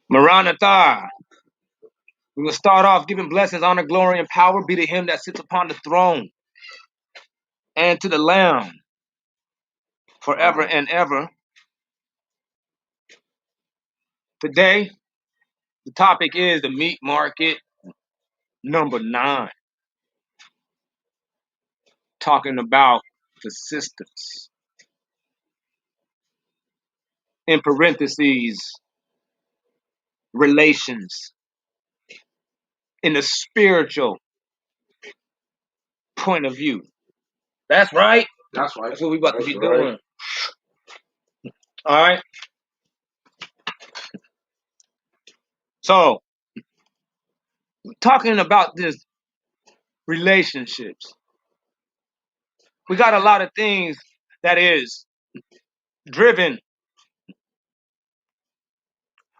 Maranatha. We will start off giving blessings, honor, glory, and power be to him that sits upon the throne and to the Lamb forever and ever. Today, the topic is the meat market number 9, talking about the sisters. In parentheses, relations in the spiritual point of view. That's right. That's right. That's what we about to be doing. All right. So, talking about this relationships, we got a lot of things that is driven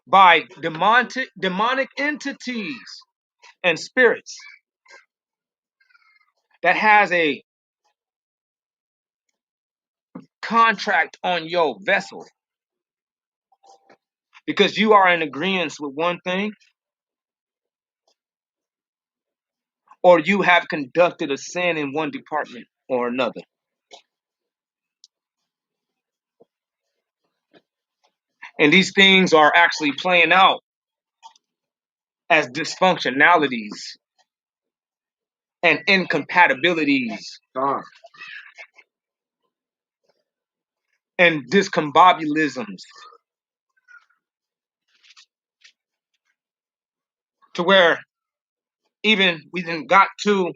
by demonic entities and spirits that has a contract on your vessel because you are in agreement with one thing or you have conducted a sin in one department or another. And these things are actually playing out as dysfunctionalities and incompatibilities and discombobulisms to where even we got to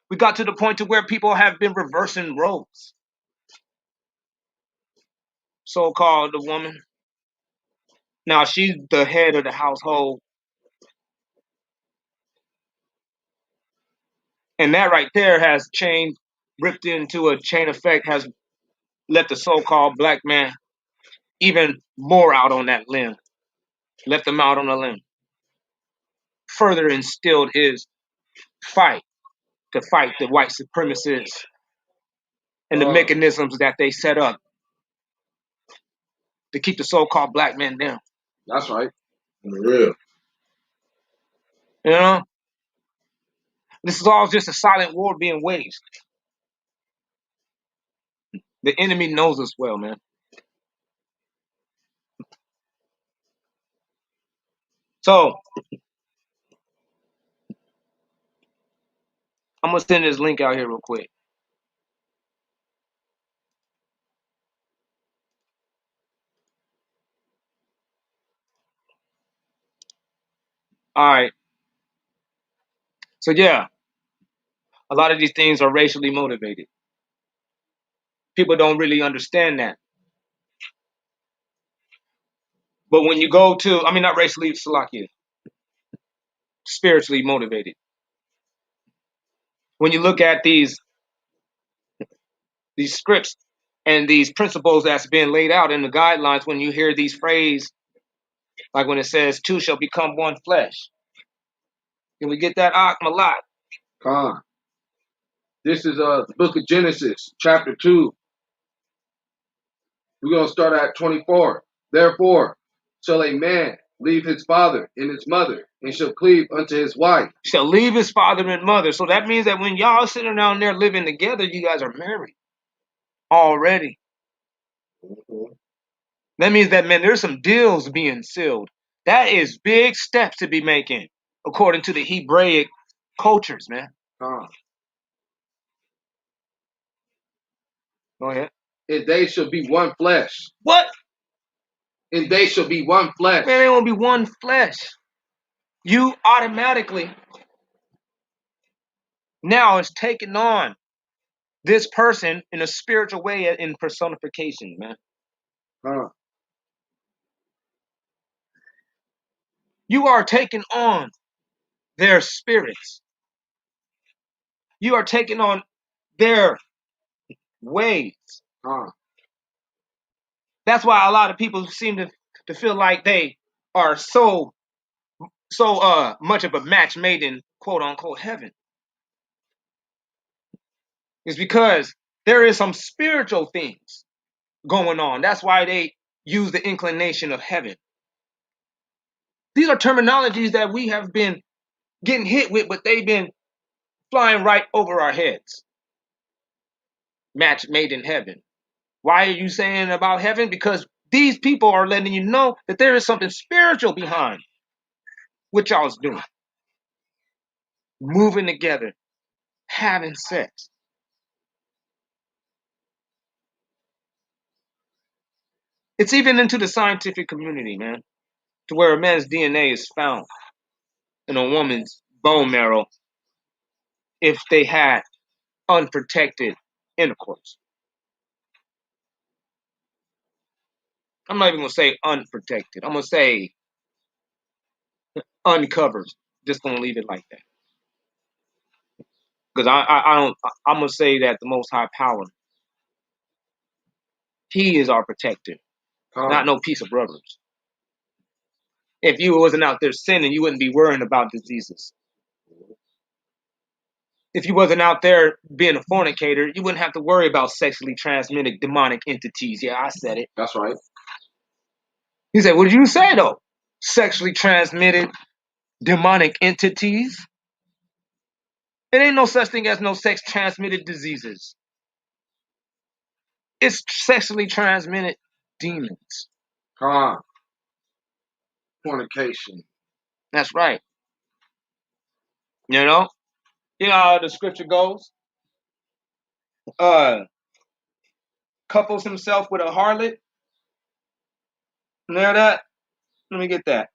the point to where people have been reversing roles. So-called the woman. Now she's the head of the household. And that right there has ripped into a chain effect, has left the so-called black man even more out on that limb. Left him out on a limb. Further instilled his fight to fight the white supremacists and the mechanisms that they set up to keep the so-called black man down. That's right. For real. You know? This is all just a silent war being waged. The enemy knows us well, man. So, I'm going to send this link out here real quick. All right. So, yeah, a lot of these things are racially motivated. People don't really understand that. But when you go to, not racially, Salakia, spiritually motivated. When you look at these scripts and these principles that's been laid out in the guidelines, when you hear these phrases, like when it says, two shall become one flesh. Can we get that Malak? Khan. This is the book of Genesis, chapter 2. We're going to start at 24. Therefore, shall a man leave his father and his mother, and shall cleave unto his wife. Shall leave his father and mother. So that means that when y'all sitting down there living together, you guys are married already. Mm-hmm. That means that, man, there's some deals being sealed. That is big steps to be making, according to the Hebraic cultures, man. Khan. Go ahead. And they shall be one flesh. What? And they shall be one flesh. Man, they won't be one flesh. You automatically now is taking on this person in a spiritual way in personification, man. Huh. You are taking on their spirits. You are taking on their ways. Huh. That's why a lot of people seem to to feel like they are so much of a match made in quote unquote heaven is because there is some spiritual things going on. That's why they use the inclination of heaven. These are terminologies that we have been getting hit with, but they've been flying right over our heads. Match made in heaven. Why are you saying about heaven? Because these people are letting you know that there is something spiritual behind what y'all's doing. Moving together, having sex. It's even into the scientific community, man, to where a man's DNA is found in a woman's bone marrow if they had unprotected intercourse. I'm not even gonna say unprotected. I'm gonna say uncovered. Just gonna leave it like that. Because I don't. I'm gonna say that the Most High Power, He is our protector, not no piece of rubbers. If you wasn't out there sinning, you wouldn't be worrying about diseases. If you wasn't out there being a fornicator, you wouldn't have to worry about sexually transmitted demonic entities. Yeah, I said it. That's right. He said, what did you say though? Sexually transmitted demonic entities? It ain't no such thing as no sex transmitted diseases. It's sexually transmitted demons. Fornication. That's right. You know how the scripture goes? Couples himself with a harlot. You know that? Let me get that.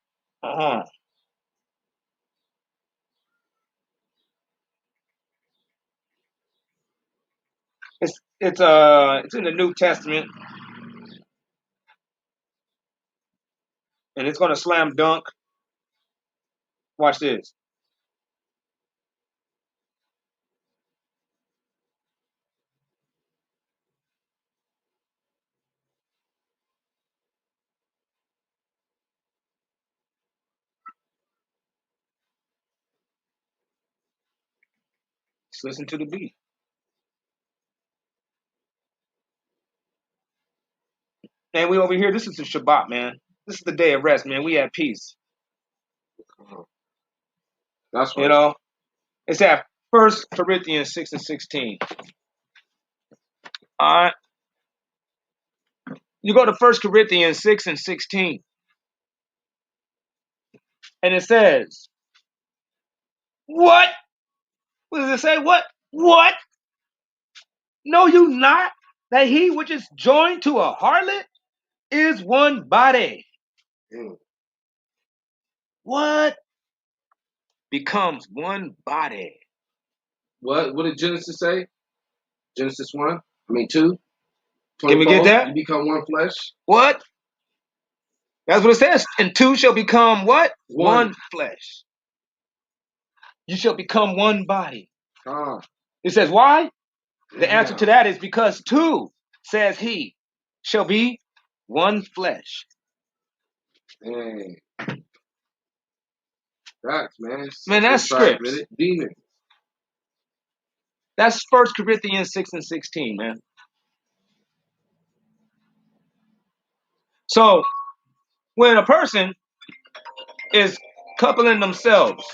It's in the New Testament, and it's gonna slam dunk. Watch this. Just listen to the beat. And we over here. This is the Shabbat, man. This is the day of rest, man. We at peace. That's right. You know, it's at 1 Corinthians 6:16. All right. You go to 1 Corinthians 6:16, and it says, "What? What does it say? What? What? Know you not that he which is joined to a harlot is one body?" What? Becomes one body. What did Genesis say? Genesis 1? 2? Can we get that? You become one flesh. What? That's what it says. And two shall become what? One flesh. You shall become one body. It says why? The answer to that is because two, says he, shall be one flesh. Dang. Facts, man. Man, that's scripts. Demon. That's 1 Corinthians 6:16, man. So when a person is coupling themselves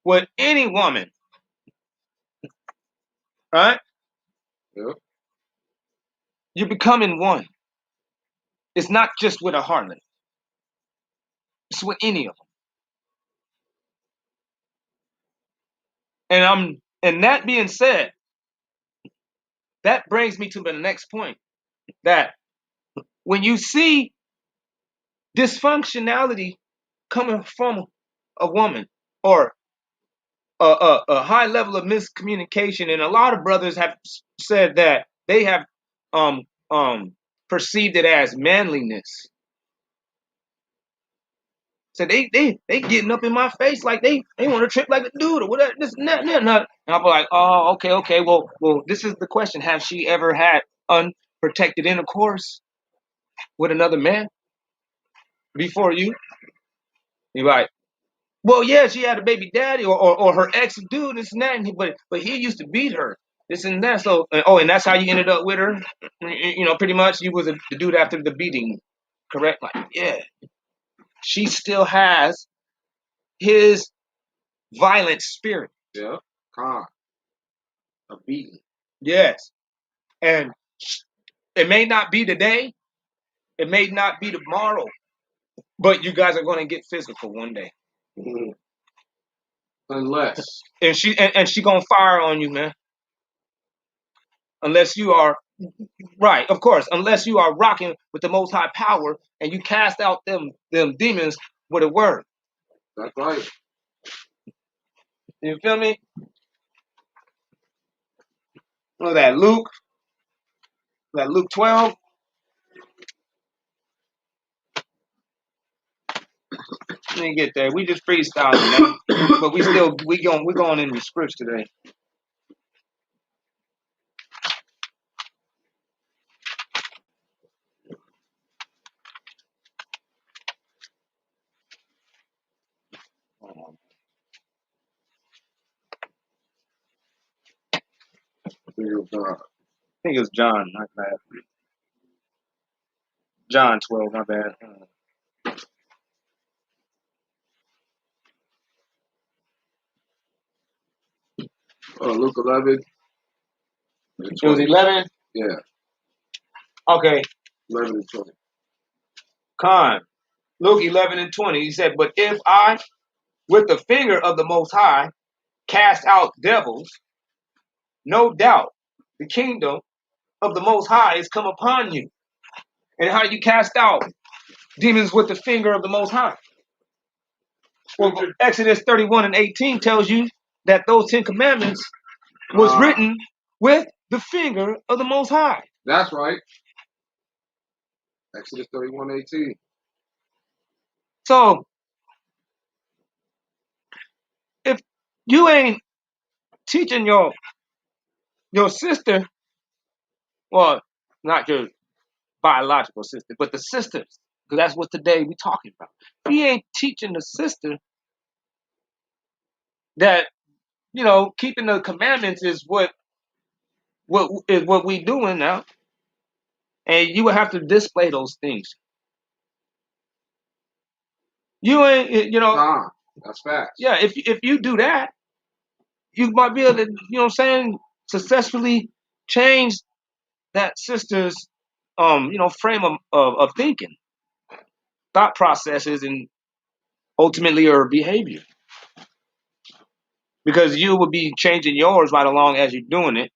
with any woman, right? Yep. You're becoming one. It's not just with a harlot. It's with any of them. And that being said, that brings me to the next point. That when you see dysfunctionality coming from a woman or a high level of miscommunication, and a lot of brothers have said that they have um perceived it as manliness. So they getting up in my face like they want to trip like a dude or whatever. This and that. And I'm like, oh, okay. Well, this is the question: have she ever had unprotected intercourse? with another man before you? You're like, well, yeah, she had a baby daddy or her ex dude, this and that, but he used to beat her, this and that. So, and that's how you ended up with her? Pretty much you was the dude after the beating, correct? Like, yeah. She still has his violent spirit. Yeah. Con. A beating. Yes. And it may not be today, it may not be tomorrow, but you guys are going to get physical one day. Unless. And she going to fire on you, man. Unless you are right, of course, unless you are rocking with the most high power and you cast out them demons with a word. That's right. You feel me? Look at that Luke 12. Let me get there. We just freestyling, man. But we're going in the scripts today. I think it was John, my bad. John 12, my bad. Luke 11. It was 11? Yeah. Okay. 11 and 20. Con. Luke 11 and 20. He said, but if I, with the finger of the Most High, cast out devils, no doubt the kingdom of the Most High is come upon you. And how do you cast out demons with the finger of the Most High? Well, Exodus 31 and 18 tells you that those 10 commandments was written with the finger of the Most High. That's right. Exodus 31:18. So, if you ain't teaching your sister, well, not your biological sister, but the sisters, because that's what today we talking about. If you ain't teaching the sister that, keeping the commandments is what we doing now, and you would have to display those things. You ain't, that's facts. Yeah, if you do that, you might be able to, successfully change that sister's, frame of thinking, thought processes, and ultimately her behavior. Because you will be changing yours right along as you're doing it.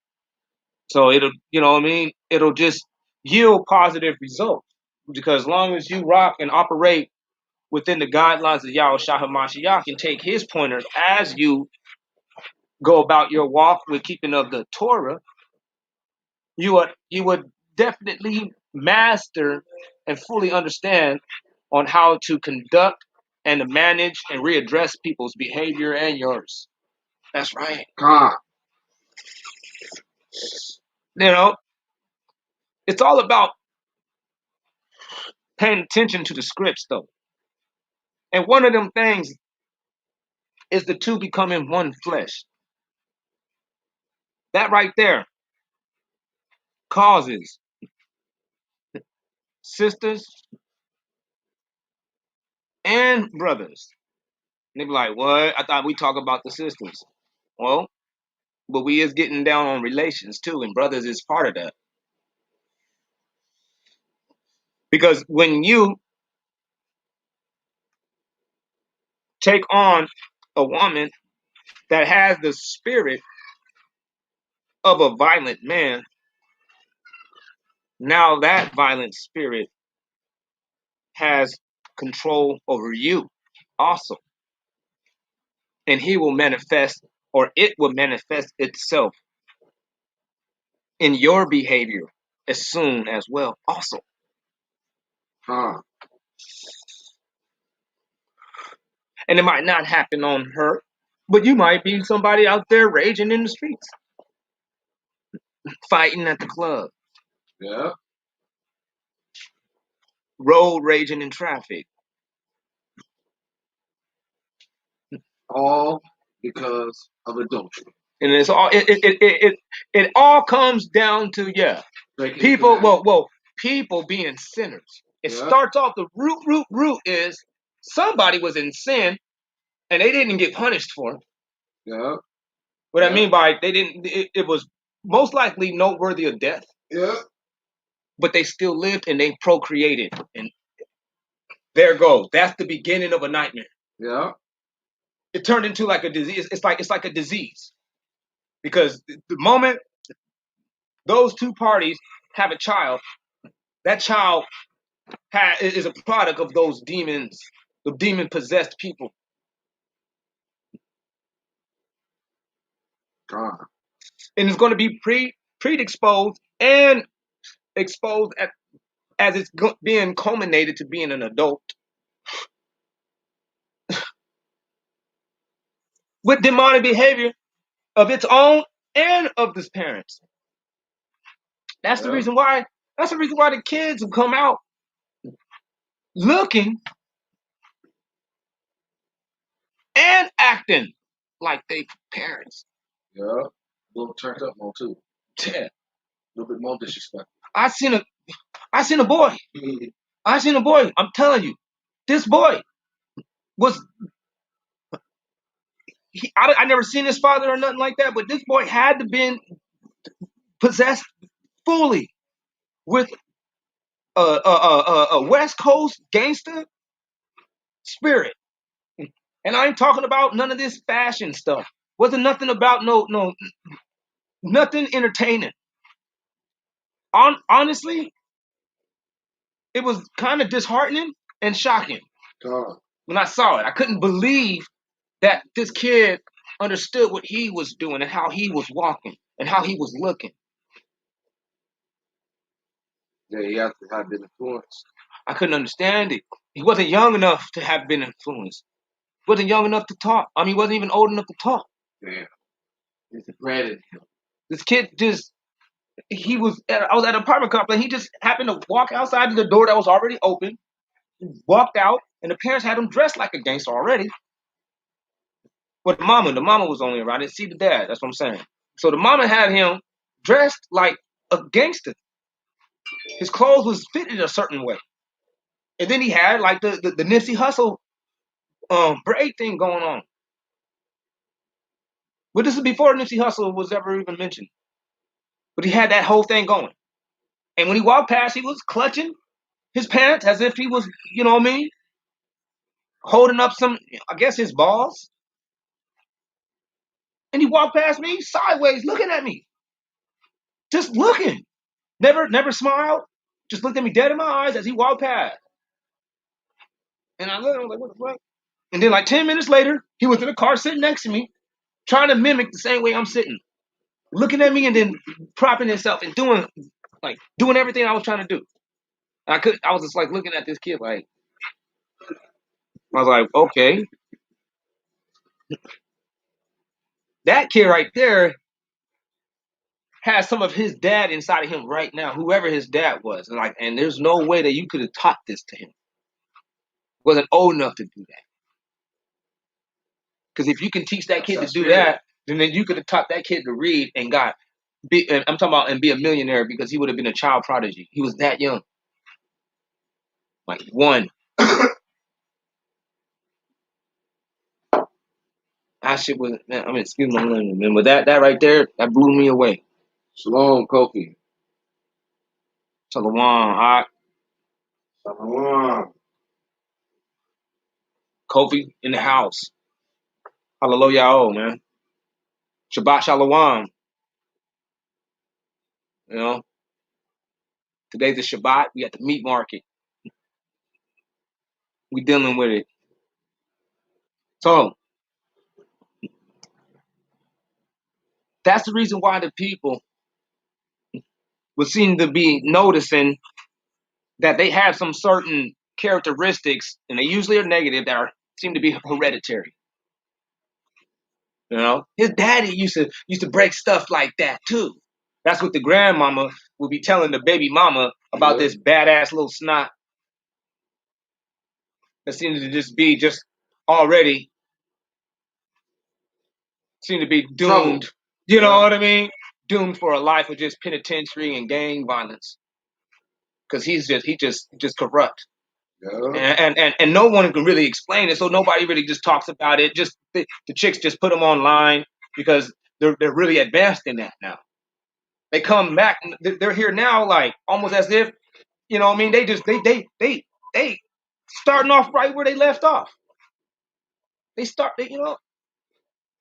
So it'll, it'll just yield positive results. Because as long as you rock and operate within the guidelines of Yahushua HaMashiach and take his pointers as you go about your walk with keeping of the Torah, you would definitely master and fully understand on how to conduct and to manage and readdress people's behavior and yours. That's right. It's all about paying attention to the scripts, though. And one of them things is the two becoming one flesh. That right there causes sisters and brothers. And they be like, what? I thought we talk about the sisters. Well, but we is getting down on relations too, and brothers is part of that. Because when you take on a woman that has the spirit of a violent man, now that violent spirit has control over you also. And he will manifest, or it will manifest itself in your behavior as soon as well also. And it might not happen on her, but you might be somebody out there raging in the streets, fighting at the club. Yeah. road raging in traffic. All because of adultery. And it's all it all comes down to Breaking people people being sinners. It Yeah. starts off the root is somebody was in sin and they didn't get punished for it. Yeah. What I mean by they didn't it was most likely noteworthy of death, Yeah. but they still lived and they procreated. And there goes. That's the beginning of a nightmare. Yeah. It turned into like a disease. It's like a disease. Because the moment those two parties have a child, that child is a product of those demons, the demon possessed people. God. And it's going to be predisposed and exposed as it's being culminated to being an adult with demonic behavior of its own and of its parents. That's the reason why. That's the reason why the kids who come out looking and acting like they parents. Yeah. A little turned up more too. Yeah. A little bit more disrespectful. I seen a boy. I seen a boy. I'm telling you, this boy was. I never seen his father or nothing like that, but this boy had to been possessed fully with a West Coast gangster spirit. And I ain't talking about none of this fashion stuff. Wasn't nothing about nothing entertaining. Honestly, it was kind of disheartening and shocking God. when I saw it. I couldn't believe that this kid understood what he was doing and how he was walking and how he was looking. Yeah, he has to have been influenced. I couldn't understand it. He wasn't young enough to have been influenced. He wasn't young enough to talk. I mean, he wasn't even old enough to talk. Yeah. It's bred in him. This kid just, I was at an apartment complex. He just happened to walk outside of the door that was already open, walked out, and the parents had him dressed like a gangster already. But the mama was only around. I didn't see the dad. That's what I'm saying. So the mama had him dressed like a gangster. His clothes was fitted a certain way. And then he had like the Nipsey Hussle braid thing going on. But this is before Nipsey Hussle was ever even mentioned. But he had that whole thing going. And when he walked past, he was clutching his pants as if he was, you know what I mean, holding up some, I guess, his balls. And he walked past me sideways, looking at me, just looking. Never smiled. Just looked at me dead in my eyes as he walked past. And I looked, I was like, what the fuck? And then like 10 minutes later, he was in the car sitting next to me, trying to mimic the same way I'm sitting. Looking at me and then propping himself and doing everything I was trying to do. I was just like looking at this kid like, I was like, okay. That kid right there has some of his dad inside of him right now, whoever his dad was. And there's no way that you could have taught this to him. Wasn't old enough to do that. Because if you can teach that kid to do that, then you could have taught that kid to read and I'm talking about and be a millionaire because he would have been a child prodigy. He was that young. Like one. That shit was, man, I mean, excuse my language, man. But that right there, that blew me away. Shalom, Kofi. Shalom, Shalom. Kofi in the house. Hallelujah, man. Shabbat Shalom. You know, today's the Shabbat. We at the meat market. We dealing with it. So that's the reason why the people would seem to be noticing that they have some certain characteristics, and they usually are negative, seem to be hereditary. You know, his daddy used to break stuff like that too. That's what the grandmama would be telling the baby mama about this badass little snot. that seem to just be just already seem to be doomed. Trouble. You know what I mean? Doomed for a life of just penitentiary and gang violence because he just corrupt. Yeah. And no one can really explain it, so nobody really just talks about it. Just the chicks just put them online because they're really advanced in that now. They come back, they're here now, like almost as if you know what I mean. They starting off right where they left off. They start,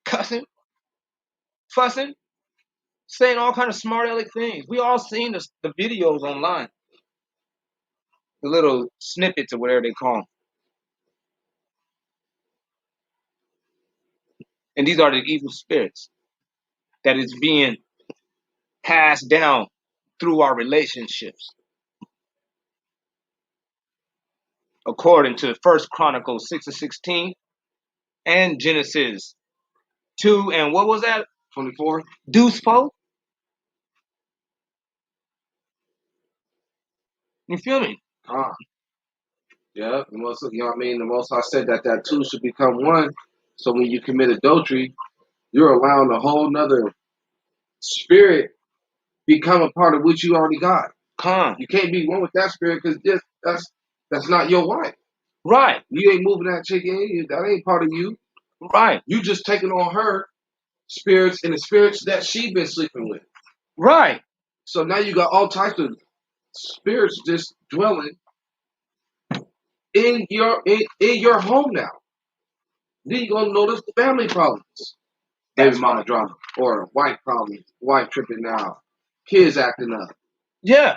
cussing, fussing, saying all kind of smart aleck things. We all seen the videos online, the little snippets or whatever they call them. And these are the evil spirits that is being passed down through our relationships, according to First Chronicles 6:16 and Genesis 2 and what was that? 24. Deuce 4. You feel me? Yeah. The most, you know what I mean? The most I said that two should become one. So when you commit adultery, you're allowing a whole nother spirit become a part of what you already got. You can't be one with that spirit because that's not your wife. Right. You ain't moving that chick in. That ain't part of you. Right. You just taking on her spirits and the spirits that she been sleeping with. Right. So now you got all types of spirits just dwelling in your home now. Then you're gonna notice the family problems. Baby mama drama. Or wife problems. Wife tripping now. Kids acting up. Yeah.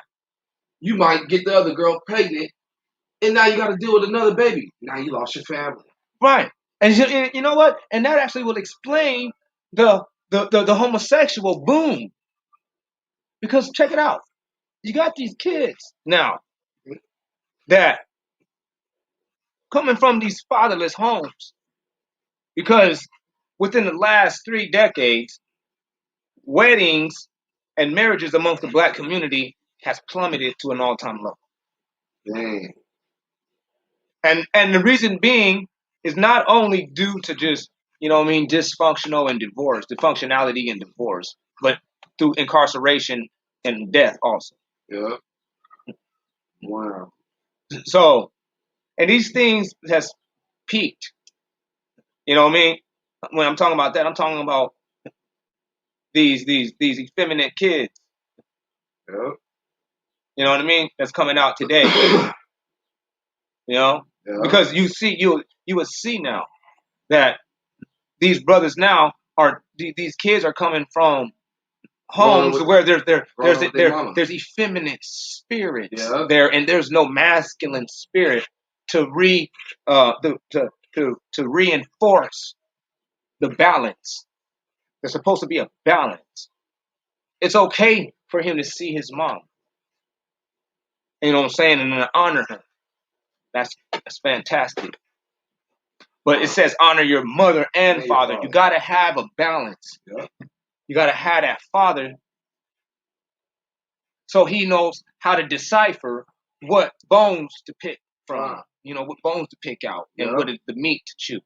You might get the other girl pregnant, and now you got to deal with another baby. Now you lost your family. Right. And you know what? And that actually will explain the homosexual boom. Because check it out. You got these kids now that coming from these fatherless homes because within the last 3 decades, weddings and marriages amongst the black community has plummeted to an all-time low. Dang. And the reason being is not only due to just, dysfunctional and divorce, dysfunctionality and divorce, but through incarceration and death also. Yeah. Wow. So, and these things has peaked. You know what I mean? When I'm talking about that, I'm talking about these effeminate kids. Yeah. You know what I mean? That's coming out today. Yeah. Because you would see now that these brothers now these kids are coming from homes where there's effeminate spirits there, and there's no masculine spirit to reinforce the balance. There's supposed to be a balance. It's okay for him to see his mom. You know what I'm saying? And to honor him. That's fantastic. But it says honor your mother and father. You gotta have a balance. Yeah. You gotta have that father so he knows how to decipher what bones to pick from, what bones to pick out and what is the meat to chew.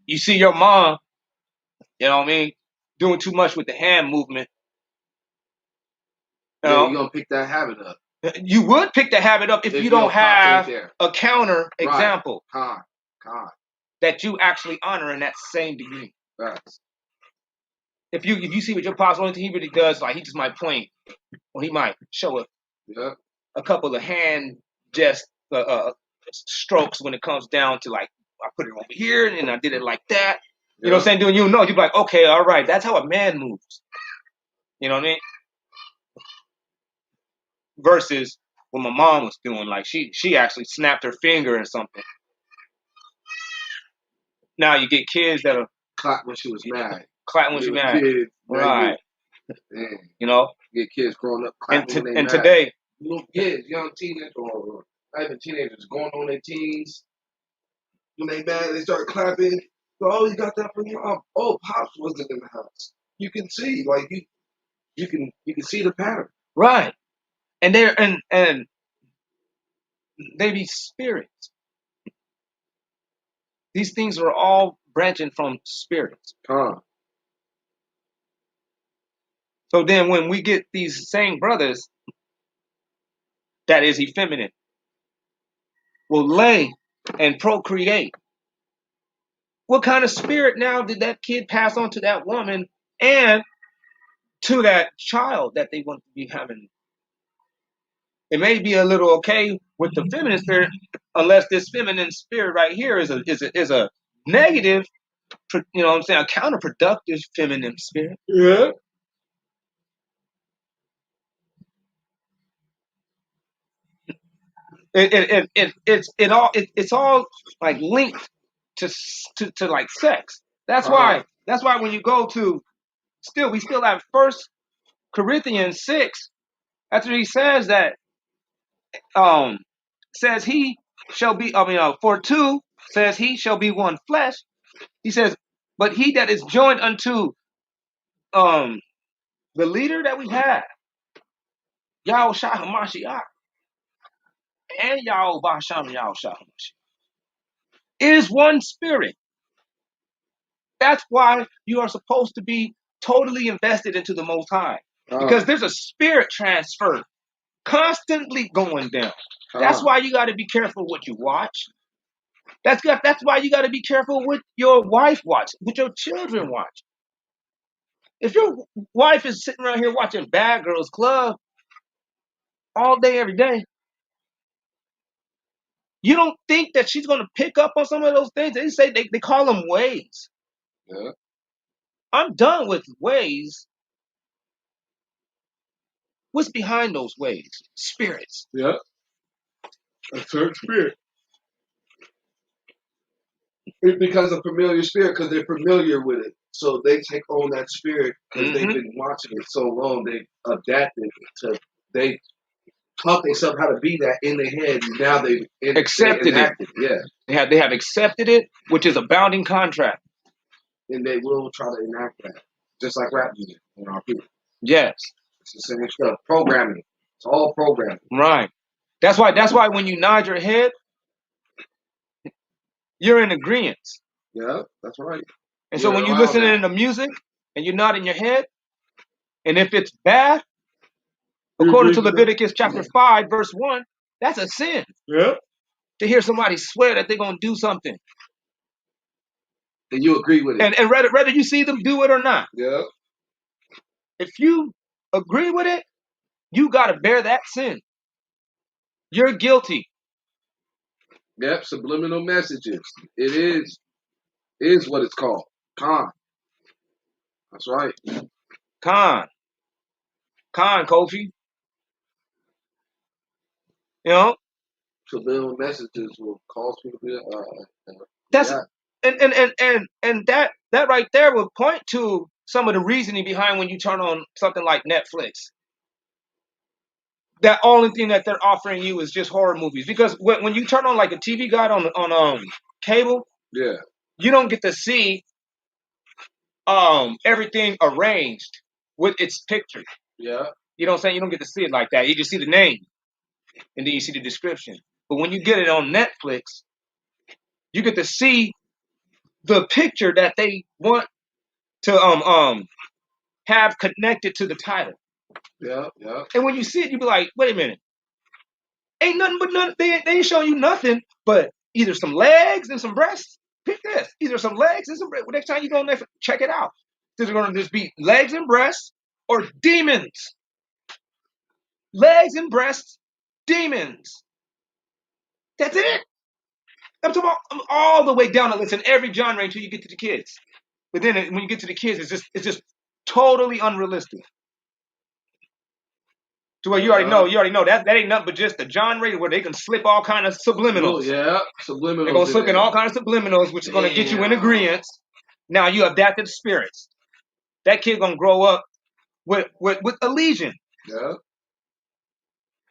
You see your mom, doing too much with the hand movement. You're gonna pick that habit up. You would pick the habit up if you don't have a counter example that you actually honor in that same degree. Right. If you see what your pops, only thing he really does, like he just might point, or he might show a couple of hand strokes when it comes down to like I put it over here and I did it like that. You know what I'm saying? You're like, okay, all right, that's how a man moves. You know what I mean? Versus what my mom was doing, like she actually snapped her finger or something. Now you get kids that are clap when she was mad. Clap when she mad. Kids, right. Man. Get kids growing up clapping when they mad. Today, little kids, young teenagers, or not even teenagers, going on their teens. When they mad, they start clapping. Oh, you got that from your mom. Oh, pops wasn't in the house. You can see, like you can see the pattern. Right. And they're and they be spirits. These things are all branching from spirits. So then when we get these same brothers that is effeminate, will lay and procreate, what kind of spirit now did that kid pass on to that woman and to that child that they want to be having? It may be a little okay with the feminine spirit, unless this feminine spirit right here is a negative, you know what I'm saying, a counterproductive feminine spirit. Yeah. It's all like linked to like sex. That's why when you go to we still have First Corinthians 6, after he says that says he shall be, for two says he shall be one flesh. He says, but he that is joined unto the leader that we have, Yahushua HaMashiach, and Yahushua HaMashiach, is one spirit. That's why you are supposed to be totally invested into the Most High. Because there's a spirit transfer constantly going down. That's why you got to be careful what you watch. That's why you got to be careful what your wife watch, what your children watch. If your wife is sitting around here watching Bad Girls Club all day, every day, you don't think that she's going to pick up on some of those things? They say they call them ways. Yeah. I'm done with ways. What's behind those ways? Spirits. Yeah. A certain spirit. It becomes a familiar spirit because they're familiar with it. So they take on that spirit because they've been watching it so long. They've adapted to, they taught themselves how to be that in their head. And now they've accepted it. Yeah. They have accepted it, which is a bounding contract. And they will try to enact that. Just like rap music in our people. Yes. It's the same stuff. Programming. It's all programming. Right. That's why when you nod your head, you're in agreement. Yeah, that's right. And so when you listen to music and you're nodding your head, and if it's bad, according to Leviticus chapter 5, verse 1, that's a sin. Yeah. To hear somebody swear that they're going to do something. And you agree with it. And whether you see them do it or not. Yeah. If you agree with it, you got to bear that sin. You're guilty. Yep, subliminal messages. It is what it's called. Con. That's right. Con, Kofi. You know? Subliminal messages will cause people to that's and that right there will point to some of the reasoning behind when you turn on something like Netflix. That only thing that they're offering you is just horror movies. Because when you turn on like a TV guide on cable, yeah, you don't get to see everything arranged with its picture. Yeah. You know what I'm saying? You don't get to see it like that. You just see the name and then you see the description. But when you get it on Netflix, you get to see the picture that they want to have connected to the title. Yeah, yeah. And when you see it, you be like, wait a minute. Ain't nothing but nothing. They ain't showing you nothing but either some legs and some breasts. Pick this. Either some legs and some breasts. Next time you go on Netflix, check it out. There's going to just be legs and breasts or demons. Legs and breasts, demons. That's it. I'm talking about all the way down the list in every genre until you get to the kids. But then when you get to the kids, it's just totally unrealistic. To where you already know that ain't nothing but just a genre where they can slip all kind of subliminals. Yeah, subliminals. They're gonna slip in all kinds of subliminals, which is gonna get you in agreement. Now you adapted spirits. That kid gonna grow up with a legion. Yeah.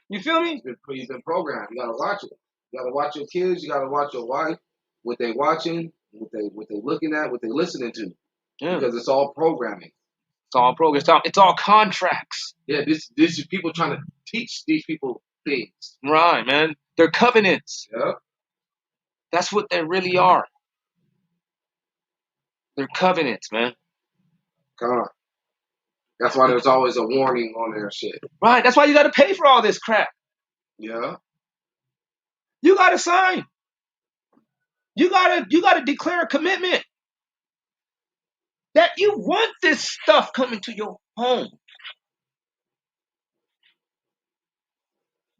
You feel me? You've been programmed. You gotta watch it. You gotta watch your kids. You gotta watch your wife. What they watching, what they looking at, what they listening to. Yeah. Because it's all programming. It's all programming. It's all contracts. Yeah, this is people trying to teach these people things. Right, man. They're covenants. Yeah. That's what they really are. They're covenants, man. Come on. That's why there's always a warning on their shit. Right. That's why you got to pay for all this crap. Yeah. You got to sign. You gotta declare a commitment that you want this stuff coming to your home.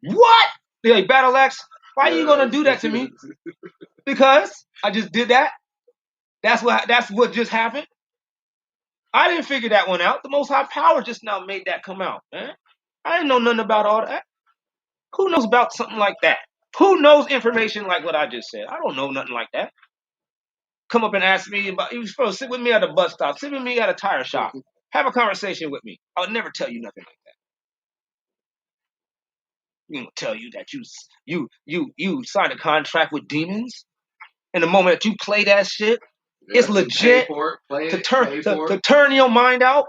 What? They're like, Battle Axe, why are you gonna do that to me? Because I just did that. That's what just happened. I didn't figure that one out. The Most High Power just now made that come out, man. I didn't know nothing about all that. Who knows about something like that? Who knows information like what I just said? I don't know nothing like that. Come up and ask me about, you supposed to sit with me at a bus stop, sit with me at a tire shop, have a conversation with me. I would never tell you nothing like that. You gonna tell you that you signed a contract with demons, and the moment that you play that shit, it's legit to turn your mind out,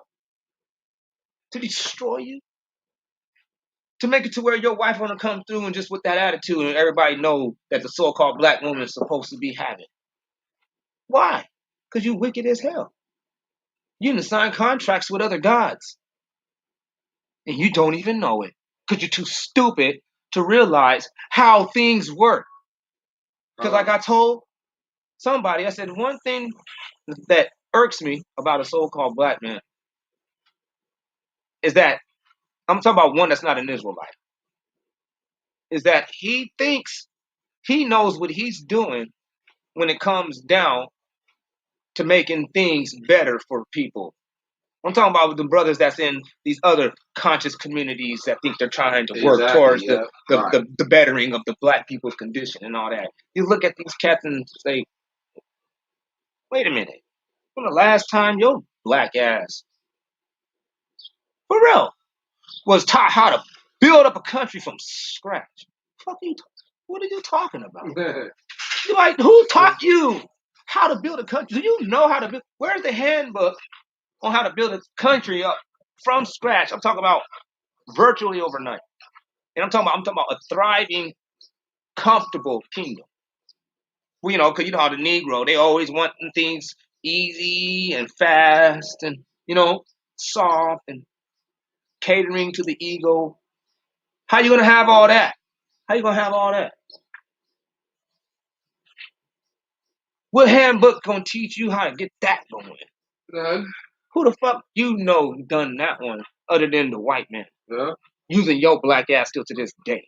to destroy you, to make it to where your wife wanna come through and just with that attitude, and everybody know that the so-called black woman is supposed to be having. Why? Because you wicked as hell. You done sign contracts with other gods, and you don't even know it, because you're too stupid to realize how things work. Because like I told somebody, I said, one thing that irks me about a so-called black man is that, I'm talking about one that's not an Israelite, is that he thinks he knows what he's doing when it comes down to making things better for people. I'm talking about the brothers that's in these other conscious communities that think they're trying to work towards the bettering of the black people's condition and all that. You look at these cats and say, wait a minute, when the last time your black ass, for real, was taught how to build up a country from scratch? What are you talking about? You're like, who taught you how to build a country? Do you know how to build? Where's the handbook on how to build a country up from scratch? I'm talking about virtually overnight. And I'm talking about a thriving, comfortable kingdom. Well, because you know how the Negro, they always want things easy and fast and, soft and catering to the ego. How you gonna have all that? How you gonna have all that? What handbook gonna teach you how to get that going? None. Who the fuck done that one other than the white man? Yeah. Using your black ass still to this day.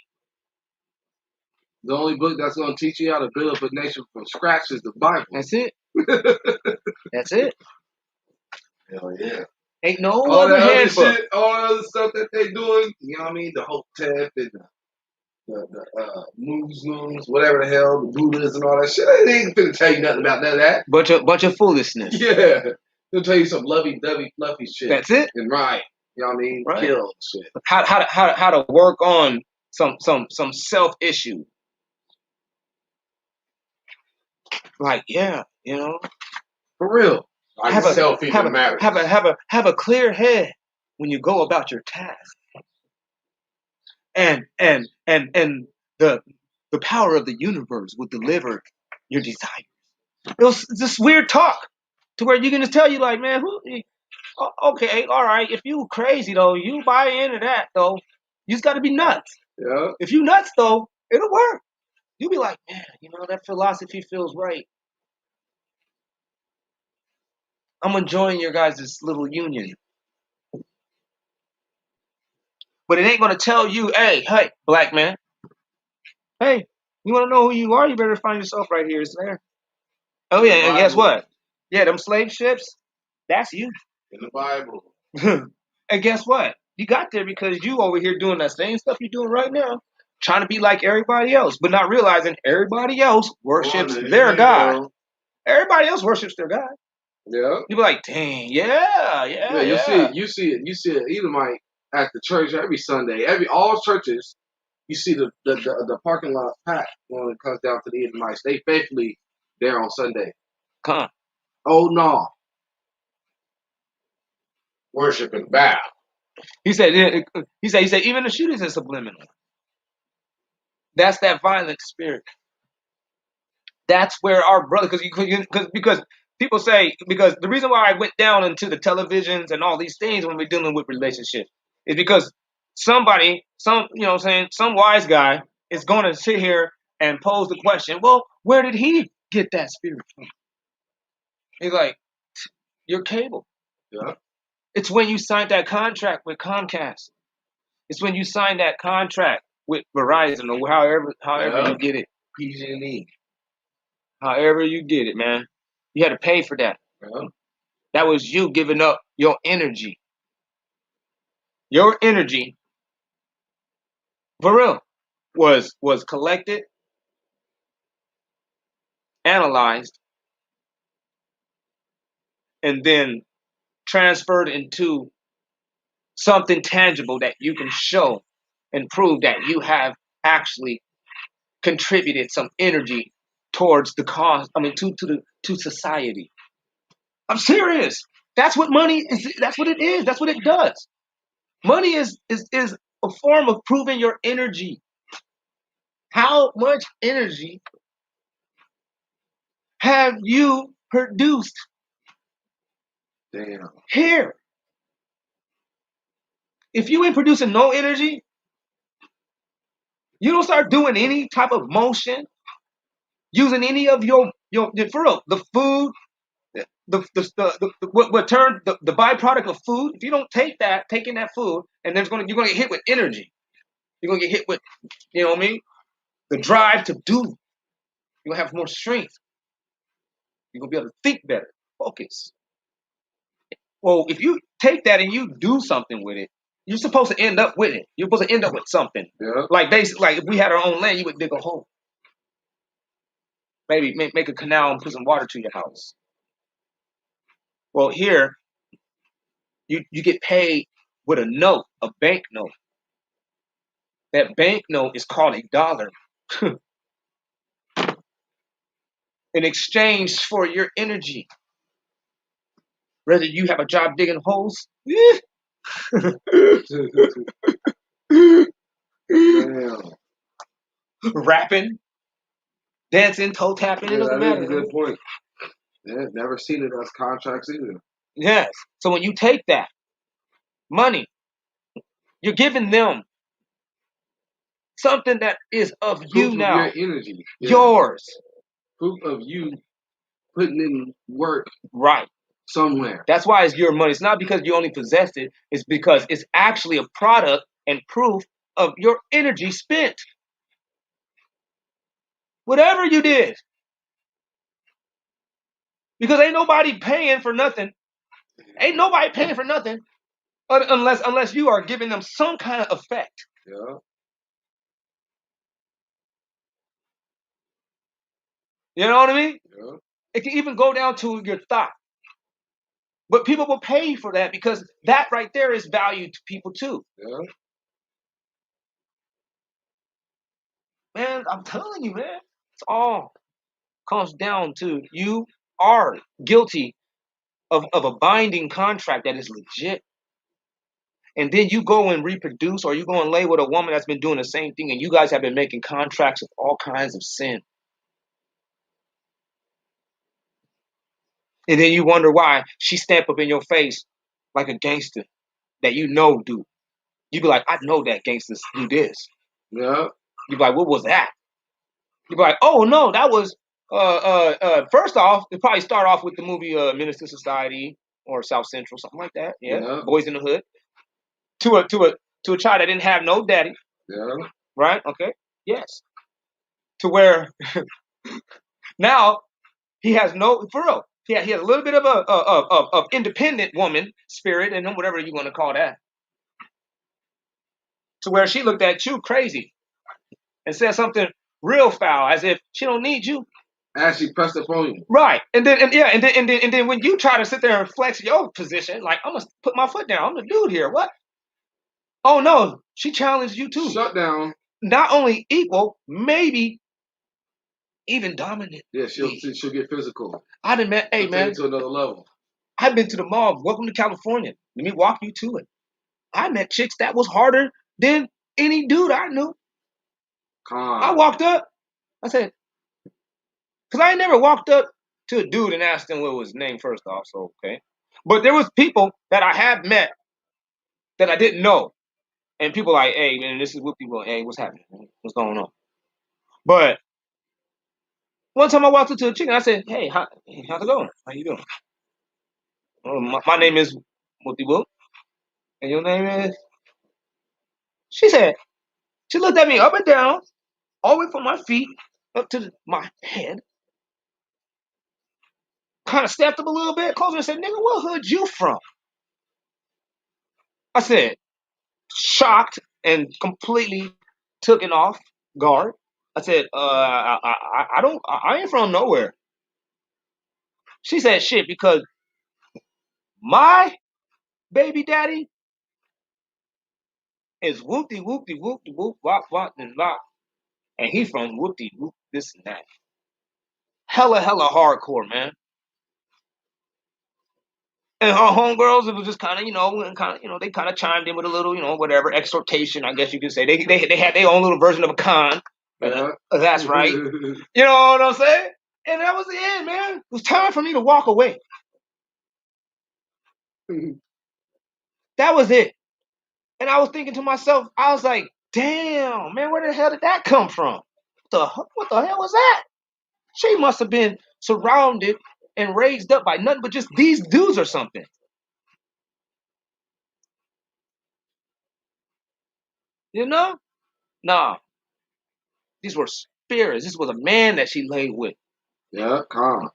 The only book that's gonna teach you how to build up a nation from scratch is the Bible. That's it. That's it. Hell yeah. Ain't no other handbook. Shit, all the other stuff that they doing, you know what I mean? The Hotep and the Muslims, whatever the hell, the Buddhists and all that shit. They ain't finna tell you nothing about none of that. Bunch of foolishness. Yeah. They'll tell you some lovey-dovey, fluffy shit. That's it. And right. You know what I mean? Right. Kill shit. How to work on some self-issue. Like, yeah, For real. Have a clear head when you go about your task. And the power of the universe will deliver your desires. It was this weird talk to where you're gonna tell you like, man, okay, all right, if you crazy though, you buy into that though, you just gotta be nuts. Yeah. If you nuts though, it'll work. You'll be like, man, that philosophy feels right. I'm enjoying your guys' little union. But it ain't gonna tell you, hey, black man, hey, you wanna know who you are? You better find yourself right here. It's there. Oh yeah, and guess what? Yeah, them slave ships, that's you. In the Bible. And guess what? You got there because you over here doing that same stuff you're doing right now, trying to be like everybody else, but not realizing everybody else worships their God. Everybody else worships their God. Yeah. You be like, dang, yeah. You see it. Even like at the church every Sunday, all churches, you see the parking lot packed when it comes down to the Edomites. They faithfully there on Sunday. Come on. Oh no. Worshiping Baal. He said even the shootings is subliminal. That's that violent spirit. That's where our brother, because people say, because the reason why I went down into the televisions and all these things when we're dealing with relationships is because somebody, some wise guy is going to sit here and pose the question, well, where did he get that spirit from? He's like, your cable. Yeah. It's when you signed that contract with Comcast. It's when you signed that contract with Verizon or however you get it. PG&E. However you get it, man. You had to pay for that. Yeah. That was you giving up your energy. Your energy, for real, was collected, analyzed, and then transferred into something tangible that you can show and prove that you have actually contributed some energy towards the cause. I mean, to society. I'm serious. That's what money is. That's what it is. That's what it does. Money is a form of proving your energy. How much energy have you produced Damn. here? If you ain't producing no energy, you don't start doing any type of motion, using any of your for real, the food, what turn the byproduct of food. If you don't taking that food, and you're gonna get hit with energy. You're gonna get hit with, you know what I mean? The drive to do. You're gonna have more strength. You're gonna be able to think better, focus. Well, if you take that and you do something with it, you're supposed to end up with it. You're supposed to end up with something. Yeah. Like if we had our own land, you would dig a hole. Maybe make a canal and put some water to your house. Well, here you get paid with a note, a bank note. That bank note is called $1 in exchange for your energy. Whether you have a job digging holes, Damn. rapping, dancing, toe tapping, it Yeah, doesn't that is matter. a good point. Yeah, never seen it as contracts either. Yes. So when you take that money, you're giving them something that is of you Proof of now. your energy. Yeah. Yours. Proof of you putting in work Right. somewhere. That's why it's your money. It's not because you only possessed it. It's because it's actually a product and proof of your energy spent. Whatever you did. Because ain't nobody paying for nothing. Ain't nobody paying for nothing unless you are giving them some kind of effect. Yeah. You know what I mean? Yeah. It can even go down to your thought. But people will pay for that because that right there is value to people too. Yeah. Man, I'm telling you, man. It's all comes down to you are guilty of a binding contract that is legit. And then you go and reproduce or you go and lay with a woman that's been doing the same thing and you guys have been making contracts of all kinds of sin. And then you wonder why she stamp up in your face like a gangster that you know do. You be like, I know that gangsters do this. Yeah. You be like, what was that? You be like, oh no, that was first off, it probably start off with the movie Minister Society or South Central, something like that. Yeah. Boys in the Hood. To a child that didn't have no daddy. Yeah. Right? Okay. Yes. To where now he has no for real. He has a little bit of of independent woman spirit in him, whatever you want to call that. To where she looked at you crazy and said something real foul, as if she don't need you. As she pressed upon you. Right. And then when you try to sit there and flex your position, like I'm gonna put my foot down. I'm the dude here. What? Oh no, she challenged you too. Shut down. Not only equal, maybe even dominant. Yeah, she'll get physical. I done met, hey man, to another level. I've been to the mall. Welcome to California. Let me walk you to it. I met chicks that was harder than any dude I knew. I Con. walked up. I said, because I ain't never walked up to a dude and asked him what was his name first off. So okay, but there was people that I have met that I didn't know, and people like, hey man, this is what people. Hey, what's happening? What's going on? But one time I walked up to a chick and I said, hey, how's it going? How you doing? Oh, my name is Multiple, and your name is. She said she looked at me up and down, all the way from my feet up to my head, kind of stepped up a little bit closer and said, nigga, what hood you from? I said, shocked and completely taken off guard. I said, I ain't from nowhere. She said, shit, because my baby daddy is whoopty whoopty whoopty whoop wop wop and wop, and he from whoopty whoop this and that. Hella hardcore, man. And her homegirls, it was just kind of, they kind of chimed in with a little, whatever exhortation, I guess you could say. They had their own little version of a con. That's right. You know what I'm saying? And that was the end, man. It was time for me to walk away. That was it. And I was thinking to myself, I was like, damn, man, where the hell did that come from? What the hell was that? She must have been surrounded and raised up by nothing but just these dudes or something. You know? Nah, these were spirits. This was a man that she laid with. Yeah, con.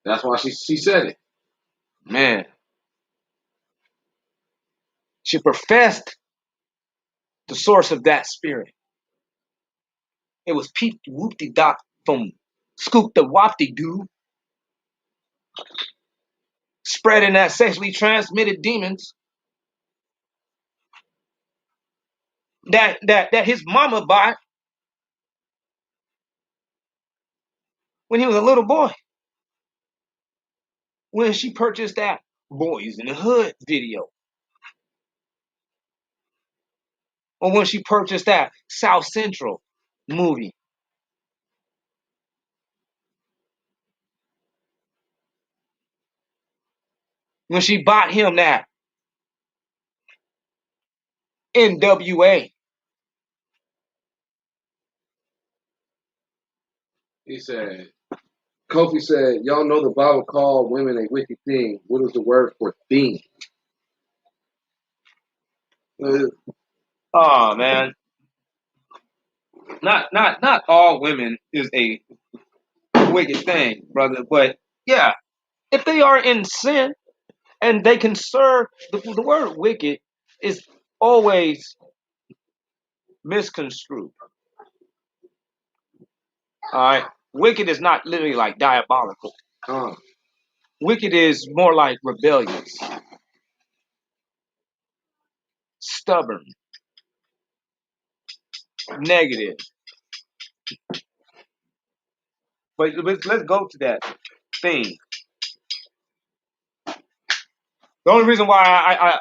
That's why she said it. Man, she professed the source of that spirit. It was Pete Whoopty Doc from Scoop the Wopty Doo, spreading that sexually transmitted demons that his mama bought when he was a little boy. When she purchased that Boys in the Hood video. Or when she purchased that South Central movie. When she bought him that NWA. He said, Kofi said, y'all know the Bible called women a wicked thing. What is the word for thing? Oh man. Not all women is a wicked thing, brother. But yeah, if they are in sin and they can serve the word wicked is always misconstrued. All right. Wicked is not literally like diabolical. Con. Wicked is more like rebellious, stubborn, negative. But let's go to that thing. The only reason why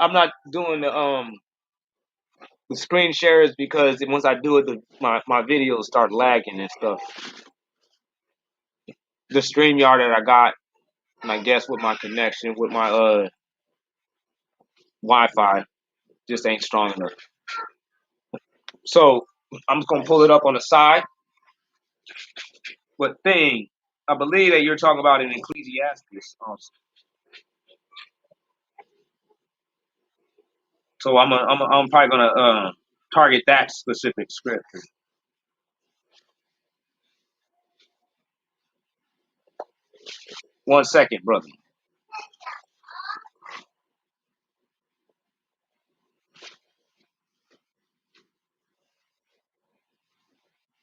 I'm not doing the screen share is because once I do it, my videos start lagging and stuff. The StreamYard that I got, and I guess with my connection with my Wi-Fi, just ain't strong enough. So I'm just gonna pull it up on the side. But thing, I believe that you're talking about in Ecclesiastes also. So I'm probably gonna target that specific scripture. 1 second, brother.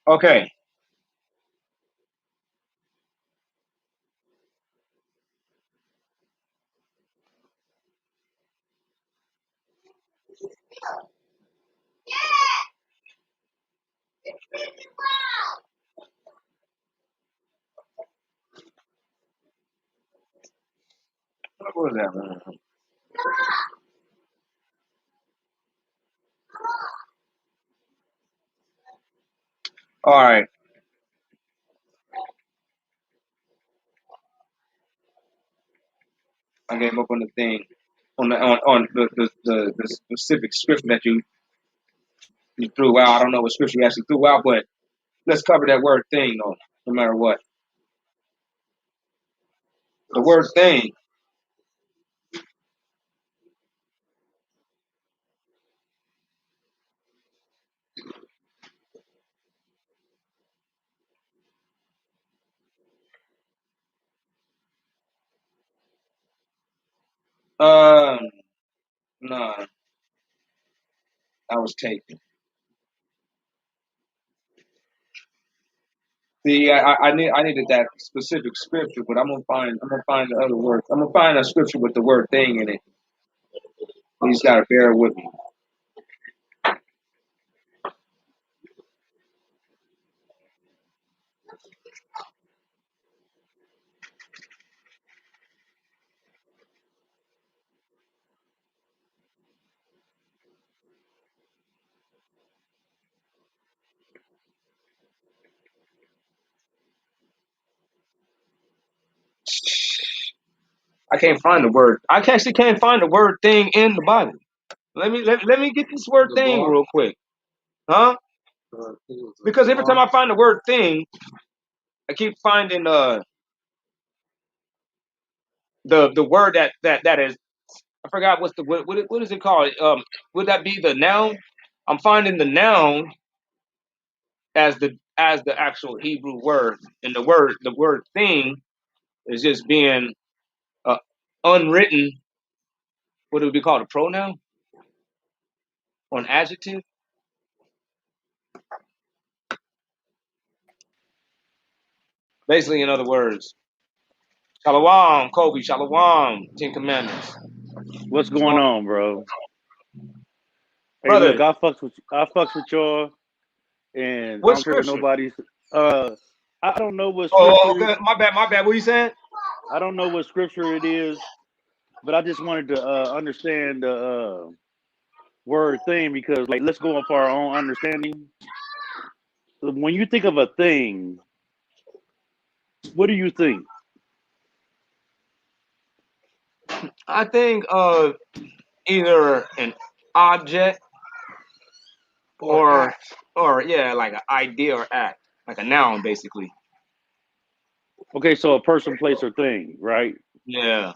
Okay. What was that, man? All right, I gave up on the thing on the specific scripture that you threw out. I don't know what scripture you actually threw out, but let's cover that word thing though, no matter what. The word thing. Um, no, I was taken. See, I needed that specific scripture, but I'm gonna find the other words. I'm gonna find a scripture with the word thing in it. You just gotta bear with me. I can't find the word. I actually can't find the word thing in the Bible. Let me get this word The thing bar. real quick, huh? Because every time I find the word thing, I keep finding the word that is. I forgot what's the what is it called? Would that be the noun? I'm finding the noun as the actual Hebrew word, and the word thing is just being uh, unwritten. What would be called a pronoun or an adjective? Basically, in other words, Shalom, Kobe, Shalom, Ten Commandments. What's What's going going on, bro? on, Hey, look, brother? I fucks with y'all, and I What don't care what scripture? nobody's. Uh, I don't know what Oh, scripture. okay. My bad, my bad. What you saying? I don't know what scripture it is, but I just wanted to understand the word thing because, like, let's go off our own understanding. When you think of a thing, what do you think? I think either an object Or or act. yeah, like an idea or act, like a noun, basically. Okay, so a person, place, or thing, right? Yeah.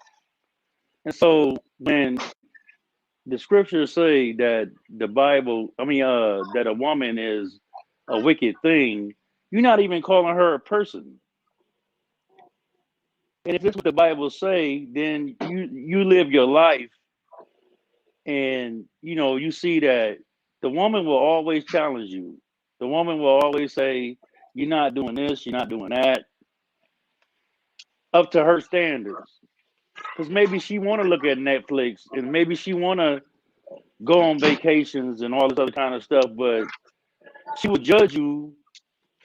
And so when the scriptures say that the Bible, I mean, that a woman is a wicked thing, you're not even calling her a person. And if it's what the Bible say, then you live your life, and you see that the woman will always challenge you. The woman will always say, "You're not doing this. You're not doing that," up to her standards. Because maybe she want to look at Netflix, and maybe she want to go on vacations and all this other kind of stuff, but she will judge you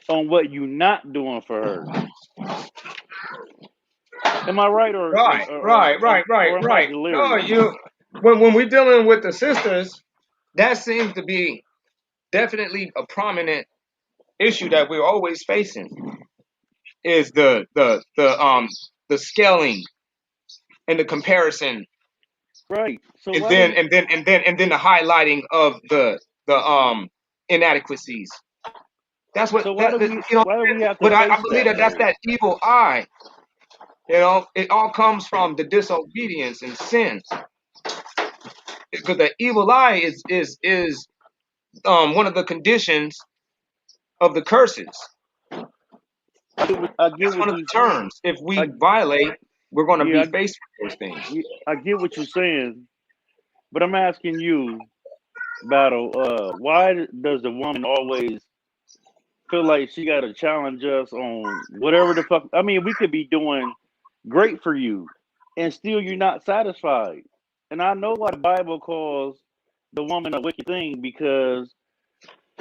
on what you're not doing for her. Am I right, Right, right, right, right, or am I right. No, delirious? you when we're dealing with the sisters, that seems to be definitely a prominent issue that we're always facing is the scaling and the comparison, Right. So and why do then we? the highlighting of the inadequacies. That's what So that you know. Why do we have to But I face believe that that that's though? that evil eye. You know, it all comes from the disobedience and sin. Because the evil eye is one of the conditions of the curses. I get That's one what of you. the terms. If we I violate, we're going to yeah. be faced with those things. I get what you're saying, but I'm asking you, Battle. Why does the woman always feel like she got to challenge us on whatever the fuck? I mean, we could be doing great for you, and still you're not satisfied. And I know why the Bible calls the woman a wicked thing because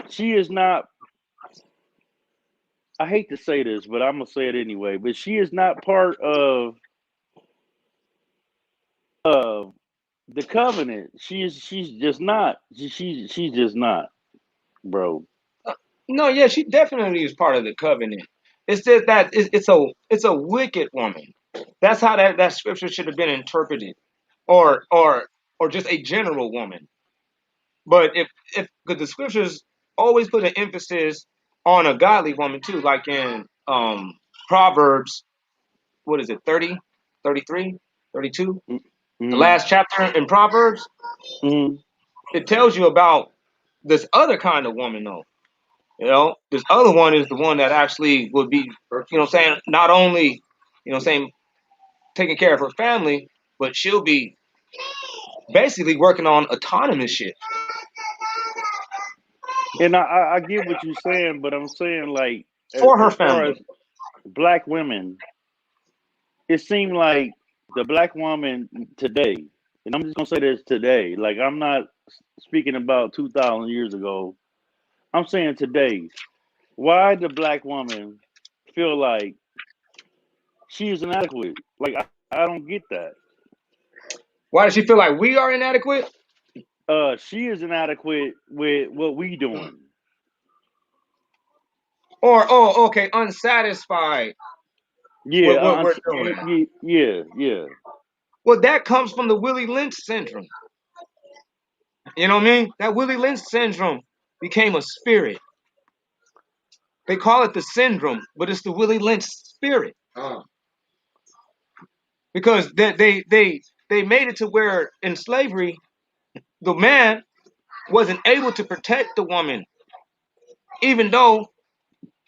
she is not. I hate to say this, but I'm gonna say it anyway. But she is not part of the covenant. She's just not. She's just not, bro. No, yeah, she definitely is part of the covenant. It's just that it's a wicked woman. That's how that scripture should have been interpreted, or or or just a general woman. But if because the scriptures always put an emphasis on a godly woman too, like in Proverbs, what is it, 30, 33, 32, the Mm-hmm. last chapter in Proverbs, Mm-hmm. it tells you about this other kind of woman though. This other one is the one that actually would be, saying, not only, saying, taking care of her family, but she'll be basically working on autonomous shit And I get what you're saying, but I'm saying like for her as far family. as black women, it seemed like the black woman today, and I'm just gonna say this today. Like I'm not speaking about 2,000 years ago. I'm saying today. Why the black woman feel like she is inadequate? Like I don't get that. Why does she feel like we are inadequate? She is inadequate with what we doing. Or, oh, okay, unsatisfied with Yeah, what we're doing? yeah. Well, that comes from the Willie Lynch syndrome. You know what I mean? That Willie Lynch syndrome became a spirit. They call it the syndrome, but it's the Willie Lynch spirit. Because they made it to where in slavery, the man wasn't able to protect the woman, even though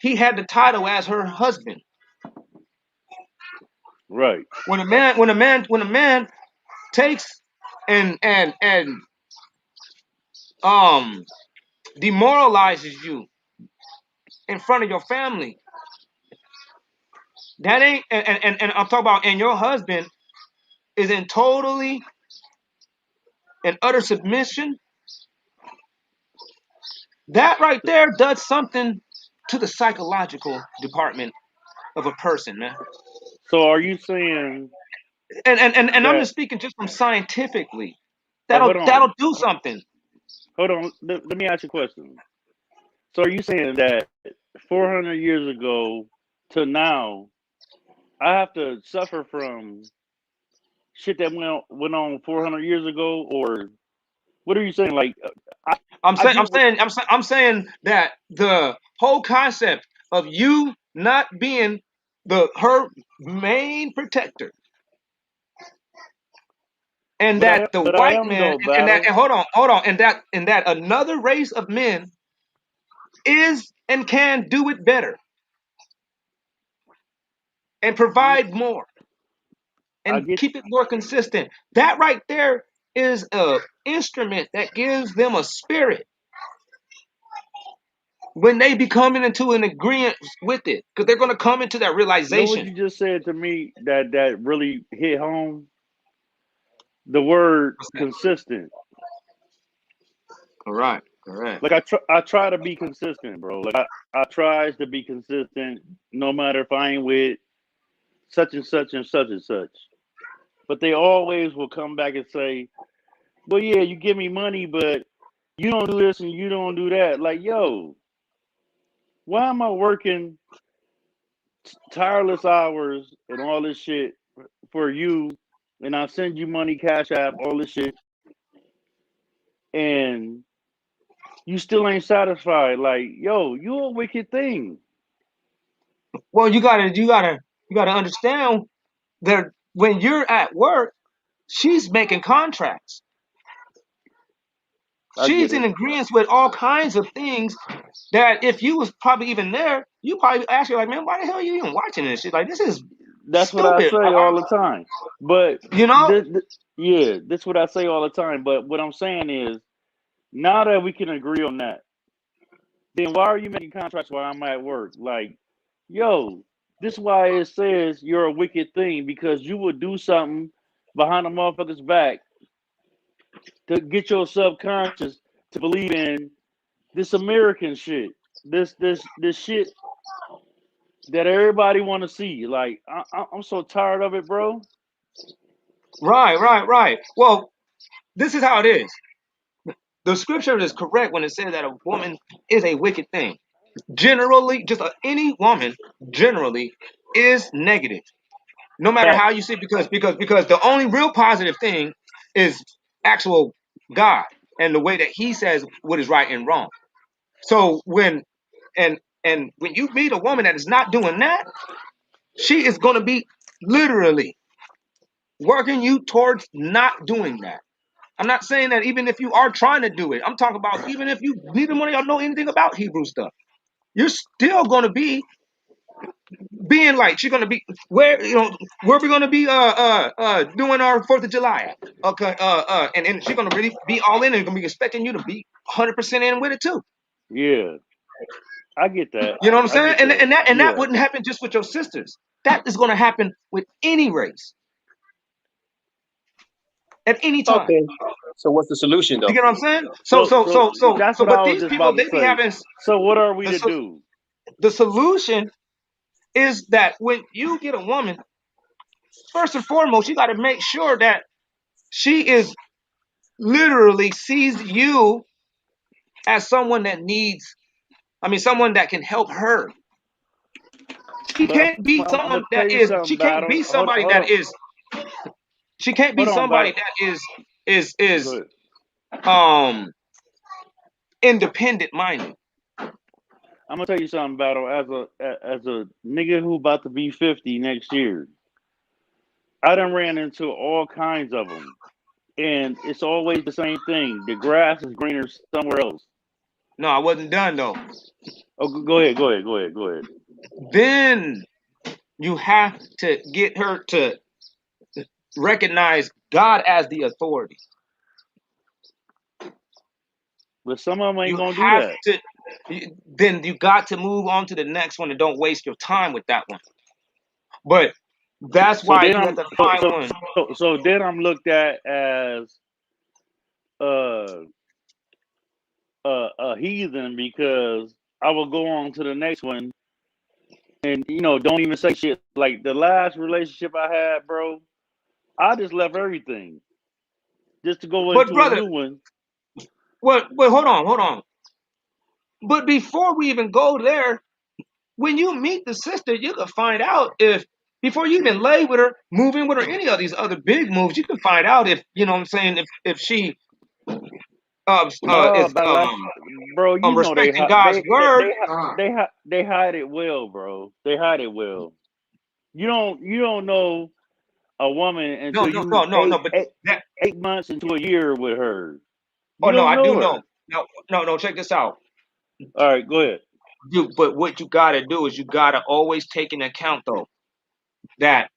he had the title as her husband. Right. When a man takes and um demoralizes you in front of your family, that ain't and I'm talking about, and your husband is in totally and utter submission, that right there does something to the psychological department of a person, man. So are you saying And I'm that? just speaking just from scientifically. Hold That'll on, do something. hold on. Let me ask you a question. So are you saying that 400 years ago to now, I have to suffer from shit that went on 400 years ago, or what are you saying? Like, I, I'm I saying I'm get what. saying I'm saying that the whole concept of you not being her main protector, and that the But I white am man, though, and that, battle. and hold on, and that another race of men is and can do it better and provide more I and get. keep it more consistent. That right there is a instrument that gives them a spirit when they be coming into an agreement with it, because they're going to come into that You know what realization. you just said to me that really hit home? The word consistent. All right, all right. Like I try to be consistent, bro. Like I tries to be consistent, no matter if I ain't with such and such and such and such. But they always will come back and say, "Well, yeah, you give me money, but you don't do this and you don't do that." Like, yo, why am I working tireless hours and all this shit for you, and I send you money, cash app, all this shit, and you still ain't satisfied? Like, yo, you a wicked thing. Well, you gotta understand that when you're at work, she's making contracts. I get She's in it. agreement with all kinds of things that if you was probably even there, you probably ask her like, man, why the hell are you even watching this shit? Like, this is That's what I stupid. say all the time. But You know? yeah, that's what I say all the time. But what I'm saying is, now that we can agree on that, then why are you making contracts while I'm at work? Like, yo, this is why it says you're a wicked thing, because you would do something behind a motherfucker's back to get your subconscious to believe in this American shit, this shit that everybody want to see. Like, I'm so tired of it, bro. Right, right, right. Well, this is how it is. The scripture is correct when it says that a woman is a wicked thing. generally, just any woman generally is negative, no matter how Facts. you see it, because the only real positive thing is actual God and the way that He says what is right and wrong. So when you meet a woman that is not doing that, she is going to be literally working you towards not doing that. I'm not saying that even if you are trying to do it. I'm talking about even if you neither one of y'all know anything about Hebrew stuff, you're still going to be being like she's gonna be where we're gonna be doing our 4th of July at. Okay, and she's gonna really be all in and gonna be expecting you to be 100% in with it too. Yeah, I get that. You know what I'm I saying? get that. And that Yeah. wouldn't happen just with your sisters. That is gonna happen with any race at any time. Okay. So what's the solution You though? get what I'm saying? So So so so so so that's so what I but was these just people about to they be say. having So what are we the to do? the solution is that when you get a woman, first and foremost, you got to make sure that she is literally sees you as someone that needs, I mean, someone that can help her. She But can't be I'm someone gonna tell you something, she can't Battle. be somebody Hold that on, is, she can't be hold on, somebody Battle. that Go is ahead. um independent minded. I'm gonna tell you something, Battle. As a nigga who about to be 50 next year, I done ran into all kinds of them, and it's always the same thing. The grass is greener somewhere else. No, I wasn't done though. Oh, go ahead, go ahead, go ahead, go ahead. Then you have to get her to recognize God as the authority. But some of them ain't You gonna do have that. to, then you got to move on to the next one and don't waste your time with that one. But that's So why then you have I'm to so find so one. so then I'm looked at as uh a heathen because I will go on to the next one and don't even say shit. Like the last relationship I had, bro, I just left everything just to go But into a brother, new one. but hold on. But before we even go there, when you meet the sister, you can find out if before you even lay with her, move in with her, any of these other big moves, you can find out if you know what I'm saying, if she No, is but like, bro, respecting God's word. they hide it well, bro. They hide it well. You don't know a woman No, until no, no, you no, no. But eight, that 8 months into a year with her. oh You no, don't I do know know. her. No, no, no. Check this out. All right, go ahead. But what you gotta do is you gotta always take into account though that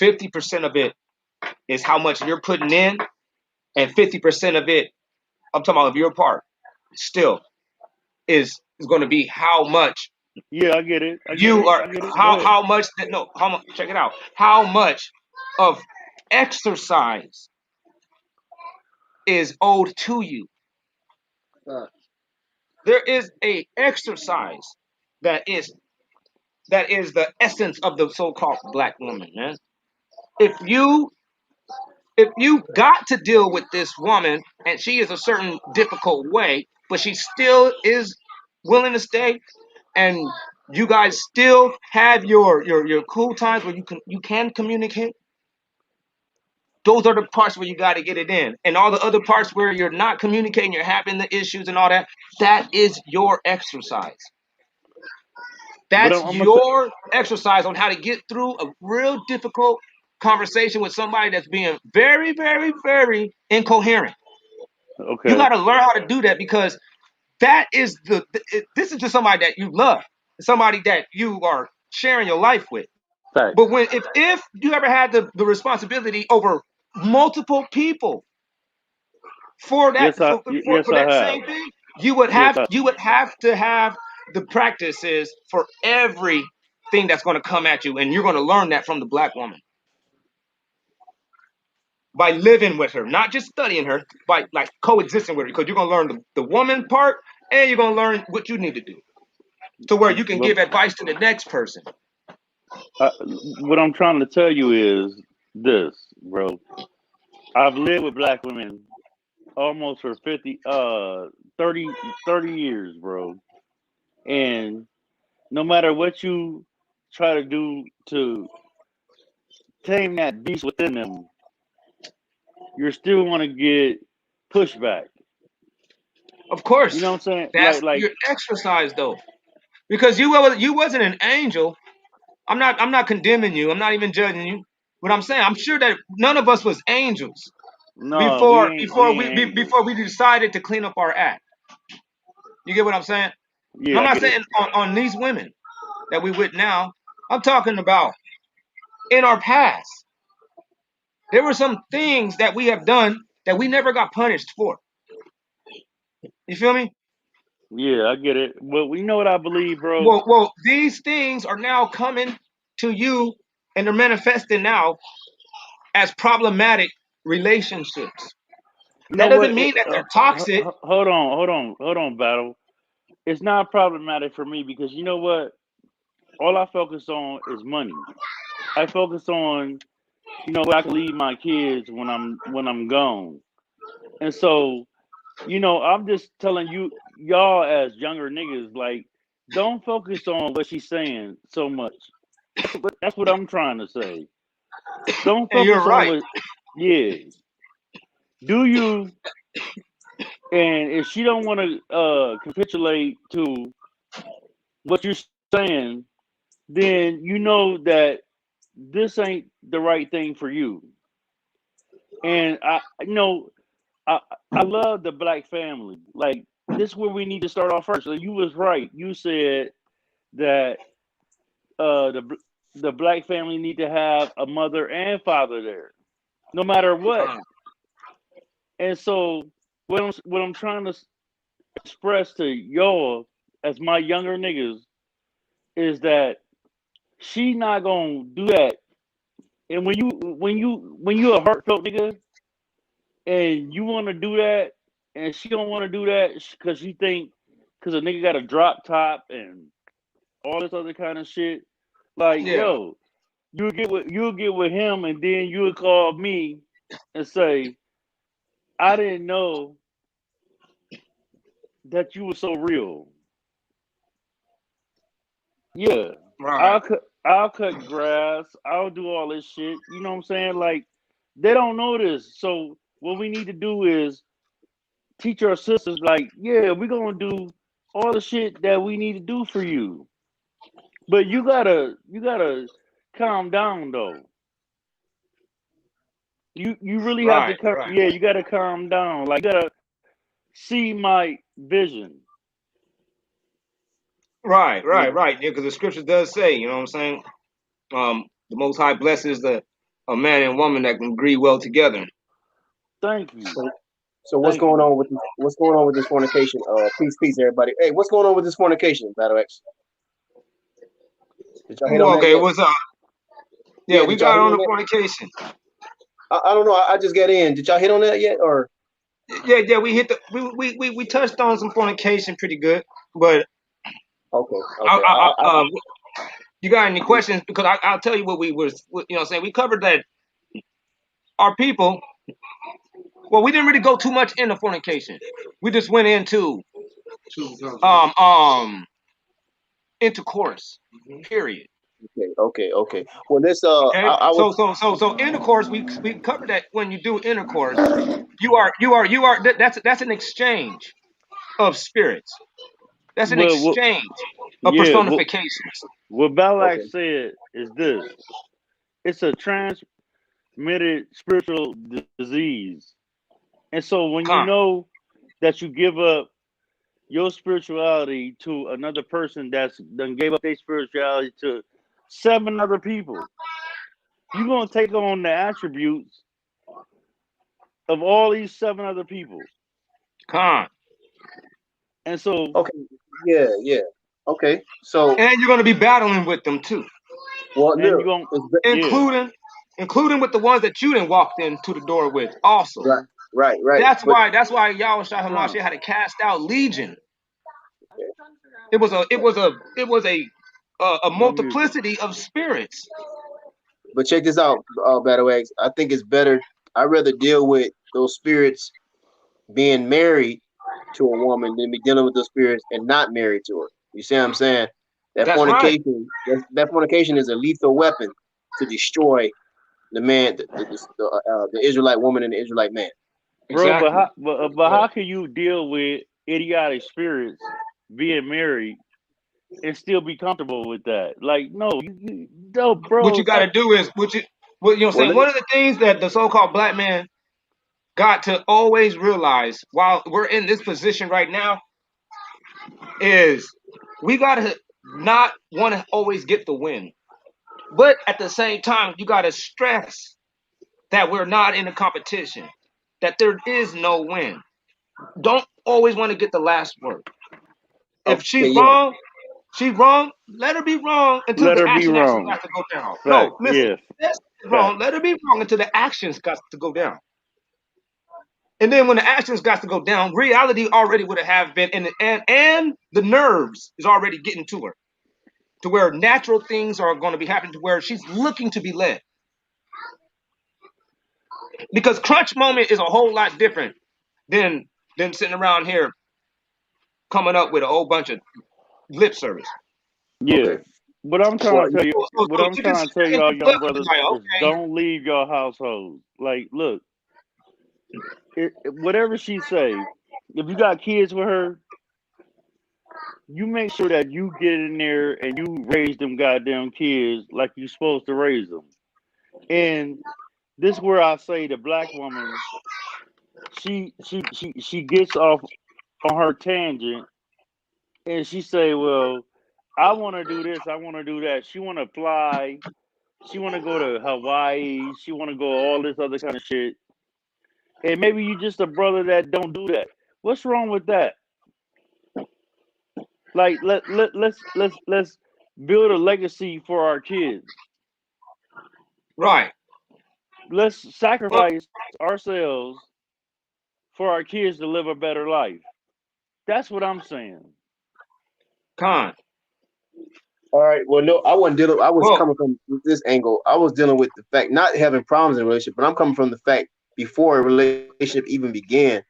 50% of it is how much you're putting in, and 50% of it, I'm talking about of your part, still is going to be how much Yeah, I get it. I get you it. are, I get it. Go ahead. how much that no, how much, check it out, how much of exercise is owed to you. Uh, There is a exercise that is the essence of the so-called black woman, man. If you if you got to deal with this woman and she is a certain difficult way, but she still is willing to stay, and you guys still have your cool times where you can communicate, those are the parts where you got to get it in. And all the other parts where you're not communicating, you're having the issues and all that, that is your exercise. But That's I'm gonna your exercise on how to get through a real difficult conversation with somebody that's being very, very, very incoherent. You got okay. to learn how to do that, because that is this is just somebody that you love, somebody that you are sharing your life with. Facts. But when if you ever had the responsibility over multiple people for that Yes, for I that have. same thing, you would Yes, have to have the practices for everything that's going to come at you, and you're going to learn that from the black woman by living with her, not just studying her, by like coexisting with her, because you're going to learn the woman part, and you're going to learn what you need to do to where you can but give advice to the next person. what I'm trying to tell you is this, bro. I've lived with black women almost for 30 years, bro. And no matter what you try to do to tame that beast within them, you're still going to get pushback. Of course, You know what I'm saying? that's your exercise though, because you wasn't an angel. I'm not condemning you. I'm not even judging you. But I'm saying I'm sure that none of us was angels no, we ain't angels. before we decided to clean up our act. You get what I'm saying? And I'm Yeah, I not get it. saying on these women that we with now. I'm talking about in our past. There were some things that we have done that we never got punished for. You feel me? Yeah, I get it. Well, you know what I believe, bro? Well, these things are now coming to you and they're manifesting now as problematic relationships. You That know what? doesn't mean that they're toxic. Hold on, battle. It's not problematic for me because you know what? All I focus on is money. I focus on, where I can leave my kids when I'm gone. And so, I'm just telling y'all as younger niggas, like, don't focus on what she's saying so much. That's what I'm trying to say. Don't And you're focus on right. what. Yeah. Do you? And if she don't want to capitulate to what you're saying, then you know that this ain't the right thing for you. And I I love the black family. Like this is where we need to start off first. So you was right. You said that uh, the the black family need to have a mother and father there, no matter what. And so what I'm trying to express to y'all as my younger niggas is that she not gonna do that. And when you a heartfelt nigga and you want to do that, and she don't want to do that because she think because a nigga got a drop top and all this other kind of shit. Like Yeah. yo, you'll get with him, and then you'll call me and say, I didn't know that you were so real. Yeah, Right. I'll cut grass. I'll do all this shit. You know what I'm saying? Like they don't know this. So what we need to do is teach our sisters. Like, yeah, we're gonna do all the shit that we need to do for you. But you gotta calm down though. You really have to Right. come. Right. Yeah, you gotta calm down. Like you gotta see my vision. Right. Yeah, Right. Right. Yeah, because the scripture does say, you know what I'm saying? The Most High blesses the a man and woman that can agree well together. thank you, So, so thank you. what's going on with this fornication? Peace, everybody. Hey, what's going on with this fornication, Battle X? Did y'all hit on that Okay, yet? what's up? Yeah, Yeah, we did y'all got hit on on the that? fornication. I don't know. I just got in. Did y'all hit on that yet? Or Yeah, we hit the we touched on some fornication pretty good, but okay, I, okay. I, I, you got any questions? Because I'll tell you what we was, you know, what I'm saying we covered that our people. Well, we didn't really go too much into fornication. We just went into um um intercourse. Period. okay. Well, this Okay. I would So intercourse. We covered that when you do intercourse, that's an exchange of spirits. That's an Well, exchange of yeah. personifications. What Balak okay. said is this: it's a transmitted spiritual disease, and so when you Con, know that you give up your spirituality to another person that's done gave up their spirituality to 7 other people, you're gonna take on the attributes of all these 7 other people, con. and so Okay. Yeah. Okay. So, And you're going to be battling with them too, well, and look, you're gonna it's yeah. including with the ones that you didn't walk into the door with. Also, right, right. But that's why Yahweh Shai Come, Hamashiach had to cast out Legion. okay, It was a I'm muted. multiplicity of spirits. but check this out, Battle X. I think it's better. I'd rather deal with those spirits being married to a woman than be dealing with those spirits and not married to her. You see what I'm saying? That That's right. fornication, that fornication is a lethal weapon to destroy the man, the Israelite woman and the Israelite man. Bro. But Exactly. how can you deal with idiotic spirits being married and still be comfortable with that? Like, no, no, What bro. you got to do is what you know. What I'm Well, saying, one of the things that the so-called black man got to always realize while we're in this position right now is we got to not want to always get the win, but at the same time you got to stress that we're not in a competition, that there is no win. Don't always want to get the last word. If okay, she's yeah, wrong, she's wrong. Let her be wrong until Let the her be action actually wrong. got to go down. Fact. No, listen. Yes. Yes, she's Fact. wrong. Let her be wrong until the actions got to go down. And then when the actions got to go down, reality already would have been, and the nerves is already getting to her, to where natural things are going to be happening, to where she's looking to be led. Because crunch moment is a whole lot different than sitting around here coming up with a whole bunch of lip service. Yeah. Okay. What I'm well, trying to tell you, what So I'm you can trying sit to tell back and y'all young look and be brothers like, is okay, don't leave your household. Like, look, whatever she say, if you got kids with her, you make sure that you get in there and you raise them goddamn kids like you supposed to raise them. And this where I say the black woman, she gets off on her tangent and she say, well, I want to do this, I want to do that. She want to fly, she want to go to Hawaii, she want to go all this other kind of shit. And maybe you just a brother that don't do that. What's wrong with that? Like let's build a legacy for our kids. right. Let's Well, sacrifice ourselves for our kids to live a better life. That's what I'm saying. con. all right. Well, no, I wasn't dealing. I was Well, coming from this angle. I was dealing with the fact not having problems in a relationship, but I'm coming from the fact before a relationship even began,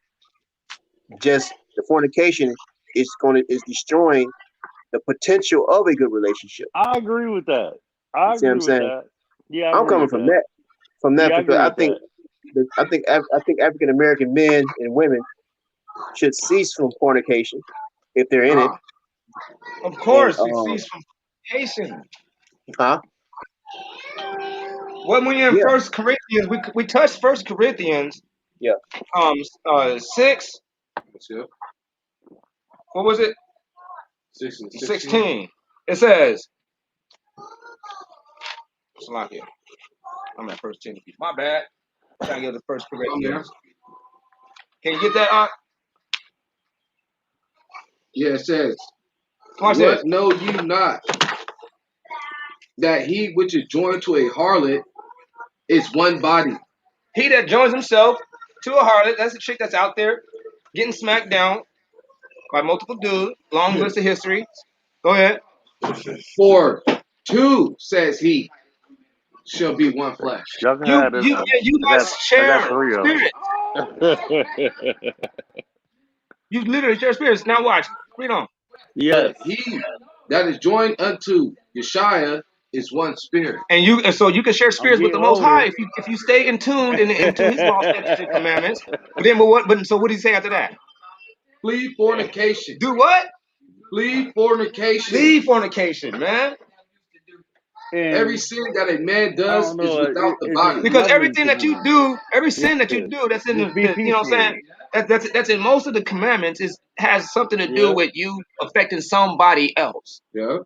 just the fornication is destroying the potential of a good relationship. I agree with that. You I see what I'm agree with saying? that. Yeah, I I'm agree coming with that. from that Yeah, I agree perspective. with that. I think African American men and women should cease from fornication if they're in it. uh, of And course, it ceased from Haitian. huh? When we in Yeah, First Corinthians, we touched First Corinthians, yeah. 6. Let's go. What was it? 6 and 16. 16. It says, Slovakia. I'm at First Timothy. My bad. Trying to get the First I'm there. Corinthians. Can you get that? Yeah, it says, Watch this. what know you not, that he which is joined to a harlot is one body? He that joins himself to a harlot, that's a chick that's out there getting smacked down by multiple dudes. Long list of history. Go ahead. For two, says he, shall be one flesh. Y'all can You have this you one. you guys I got share three of them. spirit. You literally share spirits. Now watch. Read on. But Yes. he that is joined unto Yeshua is one spirit. And so you can share I'm spirits with the getting Most High older. if you stay in tuned into His law, statutes, and commandments. But so what did He say after that? Flee fornication. Do what? Flee fornication. Leave fornication, man. Every And sin that a man I does don't is know. without the It's just body. Because lovely everything to that you me. do, every sin that you Yeah. do, that's in Just be you know what I'm peaceful. saying. That's in most of the commandments has something to do Yeah. with you affecting somebody else. Yeah.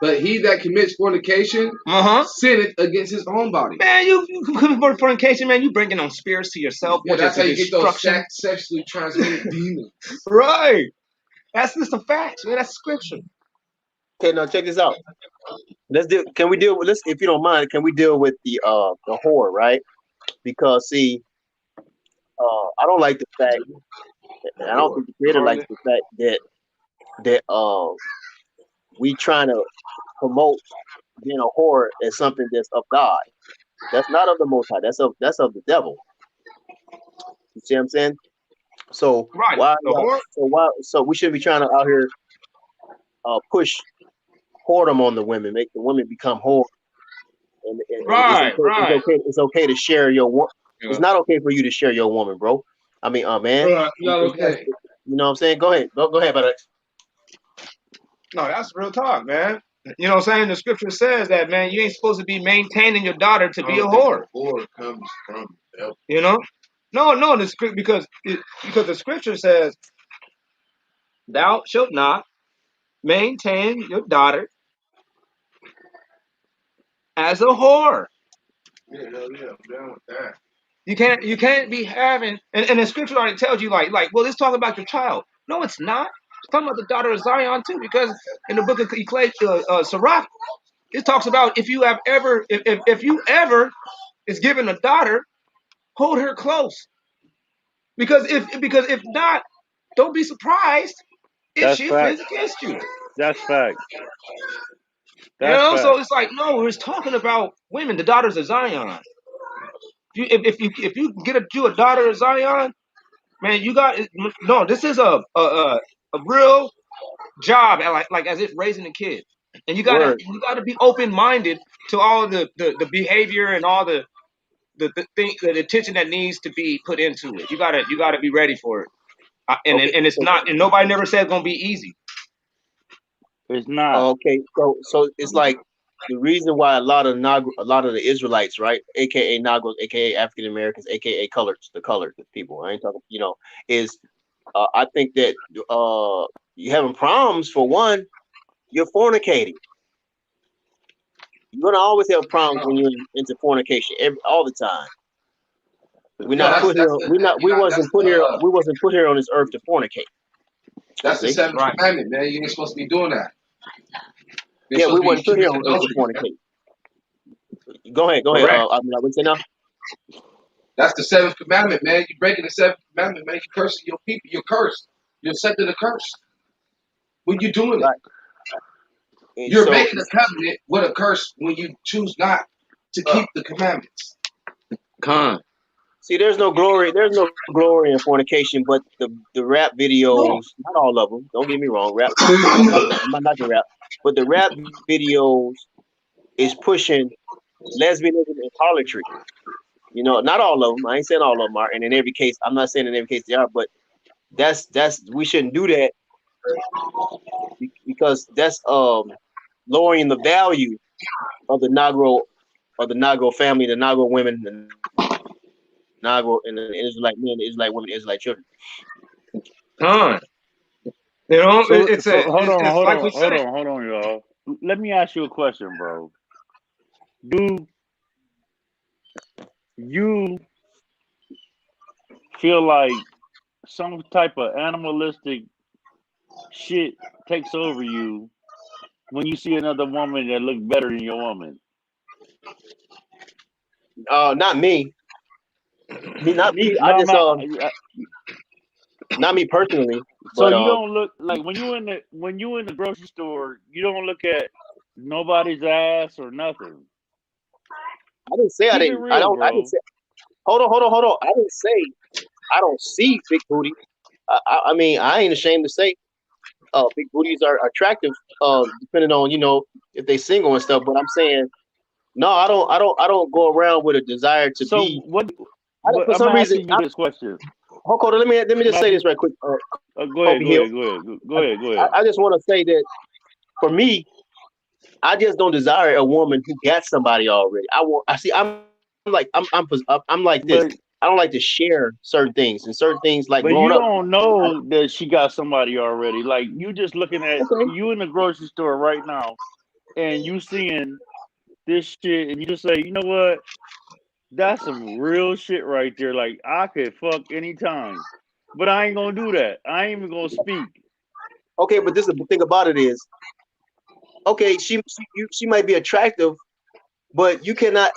But he that commits fornication Uh-huh. sinneth against his own body. Man, you commit fornication, man. You bringing on spirits to yourself, Yeah, which is that's the how you get those destruction. sexually transmitted demons. Right. That's just a fact, man. That's scripture. Okay, now check this out. Let's deal. Can we deal with this? If you don't mind, can we deal with the whore, right? Because see, I don't like the fact, and I don't Whore. think the creator likes Harlot. the fact that we trying to promote being a whore as something that's of God. That's not of the Most High. That's of the devil. You see what I'm saying? So Right. why? The whore. So we shouldn't be trying to out here. push whoredom on the women, make the women become whore, and it's Right, okay. It's right. okay. It's okay to share your woman. Yeah. It's not okay for you to share your woman, bro. I mean, man. Not okay. You know what I'm saying? Go ahead. Go ahead, brother. No, that's real talk, man. You know what I'm saying? The scripture says that, man, you ain't supposed to be maintaining your daughter to be a whore. Whore comes from You know? No, the script because the scripture says, "Thou shalt not maintain your daughter as a whore." Yeah, I'm down with that. You can't be having and the scripture already tells you like well, let's talk about your child. No, it's not. It's talking about the daughter of Zion too, because in the book of Sirach, it talks about if you ever is given a daughter, hold her close. Because if not, don't be surprised if That's she fact. offends against you. That's fact. You That's know, fact. so it's like no, we're talking about women, the daughters of Zion. If you get a daughter of Zion, man, you got no. This is a real job, like as if raising a kid, and Word. you gotta be open minded to all the behavior and all the thing, the attention that needs to be put into it. You gotta be ready for it, and Okay. it's not, and nobody never said it's gonna be easy. It's not. Okay. So it's like the reason why a lot of the Israelites, right, aka Nagros, aka African Americans, aka the colored people. I ain't talking. Is I think that you having problems for one. You're fornicating. You're gonna always have problems when you're into fornication all the time. We're Yeah, not put here. We wasn't put here. We wasn't put here on this earth to fornicate. that's the See? seventh commandment, man. You ain't supposed to be doing that. You're Yeah, we supposed to be wasn't put here committing on earth to adultery. fornicate. Go ahead. Correct. What's it now? That's the seventh commandment, man. You breaking the seventh commandment, man. You cursing your people. You're cursed. You're accepting a curse when you're doing it. Right. And You're so, making a covenant with a curse when you choose not to keep the commandments. Con. see, there's no glory. There's no glory in fornication, but the rap No. videos, not all of them. Don't get me wrong. Rap. I'm not knocking rap, but the rap videos is pushing lesbianism and harlotry. Not all of them. I ain't saying all of them are, and in every case, I'm not saying in every case they are, but that's we shouldn't do that because that's lowering the value of the Negro family, the Negro women, the Negro and the Israelite men, the Israelite women, the Israelite children. Con. You know, So hold it's like we said. hold on, y'all. Let me ask you a question, bro. Do you feel like some type of animalistic shit takes over you when you see another woman that look better than your woman? Not me. Not me. I No, just no. not me personally, So but you don't look like when you in the grocery store, you don't look at nobody's ass or nothing. I didn't say I Keep it didn't. I real, don't. I didn't bro. say. Hold on. I didn't say I don't see big booty. I mean, I ain't ashamed to say big booties are attractive, depending on if they single and stuff. But I'm saying no, I don't go around with a desire to So be. what? I don't, But for I'm some reason. asking you this question. Hold on, let me just say this right quick. Go ahead, Kobe go Hill. ahead, go ahead, go ahead, go ahead. I just want to say that for me, I just don't desire a woman who got somebody already. I see. I'm like this. But I don't like to share certain things, and certain things like but growing you up. don't know that she got somebody already. Like you just looking at Okay. you in the grocery store right now, and you seeing this shit, and you just say, you know what? That's some real shit right there. Like I could fuck anytime, but I ain't gonna do that. I ain't even gonna speak. Okay, but this is the thing about it is, okay, she might be attractive, but you cannot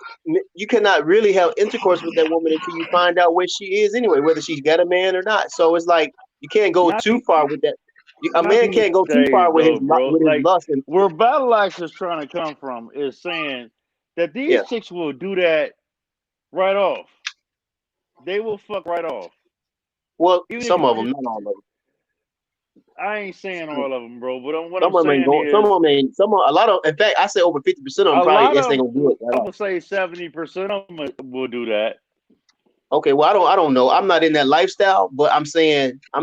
really have intercourse with that woman until you find out where she is anyway, whether she's got a man or not. So it's like you can't go Not too far with that. A not man these can't go too days far with his though, bro. Like lust and where Battle Axe is trying to come from is saying that yeah. these chicks will do that right off. They will fuck right off. Well, Even if some you of them, not all of them. I ain't saying all of them, bro. But what I'm Some of them ain't saying going. Some is of them ain't. Some of a lot of. In fact, I say over 50% of them a probably lot yes they of gonna do it right I off. would say 70% of them will do that. Okay, well I don't know. I'm not in that lifestyle, but I'm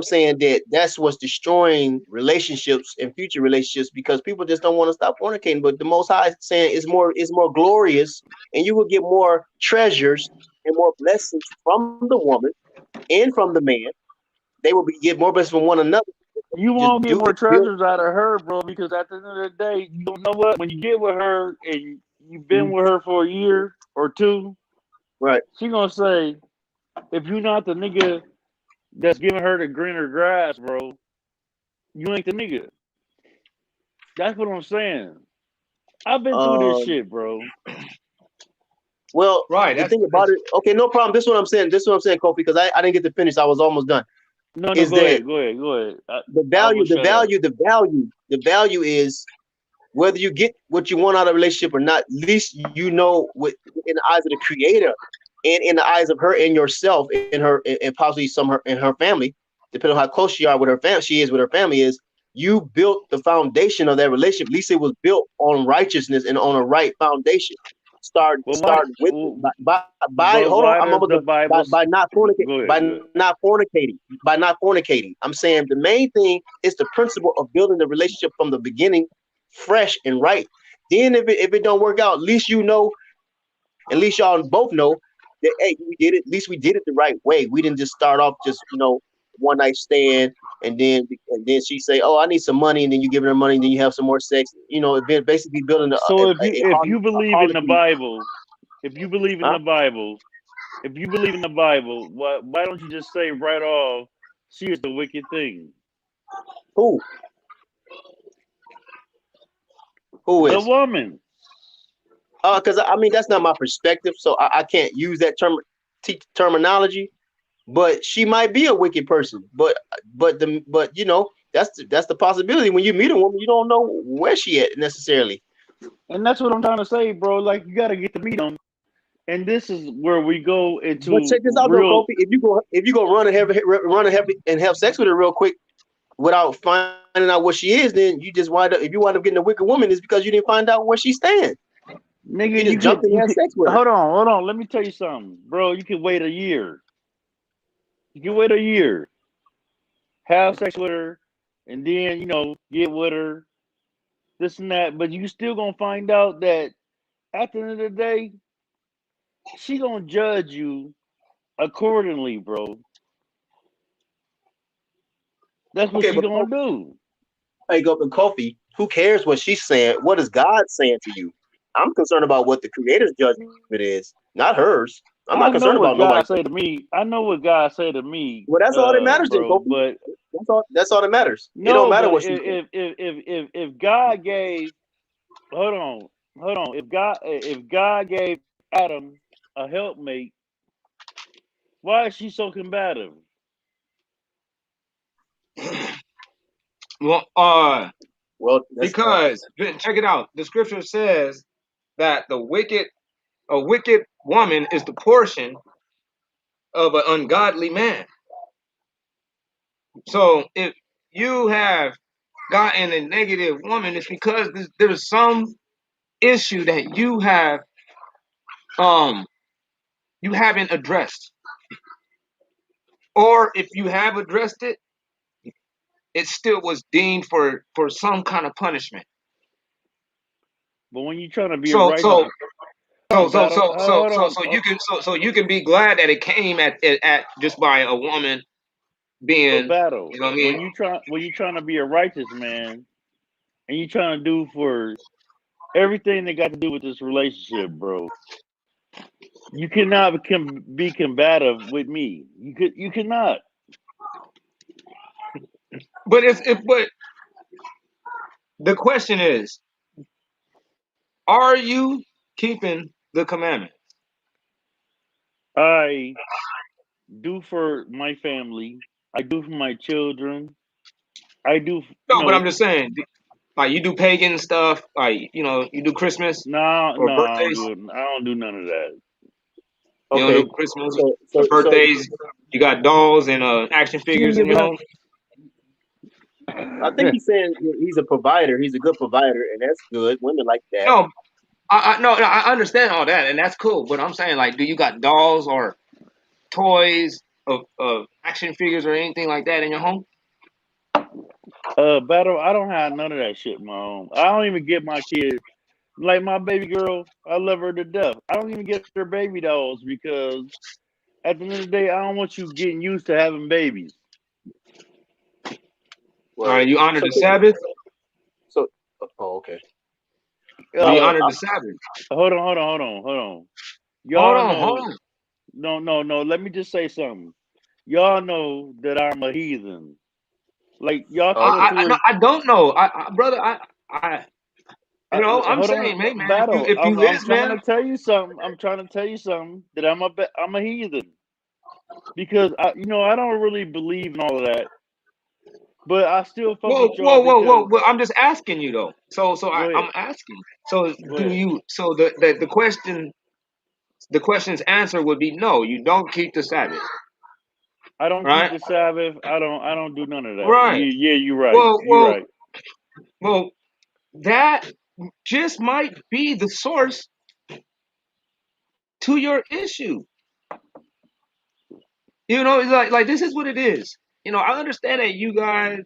saying that that's what's destroying relationships and future relationships because people just don't want to stop fornicating. But the Most High is saying is more glorious, and you will get more treasures and more blessings from the woman and from the man. They will be get more blessings from one another. You Just won't get do more it. Build. treasures out of her, bro, because at the end of the day, you don't know what when you get with her and you've been with her for a year or two, Right. she gonna say, if you're not the nigga that's giving her the greener grass, bro, you ain't the nigga. That's what I'm saying. I've been through this Um. shit, bro. Well, Right. the thing about it. Okay, no problem. This is what I'm saying. This is what I'm saying, Kofi, because I didn't get to finish. I was almost done. No, Is go that ahead, go ahead, go ahead. the I value? will The shut up. value. The value. The value is whether you get what you want out of a relationship or not, at least you know what in the eyes of the creator and in the eyes of her and yourself and her and possibly some her and her family, depending on how close she are with her family, she is with her family, is you built the foundation of that relationship. At least it was built on righteousness and on a right foundation. Start Well, why? start with by But hold on, why I'm does almost the Bible? by not fornicate Go ahead, go ahead. by not fornicating. I'm saying the main thing is the principle of building the relationship from the beginning fresh and right. Then if it don't work out, at least you know, at least y'all both know that hey, we did it. At least we did it the right way. We didn't just start off just one night stand and then she say, oh, I need some money, and then you give her money, and then you have some more sex. It basically building So if you a believe in the harlotry. Bible, if you believe in Huh? the Bible, if you believe in the Bible, why don't you just say right off, she is the wicked thing, Who? Who the is? woman? Because I mean that's not my perspective, so I can't use that terminology. But she might be a wicked person. But that's the possibility. When you meet a woman, you don't know where she at necessarily. And that's what I'm trying to say, bro. Like you got to get to meet them, and this is where we go But into check this out though, real. Kofi. If you go run and have sex with her real quick without finding out what she is, then you just wind up. If you wind up getting a wicked woman, it's because you didn't find out where she stands. You Nigga, just jumped and you had could sex with her. hold on. Let me tell you something, bro. You can wait a year. You can wait a year, have sex with her, and then get with her, this and that. But you still gonna find out that at the end of the day, she gonna judge you accordingly, bro. That's what Okay, she but gonna do. hey, go to Kofi. Who cares what she's saying? What is God saying to you? I'm concerned about what the Creator's judgment is, not hers. I'm not I concerned know about what nobody's God judgment. say to me. I know what God say to me, Well, that's all that matters, then, bro. Kofi. But That's all that matters. It don't no, matter but what she said. if God gave, hold on, if God gave Adam a helpmate, why is she so combative? Well, Well, that's because check it out. The scripture says that a wicked woman is the portion of an ungodly man. So if you have gotten a negative woman, it's because there's some issue that um you haven't addressed. Or if you have addressed it, it still was deemed for some kind of punishment. But when you trying to be a So righteous, so hold so on, so battle, so so hold so on. so you can you can be glad that it came at just by a woman But being, battle, you know what I mean? when you trying to be a righteous man, and you trying to do for everything that got to do with this relationship, bro. You cannot be combative with me. You cannot. But but the question is, are you keeping the commandment? I do for my family. I do for my children. I do. No, but I'm just saying, like you do pagan stuff, like you do Christmas No, or no, I don't birthdays. do it. I don't do none of that. You don't do okay. Christmas So or so so birthdays. You got dolls and action She didn't figures in give your me. home. I think he's saying he's a provider. He's a good provider, and that's good. Women like that. No, no, I understand all that, and that's cool. But I'm saying, like, do you got dolls or toys of action figures or anything like that in your home? Battle. I don't have none of that shit in my home. I don't even get my kids like my baby girl. I love her to death. I don't even get her baby dolls because at the end of the day, I don't want you getting used to having babies. All right, Word. you honor So, the Sabbath. so, oh, okay. Do you Uh, honor I, the Sabbath? hold on. Hold Y'all on, hold know. on. No. Let me just say something. Y'all know that I'm a heathen. Like y'all take it Okay. to No, a I don't know, brother. I, I'm hold saying, on, hey, man, battle. if you I'm is, trying man. to tell you something. I'm trying to tell you something that I'm a heathen because I don't really believe in all of that, but I still fuck Whoa, with y'all whoa, whoa, whoa. because Well, I'm just asking you though. go I'm ahead, asking. So go do ahead. you? So the question's answer would be no. You don't keep the Sabbath, I don't keep right? the Sabbath. I don't do none of that. Right. Yeah, you're right. Well, You're well, right. well. That just might be the source to your issue. It's like this is what it is. I understand that you guys,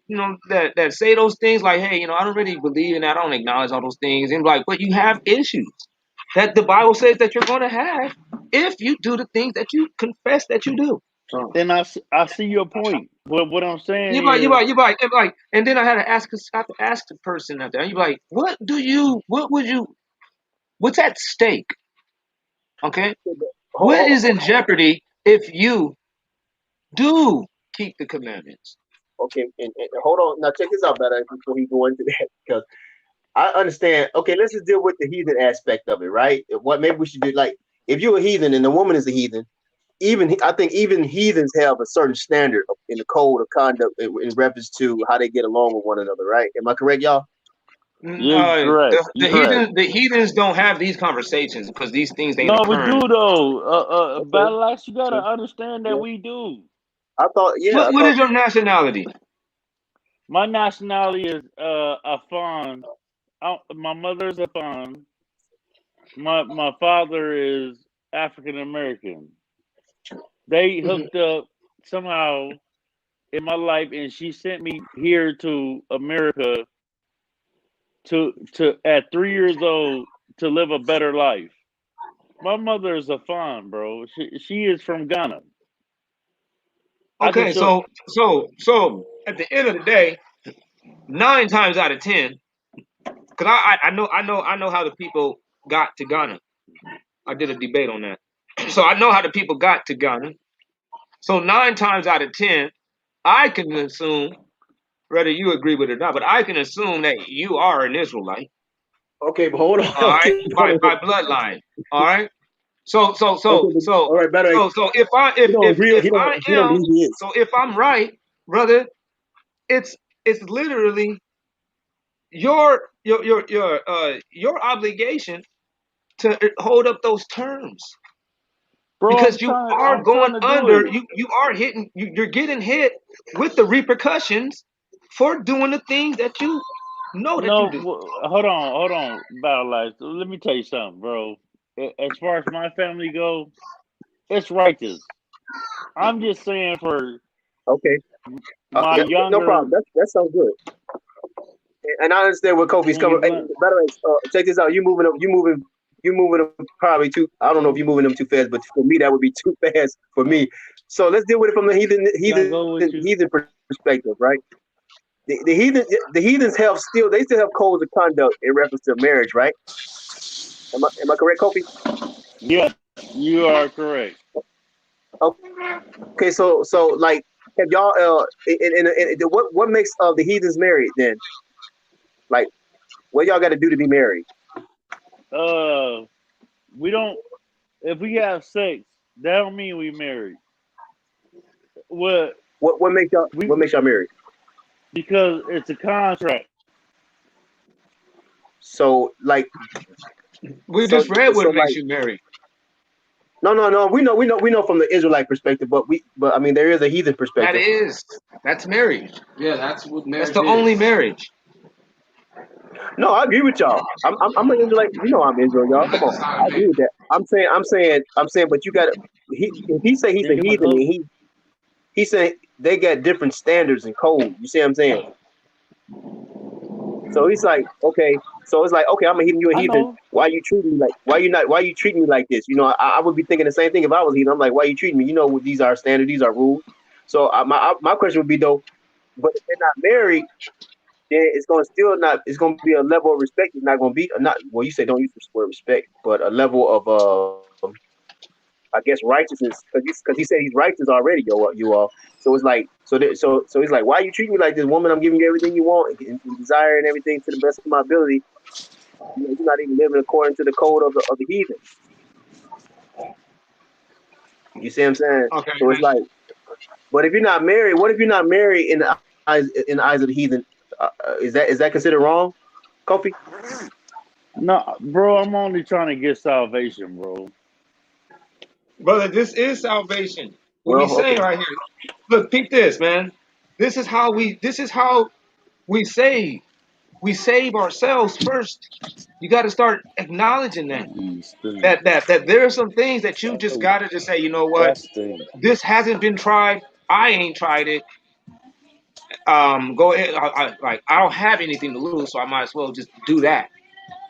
that say those things like, hey, I don't really believe in that. I don't acknowledge all those things, and like, but you have issues that the Bible says that you're going to have if you do the things that you confess that you do. So And I see your point. What I'm saying you like, and then I have to ask the person out there. You like, what's at stake? Okay, Hold, what hold, is in jeopardy if you do keep the commandments? okay, and hold on. Now check this out, better before he go into that, because I understand. Okay, let's just deal with the heathen aspect of it, right? What maybe we should do, like, if you're a heathen and the woman is a heathen, even I think even heathens have a certain standard in the code of conduct in reference to how they get along with one another, right? Am I correct, y'all? you're correct. You're correct. The heathens don't have these conversations because these things ain't No, we occurring. do though. Okay, Battle Axe, you gotta okay, understand that yeah. we do. I What thought, is your nationality? My nationality is Afan. My mother's Afan. My father is African American. They Mhm. hooked up somehow in my life, and she sent me here to America to at 3 years old to live a better life. My mother is Afan, bro. She is from Ghana. I can Okay, show. so at the end of the day, 9 times out of 10, because I know how the people got to Ghana. I did a debate on that, so I know how the people got to Ghana. So 9 times out of 10, I can assume, whether you agree with it or not, but I can assume that you are an Israelite. okay, but hold on. All right, Okay, hold by on. bloodline. All right. So so Okay, so but, so all right, better. so if I He don't agree. if I He don't am believe he is. so if I'm right, brother, it's literally your obligation to hold up those terms Bro, because you are I'm going trying to do under it. you are hitting you're getting hit with the repercussions for doing the things that you know that you No, do. hold on, Battle Life. Let me tell you something, bro. As far as my family go, it's righteous. I'm just saying for Okay, my yeah, no problem. younger That sounds good. And I understand where Kofi's coming. Hey, young. by the way, check this out. You moving them probably too. I don't know if you're moving them too fast, but for me that would be too fast for me. So let's deal with it from the Gonna go with you. heathen perspective, right? The heathens have still they still have codes of conduct in reference to marriage, right? Am I correct, Kofi? Yes, you are correct. Okay, so like have y'all what makes the heathens married then? Like what y'all got to do to be married? Uh, we don't. If we have sex, that don't mean we married. What What we makes y'all married? because it's a contract. So like We so just read so what makes like you married. No. We know from the Israelite perspective, but I mean, there is a heathen That perspective. is, that's marriage. Yeah, that's what That's marriage the only is. marriage. No, I agree with y'all. I'm an Israelite. You know, I'm Israel, y'all. Come That's on, just how I it agree be. with that. I'm saying. But you got to. If he say he's Can a you get my heathen, and coat? he said they got different standards and code. You see what I'm saying? So he's like, okay. So it's like, okay, I'm a heathen. You a I heathen. know. Why you treating me like? Why you not? Why you treating me like this? You know, I would be thinking the same thing if I was heathen. I'm like, why you treating me? You know, these are standards. These are rules. So my question would be though, but if they're not married, then it's gonna still not. It's gonna be a level of respect. It's not gonna be not. Well, you say don't use the word respect, but a level of I guess righteousness, because he said he's righteous already, you all. So it's like so he's like, why you treat me like this, woman? I'm giving you everything you want and desire and everything to the best of my ability. You know, you're not even living according to the code of the heathen. You see what I'm saying? Okay, So it's like, but if you're not married, what if you're not married in the eyes of the heathen? Is that considered wrong, Kofi? No, bro, I'm only trying to get salvation, bro. brother, this is salvation. What we Well, saying okay. right here. Look, peep this, man. This is how we save. We save ourselves first. You got to start acknowledging that. These things. That there are some things that you just Oh, got to just say, you know what? that's thing. This hasn't been tried. I ain't tried it. Go ahead. I don't have anything to lose, so I might as well just do that.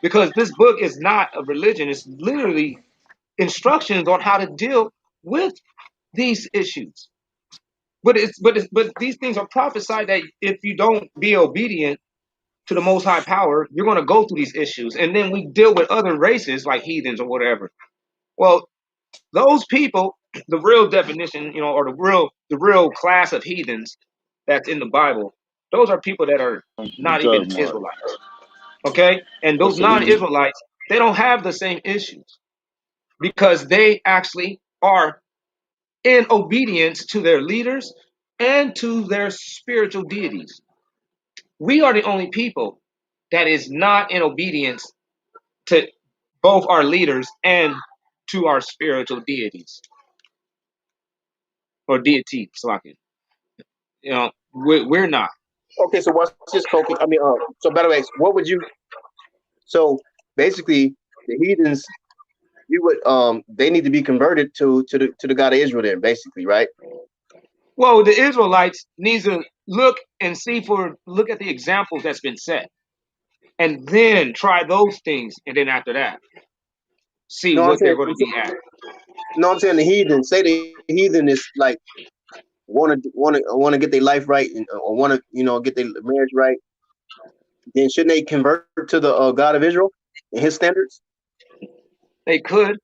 Because this book is not a religion. It's literally instructions on how to deal with these issues. But these things are prophesied that if you don't be obedient to the Most High Power, you're going to go through these issues, and then we deal with other races like heathens or whatever. Well, those people, the real definition, or the real class of heathens that's in the Bible, those are people that are You not even talking about? Israelites. Okay, and those What's the reason? non-Israelites, they don't have the same issues because they actually are in obedience to their leaders and to their spiritual deities. We are the only people that is not in obedience to both our leaders and to our spiritual deities or deities. So I can, we're not. Okay, so what's this, Kofi? I mean, so by the way, what would you? So basically, the heathens, you would they need to be converted to the God of Israel. Then, basically, right? Well, the Israelites needs to look at the examples that's been set, and then try those things, and then after that, see No, I'm what they're saying, going to be at. no, I'm saying the heathen. Say the heathen is like want to get their life right or want to get their marriage right. Then shouldn't they convert to the God of Israel and His standards? They could,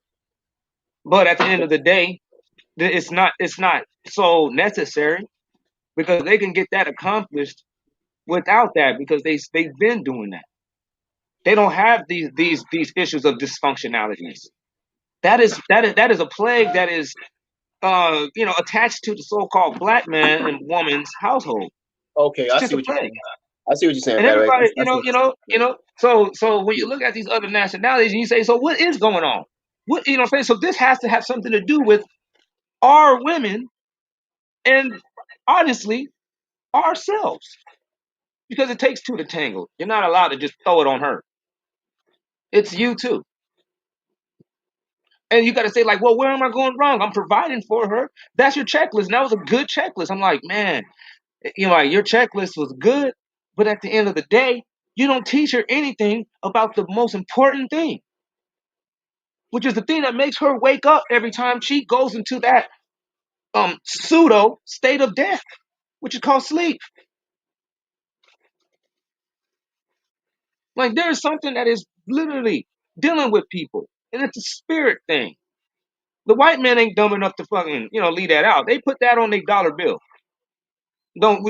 but at the end of the day, it's not so necessary because they can get that accomplished without that because they've been doing that. They don't have these issues of dysfunctionalities. That is a plague that is attached to the so-called black man and woman's household. Okay, It's I just see a what you're plague. saying. I see what you're saying, And by the way. everybody, I see what so when you're you saying. look at these other nationalities and you say, so what is going on? What what I'm saying? So this has to have something to do with our women and honestly ourselves. Because it takes two to tangle. You're not allowed to just throw it on her. It's you too. And you got to say, like, well, where am I going wrong? I'm providing for her. That's your checklist. And that was a good checklist. I'm like, man, like your checklist was good. But at the end of the day, you don't teach her anything about the most important thing, which is the thing that makes her wake up every time she goes into that pseudo state of death, which is called sleep. Like there is something that is literally dealing with people, and it's a spirit thing. The white man ain't dumb enough to fucking leave that out. They put that on their dollar bill. Don't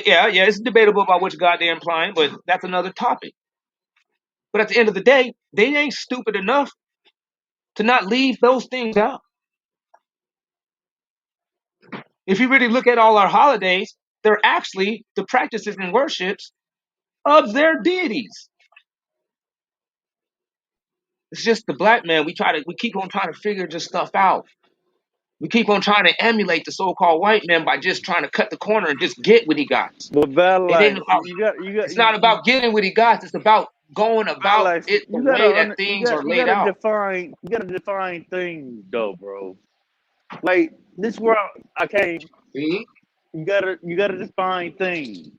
yeah, it's debatable about which god they're implying, but that's another topic. But at the end of the day, they ain't stupid enough to not leave those things out. If you really look at all our holidays, they're actually the practices and worships of their deities. It's just the black man. We keep on trying to figure this stuff out. We keep on trying to emulate the so-called white man by just trying to cut the corner and just get what he got. But battle It ain't like about. It's not about getting what he got. It's about going about like it the way that things are you laid gotta out. define things though, bro. Like this world I came. See, You gotta define things.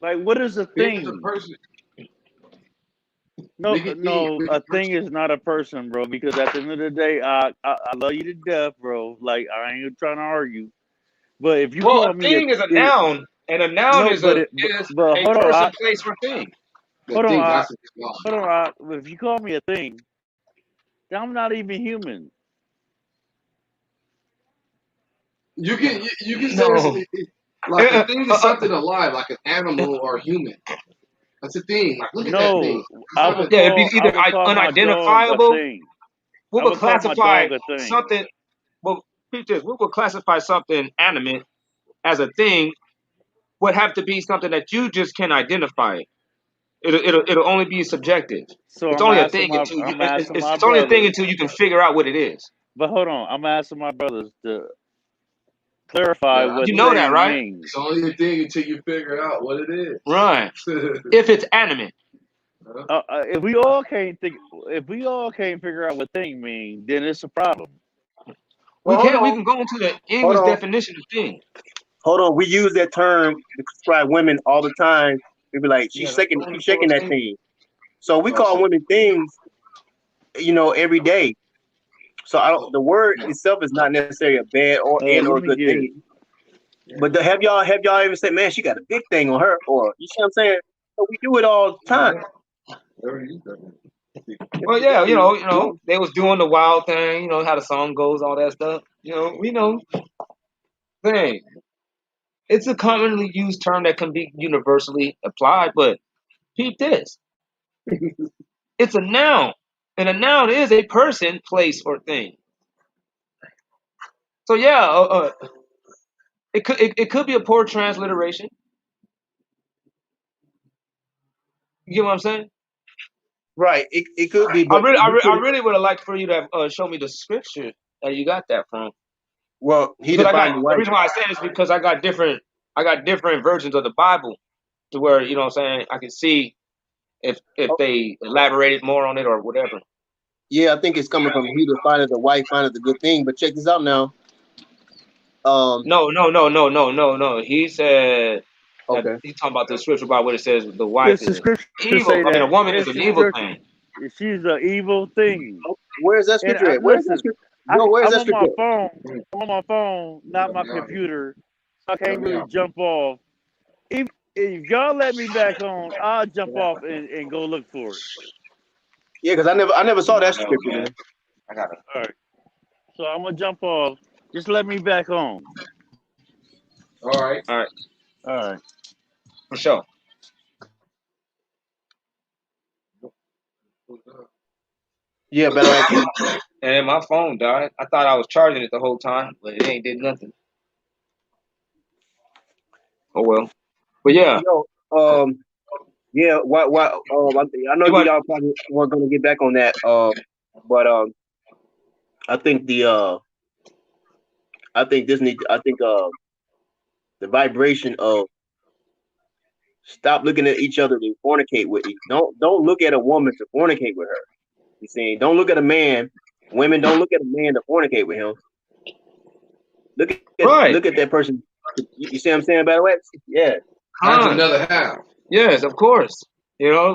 Like what is a being is a thing? person. No, We can be no, with a a thing person. is not a person, bro. Because at the end of the day, I love you to death, bro. Like I ain't trying to argue. But if you Well, call a me thing is a it, noun, and a noun no, is but a person, place, or thing. The hold on, thing has to be hold gone. on. If you call me a thing, then I'm not even human. You can say No. like a thing is something alive, like an animal or a human. That's a thing. Like look at that No, thing. It's not a Yeah, it'd be I either would call my dog a unidentifiable. thing. We I would would call my classify dog a thing. something. Well, this. We would classify something animate as a thing. Would have to be something that you just can identify. It'll only be subjective. So It's only a thing I'm asking my it's only a thing brothers. until you can figure out what it is. But hold on, I'm asking my brothers to clarify yeah, what You know that, thing right? means. it's only a thing until you figure out what it is. Right. If it's animate. If we all can't figure out what thing means, then it's a problem. Well, hold We on, can go into the hold English on, definition of thing. hold on. We use that term to describe women all the time. We be like, Yeah, she's shaking that thing. So we Oh call shit. women things, every day. So I don't. Oh, The word itself is not necessarily a bad or Let a me good get it. thing. But have y'all ever said, man, she got a big thing on her, or you see what I'm saying? So we do it all the time. yeah. Whatever you think. Well, yeah, they was doing the wild thing. You know how the song goes, all that stuff. We know thing. It's a commonly used term that can be universally applied, but peep this. It's a noun. And a noun is a person, place, or thing. So yeah, it could be a poor transliteration. You get what I'm saying? Right. It could be, I but really, I, you re- put I it. really would have liked for you to have show me the scripture that you got that from. Well, he Because defined the the wife. reason why I say it is because I got different versions of the Bible to where what I'm saying I can see if Oh, they elaborated more on it or whatever. yeah, I think it's coming from he defined the wife findeth a good thing. But check this out now. No, no, no, no, no, no, no. He said that Okay. he's talking about the scripture about what it says the wife It's the is scripture evil. say I mean, a that. woman is It's an the evil scripture. thing. She's an evil thing. Oh, where's that And scripture at? Where's that listen, scripture? Yo, where's I'm that on my scripture at? phone. I'm on my phone, not Help my me out here. computer. So I Help can't me really out. jump off. If y'all let me back on, I'll jump off and go look for it. Yeah, because I never saw that No, scripture, man. man. I got it. All right. So I'm gonna jump off. Just let me back on. All right. All right, All right. for sure. Yeah, better act. And my phone died. I thought I was charging it the whole time, but it ain't did nothing. Oh well. But yeah, Yo, yeah. I know you want y'all probably weren't gonna get back on that. But I think I think the vibration of stop looking at each other to fornicate with. Don't look at a woman to fornicate with her. You see, don't look at a man. Women don't look at a man to fornicate with him. right? Look at that person. You see what I'm saying? By the way, yeah. As Con. another half. Yes, of course.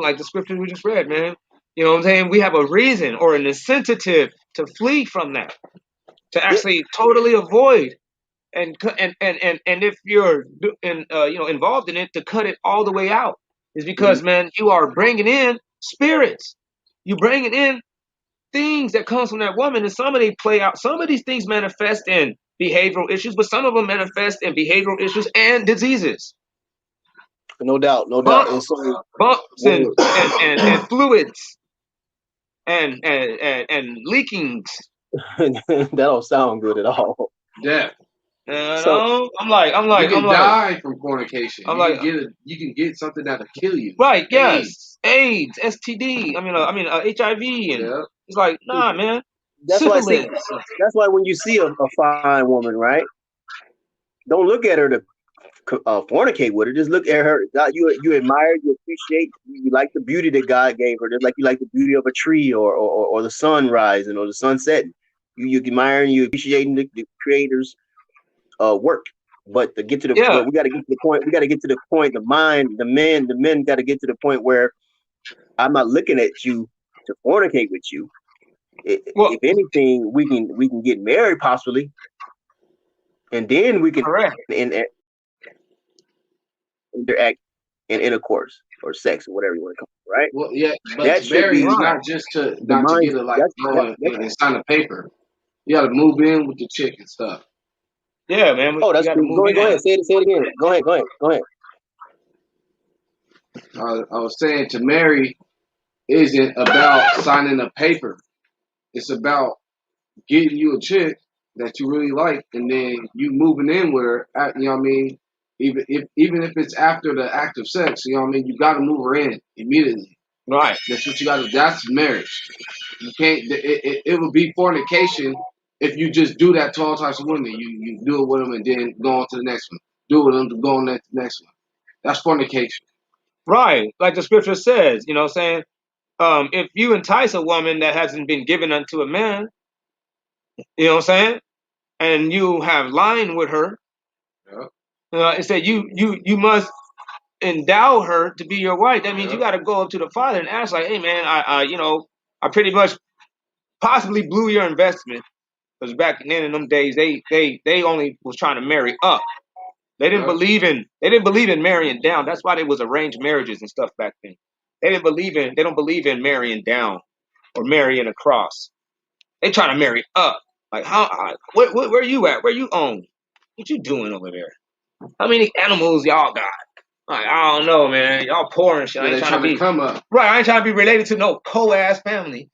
Like the scripture we just read, man. You know what I'm saying? We have a reason or an incentive to flee from that, to Yeah. actually totally avoid and if you're involved in it, to cut it all the way out is Mhm. because, man, you are bringing in spirits. You bringing in things that comes from that woman, and some of they play out. Some of these things manifest in behavioral issues, but some of them manifest in behavioral issues and diseases, No doubt, no doubt. bumps, And so, bumps well, and fluids and leakings. that don't sound good at all. Death. So I'm like, You can die from fornication. You can get something that'll kill you. right, AIDS. yes, AIDS, STD. HIV, and Yeah. it's like, nah, man, that's why syphilis. that's why when you see a fine woman, right? Don't look at her to fornicate with her. Just look at her. God, you admire, you appreciate, you like the beauty that God gave her. Just like you like the beauty of a tree or the sun rising or the sun setting. You admire and you appreciating the Creator's work. But to get to but we got to get to the point. We got to get to the point. The men got to get to the point where I'm not looking at you to fornicate with you. If anything, we can get married possibly, and then we can interact in intercourse or sex or whatever you want to call it, right? Well, yeah, but that to marry is not just to get it like and sign a paper. You got to move in with the chick and stuff. Yeah, man. Oh, that's cool. Go ahead. Say it again. Go ahead. I was saying to marry isn't about signing a paper. It's about getting you a chick that you really like, and then you moving in with her. You know what I mean? Even if it's after the act of sex, you know what I mean. You got to move her in immediately. Right. That's what you got to. That's marriage. You can't. It would be fornication if you just do that to all types of women. You do it with them and then go on to the next one. Do it with them to go on to the next one. That's fornication. Right. Like the scripture says, you know what I'm saying? If you entice a woman that hasn't been given unto a man, you know what I'm saying? And you have lying with her, it said you must endow her to be your wife. That means you got to go up to the father and ask, like, hey, man, I pretty much possibly blew your investment. Because back then in them days, they only was trying to marry up. They didn't believe in marrying down. That's why there was arranged marriages and stuff back then. They don't believe in marrying down or marrying across. They trying to marry up. Like where you at? Where you own? What you doing over there? How many animals y'all got? Like, I don't know, man. Y'all poor and shit. I ain't trying to be come up. Right, I ain't trying to be related to no co-ass family.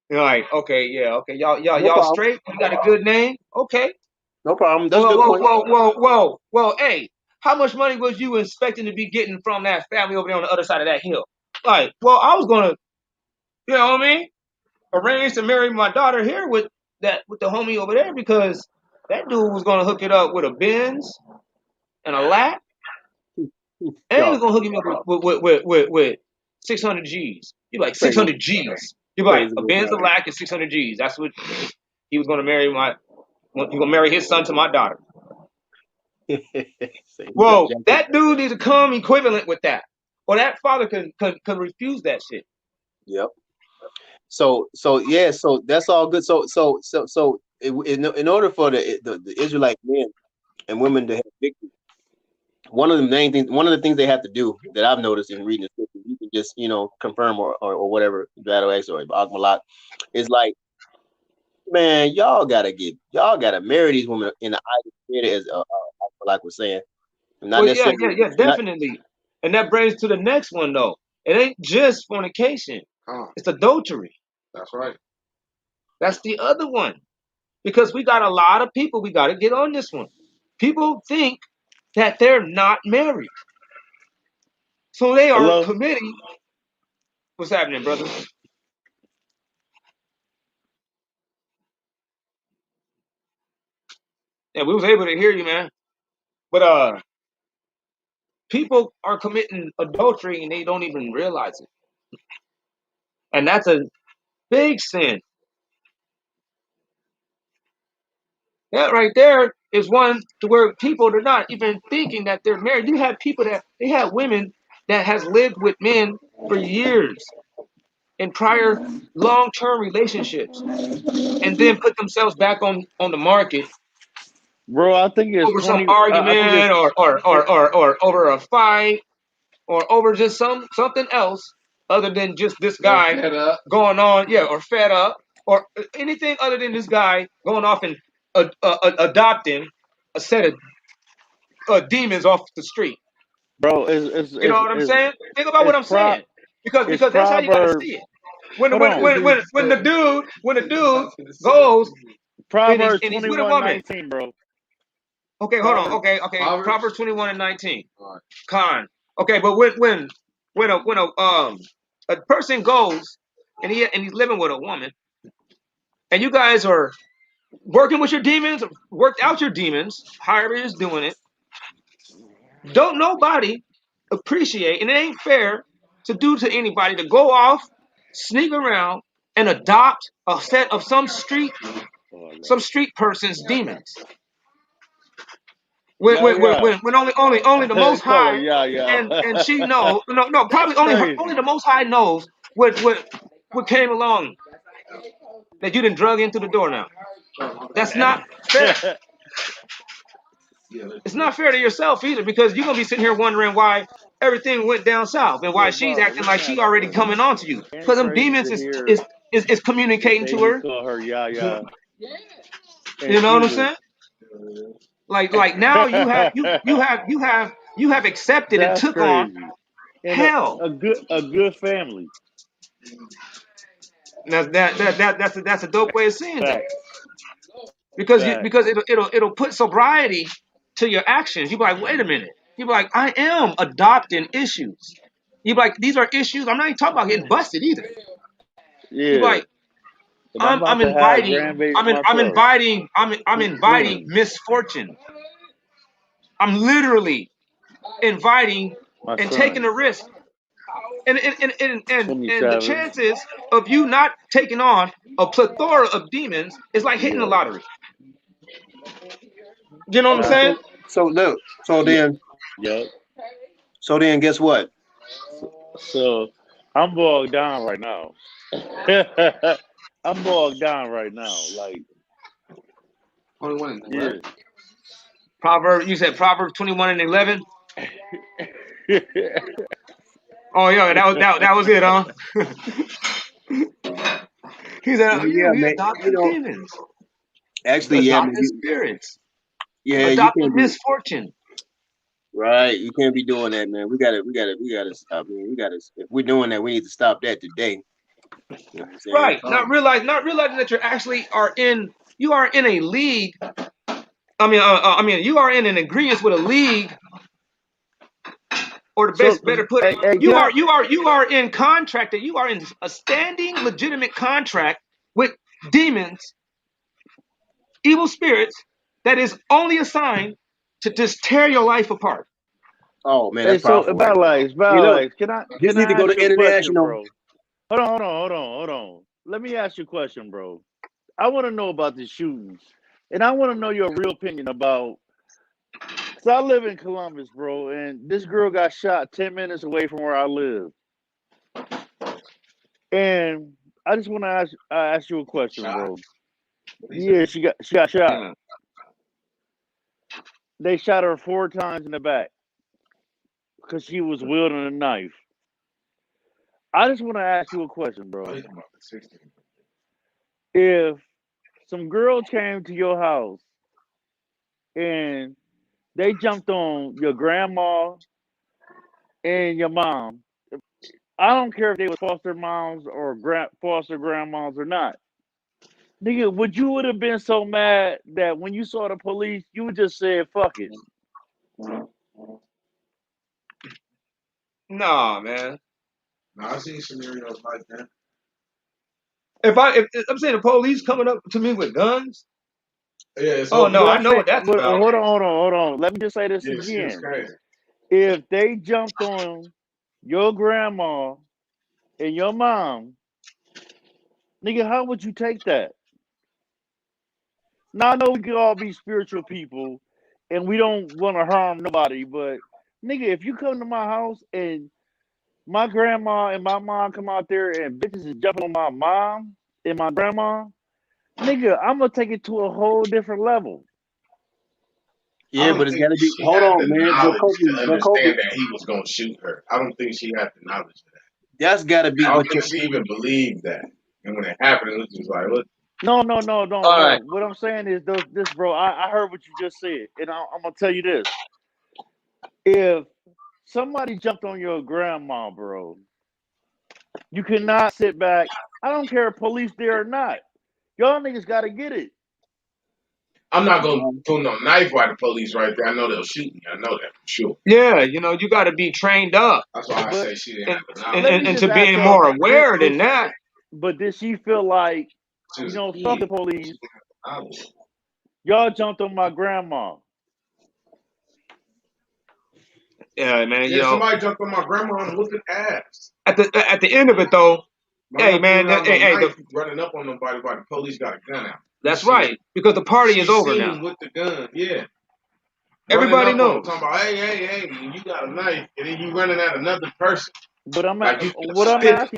You're like, okay, yeah, okay, y'all straight? You got a good name? Okay. No problem. That's a good point. Whoa, hey, how much money was you expecting to be getting from that family over there on the other side of that hill? Like, well, I was gonna, you know what I mean, arrange to marry my daughter here with the homie over there because that dude was gonna hook it up with a Benz and a lap, and he was gonna hook him up with 600 G's. You like 600 G's? You like a Benz, a lap, and 600 G's? That's what he was gonna marry He's gonna marry his son to my daughter. Well, that dude needs to come equivalent with that, or that father could refuse that shit. Yep. So yeah, so that's all good. So in order for the Israelite men and women to have victory, one of the things they have to do that I've noticed in reading the scripture, you can just confirm or whatever, Battle X or Akmalak, is like, man, y'all gotta marry these women in the eye of the spirit, as Akmalak was saying. Not necessarily. Yeah, definitely. And that brings to the next one though. It ain't just fornication. It's adultery. That's right. That's the other one. Because we got a lot of people, we got to get on this one. People think that they're not married. So they are committing. What's happening, brother? Yeah, we was able to hear you, man. But people are committing adultery and they don't even realize it. And that's a big sin. That right there is one to where people are not even thinking that they're married. You have people they have women that has lived with men for years in prior long-term relationships and then put themselves back on the market. Bro, I think it's over 20. some argument or over a fight or over just something else other than just this guy going on, or fed up or anything other than this guy going off and adopting a set of demons off the street. Bro, you know what I'm saying? Think about what I'm saying, because that's how you gotta see it. When the dude goes Proverbs and he's with a 21:19, woman, bro. Okay, hold on. Okay. Proverbs? Proverbs 21 and 19. All right. Con. Okay, but when a person goes and he's living with a woman, and you guys are working with your demons, worked out your demons, however he's doing it, don't nobody appreciate, and it ain't fair to do to anybody to go off, sneak around, and adopt a set of some street person's demons. When only the Most Color, High yeah. and she knows, no, probably That's only crazy. the Most High knows what came along that you done drug into the door now. That's not fair. It's not fair to yourself either, because you're gonna be sitting here wondering why everything went down south and why Look, she's Bible, acting let me like she ask you already this. coming on to you. Ain't Because it them crazy demons to hear is the communicating to baby her. call her Yaya, and You know she what I'm was saying? Like now you have accepted and that's took on crazy. And hell. a good family. Now that's a dope way of seeing it. Facts. Because Facts. it'll put sobriety to your actions. You be like, wait a minute. You be like, I am adopting issues. You be like, these are issues. I'm not even talking about getting busted either. You be Yeah. like, And I'm I'm about to have inviting grandbabies myself. I'm inviting Twins. misfortune. I'm literally inviting My and taking son. a risk. And the 27. chances of you not taking on a plethora of demons is like hitting the Yeah. lottery. You know what I'm Nah. saying? So look, Yeah. Yep. so then guess what? So I'm bogged down right now. I'm bogged down right now. Like, 21 and yeah. 11. You said Proverbs 21 and 11. Oh yeah, that was it, huh? He said, Well, oh, yeah, yeah, we man. adopted demons, Actually, yeah, man. adopted spirits, You adopted can't be misfortune. right. You can't be doing that, man. We gotta stop. Man. We gotta. If we're doing that, we need to stop that today. You know what I'm saying? Right. Not realizing that you are in a league. You are in an agreement with a league, or the So, best better put it, hey, can I? you are in contract, that you are in a standing legitimate contract with demons, evil spirits, that is only assigned to just tear your life apart. Oh man, Hey, that's so powerful, right there. You Battle know, Axe, just can need to I go ask to you a question, international. bro? Hold on. Let me ask you a question, bro. I want to know about the shootings, and I want to know your real opinion about. Cause I live in Columbus, bro, and this girl got shot 10 minutes away from where I live, and I just want to ask you a question, Shot. bro. Yeah, she got shot. Yeah. They shot her 4 times in the back because she was wielding a knife. I just want to ask you a question, bro. If some girls came to your house and they jumped on your grandma and your mom, I don't care if they were foster moms or foster grandmas or not. Nigga, would have been so mad that when you saw the police, you would just say, fuck it? Nah, man. No, I've seen scenarios like that. If I'm saying the police coming up to me with guns, Yeah, it's oh no, But okay. I I'm know saying, what that's but about. hold on. Let me just say this Yeah, shit's again. crazy. If they jumped on your grandma and your mom, nigga, how would you take that? Now I know we could all be spiritual people and we don't want to harm nobody, but nigga, if you come to my house and my grandma and my mom come out there and bitches is jumping on my mom and my grandma, nigga, I'm gonna take it to a whole different level. I Yeah, don't but it's think got to be. she Hold had on, the man. knowledge to But Kobe, understand that he was going to shoot her. I don't think she had the knowledge of that. that's got to be. I don't But think she even believed that. And when it happened, it was just like, what? No. All right. What I'm saying is this, bro. I heard what you just said, and I'm gonna tell you this: if somebody jumped on your grandma, bro, you cannot sit back. I don't care if police there or not. Y'all niggas got to get it. I'm not gonna pull no knife by the police right there. I know they'll shoot me. I know that for sure. Yeah, you got to be trained up, That's why I But say she didn't and have an and, let option. me and just to ask being y'all: more aware than that. but did she feel like, She was a fuck the kid. police? She didn't have an option. Y'all jumped on my grandma. Yeah, man. Yeah, somebody jumped on my grandma and whooped ass. At the end of it though, My hey mom man, pulled out no hey, knife running up on nobody while the police got a gun out. that's right, because the party is over Seen now. him with the gun, yeah. Running Everybody up on him, knows. talking about, hey, you got a knife, and then you running at another person. But Like you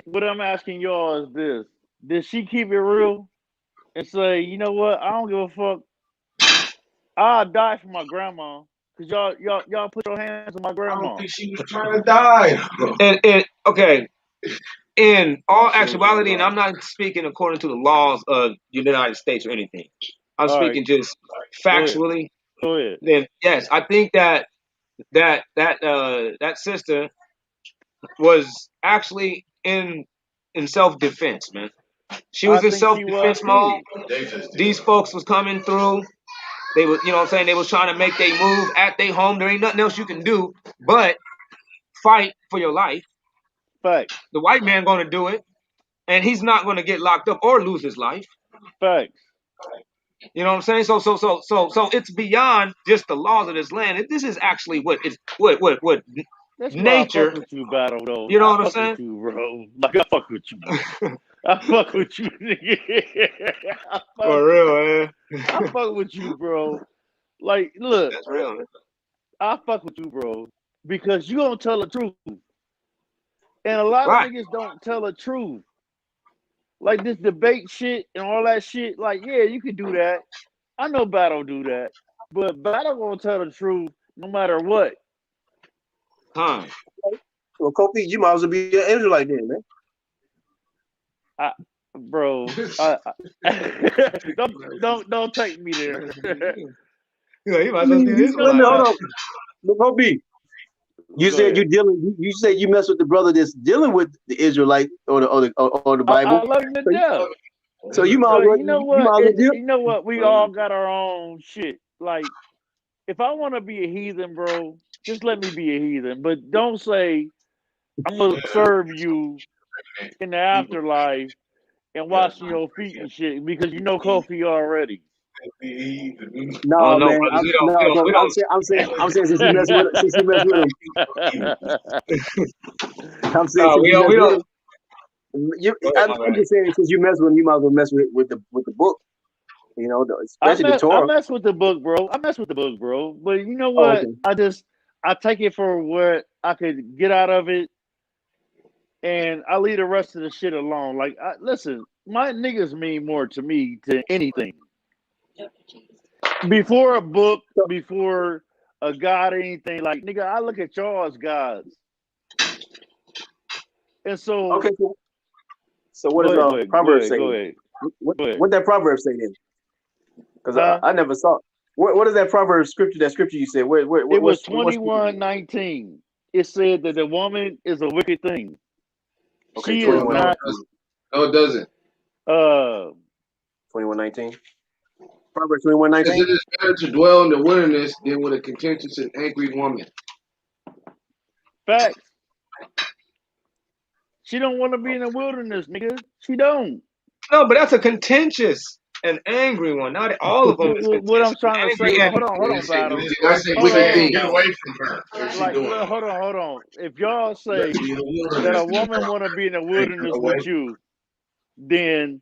what I'm asking y'all is this: did she keep it real and say, you know what? I don't give a fuck. I'll die for my grandma because y'all put your hands on my I don't grandma. think she was trying to die. And okay, in all actuality, and I'm not speaking according to the laws of the United States or anything. I'm All right, speaking just go ahead. factually. Go ahead. Then yes, I think that sister was actually in self defense, man. She I was in think self she was defense mode. too. These folks was coming through. They were, what I'm saying, they was trying to make their move at their home. There ain't nothing else you can do but fight for your life. Facts. The white man gonna do it, and he's not gonna get locked up or lose his life. Facts. You know what I'm saying? So it's beyond just the laws of this land. This is actually what That's why I fuck nature. with you, Battle, though. You know I what I'm fuck with saying? you, bro. Like, I fuck with you, bro. I fuck with you, nigga. For real, I man. fuck with you, bro. Like, look, That's real, man. I fuck with you, bro, because you don't tell the truth. And a lot of Right. niggas don't tell the truth. Like this debate shit and all that shit. Like, yeah, you can do that. I know Battle do that. But Battle gonna tell the truth no matter what. Huh. Well, Kofi, you might as well be an Israelite then, man. Bro, don't take me there. You might I as well mean, be an wait a minute, Israelite. hold on. Look, Kofi, you Go said ahead. you dealing. You said you mess with the brother that's dealing with the Israelite or the Bible. I love him to death. So you might as But well you know you what? might as well deal. You know what? We all got our own shit. Like, if I want to be a heathen, bro, just let me be a heathen. But don't say I'm gonna serve you in the afterlife and washing your feet and shit because you know Kofi already. Oh No, no, man. brothers, No, we I'm saying since you mess with him, I'm saying since you mess we with don't. him, Go ahead, my I'm bad. just saying since you mess with him, you might as well mess with the book. You know, especially the I Torah. mess with the book, bro. I mess with the book, bro. But you know Oh, what? okay. I take it for what I could get out of it, and I leave the rest of the shit alone. Like, listen, my niggas mean more to me than anything. Before a book, So, before a god or anything, like nigga, I look at y'all as gods. And so okay. So what does go Proverbs ahead, say go then? ahead, What go ahead. what that Proverbs say then? Because Huh? I never saw. What is that Proverbs scripture? That scripture you said. It was What scripture? 21:19. It said that the woman is a wicked thing. Okay, She is 21. not No, it doesn't. uh 21:19. Proverbs 21:19. It says it is better to dwell in the wilderness than with a contentious and angry woman. facts. She don't want to be in the wilderness, nigga. She don't. No, but that's a contentious and angry one. Not all of them is What I'm contentious and trying to say, angry. And hold on, Battle. I say Hold wicked on. thing. Get away from her. What's she Like, doing? look, hold on. If y'all Better say be in the that wilderness a than in woman want to be in the her. Get wilderness away. with you, then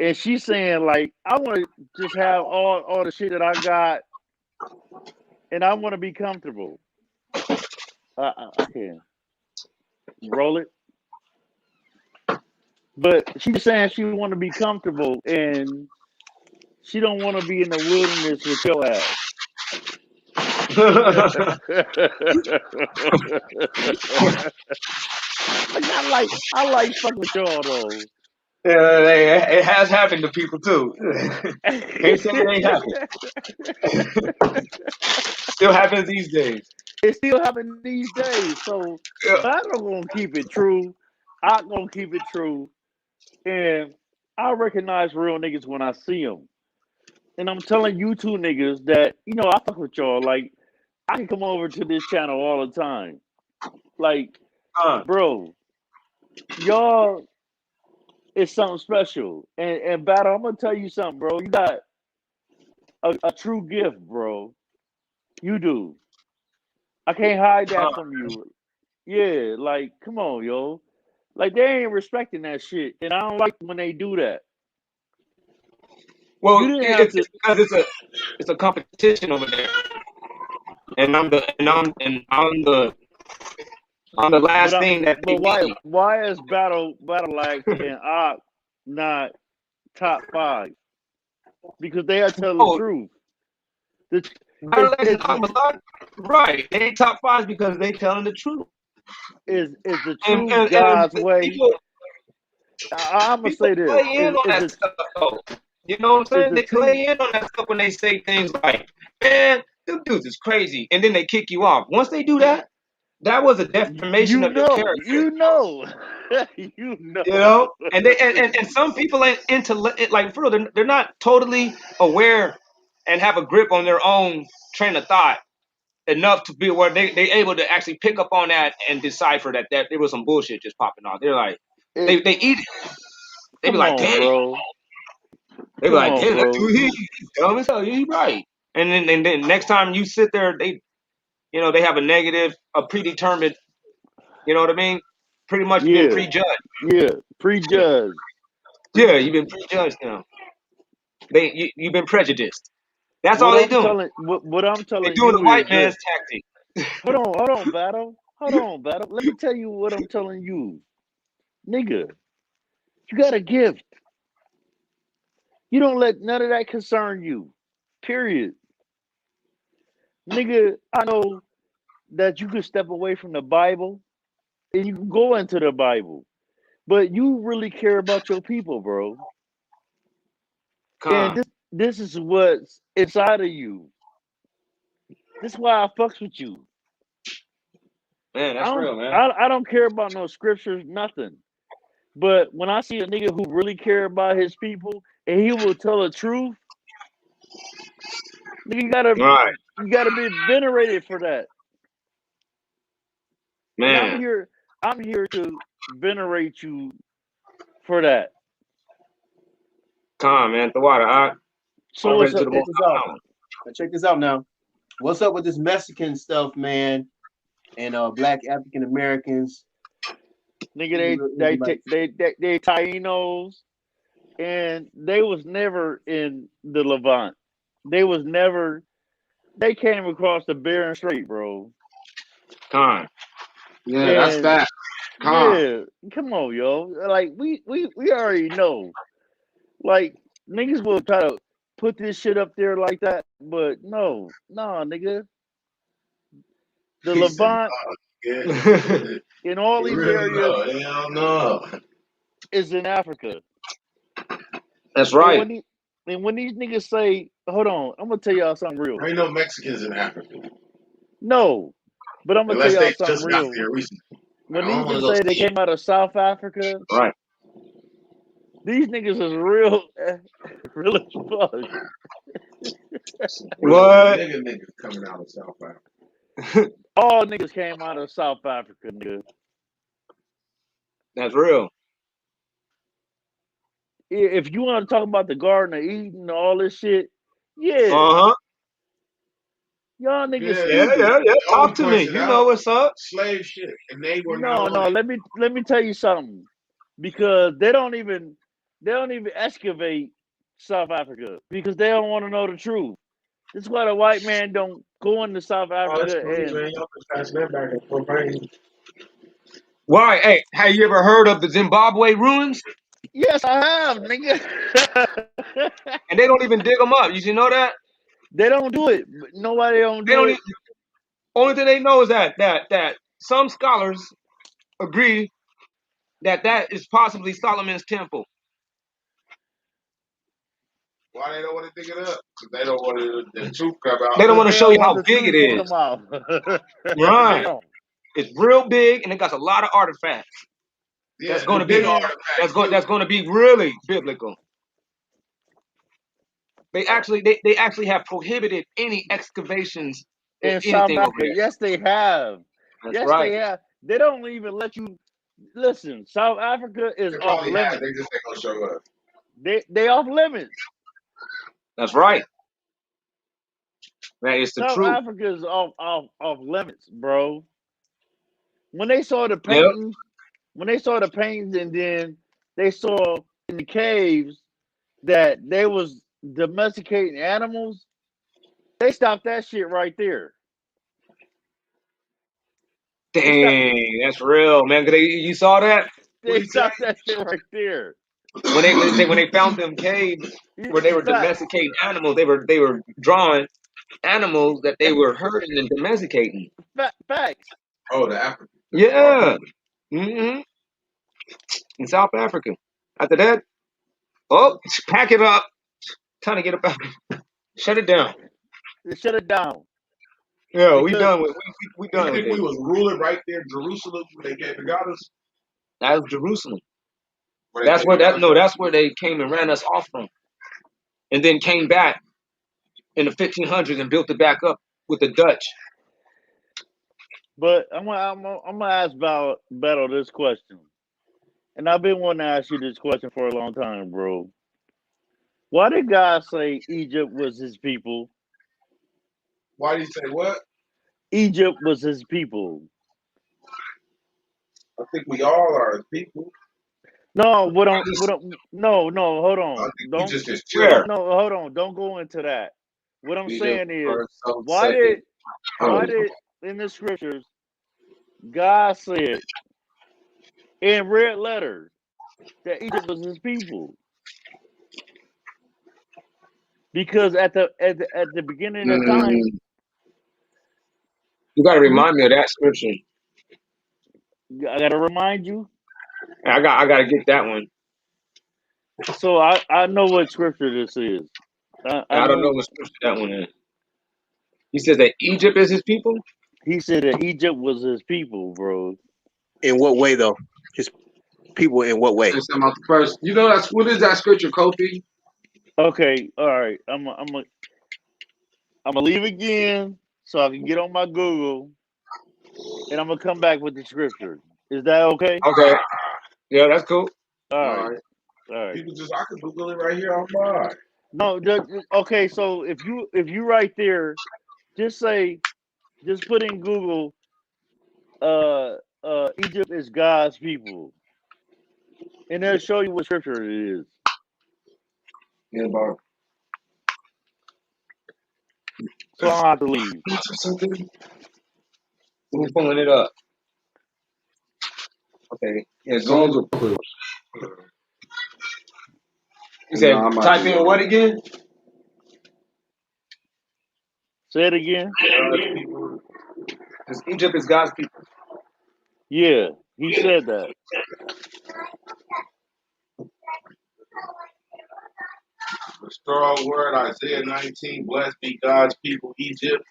and she's saying like, I want to just have all the shit that I got, and I want to be comfortable. I can roll it, but she's saying she want to be comfortable, and she don't want to be in the wilderness with your ass. Like, I like fucking with y'all though. it has happened to people too. Can't say it ain't happened. Still happens these days. It still happen these days. So Yeah. Battle gonna keep it true. I gonna keep it true, and I recognize real niggas when I see them. And I'm telling you two niggas that, you know, I fuck with y'all. Like, I can come over to this channel all the time. Like, bro, y'all is something special. And Battle, I'm gonna tell you something, bro. You got a true gift, bro. You do. I can't hide that from you. Yeah, like, come on, yo. Like, they ain't respecting that shit. And I don't like when they do that. Well, You didn't have to. it's because it's a competition over there, and I'm the last thing that they But need. why is Battle Axe and Ock not top 5? Because they are telling the Oh, truth. It's right. They ain't top 5 because they telling the truth. is the And truth God's way. people I'm gonna say this. play in on that stuff though. You know what I'm saying? They play in on that stuff when they say things like, "Man, them dudes is crazy," and then they kick you off. Once they do that, that was a defamation of your character. You know. You know, and they and some people ain't into like for real. They're not totally aware and have a grip on their own train of thought enough to be where they able to actually pick up on that and decipher that there was some bullshit just popping off. They're like they eat it. They be Come like, on, damn. bro. They be Come like, on, damn, that's bro. who he. Tell me so. He's right. And then next time you sit there, they they have a predetermined. You know what I mean? Pretty much been Yeah, prejudged. yeah. Prejudged. Yeah, you've been prejudged now. You've been prejudiced. That's all What they I'm doing. telling what I'm They telling doing the you is white this. man's tactic. Hold on, Battle. Hold on, Battle. Let me tell you what I'm telling you. Nigga, you got a gift. You don't let none of that concern you. Period. Nigga, I know that you could step away from the Bible and you can go into the Bible. But you really care about your people, bro. And this is what's inside of you. This is why I fucks with you. Man, that's real, man. I don't care about no scriptures, nothing. But when I see a nigga who really care about his people and he will tell the truth, nigga, you gotta be venerated for that. Man. And I'm here to venerate you for that. Come on, man. The water. So check this out now. What's up with this Mexican stuff, man? And black African Americans. Nigga, they Tainos, and they was never in the Levant. They came across the Bering Strait, bro. Yeah, that's that. Yeah, come on, yo. Like we already know. Like niggas will try to put this shit up there like that, but no, nigga. The Levant in all these areas is in Africa. That's right. And when these niggas say, hold on, I'm gonna tell y'all something real. There ain't no Mexicans in Africa. No, but I'm gonna tell y'all something real. When these niggas say they came out of South Africa, right? These niggas is real as fuck. What? Niggas coming out of South Africa. All niggas came out of South Africa, nigga. That's real. If you want to talk about the Garden of Eden, all this shit, yeah. Y'all niggas yeah. Talk to me. You know what's up. Slave shit, and they were no. Let me tell you something, because they don't even excavate South Africa because they don't want to know the truth. This is why the white man don't go into South Africa Why? Hey, have you ever heard of the Zimbabwe ruins? Yes, I have, nigga. And they don't even dig them up. You know that? They don't do it. Nobody don't do it. Only thing they know is that some scholars agree that is possibly Solomon's temple. Why they don't want to dig it up? Because they don't want the truth come out. They don't want to show you how big it is. Right. It's real big, and it got a lot of artifacts. Yeah, that's going to be really biblical. They actually have prohibited any excavations or In South anything over Africa, there. yes, they have. That's Yes, they right. have. They don't even let you listen. South Africa is They off probably have. limits. They just ain't gonna show up. They off limits. That's right. Man, it's the South truth. Africa is off limits, bro. When they saw the Yep. paintings, and then they saw in the caves that they was domesticating animals, they stopped that shit right there. They stopped. Dang, that's real, man. 'Cause you saw that What They he say? stopped that shit right there. when they found them caves where they were Facts. domesticating animals. They were drawing animals that they were herding and domesticating. Facts. Oh, the African. Yeah. hmm In South Africa. After that, oh, pack it up. Time to get up out. Shut it down. They shut it down Yeah, because we You done with think we this. was ruling right there in Jerusalem when they came and got us? That's Jerusalem. Where they That's came where and got that us? no, that's where they came and ran us off from, and then came back in the 1500s and built it back up with the Dutch. but I'm gonna ask Battle this question. And I've been wanting to ask you this question for a long time, bro. Why did God say Egypt was his people? Why did he say what? Egypt was his people. I think we all are as people. No, I just, no, hold I on. think we Don't just as Where? children. no, hold on. Don't go into that. What I'm Egypt saying is, first, so why second. did Oh, why did in the scriptures God said in red letters that Egypt was his people? Because at the beginning of time, mm, You got to who remind me of that scripture. I gotta remind you. I got to get that one. So I know what scripture this is. I I don't know know what scripture that one is. He says that Egypt is his people. he said that Egypt was his people, bro. In what way though? His people in what way? it's about the first. You know that's what is that scripture, Kofi? Okay, all right. I'm gonna leave again so I can get on my Google, and I'm gonna come back with the scripture. Is that okay? Okay. Yeah, that's cool. All All right, right. all right. You can just, I can Google it right here on mine. No, okay. So if you right there, just say just put in Google, Egypt is God's people, and it'll show you what scripture it is. Yeah, about So I don't have to leave. something. Who's pulling it up? Okay. Yeah, Psalms Google. of He no, said, I might type be in wrong. what again? Say it again. People, Because Egypt is God's people. Yeah, he said that. the strong word, Isaiah 19, blessed be God's people, Egypt.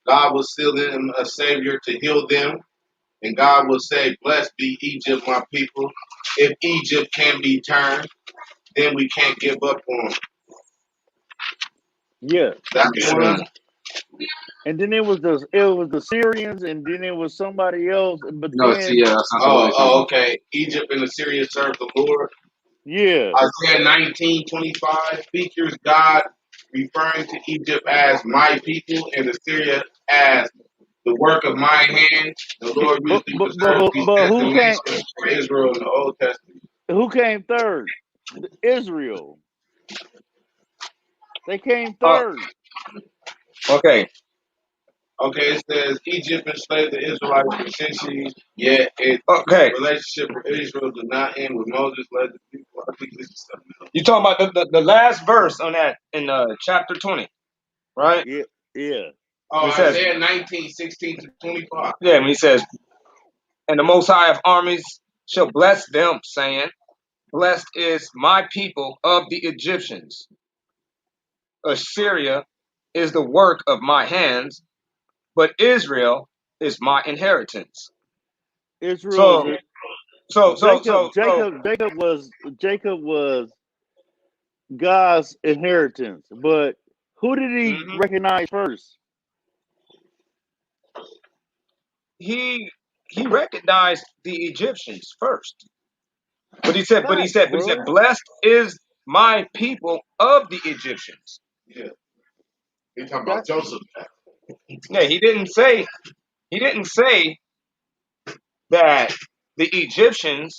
God will seal them a savior to heal them. And God will say, blessed be Egypt, my people. If Egypt can be turned, then we can't give up on them. Yeah. That's the one. And then it was the Syrians, and then it was somebody else. But No, see, then, yeah, that's not the one you're talking about. Okay. Egypt and Assyria serve the Lord. yeah, Isaiah 19:25 features God referring to Egypt as my people and Assyria as the work of my hands. The Lord but usually but but preserves but, these but designations for Israel in the Old Testament. who came third? Israel. They came Oh, third. okay. Okay, it says Egypt enslaved the Israelites for centuries, yet its Okay. relationship with Israel did not end with Moses led the people. I think this is something else. You talking about the last verse on that in chapter 20, right? Yeah, yeah. Oh, When he says, Isaiah 19:16-25. yeah, when he says, and the Most High of armies shall bless them, saying, blessed is my people of the Egyptians. Assyria is the work of my hands, but Israel is my inheritance. Israel So, is so, so, Jacob. so, so, Jacob was God's inheritance. But who did he Hmm. recognize first? He recognized the Egyptians first. Facts, But he said, bro. blessed is my people of the Egyptians. Yeah. He talking about That Joseph. Yeah, he didn't say that the Egyptians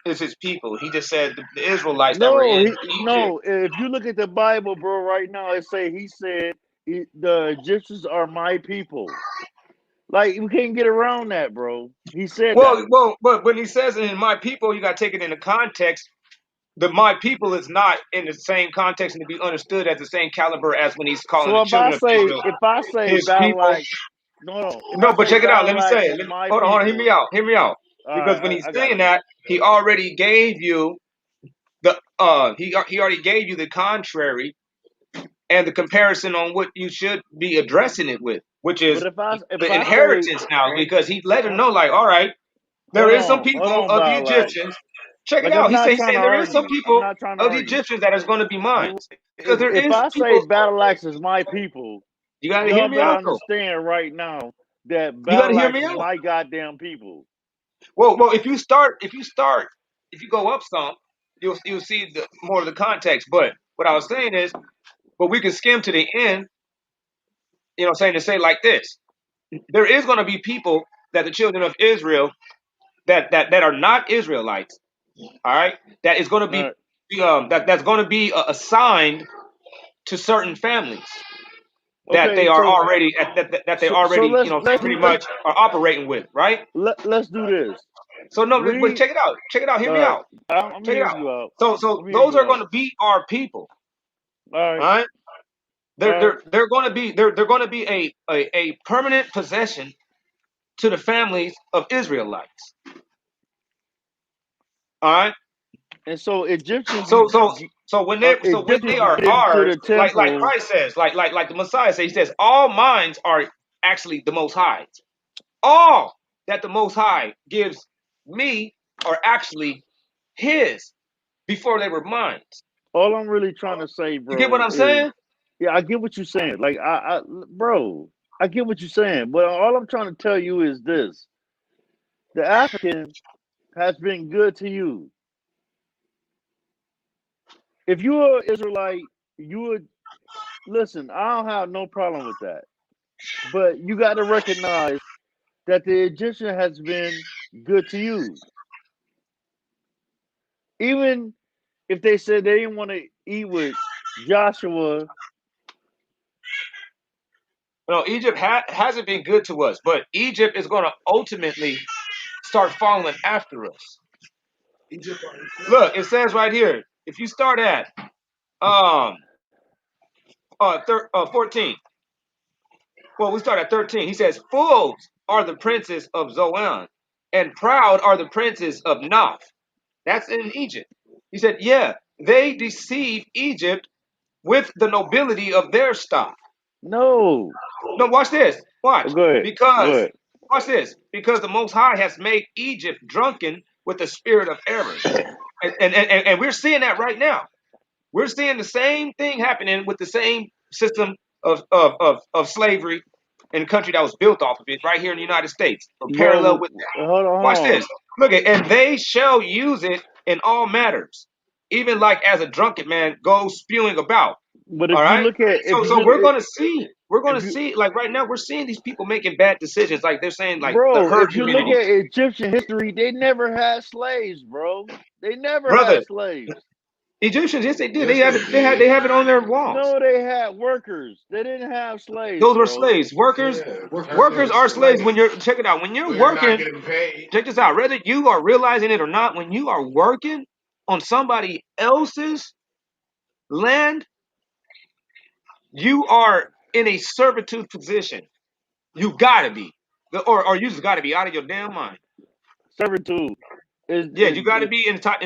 is his people. He just said the Israelites that were no, in he Egypt. no. If you look at the Bible, bro, right now it say he said the Egyptians are my people. Like we can't get around that, bro. He said that. But when he says in my people, you got to take it into context. The my people is not in the same context and to be understood at the same caliber as when he's calling So the children of Israel if I say his battle people. axe, no, if I No, but say check it out. Let battle me say axe it. is my Hold on, hear me people, out. Hear me out. all Because when right, he's I got saying you. that, he already gave you he already gave you the contrary and the comparison on what you should be addressing it with, which But is if the I say inheritance now, because he let him know, like, all right, there is some hold people on, of the battle axe. Egyptians. Check it Like I'm out. not He's trying saying to there is some argue. I'm people not trying to of the argue. Egyptians that is going to be mine. But Because there if is I say people. battle axe is my people, You got to hear y'all me better out, though. understand right now that You got to battle hear axe me is out. my goddamn people. Well, if you go up some, you'll see more of the context. But what I was saying is, but we can skim to the end. Saying to say like this: there is going to be people that the children of Israel that are not Israelites. All right, that is going to All be right. that's going to be assigned to certain families that they Okay, are so already that they so already let's pretty much are operating with, right? let's do this. So no, but Read. check it out. Check it out. Hear All me right, out. I'm Check it hearing out. you out. So I'm hearing those you are out. going to be our people. All All right, right. all right. They're going to be they're going to be a permanent possession to the families of Israelites. All right. And so Egyptians So be so so when they Egyptians are get into ours, the like temple. Christ says, like the Messiah says, he says, all minds are actually the Most High. All that the Most High gives me are actually His before they were mine. All I'm really trying to say, You get what bro, I'm is saying? yeah, I get what you're saying. Like bro, I get what you're saying. But all I'm trying to tell you is this: the African has been good to you. If you're an Israelite, you would listen. I don't have no problem with that. But you got to recognize that the Egyptian has been good to you. Even if they said they didn't want to eat with Joshua, No, Egypt hasn't been good to us, but Egypt is going to ultimately start following after us. Egypt. Look, it says right here. If you start at um 14, well, we start at 13. He says, "Fools are the princes of Zoan, and proud are the princes of Noph." That's in Egypt. He said, "Yeah, they deceive Egypt with the nobility of their stock." no. No, watch this. Watch. Go ahead. Go Because, ahead. watch this. Because the Most High has made Egypt drunken with the spirit of error. And we're seeing that right now. We're seeing the same thing happening with the same system of slavery in a country that was built off of it right here in the United States, or parallel Well, with that. hold on, Watch hold this. on. Look at, and they shall use it in all matters, even like as a drunken man goes spewing about. But All if you right. look at if you So look we're if gonna you see, like right now, we're seeing these people making bad decisions. Like they're saying, like the bro, herd if you look immunity. at Egyptian history, they never had slaves, bro. They never Brother, had slaves. Egyptians, yes, they did. Yes, they They did. have it on their walls. No, they had workers. They didn't have slaves, Those were bro. slaves. Workers, Yeah, workers workers was are slaves when slaves. you're, check it out. When you're When you're not working, getting paid. check this out. Whether you are realizing it or not, when you are working on somebody else's land, you are in a servitude position. You gotta be. Or you just gotta be out of your damn mind. Servitude Yeah, you gotta is be inside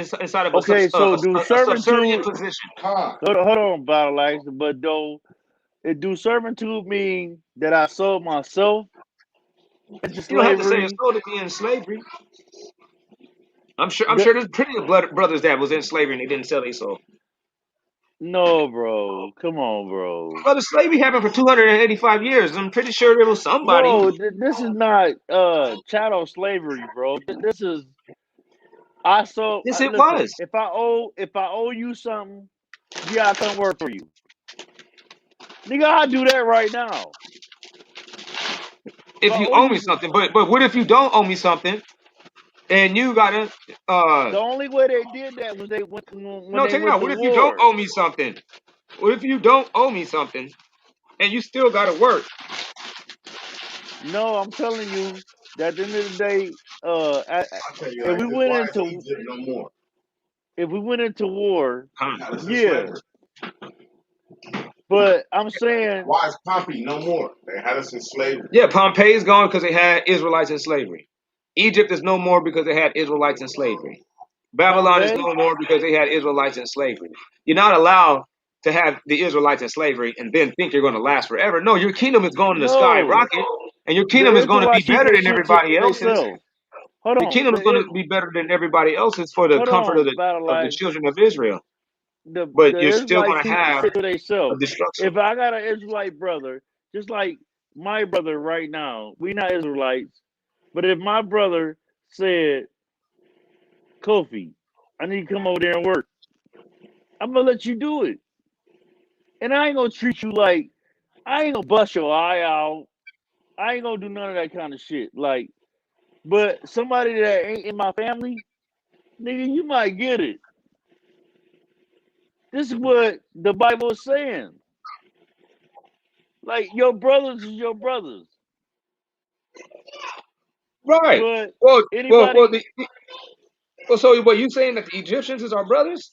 of okay. So do a subservient servitude? position. Huh. Hold on, battle axe. But though, it do servitude mean that I sold myself into You don't have to say it's slavery? so to be in slavery. I'm The, sure there's plenty of brothers that was in slavery and they didn't sell their soul. No, bro. Come on, bro. Well, the slavery happened for 285 years. I'm pretty sure there was somebody. No, this is not chattel slavery, bro. This is Yes, it listen, was. if I owe you something, yeah, I come work for you. Nigga, I do that right now. If If I you owe owe you me something, but what if you don't owe me something and you gotta the only way they did that was when no, they check it went out. to What if you don't war. owe me something? What if you don't owe me something and you still gotta work? No, I'm telling you that at the end of the day, I tell you if like we this, went why is into Egypt no more? if we went into war, They had us in yeah. slavery. But I'm saying Why is Pompey no more? They had us in slavery. Yeah, Pompeii's gone because they had Israelites in slavery. Egypt is no more because they had Israelites in slavery. Babylon is Pompeii. no more because they had Israelites in slavery. You're not allowed to have the Israelites in slavery and then think you're going to last forever. No, your kingdom is going to No, skyrocket, and your kingdom the is going to be Israelites keep better their than shit to everybody else's. themselves. Hold The on, kingdom is going to be better than everybody else's for the hold comfort on, battle of the line. children of Israel. The But the you're still Israelites going to keep their have shit to a themselves. destruction. If I got an Israelite brother, just like my brother right now, we not Israelites, but if my brother said, Kofi, I need to come over there and work, I'm gonna let you do it, and I ain't gonna treat you like I ain't gonna bust your eye out. I ain't gonna do none of that kind of shit. Like, but somebody that ain't in my family, nigga, you might get it. This is what the Bible is saying. Like, your brothers is your brothers. Right. But Well, well, well, anybody, well. So, what you saying that the Egyptians is our brothers?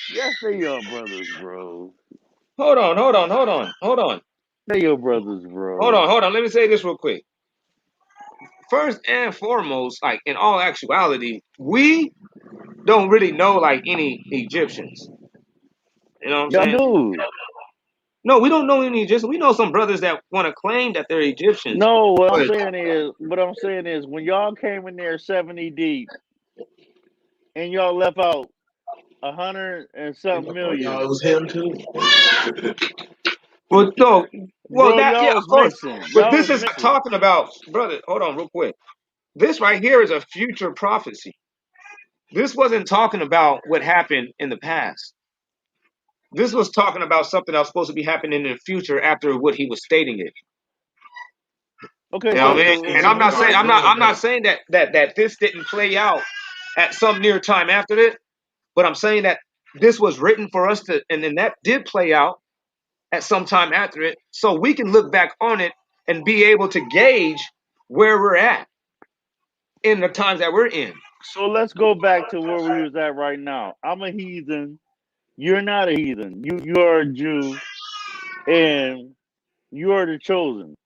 yes, they your brothers, bro. Hold on, hold on, hold on, hold on, They your brothers, hold bro. on, hold on. Let me say this real quick. First and foremost, like in all actuality, we don't really know like any Egyptians. You know what I'm Y'all saying? do. No, we don't know any Egyptians. We know some brothers that want to claim that they're Egyptians, No, but what I'm saying is, when y'all came in there 70 deep and y'all left out 100 and something Y'all, it million, was him too. well, no, well bro, that yeah, y'all of was course. missing. But Y'all this was is not missing. talking about, brother. Hold on, real quick. This right here is a future prophecy. This wasn't talking about what happened in the past. This was talking about something that was supposed to be happening in the future after what he was stating it. Okay, You know what so I mean? so And if I'm we not saying say I'm not saying that this didn't play out at some near time after it, but I'm saying that this was written for us to, and then that did play out at some time after it, so we can look back on it and be able to gauge where we're at in the times that we're in. so let's go back to where we was at right now. I'm a heathen. You're not a heathen. You are a Jew, and you are the chosen.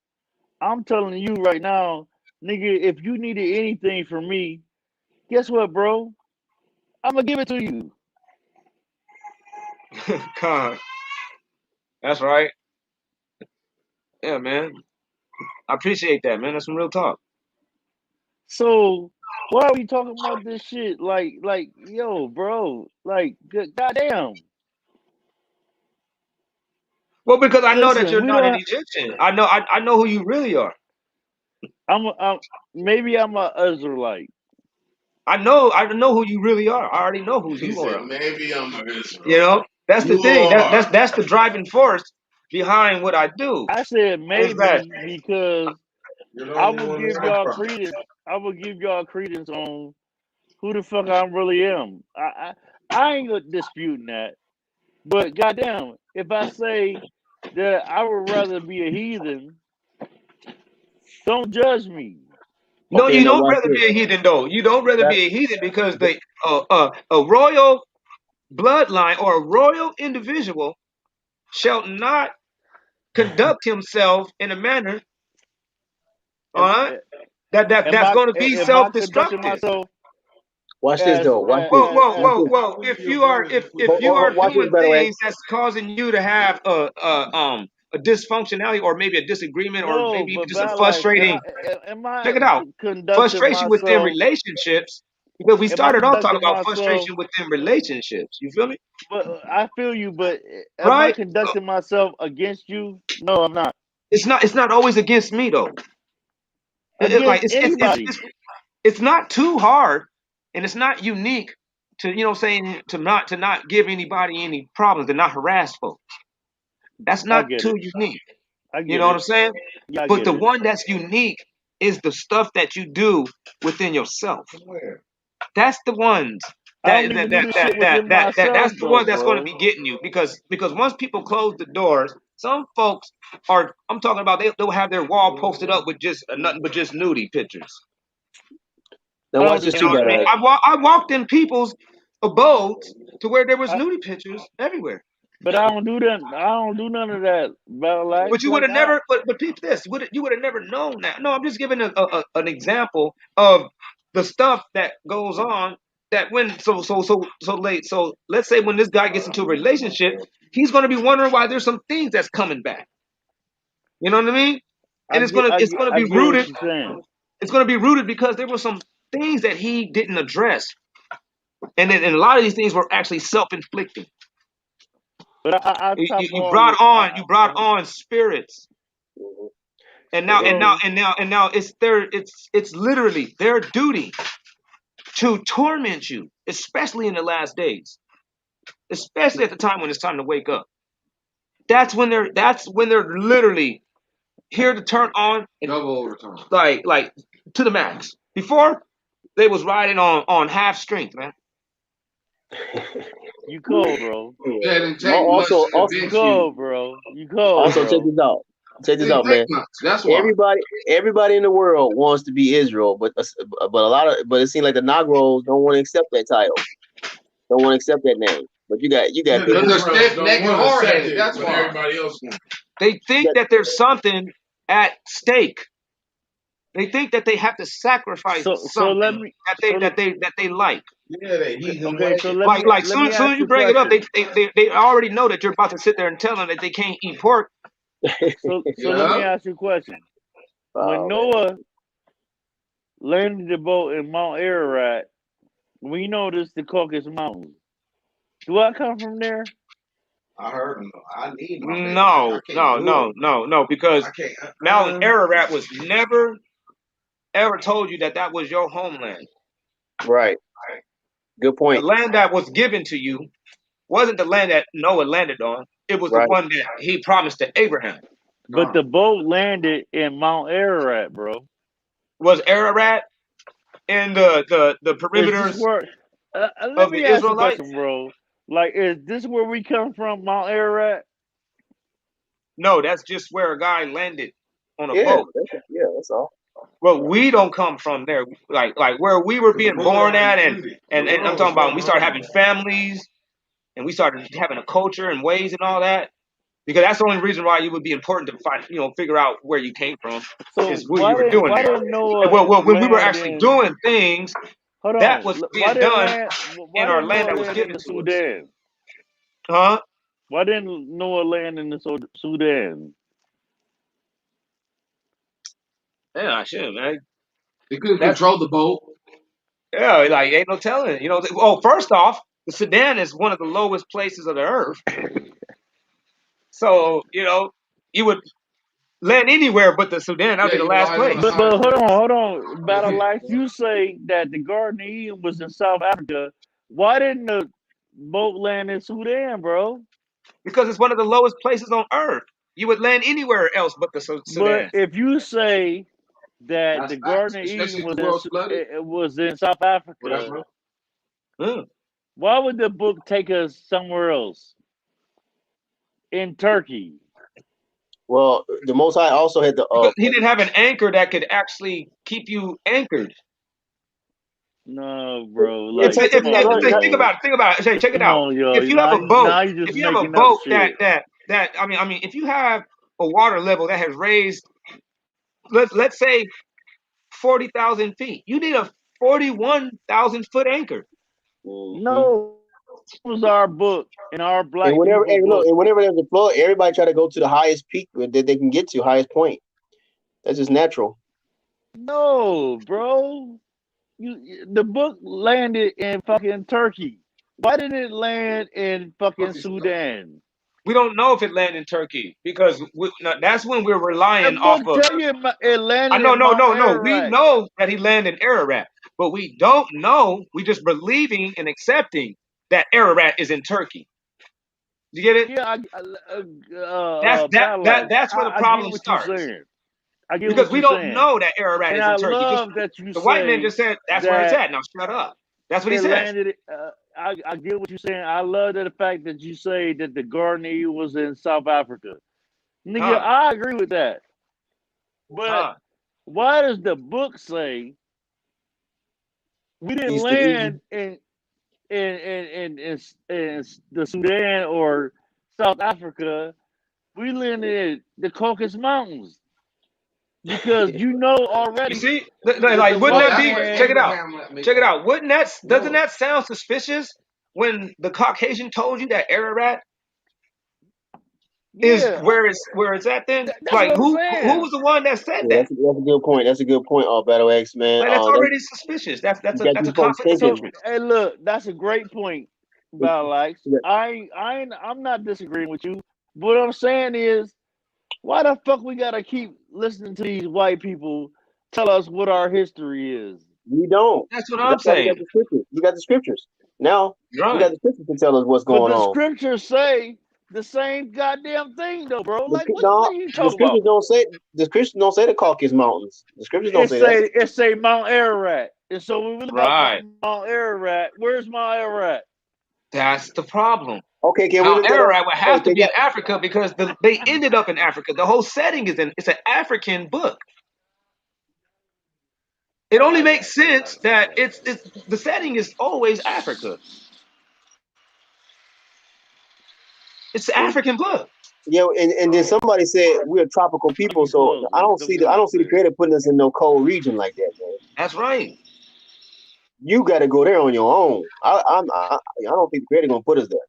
I'm telling you right now, nigga, if you needed anything from me, guess what, bro? I'm gonna give it to you. God, that's right. Yeah, man. I appreciate that, man. That's some real talk. So why are we talking about this shit? Like, yo, bro, like, goddamn. Well, because I know that Listen, you're we not an don't. Egyptian. I know who you really are. I'm maybe I'm a Israelite. I know who you really are. I already know who He you said, are. maybe I'm an You Israelite. know, that's the You thing. are. That's the driving force behind what I do. I said Is that maybe because You're the I only will one give that I y'all trust. credence. I will give y'all credence on who the fuck I really am. I ain't gonna disputing that. But goddamn, if I say that I would rather be a heathen, don't judge me. no? Okay, You now don't watch rather this. be a heathen though. You don't rather That, be a heathen because the a royal bloodline or a royal individual shall not conduct himself in a manner, all Am, right, that's going to be am I conducting self-destructive. myself watch this as though. Watch this. Whoa, whoa, Watch whoa, as this. whoa! How is If he a you are virgin if Hold, putting you hold, are hold, blood watch on this, doing better way. things that's causing you to have a dysfunctionality or maybe a disagreement or no, maybe but just a bad life. frustrating, Am check I it out, conducting frustration within myself relationships. Because we Am I started off talking conducting about myself? frustration within relationships. You feel me? But I feel you. But am I Right? conducting myself against you? No, I'm not. It's not always against me though. Like Against anybody. it's not too hard, and it's not unique to saying to not give anybody any problems, to not harass folks. That's I not get too it. unique. I You get know what it. I'm saying? Yeah, I But get the it. one that's unique is the stuff that you do within yourself. Where? That's the ones I don't even do this shit within myself that's the though, one that's going to bro. be getting you because once people close the doors, some folks are I'm talking about they'll have their wall posted up with just nothing but just nudie pictures. Now I watch don't do this You none know too, of what I mean? Battle that. Axe. I walked in people's abodes to where there was I, nudie pictures everywhere. but I don't do that. I don't do none of that. Battle axe. But you would Like have never. But peep this. You would have never known that. No, I'm just giving an example of the stuff that goes on. That when so late. So let's say when this guy gets into a relationship, he's going to be wondering why there's some things that's coming back. You know what I mean? And it's gonna I be get what rooted. you're saying. It's gonna be rooted because there were some things that he didn't address, and a lot of these things were actually self-inflicting. But I top You off brought with on spirits. Mhm. And now, and now, so and now, and now, it's literally their duty to torment you, especially in the last days, especially at the time when it's time to wake up. That's when they're literally here to turn on and Double overtime. like to the max. Before they was riding on half strength, man. you cold, bro. Yeah, Yeah. it didn't take much to You convince you. cold, bro. You cold, Also, check bro. this out. Check It this didn't out, take man. much. That's why. Everybody in the world wants to be Israel, but a lot of it seems like the Negroes don't want to accept that title, don't want to accept that name. But you got Yeah, Because people. they're Negroes stiff don't necked and want to hard accept headed. it, That's but why. everybody else wants. They You think got that there's something at stake. They think that they have to sacrifice So let something me that so they like. Yeah, they heathen okay. way. So Like let soon me soon ask as you you a bring it up, question. they already know that you're about to sit there and tell them that they can't eat pork. So let me Yeah. ask you a question. When oh man, Noah landed the boat in Mount Ararat, we know this the Caucasus Mountains. Do I come from there? I heard them. I need my baby. I No, can't no, do it. no, no, no, because I can't. Mountain Ararat was never ever told you that that was your homeland. right? Good The point. land that was given to you wasn't the land that Noah landed on. It was the Right. one that he promised to Abraham. But the boat landed in Mount Ararat, bro. Was Ararat in the Is this perimeters where? Let of me the ask you a Israelites? question, bro. Like, is this where we come from, Mount Ararat? No, that's just where a guy landed on a Yeah, boat. that's all. Well, we don't come from there. Like where we were being boat born already at, ended. and The I'm world talking was about going when we started on. having families and we started having a culture and ways and all that. Because that's the only reason why it would be important to find, figure out where you came from, So is what you were doing why there. didn't And Noah well, when we were land actually in? doing things, Hold that on. was being done Why in our didn't land Noah that was land in given the to us. Sudan? Huh? Why didn't Noah land in the Sudan? Yeah, shit, man. They couldn't That's control the boat. yeah, like ain't no telling. Oh, first off, the Sudan is one of the lowest places of the earth. So, you would land anywhere but the Sudan. That'd Yeah, be the you last lying on a place. high But place. hold on, Battle Axe. You say that the Garden of Eden was in South Africa. Why didn't the boat land in Sudan, bro? Because it's one of the lowest places on earth. You would land anywhere else but the But Sudan. if you say that That's the facts. Garden of Eden Especially if the world's flooded. it was in South Whatever. Africa, Hmm. why would the book take us somewhere else in Turkey? Well, the Most High also had the Because he didn't have an anchor that could actually keep you anchored. No, bro. yeah. Like, Check come this out. on, Think yo. about it. Think about it. Say, check it Come out. on, yo. If you have a boat, Now you just if you have a making up boat shit. that I mean, if you have a water level that has raised, let's say 40,000 feet, you need a 41,000 foot anchor. Mhm. No, it was our book and our And black people book. whenever there's a flood, everybody try to go to the highest peak that they can get to, highest point. That's just natural. No, bro. the book landed in fucking Turkey. Why didn't it land in fucking Sudan? We don't know if it landed in Turkey because that's when we're relying The off book of. tell you it I landed know, in Mount no. We Ararat. know that he landed in Ararat, but we don't know. We just believing and accepting that Ararat is in Turkey. You get it? Yeah, Battle Axe. that's where the I get problem what you're starts saying. I get because what we you're don't saying, know that Ararat and is I in Turkey. Just love that you the white man say just said that's where it's that at. Now shut up. That's what he it says. landed. I get what you're saying. I love the fact that you say that the Garden of Eden was in South Africa. Nigga, Huh? I agree with that. But Huh? why does the book say we didn't East of Eden. land in the Sudan or South Africa? We landed in the Caucasus Mountains because you know You already see, that the like wouldn't Well, white that that's be? where Check man. it out. Abraham made Check it that. out. Wouldn't that doesn't No. that sound suspicious when the Caucasian told you that Ararat is Yeah, where it's at? Then that's like what I'm who saying. was the one that said Yeah, that? that's a good point. That's a good point. Battle X, man. Like that's That, already suspicious. you got That's these a folks conflict of thinking. So, interest. hey, look, that's a great point, Battle Axe. Yeah, I'm not disagreeing with you. What I'm saying is, why the fuck we gotta keep listening to these white people tell us what our history is? we don't. That's what But I'm that's why we saying. got the scriptures. We got the scriptures. Now we got Right. the scriptures to tell us what's But going the on. scriptures say the same goddamn thing, though, bro. Like, what No, are you the talking scriptures about? don't say the Caucasus Mountains. The scriptures don't say that. It say Mount Ararat, and so when we look up Right. Mount Ararat, where's Mount Ararat? That's the problem. Okay, can we Mount look that up? Ararat would Okay, have to be in Africa because they ended up in Africa. The whole setting is it's an African book. It only makes sense that it's the setting is always Africa. It's an and, African book. yeah, and then somebody said we're tropical people, These so books, them I don't books, see the man. creator putting us in no cold region like that, man. That's right. You got to go there on your own. I don't think the creator gonna put us there.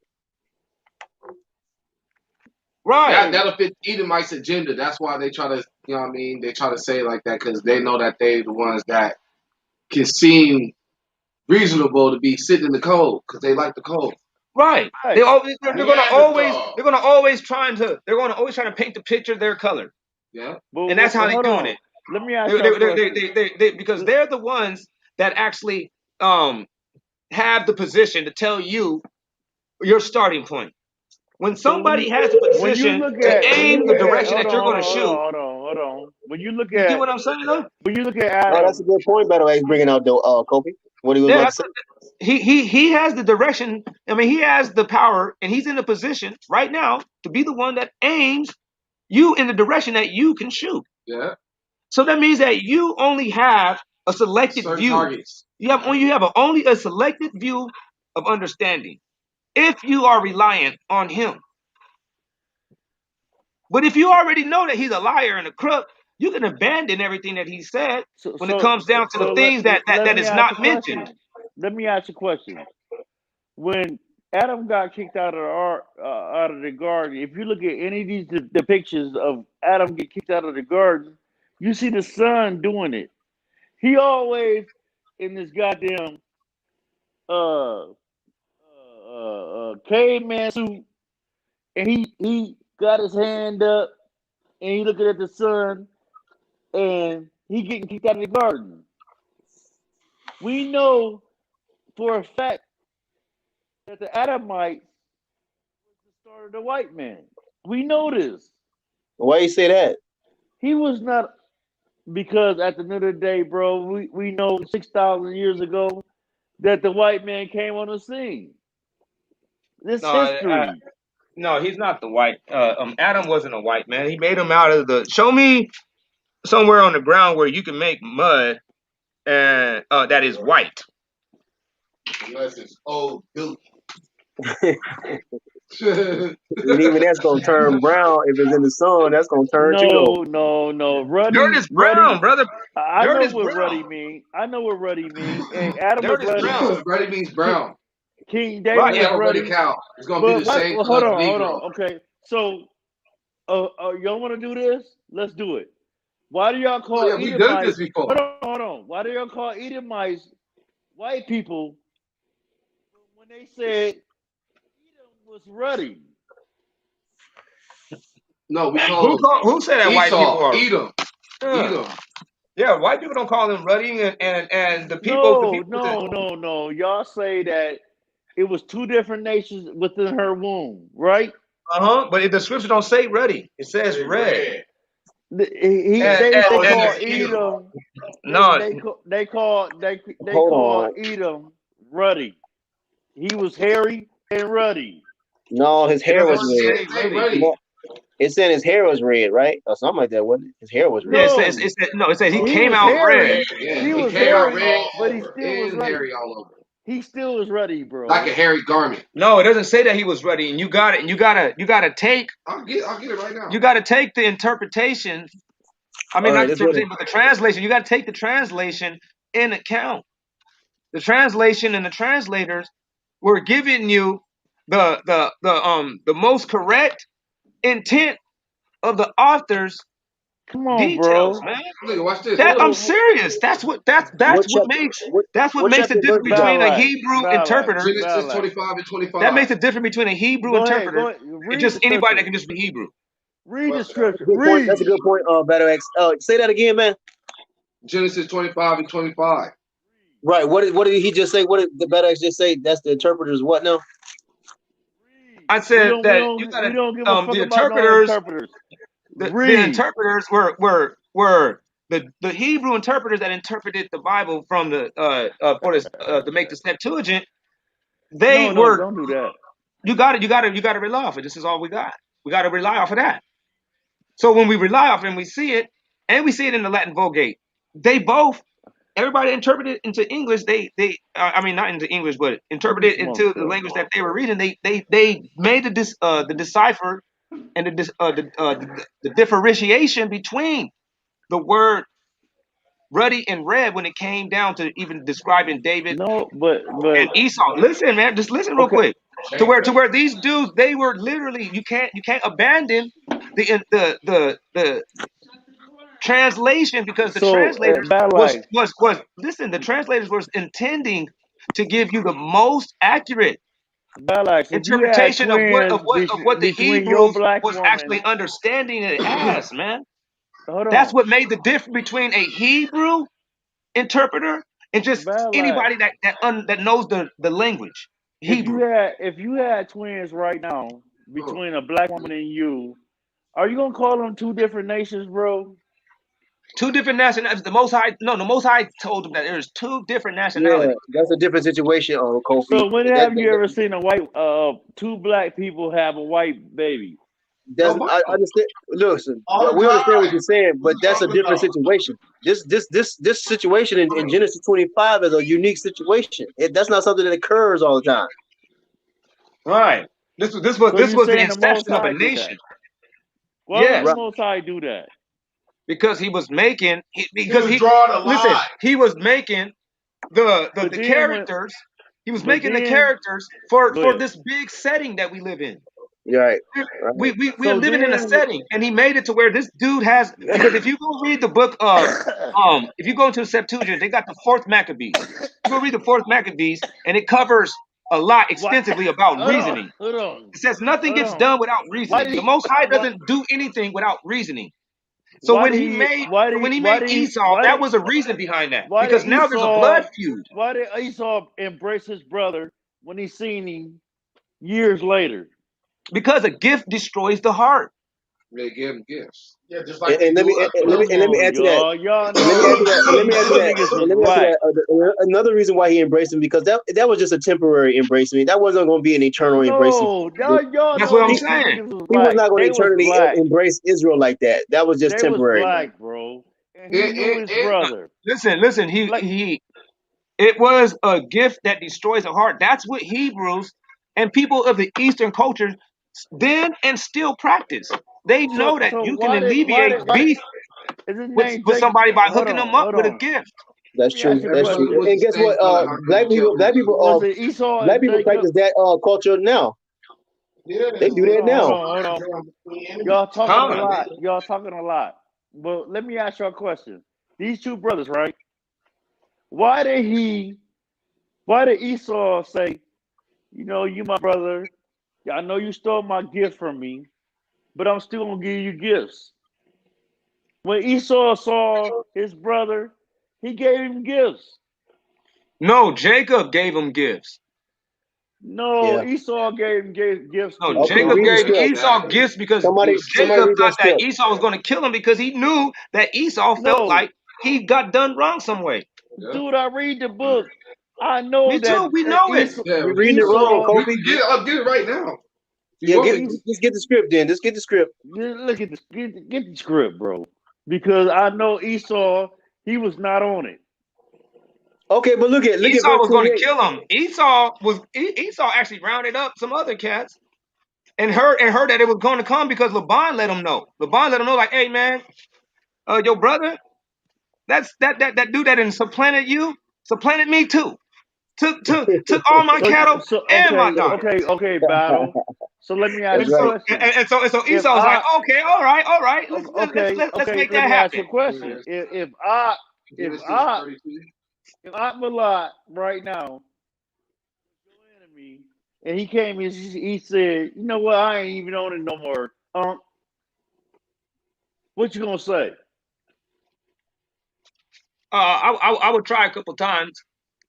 Right. That'll fit Edomite's agenda. That's why they try to, you know what I mean? They try to say it like that because they know that they the ones that can seem reasonable to be sitting in the cold because they like the cold. Right. Right. They're Neanderthal. they're gonna always trying to paint the picture their color. Yeah. And that's how they're Hold doing on. it. Let me ask y'all a question. Because they're the ones that actually have the position to tell you your starting point. When So somebody has the position to aim the direction that you're going to shoot, hold on. you get what I'm saying, though? When you look at Oh, that's a Adam, good point. By the way, he's bringing out the Kobe. What he was Yeah, about to say. he has the direction. I mean, he has the power, and he's in the position right now to be the one that aims you in the direction that you can shoot. Yeah. So that means that you only have a selected Certain view. targets. You have only a selected view of understanding if you are reliant on him. But if you already know that he's a liar and a crook, you can abandon everything that he said when it comes down to the things let that me is ask a not mentioned. question. Let me ask a question. When Adam got kicked out of the garden, if you look at any of these depictions of Adam get kicked out of the garden, you see the son doing it. He always in this goddamn uh caveman suit, and he got his hand up, and he looking at the sun, and he getting kicked out of the garden. We know for a fact that the Adamites was the start of the white man. We know this. Why you say that? He was not, because at the end of the day, bro, we know 6,000 years ago that the white man came on the scene. This No, history. no, he's not the white. Adam wasn't a white man. He made him out of the. Show me somewhere on the ground where you can make mud and that is white. Unless it's old Duke. And even that's gonna turn brown if it's in the sun. That's gonna turn too though. No. Dirt is Ruddy. brown, brother. I Dirt know is what brown. Ruddy mean. I know what Ruddy mean. And Adam was Dirt is Ruddy. brown. Ready means brown. King David Right. You was have a ready Ruddy. cow. It's gonna be But the what? same Well, color hold Negro. on. Okay, so y'all want to do this? Let's do it. Why do y'all Oh call yeah, we done this Edomites? before. Hold on. Why do y'all call Edomites white people when they said Edom was ruddy. No, we call them Who said that white people Esau, are? Edom, Yeah. Edom. Yeah, white people don't call them ruddy, and the people No. Y'all say that it was two different nations within her womb, right? but the scripture don't say ruddy. It says red. They And call Edom. Edom. no, They call Hold on. Edom ruddy. He was hairy and ruddy. No, his it hair was doesn't red. say Say ruddy. ready. It said his hair was red, right? Or something like that, wasn't it? His hair was red. Yeah, No, it said he he came was out red. hairy. Yeah, He he was came out hairy, red but he still was and ruddy. hairy all over. He still was ruddy, Like a bro. hairy garment. No, it doesn't say that he was ruddy. And you got it. You gotta take. I'll get it right now. You gotta take the interpretation. I mean, All not right, the let's go to interpretation, but the translation. You gotta take the translation in account. The translation and the translators were giving you the most correct intent of the author's Come on, details, bro. man. Nigga, watch this. That Look. I'm serious. That's what what chapter? makes What what the chapter and verse difference we got? between a Balak. Hebrew interpreter. Genesis 25 and 25. That makes the difference between a Hebrew Go ahead. interpreter and Read the just anybody that scripture. can just be Hebrew. Read the What's that? scripture. Good point. That's a Read. good point. Battle X. Say that again, man. Genesis 25 and 25. Right. What did he just say? What did the Battle X just say? That's the interpreter's what now? I We said don't we that you don't we gotta don't give a fuck the about no interpreters interpreters. the Read. interpreters were the Hebrew interpreters that interpreted the Bible from the for this to make the Septuagint. They No, were don't do that. you gotta rely off it. This is all we got. We gotta rely off of that. So when we rely off it and we see it, and we see it in the Latin Vulgate, they both everybody interpreted into English. I mean not into English, but interpreted Smoke into the stuff. language that they were reading. They made the decipher and the differentiation between the word ruddy and red when it came down to even describing David No, but and Esau. Listen, man, just listen real okay. quick. To where these dudes, they were literally you can't abandon the translation because the So translators Balak, was listen, the translators was intending to give you the most accurate if you had interpretation of twins what the between your Hebrews black was actually woman, understanding it as, man. hold That's on, what made the difference between a Hebrew interpreter and just Balak. anybody that knows the language, Hebrew. If you had twins right now Oh. between a black woman and you, are you gonna call them two different nations, bro? Two different nationalities. The Most High told them that there's two different Yeah, nationalities. that's a different situation, Kofi. So when have you ever seen two black people have a white baby? I understand. Listen, All the we understand what time. you're saying, What but you that's a talking different about? situation. This situation in Genesis 25 is a unique situation. That's not something that occurs all the time. Right. So you Was the saying the Most inception of a High did that? nation. Why would the Yes, Right. Most High do that? because he was making He was drawing a listen. line. He was making But the then when, characters. He was but making the then characters go for ahead. this big setting that we live in. Right. Right. We are So living in a then, setting, and he made it to where this dude has. Because if you go read the book of, if you go into the Septuagint, they got the fourth Maccabees. You go read the fourth Maccabees, and it covers a lot why? extensively about reasoning. Hold It says nothing gets on. done without Why reasoning. did The he? Most High Why? doesn't do anything without reasoning. So Why when did he he? made Why did? Esau, that was a reason behind that. Why Because did now there's a blood Esau? feud. Why did Esau embrace his brother when he seen him years later? Because a gift destroys the heart. They give them gifts. Yeah, just like they And let me do us, and let me bro. Come and let me on, add to that. y'all And let me add to know that. And let me add to them that. niggas was And let me add to black. that. Another reason why he embraced him because that was just a temporary embracement. That wasn't going to be an eternal embracement. No, y'all That's know what I'm these two saying. niggas was He was black. not going to They was eternally black. embrace Israel like that. That was just They was temporary, man. black, bro. And he knew his brother. Listen. Like, It was a gift that destroys the heart. That's what Hebrews and people of the Eastern culture then and still practice. They know that so you can alleviate beef is his name with Jake? somebody by Hold hooking them on, up hold with a on. gift. Let That's me ask true. you a It That's was, true. it question. was And the guess same what? color. How come you can't Was it Esau Black and people Jacob? practice that culture now. Yeah, They that's do what that now. Hold on. between enemies. Y'all talking a Con. lot. Y'all talking a lot. But let me ask y'all a question. These two brothers, right? Why did he Why did Esau say, you know, you my brother, I know you stole my gift from me, but I'm still gonna give you gifts. When Esau saw his brother, he gave him gifts. No, Jacob gave him gifts. No, Yeah. Esau gave gifts No, to Okay, Jacob read the gave script. Esau Exactly. gifts because Somebody Jacob read that thought that script. Esau was going to kill him because he knew that Esau felt no, like he got done wrong some way. Yeah. dude. I read the book. I know Me that too. We know it. Esau, Yeah. You're reading it wrong, Esau. We Kobe. can get it. I'll get it right now. If you Yeah, want get me to. just get the script then. Just get the script. Look at this. Get the script, bro. Because I know Esau. He was not on it. Okay, but look at Esau verse was going to 28. kill him. Esau actually rounded up some other cats and heard that it was going to come because Laban let him know. Laban let him know, like, hey man, your brother, that dude that done supplanted me too. Took all my cattle So and my daughters. okay, battle. So let me ask That's And you a right. so question. and so If Esau was like, I okay, all right, let's okay, make let that me ask you happen. a question. Genesis 32. If Malak right now your enemy, and he came and he said, you know what, I ain't even on it no more. What you gonna say? I would try a couple times,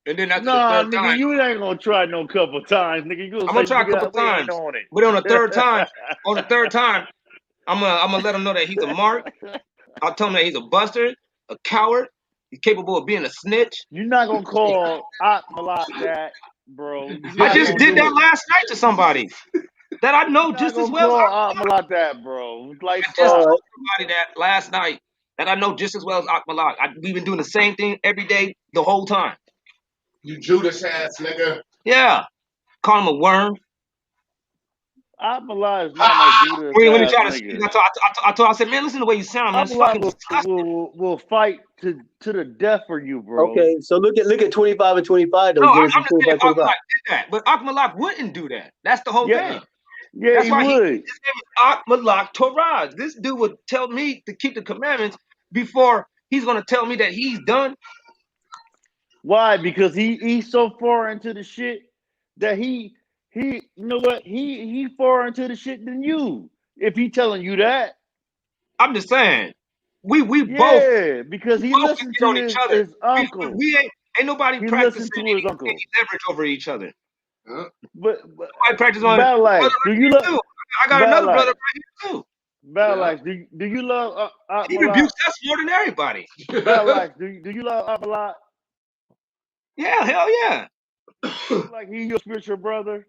and then after the Nah, third nigga, time, you ain't gonna try no couple times, nigga. You gonna I'm say, gonna try a couple nigga, we ain't times. on But on the third it. time, I'm gonna let him know that he's a mark. I'll tell him that he's a buster, a coward. He's capable of being a snitch. You're not gonna call Malak that, bro. You're I not just gonna did do that it. last night to somebody that I You're know not just as gonna well as call Akmalak. Malak that, bro. Like, I just stop. told somebody that last night that I know just as well as Akmalak. We've been doing the same thing every day the whole time. You Judas ass nigga. Yeah, call him a worm. Malak is not no Ha! Judas When he ass tried to speak, nigga. I said, man, listen to the way you sound, man. It's Malak fucking disgusting. will fight to the death for you, bro. Okay, so look at 25 and 25 though. No, Genesis I'm just saying 25 if 25. Akmalak did that, but Akmalak wouldn't do that. That's the whole Yeah, thing. yeah, That's he why his would. name is Akmalak Torah. This dude would tell me to keep the commandments before he's gonna tell me that he's done. Why? Because he's so far into the shit that he you know what he far into the shit than you. If he telling you that, I'm just saying, we both yeah, because he can listened get to on each other. his uncle. We ain't nobody He practicing listened to his any uncle. leverage over each other. Huh? But Nobody practice on Battle brother Axe, do you right love here too. I got Battle another brother Axe? right here too. Battle Yeah. Axe, do you love He Malak? rebukes us more than everybody. Battle Axe, do you love Malak? Yeah, hell yeah. You feel like he your spiritual brother?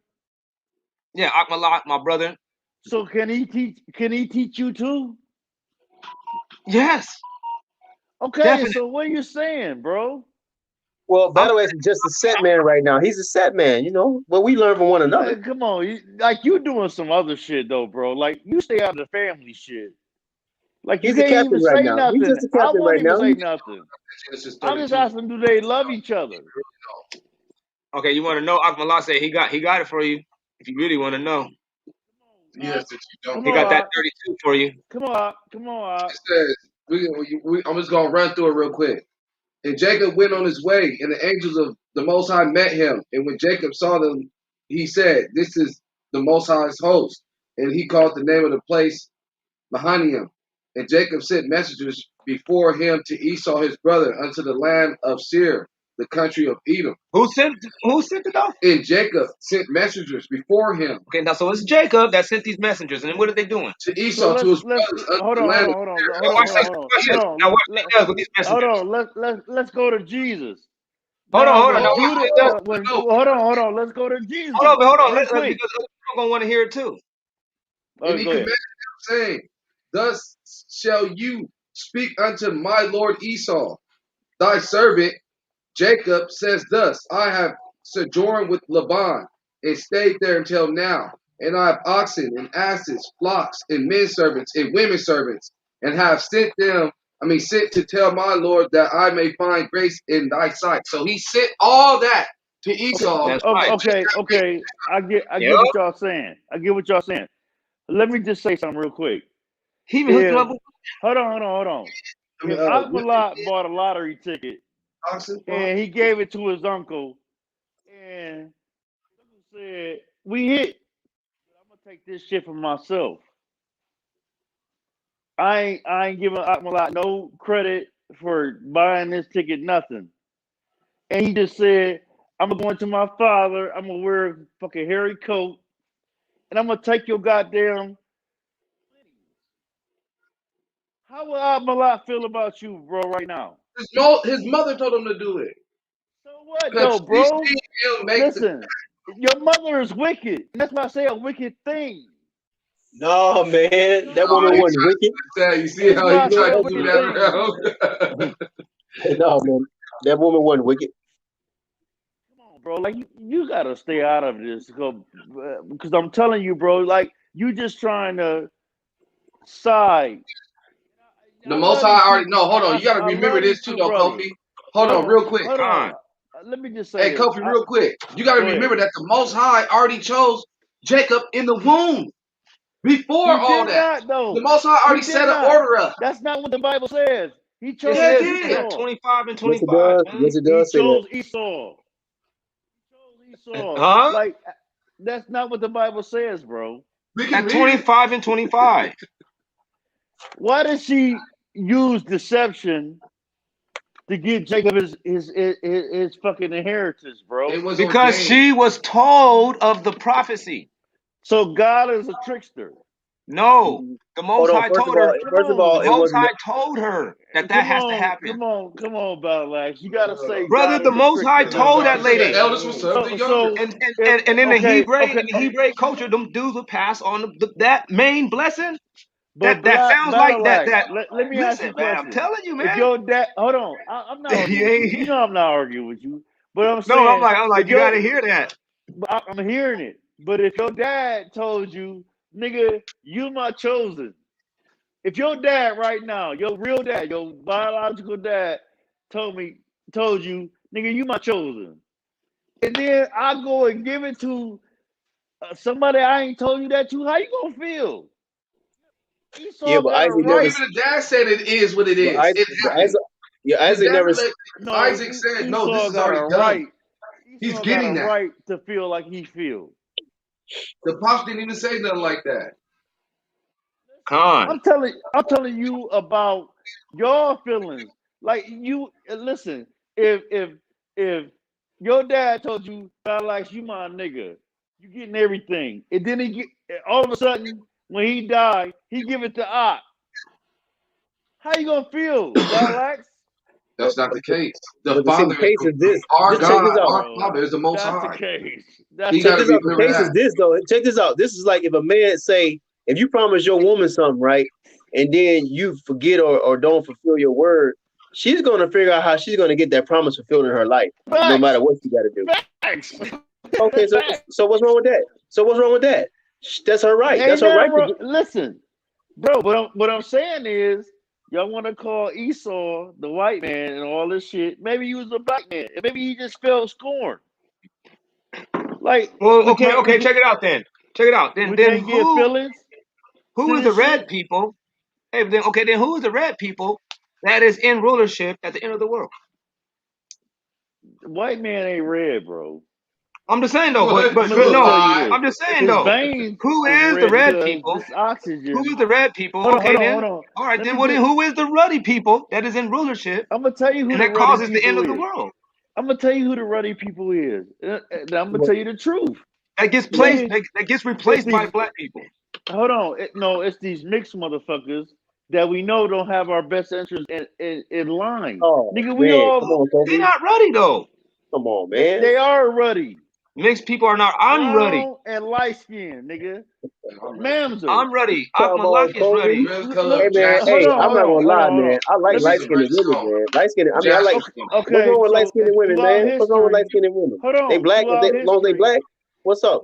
Yeah, Akmalak, my brother. So can he teach? Can he teach you too? Yes, Okay, definitely. so what are you saying, bro? Well, I'm Battle Axe is just a set man right now. He's a set man, but we learn from one another. Come on, you doing some other shit though, bro. Like you stay out of the family shit. Like you He's the can't even captain right say now. He's nothing. just the I captain won't right even now. say nothing. Genesis I'm just 32. asking, do they love each other? okay. You want to know? Akmalak said he got it for you. If you really want to know, Yes, that you don't. Come he got that on, 32 for you. come on. It says, I'm just going to run through it real quick. And Jacob went on his way, and the angels of the Most High met him. And when Jacob saw them, he said, this is the Most High's host. And he called the name of the place Mahanaim. And Jacob sent messengers before him to Esau his brother unto the land of Seir, the country of Edom. Who sent it off? And Jacob sent messengers before him Okay, now so it's Jacob that sent these messengers, and then what did they doing? to So Esau, to his let's brothers, unto hold the on, land of Now watch this. Watch this. Now watch what let, he does with these hold messengers. on. Let's go to Jesus. Hold on, Now hold on. when Now watch Judah, what he does. when No, hold on, let's go to Jesus Hold on. real Let quick. because other people gonna want to hear it too. and he Go ahead. commanded them, saying, thus shall you speak unto my lord Esau, thy servant. Jacob says thus, I have sojourned with Laban and stayed there until now, and I have oxen and asses, flocks and men servants and women servants, and have sent to tell my Lord that I may find grace in thy sight. So he sent all that to Esau. That's right. Okay. I Yep. get what y'all saying. I get what y'all saying. Let me just say something real quick. He even hooked him If up with hold on. If Women, Akmalak bought a lottery ticket oxen, flocks. and he gave it to his uncle, man said we hit. I'm gonna take this shit for myself. I ain't giving Akmalot no credit for buying this ticket, nothing. And he just said, I'm gonna go into my father, I'm gonna wear a fucking hairy coat, and I'm gonna take your goddamn. How would Akmalot feel about you, bro, right now? His mother told him to do it. So what though, Cause she bro? seen him make the. Listen, your mother is wicked. And that's why I say a wicked thing. No, man, that woman Oh, he wasn't wicked. tried. You see That's how why he I tried say a to do wicked that thing. around? No, man, that woman wasn't wicked. Come on, bro. Like you gotta stay out of this because I'm telling you, bro. Like you just trying to side. The I Most love High these two. already. No, hold on. You got to I remember love these this too, two though, brothers. Kofi. Hold on, real quick. Hold on. Con. Let me just say Hey, this. Kofi, real quick. You got to Go ahead. remember that the Most High already chose Jacob in the womb before He all did that. not, though. The Most High He already did set an not. order up. That's not what the Bible says. He Yes, chose Yeah, it it is. It did. says Esau. 25 and Yes, it 25, does. man. Yes, it He does say that. chose Esau. He chose Esau. Huh? Like that's not what the Bible says, bro. We can At read it. 25 and 25. Why did she use deception to get Jacob his fucking inheritance, bro? It was Because ordained. she was told of the prophecy. So God is a trickster. No, the Hold Most on. High told her. Come First of all, The on, it Most wasn't. High told her that that has to happen. come on, Battle You gotta say Brother, God the is a Most High trickster, That's bro. told why that we say lady. the elders will serve the younger. And in the Okay, Hebraic culture, them dudes would pass on that main blessing. but That sounds like Battle that. That let me ask you a listen, man, I'm question. telling you, If man. your dad, hold on, I'm not arguing You with you. You ain't- know I'm not arguing with you, but I'm no, saying I'm if like, you got your, to hear that. I'm hearing it. But if your dad told you, nigga, you my chosen. If your dad right now, your real dad, your biological dad, told you, nigga, you my chosen, and then I go and give it to somebody I ain't told you that to, how you gonna feel? Yeah, Esau but got a Isaac never. right. Even the dad said it is what it But is. Isaac, It but happened. Isaac, yeah, His Isaac dad, never. No, Isaac said, "No, this Esau is got already a done." right. He's Esau got a getting that. right to feel like he feels. The pops didn't even say nothing like that. Con. I'm telling you about your feelings. Like you listen, if your dad told you I like you my nigga, you getting everything. And then all of a sudden when he died, he give it to Ock. How you gonna feel, Battle That's not the case. The But the see, the Father is case is this. our Just check God. this out. Our bro? Father is the Most That's the High. case. That's He the got Check to this out. case, The remember case bro. is that. this though. Check this out. This is like if a man say, if you promise your woman something, right, and then you forget or don't fulfill your word, she's gonna figure out how she's gonna get that promise fulfilled in her life, no matter Facts. what she got to do. Facts. Okay, Facts. so what's wrong with that? So what's wrong with that? That's her right. That's Ain't her nothing right to wrong. get. Listen, bro. What I'm saying is, y'all want to call Esau the white man and all this shit. Maybe he was a black man, and maybe he just felt scorn. Like Well, okay, check it out then. Check it out. we Then can't give feelings who to is the this red shit. people? Hey, then who is the red people that is in rulership at the end of the world? White man ain't red, bro. I'm just saying though, What? I'm but gonna You a just no, tell you lie. this: I'm just saying his though. veins Who is is the red red because people? this Who is oxygen. the red people? Hold on, Okay hold on, then. hold on. All right Let then. me Well then, get. who is the ruddy people that is in rulership I'm gonna tell you who and the that ruddy causes the end people of the is. world? I'm gonna tell you who the ruddy people is. I'm gonna But, tell you the truth, That gets but placed. nigga. That gets It's replaced by these. black people. Hold on. No, it's these mixed motherfuckers that we know don't have our best interest in line. oh Nigga, we man, come all on, They're Kobe. not ruddy though. Come on, man. they are ruddy, Mixed people are not. I'm ruddy. brown and light skin, nigga. I'm ready. Mamzer. I'm ruddy. Come on, Akmalak is Kobe. ruddy. Red color Let, Hey of man, hold hey, Jasper. on, I'm hold not on, gonna hold lie, on, hold man. on. I like Let me. light He's a skinned red women, stone. man. Light skinned. I mean, I like. Jasper Okay, stone. What's okay. wrong with light So skinned women, throughout man? What's wrong with light history, skinned women? hold They on. black. If they, Throughout as long as they history, black, what's up?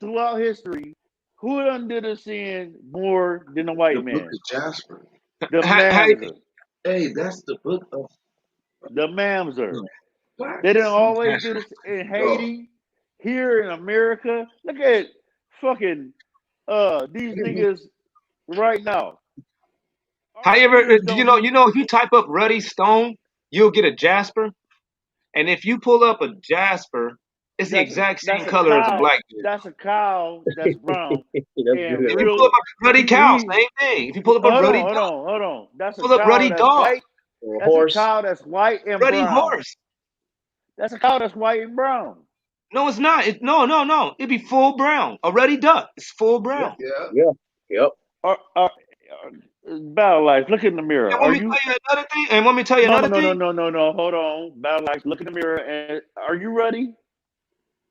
throughout history, who done did a sin more than a white The book man? of Jasper. The How, Mamzer. Hey, that's the book of The Mamzer. They didn't blacks. always that's do this in Yo, Haiti, here in America. Look at fucking these niggas right now. how Our you ever? leaders Do don't you do. know if you type up ruddy stone, you'll get a jasper. And if you pull up a jasper, It's the exact same That's a color as a cow. black dude. That's a cow that's brown That's and If you good. pull real. up a ruddy cow, same thing. If you pull up a ruddy dog, Hold on. That's a pull up cow ruddy that's dog, white. Or a That's a horse. cow that's white and ruddy brown. horse. That's a cow that's white and brown. No, it's not. No. It'd be full brown. A ruddy duck. It's full brown. Yeah. Yeah. Yep. Battle Life, look in the mirror. And Are want me to you? tell you another thing? And want me to tell you No. another thing? Hold on. Battle Life, look in the mirror. And are you ready?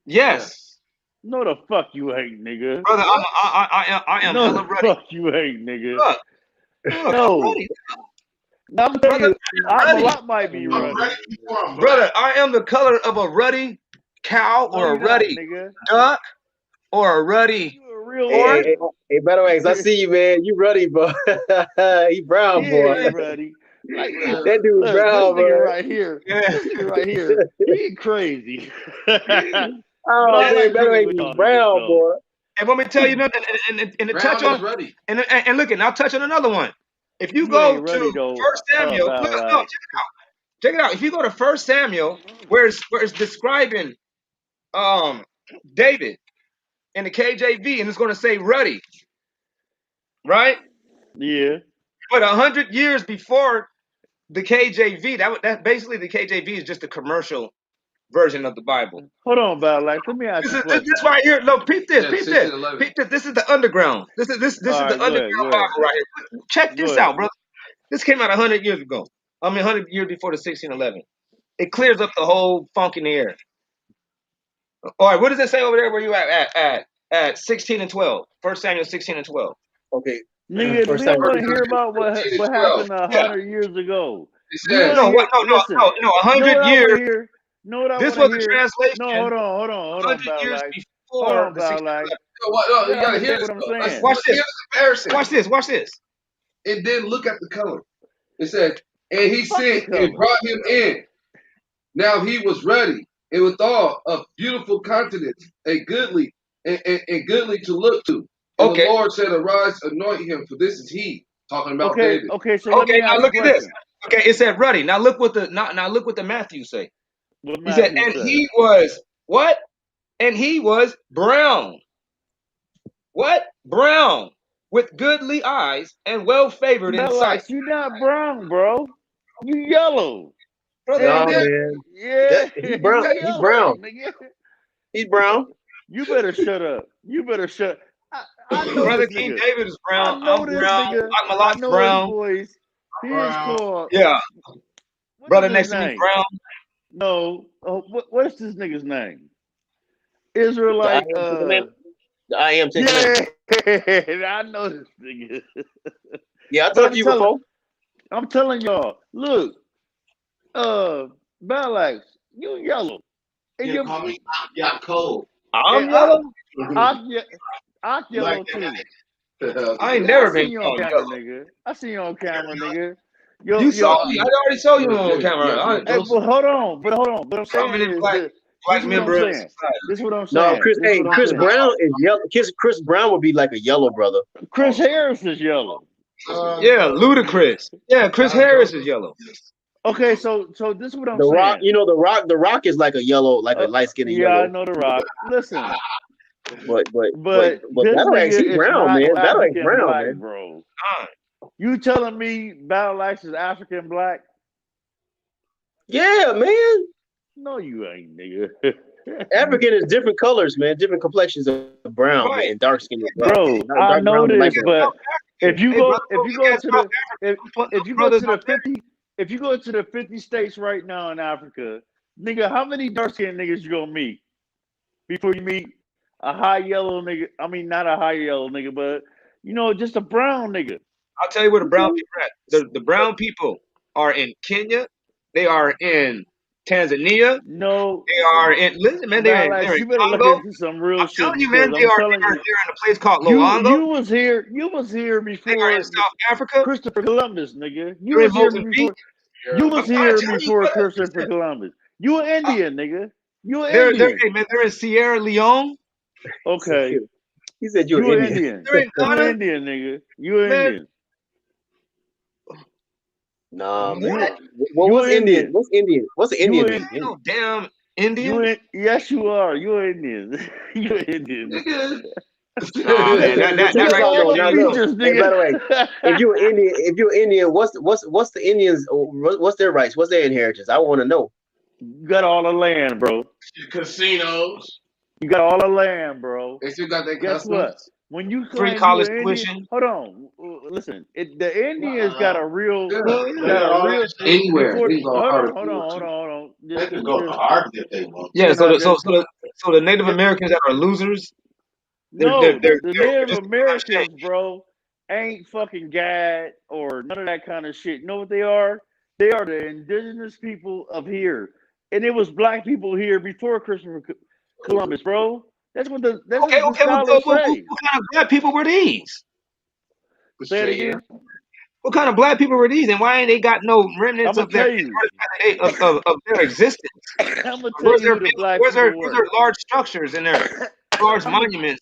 Yes, No, the fuck you ain't, nigga. brother. I am No, hella the ruddy. fuck you ain't, nigga. Look, I'm No. ready. Now I'm telling Brother, you, I'm ready. Malak might be I'm ready. ready before I'm black. Brother, I am the color of a ruddy cow No, or a you're not, ruddy nigga. duck or a ruddy You a real horse. Hey, Battle Axe, I see you, man. You ruddy, bro. He brown, boy. Yeah, buddy. Like, That dude look, brown, this nigga bro. right here. Yeah. This nigga right here. He crazy. But Oh I man, like Battle rooting Axe with is y'all niggas brown, though. boy. And want me to tell you another, and to touch Brown is on, ready. and look, and I'll touch on another one. If you You go ain't ready to though. First Samuel, no, Battle no, Axe. check it out. If you go to First Samuel, where it's describing David in the KJV, and it's going to say ruddy, right? Yeah. But 100 years before the KJV, that basically the KJV is just a commercial version of the Bible. Hold on, Battle Axe. Let me ask you a question. This right here. No, peep this, Yeah, peep 16, this, 11. peep this. This is the underground. This is All the right, go underground ahead. Bible right here. Check Go this ahead. out, brother. This came out 100 years ago. 100 years before the 1611. It clears up the whole funk in the air. All right, what does it say over there where you at 16 and 12? 1 Samuel 16 and 12. Okay. Nigga, First we time. don't want to hear about 15 what and 12. happened 100 years ago. He We says, want to hear. Listen. No, Know what 100 I want to years. hear? Know what I This want was to a hear? translation. No, hold on, 100 Battle years Axe. before Hold on, the Battle 1611. Axe. no, You you gotta gotta hear understand this what I'm though. saying. Watch this. Here's the comparison. Watch this. And then look at the color. It said, and he Fuck the sent color. and brought him in. Now he was ready, and withal of beautiful countenance, and goodly, and goodly to look to. And Okay. the Lord said, arise, anoint him, for this is he. Talking about Okay, David. okay. So let Okay, me now ask look you a at this. question. Okay, it said ruddy. Now look what the Matthew say. What He said, Matthew and said. he was what? And he was brown. What? Brown, with goodly eyes and well favored in Battle sight. Axe, you not brown, bro. You yellow. Brother, No, I'm And then, man. Yeah, He brown. you He yellow, brown. nigga. He's brown. You better shut up. You better shut. I know Brother this King nigga. David is I brown. know I'm this brown. nigga. I Malak's know his brown. voice. He is Brown. called. Yeah. What Brother is next his to me name? brown. No. What is this nigga's name? The I Israelite. am Ten The I am Ten Commandments. Yeah, I know this nigga. Yeah, I But talked I'm to you telling, before. I'm telling y'all. Look, Battle Axe, you yellow, and Yeah, your call me Yaakov. I'm and yellow. Ak You yellow like too. that? I ain't I never seen been you on called camera, yellow. nigga. I seen you on camera, nigga. You saw me. I already saw you on camera. Hey, but hold on. But what I'm saying Prominent is black this is what I'm member of saying. society. This is what I'm No, saying. Chris. This is Hey, what I'm Chris saying. Brown is yellow. Chris Brown would be like a yellow brother. Chris Harris is yellow. Yeah, ludicrous. Yeah, Chris Harris is yellow. Okay, so this is what I'm The Rock, saying. the Rock is like a yellow, like a light skinned Yeah, I yellow. know the Rock. Listen, But but this Battle Axe, nigga he is brown, not man. Battle Axe African brown, black, man. bro. Fine. You telling me Battle Axe is African black? Yeah, man. No, you ain't, nigga. African is different colors, man. Different complexions of brown, Right. man, and dark skin. Bro, Dark I know brown and light this, brown. but if you Hey, go brother, if you you go got to South the African if you go brothers to the out there. 50 if you go to the 50 states right now in Africa, nigga, how many dark skinned niggas you gonna meet before you meet a high yellow nigga? I mean, not a high yellow nigga, but just a brown nigga. I'll tell you where the brown people are at. The brown people are in Kenya. They are in Tanzania. No, They are in. Listen, man. They're Battle Axe, in you better look Congo. into some real I'm shit telling you, man. because They I'm are. telling They're you, in a place called you Loango. was here They are before in South Africa. Christopher Columbus, nigga. You They're in was here Mozambique. before. You was I'm trying to here tell you, before brother. Christopher Columbus. You an Indian, nigga. You an They're Indian. hey, man. They're in Sierra Leone. Okay. He said you're You an Indian. Indian. They're in You an Ghana. Indian, nigga. You an Man, Indian. Nah, man. You What you was an Indian? Indian. What's Indian? What's an You Indian an mean? no damn. Indians? Yes, you are. You're Indian. You're Indian. Nigga. Nah, man, But that check You this right got out there all though. the Now shows look. features, Hey, by nigga. the way, if you're Indian, what's the Indians? What's their rights? What's their inheritance? I want to know. You got all the land, bro. Casinos. You got all the land, bro. They still got their Guess what? customs. When you free claim you college an Indian, tuition. hold on. Listen, the Indians got a real, Yeah. Hell They yeah. got got a all that real. shit. Anywhere. Before, They can go to hold Harvard on, hold School on, hold too. on, hold on. They can go to Just, Harvard if they want. Yeah, can I just? so the Native Americans that are losers, No, the they're Native just Americans, bro, ain't fucking God or none of that kind of shit. You know what they are? They are the indigenous people of here, and it was black people here before Christopher Columbus, bro. That's okay, what the okay. scholars say. What kind of black people were these? Say it Straight again. hair. What kind of black people were these? And why ain't they got no I'm remnants gonna of their tell you. of their existence? I'm gonna tell Where's you their who the black people where's their were. large structures and their large I'm gonna monuments,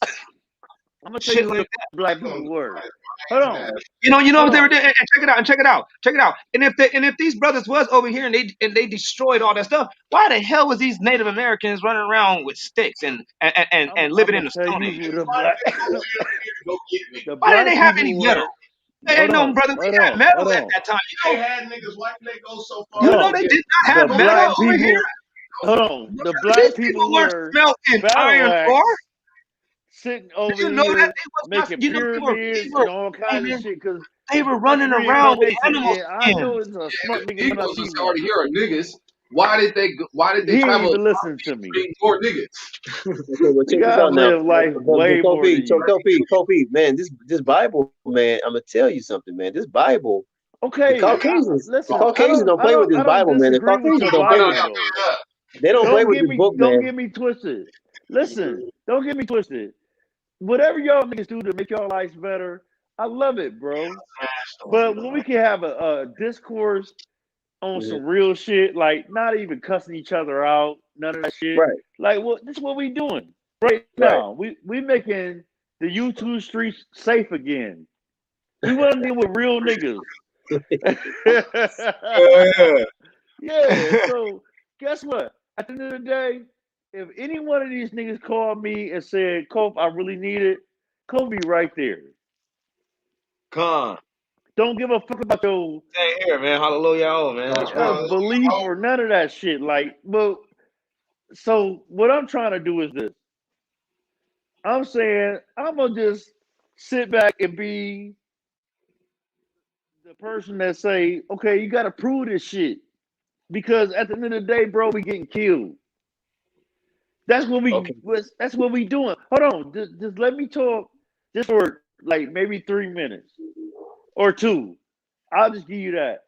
I'm gonna tell shit you who like the that? black They gonna people do were. it. Hold Man, on, You know hold what they were on. doing? And check it out. And if these brothers was over here and they destroyed all that stuff, why the hell was these Native Americans running around with sticks and I'm living in gonna the tell Stone you Age? who the why black they go here to go get me? the Why didn't they black have any people metal? were. Hey, Hold no, on, brother, we hold had on, hold metal at on, that time. They had niggas. Why did they go so hold far You to know go on. they get did not The have go get metal black over gold? here. people. Hold on. The These black people people weren't were smelting battle iron ore. axe sitting Do over you know that here they was not? making You know pyramids they were and all kinds of women. shit. Cause They were that's running around with reincarnation, animal and I know skins. it's a smart The nigga when I Negroes see was one. already here are niggas. Why did they He ain't travel even listening to me. bring more niggas? Okay, well, check Nigga, this I out now. live life But way more than you. Kofi, man, this Bible, man, I'm gonna tell you something, man. This Bible, Okay, The listen. Caucasians don't play with this I don't Bible, man. The disagree with Caucasians your don't play with Bible it. though. They don't play with this book, Don't man. get me twisted. Listen, don't get me twisted. Whatever y'all niggas do to make y'all lives better, I love it, bro. But when we can have a discourse on Mhm. some real shit, like not even cussing each other out, none of that shit. Right, Like what this is what we doing right right. now. We making the YouTube streets safe again. We want to deal with real niggas. Yeah. Yeah, so guess what? At the end of the day, if any one of these niggas called me and said, Cope, I really need it, Cope be right there. Con. Don't give a fuck about your Same here, man. Hallelujah, oh, man. That's real. belief or none of that shit. Like, well, so what I'm trying to do is this. I'm saying I'm gonna just sit back and be the person that say, okay, you gotta prove this shit. Because at the end of the day, bro, we getting killed. Okay, That's what we doing. Hold on, just let me talk just for like maybe 3 minutes or two. I'll just give you that.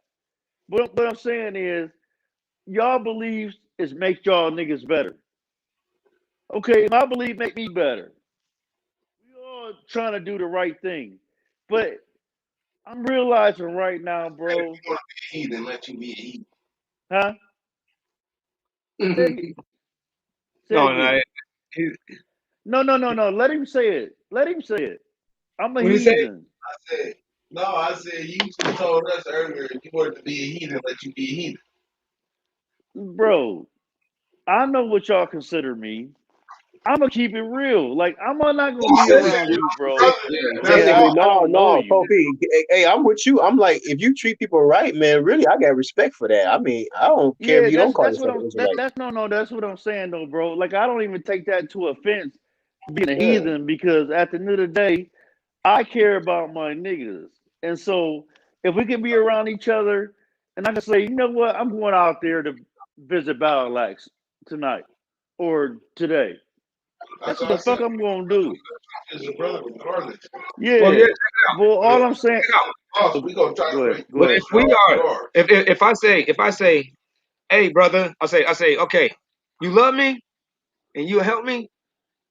But what I'm saying is, y'all beliefs is make y'all niggas better. Okay, my belief make me better. We all trying to do the right thing, but I'm realizing right now, If you bro. want to be a heathen, let you be a heathen. Huh? Say, say No, no. again. He, No. Let him say it. Let him say it. I'm a what he say? heathen, I said, no, I said you told us earlier if you wanted to be a heathen, let you be a heathen. bro. I know what y'all consider me. I'm gonna keep it real. Like I'm not gonna You be said Yeah, that around you're you, my bro. brother. yeah. That's And basically, all. I no, don't know no, you. Kofi. Hey, I'm with you. I'm like, if you treat people right, man, really, I got respect for that. I mean, I don't care if Yeah, you don't call that's what yourself an I'm. Israelite. That's no. That's what I'm saying though, bro. Like I don't even take that to offense being a Yeah. heathen because at the end of the day, I care about my niggas, and so if we can be around each other, and I can say, you know what, I'm going out there to visit Battleaxe tonight or today. That's That's what what I the said. fuck I'm gonna do. Is a brother regardless. Well, yeah, Yeah. check it out. Well, But all I'm saying. check out, boss, we gonna try Go to ahead. bring Go Well, ahead. if we all are, yours. if I say, hey, brother, I say, okay, you love me and you help me.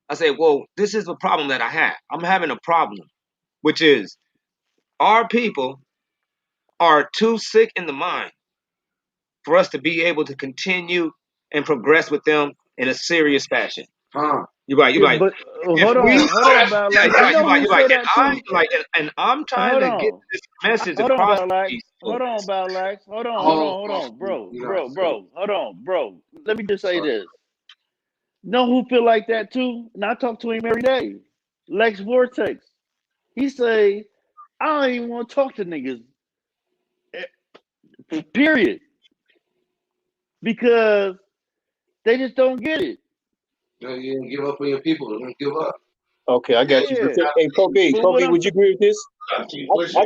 I say, well, this is the problem that I have. I'm having a problem, which is our people are too sick in the mind for us to be able to continue and progress with them in a serious fashion. Huh. You're right. You're Yeah, right. but If we, hold on, Battle yeah, Axe. You know who you're say right, that too? and I'm trying Hold to get on. this message Hold on, across to Battle Axe. these Hold on, folks. Battle Axe. Hold Hold on, on, boss. bro, You know, so Hold on, bro. Let me just say sorry. this. Know who feel like that too? And I talk to him every day. Lex Vortex. He say, I don't even want to talk to niggas. Period. Because they just don't get it. You didn't give up on your people. Don't give up. Okay, I got you. Yeah. Hey, Kobe, But what Kobe, I'm would you agree with this? Keep I pushing.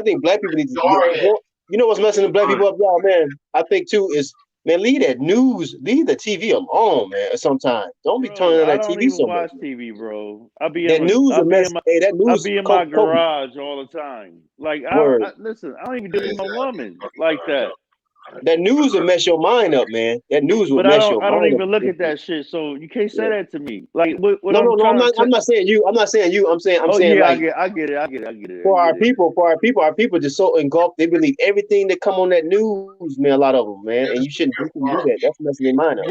think black people need to. Hard head. You know what's messing the black people up, y'all, man? I think too is, man, leave that news, leave the TV alone, man. Sometimes don't be Bro, turning on I that don't TV even so much, watch man. TV, bro. That news a mess. Hey, that I news, be in my Kobe, garage all the time. Like word. listen, I don't even deal with my woman like that. That news will mess your mind up, man. That news will But mess your I don't mind up. even look at that shit. So you can't say Yeah. that to me. Like what No, I'm no, no. trying to I'm not saying you. I'm not saying you. I'm Oh saying yeah, like I get it. I get it. I get it. I for get it. our people just so engulfed. They believe everything that come on that news, man. A lot of them, man. And you shouldn't do that. That's messing their mind up.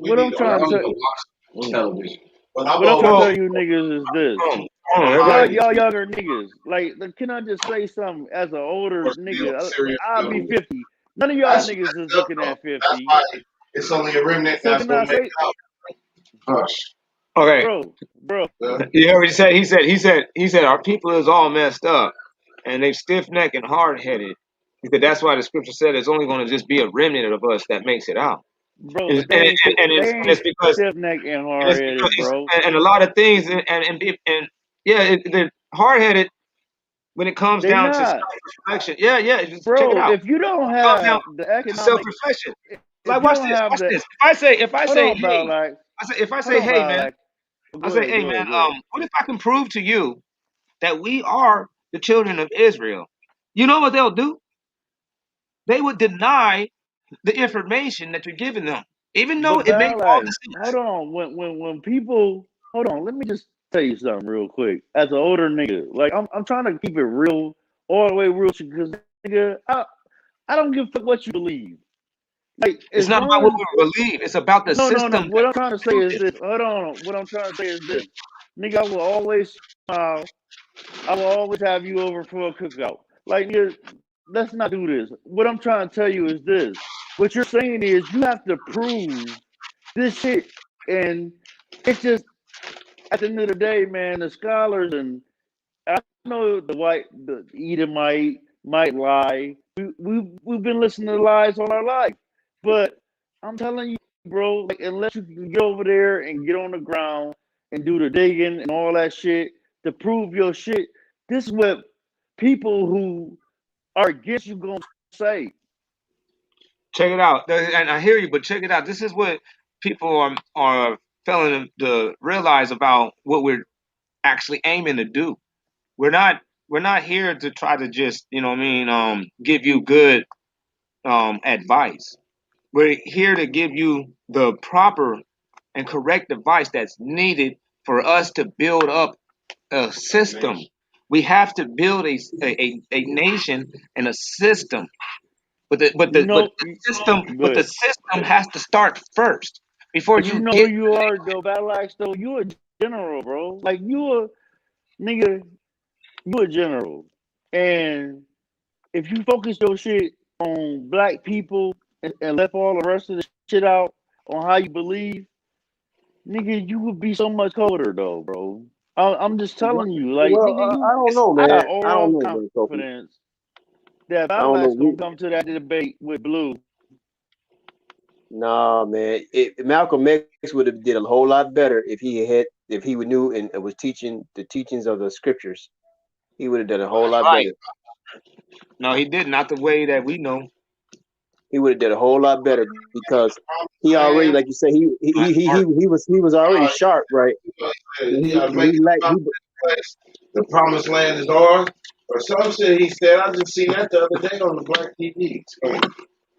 We What need I'm to I trying to don't tell even watch television. But I'm what I'm trying to Well, tell you niggas is this. hold on, Y'all, everybody. y'all younger niggas. Like, can I just say something as an older nigga? serious I'll be film. 50. None of y'all That's niggas is that's looking at that's 50. why it's only a remnant So that's can I gonna make say, it out. Hush. Okay, bro, Yeah. you heard what he said? He said our people is all messed up and they stiff necked and hard headed. He said that's why the scripture said it's only going to just be a remnant of us that makes it out. bro, but they And it's because stiff neck and hard headed, bro. and a lot of things yeah, they're hard headed when it comes They down to self not, reflection. Yeah, yeah, just check it bro. out. If you don't It comes down have the to self economic, reflection. if Like you watch don't this, have watch the, this. If I hold say on, hey, Ballack, if I hold say on, hey man, Ballack. I Go say ahead, hey go man, ahead, go ahead. what if I can prove to you that we are the children of Israel? You know what they'll do? They would deny the information that you're giving them, even though But it makes all Ballack, the hold sense. on. When people, hold on, let me just tell you something real quick. As an older nigga, like I'm trying to keep it real, all the way real, because nigga, I don't give a fuck what you believe. Like It's as not about long what as we believe. It's about the no. system What that I'm trying to say built is it. this. Hold on. What I'm trying to say is this. Nigga, I will always smile. I will always have you over for a cookout. Like nigga, let's not do this. What I'm trying to tell you is this. What you're saying is you have to prove this shit, and it's just at the end of the day, man. The scholars and I know the Edomite might lie. We've been listening to lies all our life, but I'm telling you, bro, like unless you can get over there and get on the ground and do the digging and all that shit to prove your shit, this is what people who are against you gonna say. Check it out, and I hear you, but check it out. This is what people are failing to realize about what we're actually aiming to do. We're not we're not here to try to just give you good advice. We're here to give you the proper and correct advice that's needed for us to build up a system. We have to build a nation and a system. You know, But the good. system has to start first before But you you know who get. you are though, Battle Axe though. You a general, bro. Like you a nigga. You a general, and if you focus your shit on black people and left all the rest of the shit out on how you believe, nigga, you would be so much colder though, bro. I'm just telling you, like, Well, nigga, I don't know, I man. got I don't all know, man, Kobe. confidence that I don't Battlemax know. gonna come to that debate with Blue. Nah, man. Malcolm X would have did a whole lot better if he would knew and was teaching the teachings of the scriptures. He would have done a whole lot Right. better. No, he did not the way that we know. He would have done a whole lot better because he already, Man, like you say, my heart. he was already sharp, right? He gotta make it about this place. The promised land is ours. Or some shit he said. I just seen that the other day on the black TV.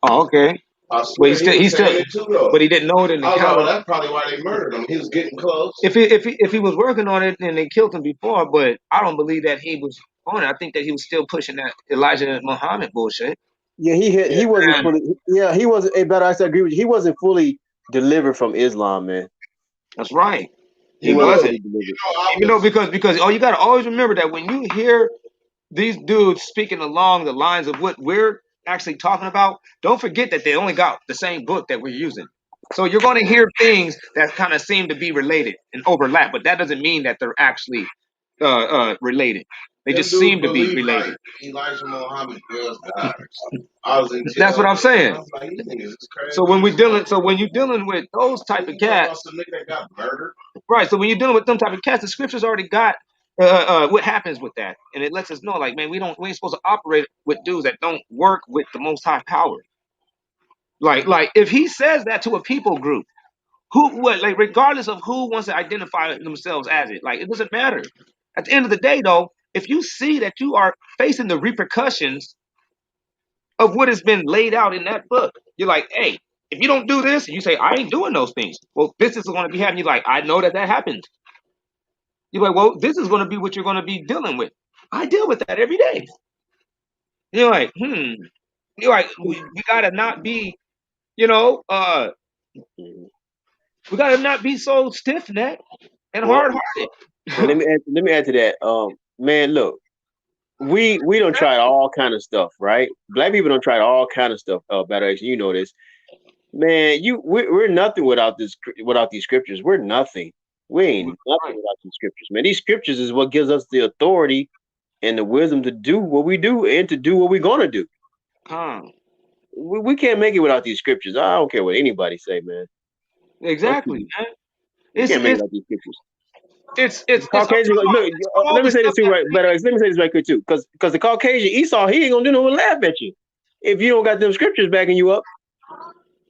Oh, okay. I But swear he was saying it too though. but he didn't know it in the I was like, well, calendar. that's probably why they murdered him. He was getting close. If he was working on it and they killed him before, but I don't believe that he was on it. I think that he was still pushing that Elijah and Muhammad bullshit. Yeah, Yeah, he wasn't And fully. Yeah, he wasn't. Hey, better I agree with you. He wasn't fully delivered from Islam, man. that's right. He He you know, wasn't wasn't. fully delivered. I You know, was. because oh, you got to always remember that when you hear these dudes speaking along the lines of what we're actually talking about, don't forget that they only got the same book that we're using. So you're going to hear things that kind of seem to be related and overlap, but that doesn't mean that they're actually related. They Them just dudes seem to be believe like related. Elijah Muhammad was God or something. I was in That's jail. what I'm saying. I was like, these niggas is crazy. So when you're dealing with those type of cats, some nigga that got murdered. right? So when you're dealing with them type of cats, the scriptures already got what happens with that, and it lets us know, like, man, we ain't supposed to operate with dudes that don't work with the Most High power. Like if he says that to a people group, like regardless of who wants to identify themselves as it, like it doesn't matter. At the end of the day, though, if you see that you are facing the repercussions of what has been laid out in that book, you're like, hey, if you don't do this, you say, I ain't doing those things. Well, this is going to be happening. You're like, I know that happens. You're like, well, this is going to be what you're going to be dealing with. I deal with that every day. You're like, You're like, we gotta not be, you know, we gotta not be so stiff necked and Well, hard hearted. well, let me add to that. Man, look, we don't try all kind of stuff, right? Black people don't try all kind of stuff. Better Action, you know this, man. We're nothing without these scriptures. We're nothing. We ain't nothing without these scriptures, man. These scriptures is what gives us the authority and the wisdom to do what we do and to do what we're gonna do. We can't make it without these scriptures. I don't care what anybody say, man. Exactly, man. We can't make it without these scriptures. It's Caucasian. Look, let me say this too, right? Better. Let me say this right quick too, because the Caucasian Esau, he ain't gonna do no but laugh at you if you don't got them scriptures backing you up.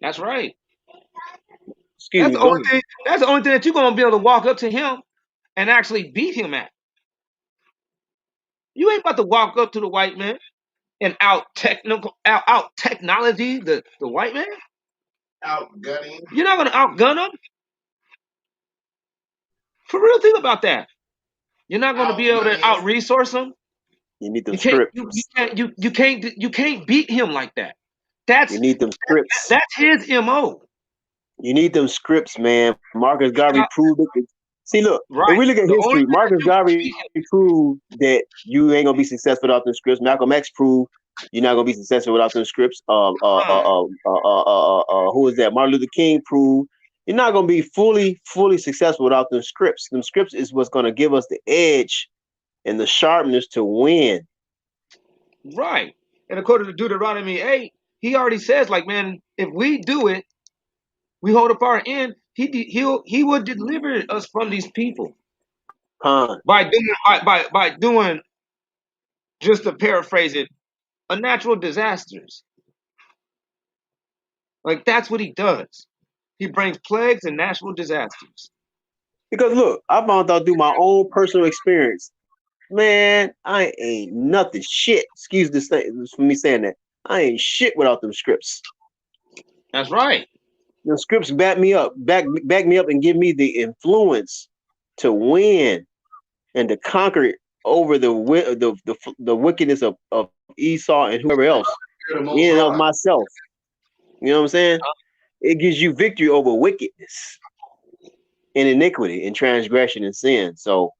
That's right. Excuse me. Go ahead. That's the only thing that you're gonna be able to walk up to him and actually beat him at. You ain't about to walk up to the white man and out technology the white man. Outgunning. You're not gonna outgun him. For real, think about that. You're not gonna be able to out resource him. You need them scripts. You can't beat him like that. You need them scripts. That's his MO. You need them scripts, man. Marcus Garvey proved it. See, look, if we look at history, Marcus Garvey proved that you ain't gonna be successful without them scripts. Malcolm X proved you're not gonna be successful without them scripts. Who is that? Martin Luther King proved you're not gonna be fully successful without them scripts. Them scripts is what's gonna give us the edge and the sharpness to win. Right. And according to Deuteronomy 8, he already says, like, man, if we do it, we hold up our end, he would deliver us from these people. By doing, just to paraphrase it, a natural disasters. Like, that's what he does. He brings plagues and natural disasters. Because look, I found out through my own personal experience, man, I ain't nothing shit. Excuse this thing for me saying that. I ain't shit without them scripts. That's right. The scripts back me up and give me the influence to win and to conquer over the wickedness of Esau and whoever else, and of myself. You know what I'm saying? It gives you victory over wickedness and iniquity and transgression and sin. So,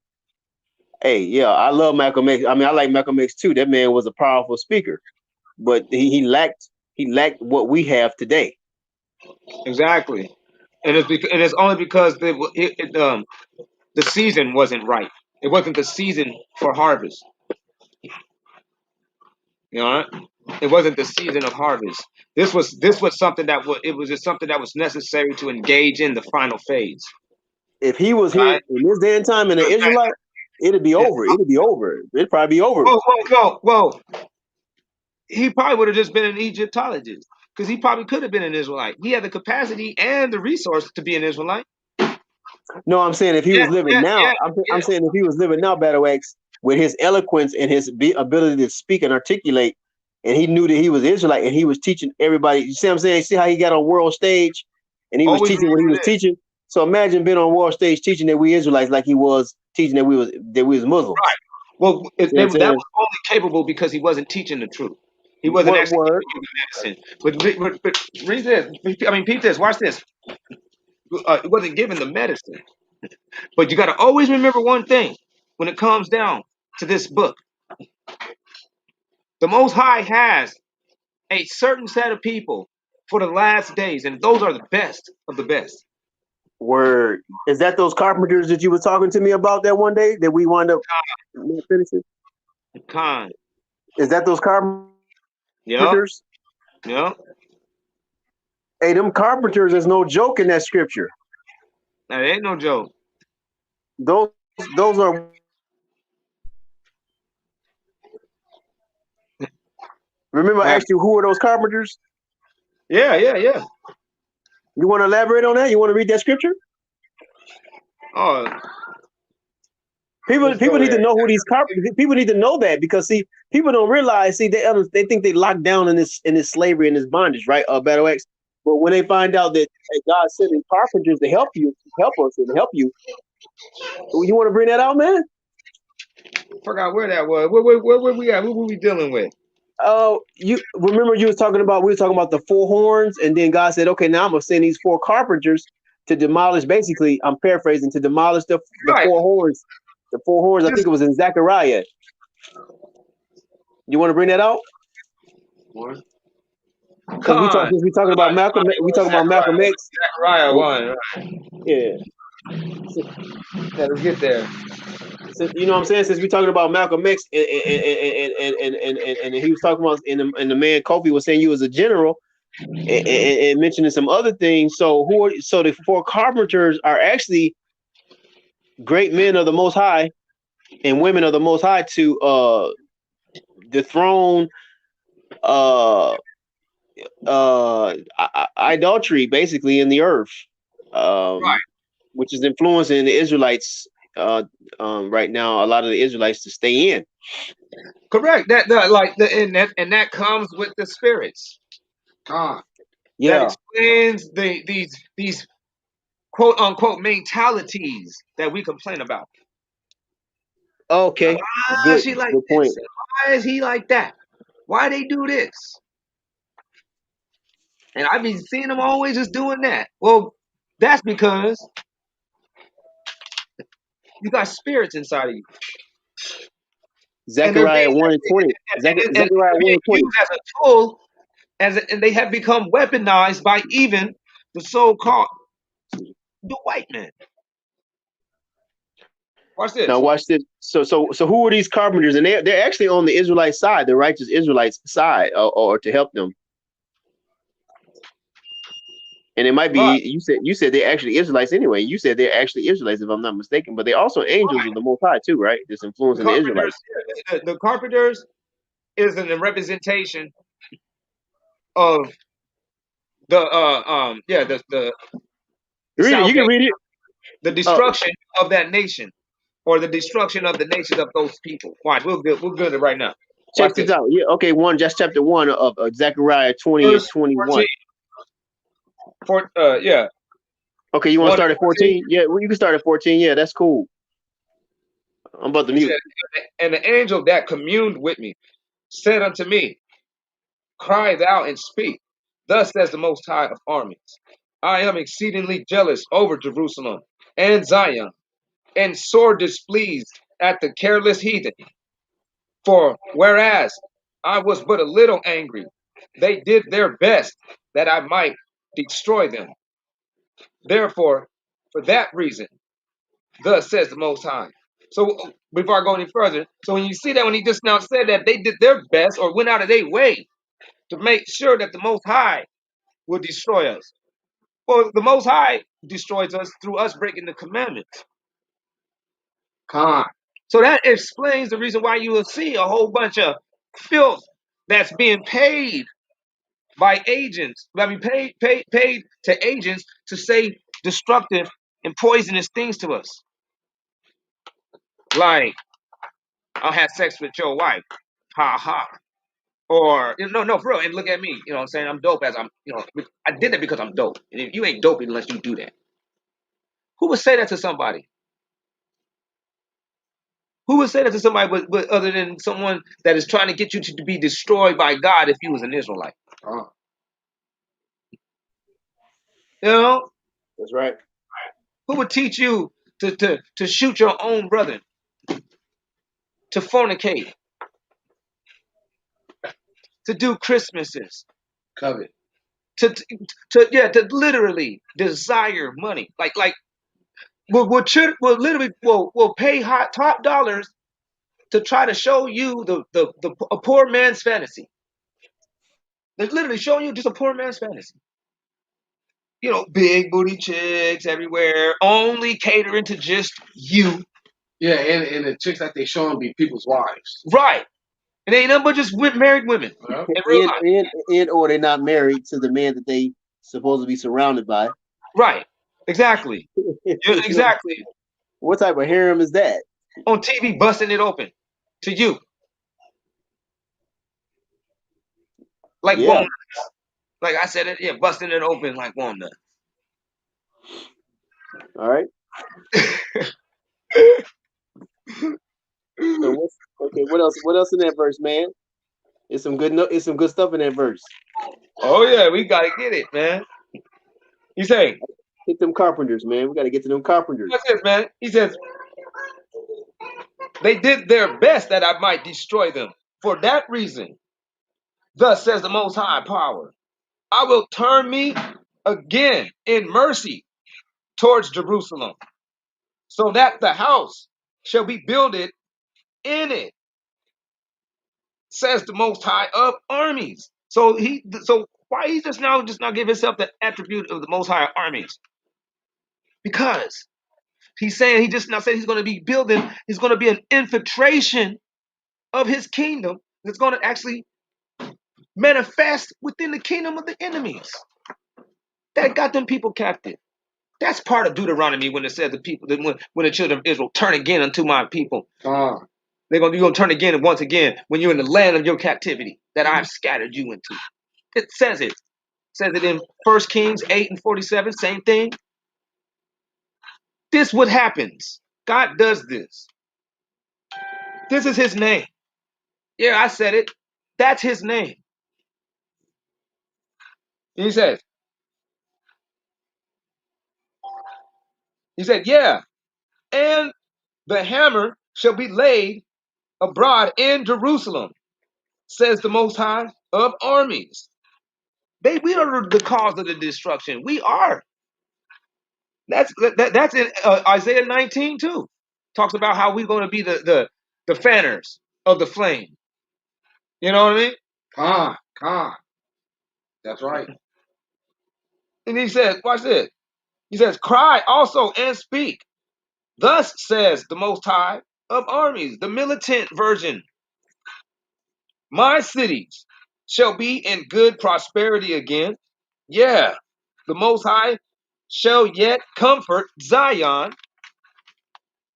hey, yeah, I love Malcolm X. I mean, I like Malcolm X too. That man was a powerful speaker, but he lacked what we have today. Exactly, and it's only because the season wasn't right. It wasn't the season for harvest. You know, it wasn't the season of harvest. This was something that was just something that was necessary to engage in the final phase. If he was here in this day and time in the Israelite, it'd be over. It'd be over. It'd probably be over. Well, he probably would have just been an Egyptologist because he probably could have been an Israelite. He had the capacity and the resource to be an Israelite. No, I'm saying if he was living now, I'm saying if he was living now, Battle X, with his eloquence and his ability to speak and articulate, and he knew that he was Israelite and he was teaching everybody. You see what I'm saying? See how he got on world stage and he was teaching what he was teaching? So imagine being on world stage teaching that we Israelites like he was teaching that we was Muslims. Right. Well, that was only capable because he wasn't teaching the truth. He wasn't actually teaching medicine. But read this. I mean, peep this. Watch this. He wasn't given the medicine. But you got to always remember one thing when it comes down to this book. The Most High has a certain set of people for the last days, and those are the best of the best. Word. Is that those carpenters that you were talking to me about that one day that we wound up not finishing? Con. Is that those carpenters? Yep. Yep. Hey, them carpenters is no joke in that scripture. That ain't no joke. Those are. Remember, I asked you who are those carpenters? Yeah. You want to elaborate on that? You want to read that scripture? Oh, People let's go need to there. know who these carpenters. People need to know that because see, people don't realize. See, they think they locked down in this slavery and this bondage, right? Battle X. But when they find out that God sent in carpenters to help you, help us and help you, you want to bring that out, man? Forgot where that was. Where we at? What were we dealing with? You remember we were talking about the four horns, and then God said, "Okay, now I'm gonna send these four carpenters to demolish." Basically, I'm paraphrasing, to demolish the Right. four horns. The four horns. I think it was in Zechariah. You want to bring that out? What? Because we talking about Malcolm. We talking about Malcolm X. Zechariah 1. Yeah. Yeah, let's get there. You know what I'm saying? Since we talking about Malcolm X, and he was talking about, and the man Kofi was saying you was a general, and mentioning some other things. So the four carpenters are actually great men of the Most High and women of the Most High to dethrone idolatry basically in the earth, Right. which is influencing the Israelites right now. A lot of the Israelites to stay in. Correct. And that comes with the spirits. Con. That Yeah. explains these quote unquote mentalities that we complain about. Okay. Why is Good. she like Good point. this? Why is he like that? Why they do this? And I've been seeing them always just doing that. Well, that's because you got spirits inside of you, and they're Zechariah being 1:20. and Zechariah they're being 1:20. used as a tool, and they have become weaponized by even the so-called the white man. Watch Now this. watch this. So who are these carpenters? And they're actually on the Israelite side, the righteous Israelites side, or to help them. And it might Right. be you said they're actually Israelites anyway. You said they're actually Israelites if I'm not mistaken, but they're also angels of the Most High too, right? That's The influencing the carpenters, Israelites. the carpenters is a representation of the the Read it. You can salvation, read it. the destruction of that nation, or the destruction of the nations of those people. Watch, we'll get it right now. Watch Check this this. out. Yeah, okay, just chapter 1 of Zechariah 20 and Verse 21. 14. Yeah. Okay, you want to 1 start and at 14. 14? Yeah, well, you can start at 14. Yeah, that's cool. I'm about to He mute. said, and the angel that communed with me said unto me, cry thou and speak. Thus says the Most High of armies. I am exceedingly jealous over Jerusalem and Zion, and sore displeased at the careless heathen. For whereas I was but a little angry, they did their best that I might destroy them. Therefore, for that reason, thus says the Most High. So before I go any further, so when you see that when he just now said that they did their best or went out of their way to make sure that the Most High will destroy us. Well, the Most High destroys us through us breaking the commandments. Con. So that explains the reason why you will see a whole bunch of filth that's being paid by agents. I mean, paid to agents to say destructive and poisonous things to us. Like, I'll have sex with your wife. Ha ha. Or, no, for real. And look at me. You know what I'm saying? I'm dope as I did it because I'm dope. And if you ain't dope unless you do that. Who would say that to somebody? Who would say that to somebody but other than someone that is trying to get you to be destroyed by God if you was an Israelite? Con. You know? That's right. Who would teach you to shoot your own brother, to fornicate, to do Christmases, Covet. to literally desire money. Like will pay top dollars to try to show you a poor man's fantasy. They're literally showing you just a poor man's fantasy. You know, big booty chicks everywhere, only catering to just you. Yeah, and the chicks that they showing be people's wives. Right. It ain't nothing but just married women in real life. Or they're not married to the man that they supposed to be surrounded by. Right. Exactly. Yeah, exactly. What type of harem is that? On TV, busting it open to you. Like walnuts. Like I said it, yeah, busting it open like walnuts. All right. So what else? What else in that verse, man? It's some good stuff in that verse. Oh yeah, we gotta get it, man. You say, hit them carpenters, man. We gotta get to them carpenters. what's this, man? He says, they did their best that I might destroy them. For that reason, thus says the Most High Power, I will turn me again in mercy towards Jerusalem, so that the house shall be builded in it, says the Most High of armies. So why he just now give himself the attribute of the Most High armies? Because he's saying he just now said he's going to be building. He's going to be an infiltration of his kingdom. That's going to actually manifest within the kingdom of the enemies that got them people captive. That's part of Deuteronomy when it says the people that when the children of Israel turn again unto my people. You're gonna turn again and once again when you're in the land of your captivity that I've scattered you into. It says it. It says it in 1 Kings 8:47, same thing. This what happens. God does this. This is his name. Yeah, I said it. That's his name. He said, yeah, and the hammer shall be laid abroad in Jerusalem, says the Most High of armies. We are the cause of the destruction. We are. That's in Isaiah 19 too. Talks about how we're going to be the fanners of the flame. You know what I mean? That's right. And he says, watch this. He says, cry also and speak. Thus says the Most High of armies, the militant version. My cities shall be in good prosperity again. Yeah, the Most High shall yet comfort Zion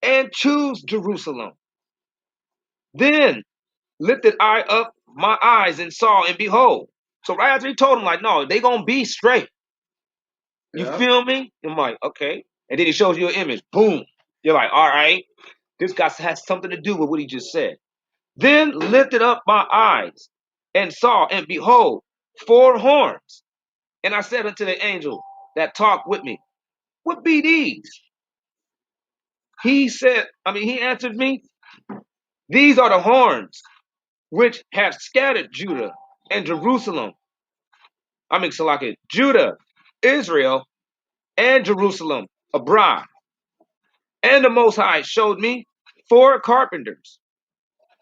and choose Jerusalem. Then lifted I up my eyes and saw, and behold. So right after he told him, like, no, they gonna be straight. You feel me? I'm like, okay. And then he shows you an image. Boom. You're like, all right, this guy has something to do with what he just said. Then lifted up my eyes and saw, and behold, 4 horns. And I said unto the angel that talked with me, what be these? He answered me, these are the horns which have scattered Judah and Jerusalem. Judah, Israel, and Jerusalem abroad. And the Most High showed me 4 carpenters.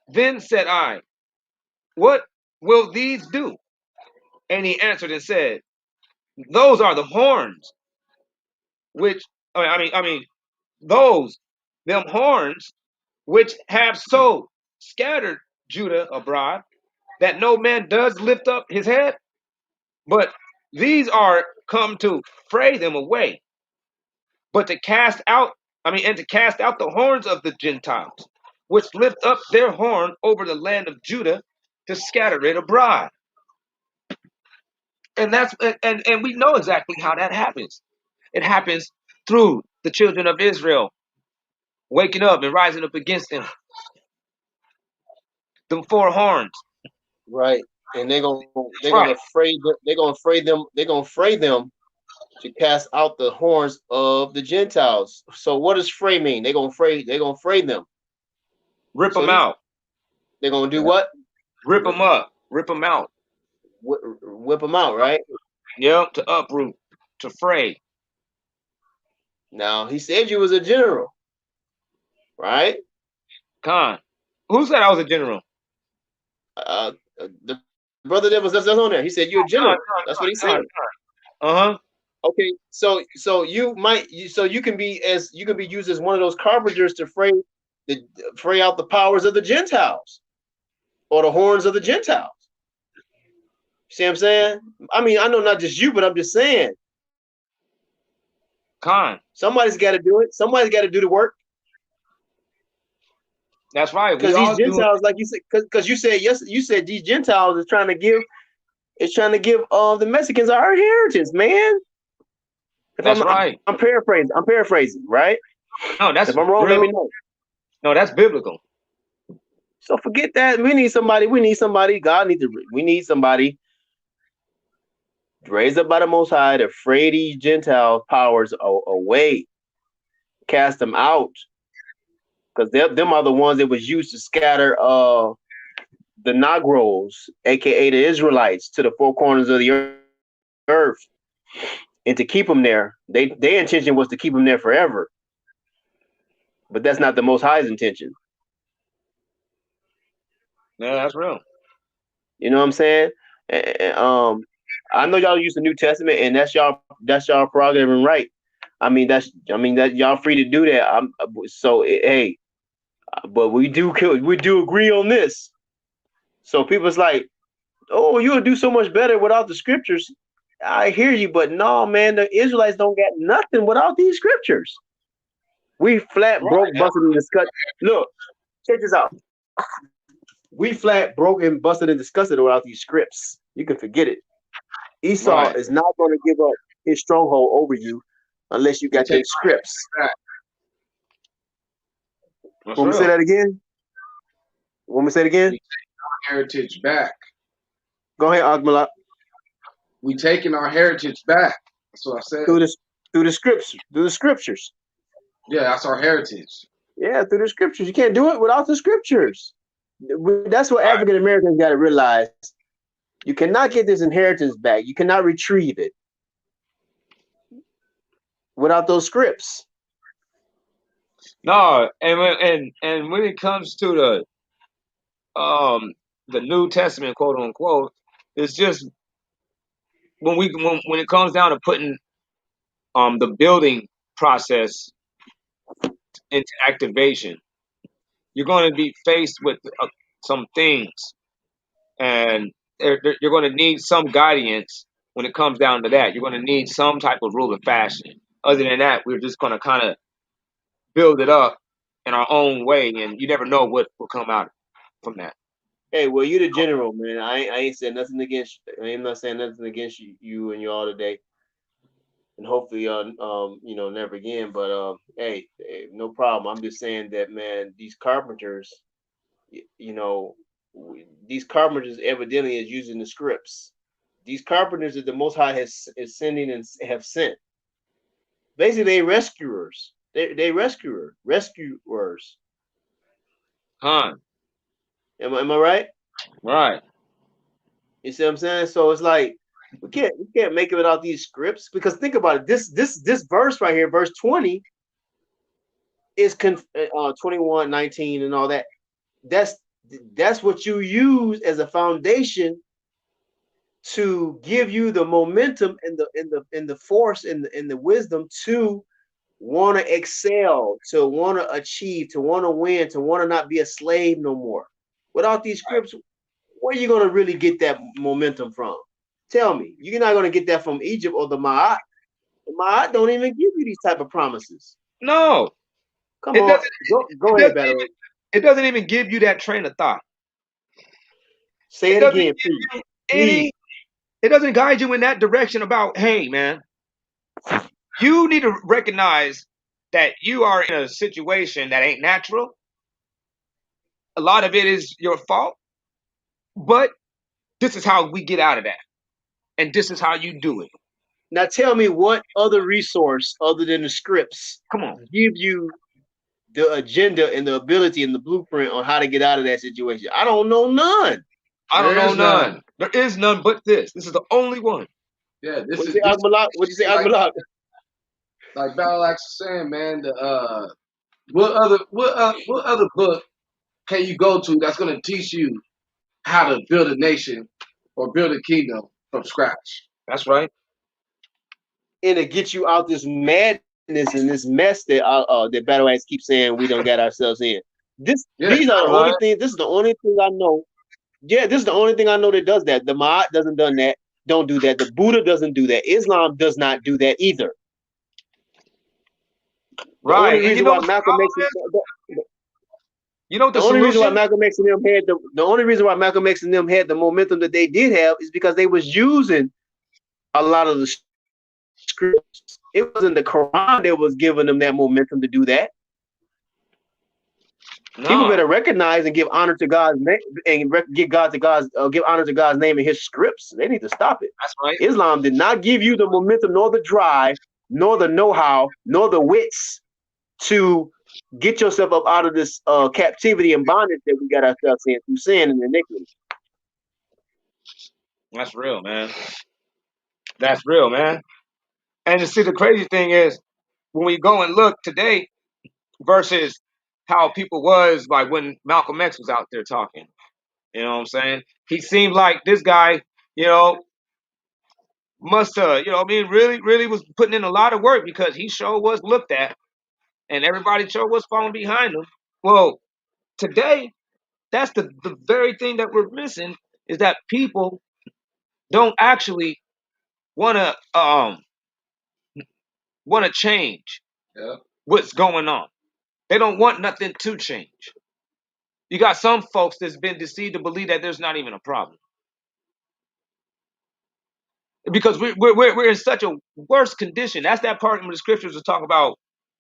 Then said I, what will these do? And he answered and said, those are the horns which, them horns which have so scattered Judah abroad that no man does lift up his head, but these are come to fray them away, but to cast out the horns of the Gentiles, which lift up their horn over the land of Judah to scatter it abroad. And and we know exactly how that happens. It happens through the children of Israel waking up and rising up against them. Them 4 horns. Right. And they're gonna fray them to cast out the horns of the Gentiles. So what does fray mean? They're gonna fray them. Rip them out. They're gonna do what? Rip them up. Rip them out. Whip them out, right? Yep, to uproot, to fray. Now he said you was a general, right? Khan. Who said I was a general? The brother that was that's on there, he said you're a Khan, general. That's what he said. Uh-huh. Okay, so you can be used as one of those carpenters to fray out the powers of the Gentiles or the horns of the Gentiles. See what I'm saying? I mean, I know not just you, but I'm just saying Khan. somebody's got to do it. Somebody's got to do the work. That's right. We Because these all do. Gentiles, like you said, because you said these Gentiles is trying to give the Mexicans our inheritance, man. That's right. I'm paraphrasing, right? No, that's if I'm wrong, real. let me know. No, that's biblical. So forget that. We need somebody. We need somebody raised up by the Most High to fray these Gentile powers away, cast them out, because them are the ones that was used to scatter the Negroes, aka the Israelites, to the four corners of the earth, and to keep them there. Their intention was to keep them there forever, but that's not the Most High's intention. Yeah, that's real. You know what I'm saying? I know y'all use the New Testament, and that's y'all prerogative and right. I mean that y'all free to do that. Hey, but we do agree on this. So people's like, oh, you'll do so much better without the scriptures. I hear you, but no, man, the Israelites don't get nothing without these scriptures. We flat broke, busted, and disgusted. Look, check this out. We flat broke and busted and disgusted without these scripts. You can forget it. Esau is not going to give up his stronghold over you unless you got them scripts. Want me to say that again? Want me to say it again? We taking our heritage back. Go ahead, Agmalak. We taking our heritage back. That's what I said. Through the scriptures. Yeah, that's our heritage. Yeah, through the scriptures. You can't do it without the scriptures. That's what African Americans got to realize. You cannot get this inheritance back. You cannot retrieve it without those scripts. No, and when it comes to the New Testament, quote unquote, it's just when it comes down to putting the building process into activation, you're going to be faced with some things, and you're going to need some guidance when it comes down to that. You're going to need some type of rule of fashion. Other than that, we're just going to kind of build it up in our own way, and you never know what will come out from that. Hey, well, you the general, man. I ain't saying nothing against. I'm not saying nothing against you and y'all today, and hopefully, never again. But hey, no problem. I'm just saying that, man. These carpenters, these carpenters evidently is using the scripts. These carpenters that the Most High is sending and have sent. Basically, they rescuers. They rescuers. Huh? Am I right? Right. You see what I'm saying? So it's like we can't make it without these scripts, because think about it. This verse right here, verse 20, is 21, 19, and all that. That's what you use as a foundation to give you the momentum and the force and the wisdom to want to excel, to want to achieve, to want to win, to want to not be a slave no more. Without these scripts, where are you going to really get that momentum from? Tell me. You're not going to get that from Egypt or the Ma'at. The Ma'at don't even give you these type of promises. No. Come on. Go ahead, Battle. It doesn't even give you that train of thought. Say it again, please. It doesn't guide you in that direction about, hey, man, you need to recognize that you are in a situation that ain't natural. A lot of it is your fault, but this is how we get out of that. And this is how you do it. Now tell me, what other resource other than the scripts give you the agenda and the ability and the blueprint on how to get out of that situation? I don't know none. I don't know none. There is none but this. This is the only one. Yeah, this What'd is you say, this Akbalak? What'd you say, like Akbalak? Battle Axe is saying, man. What other book can you go to that's gonna teach you how to build a nation or build a kingdom from scratch? That's right. And to get you out this madness and this mess that that Battle Axe keeps saying we don't get ourselves in. Yeah, These are the Right. only things. This is the only thing I know. Yeah, this is the only thing I know that does that. The Ma'at doesn't done that. Don't do that. The Buddha doesn't do that. Islam does not do that either. The only Right. And you reason know why what the Malcolm problem X, is? You know what the the only reason why solution? Malcolm X and them had the only reason why Malcolm X and them had the momentum that they did have is because they was using a lot of the scripts. It wasn't the Quran that was giving them that momentum to do that. People No. better recognize and give honor to God's name and give honor to God's name in His scripts. They need to stop it. That's right. Islam did not give you the momentum, nor the drive, nor the know-how, nor the wits to get yourself up out of this captivity and bondage that we got ourselves in through sin and iniquity. That's real, man. That's real, man. And you see, the crazy thing is, when we go and look today versus how people was like when Malcolm X was out there talking. You know what I'm saying? He seemed like this guy, you know, must you know what I mean, really, really was putting in a lot of work because he sure was looked at and everybody sure was falling behind him. Well, today, that's the very thing that we're missing is that people don't actually wanna wanna change yeah. what's going on. They don't want nothing to change. You got some folks that's been deceived to believe that there's not even a problem because we're in such a worse condition. That's that part when the scriptures are talking about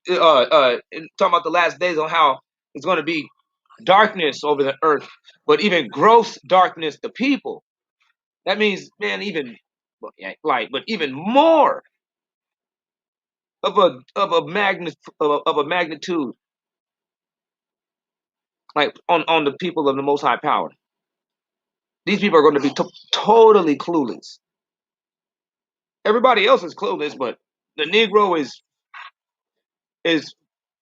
talking about the last days on how it's going to be darkness over the earth, but even gross darkness to people. That means, man, even but even more of a magnitude, like on the people of the Most High Power. These people are going to be totally clueless. Everybody else is clueless, but the Negro is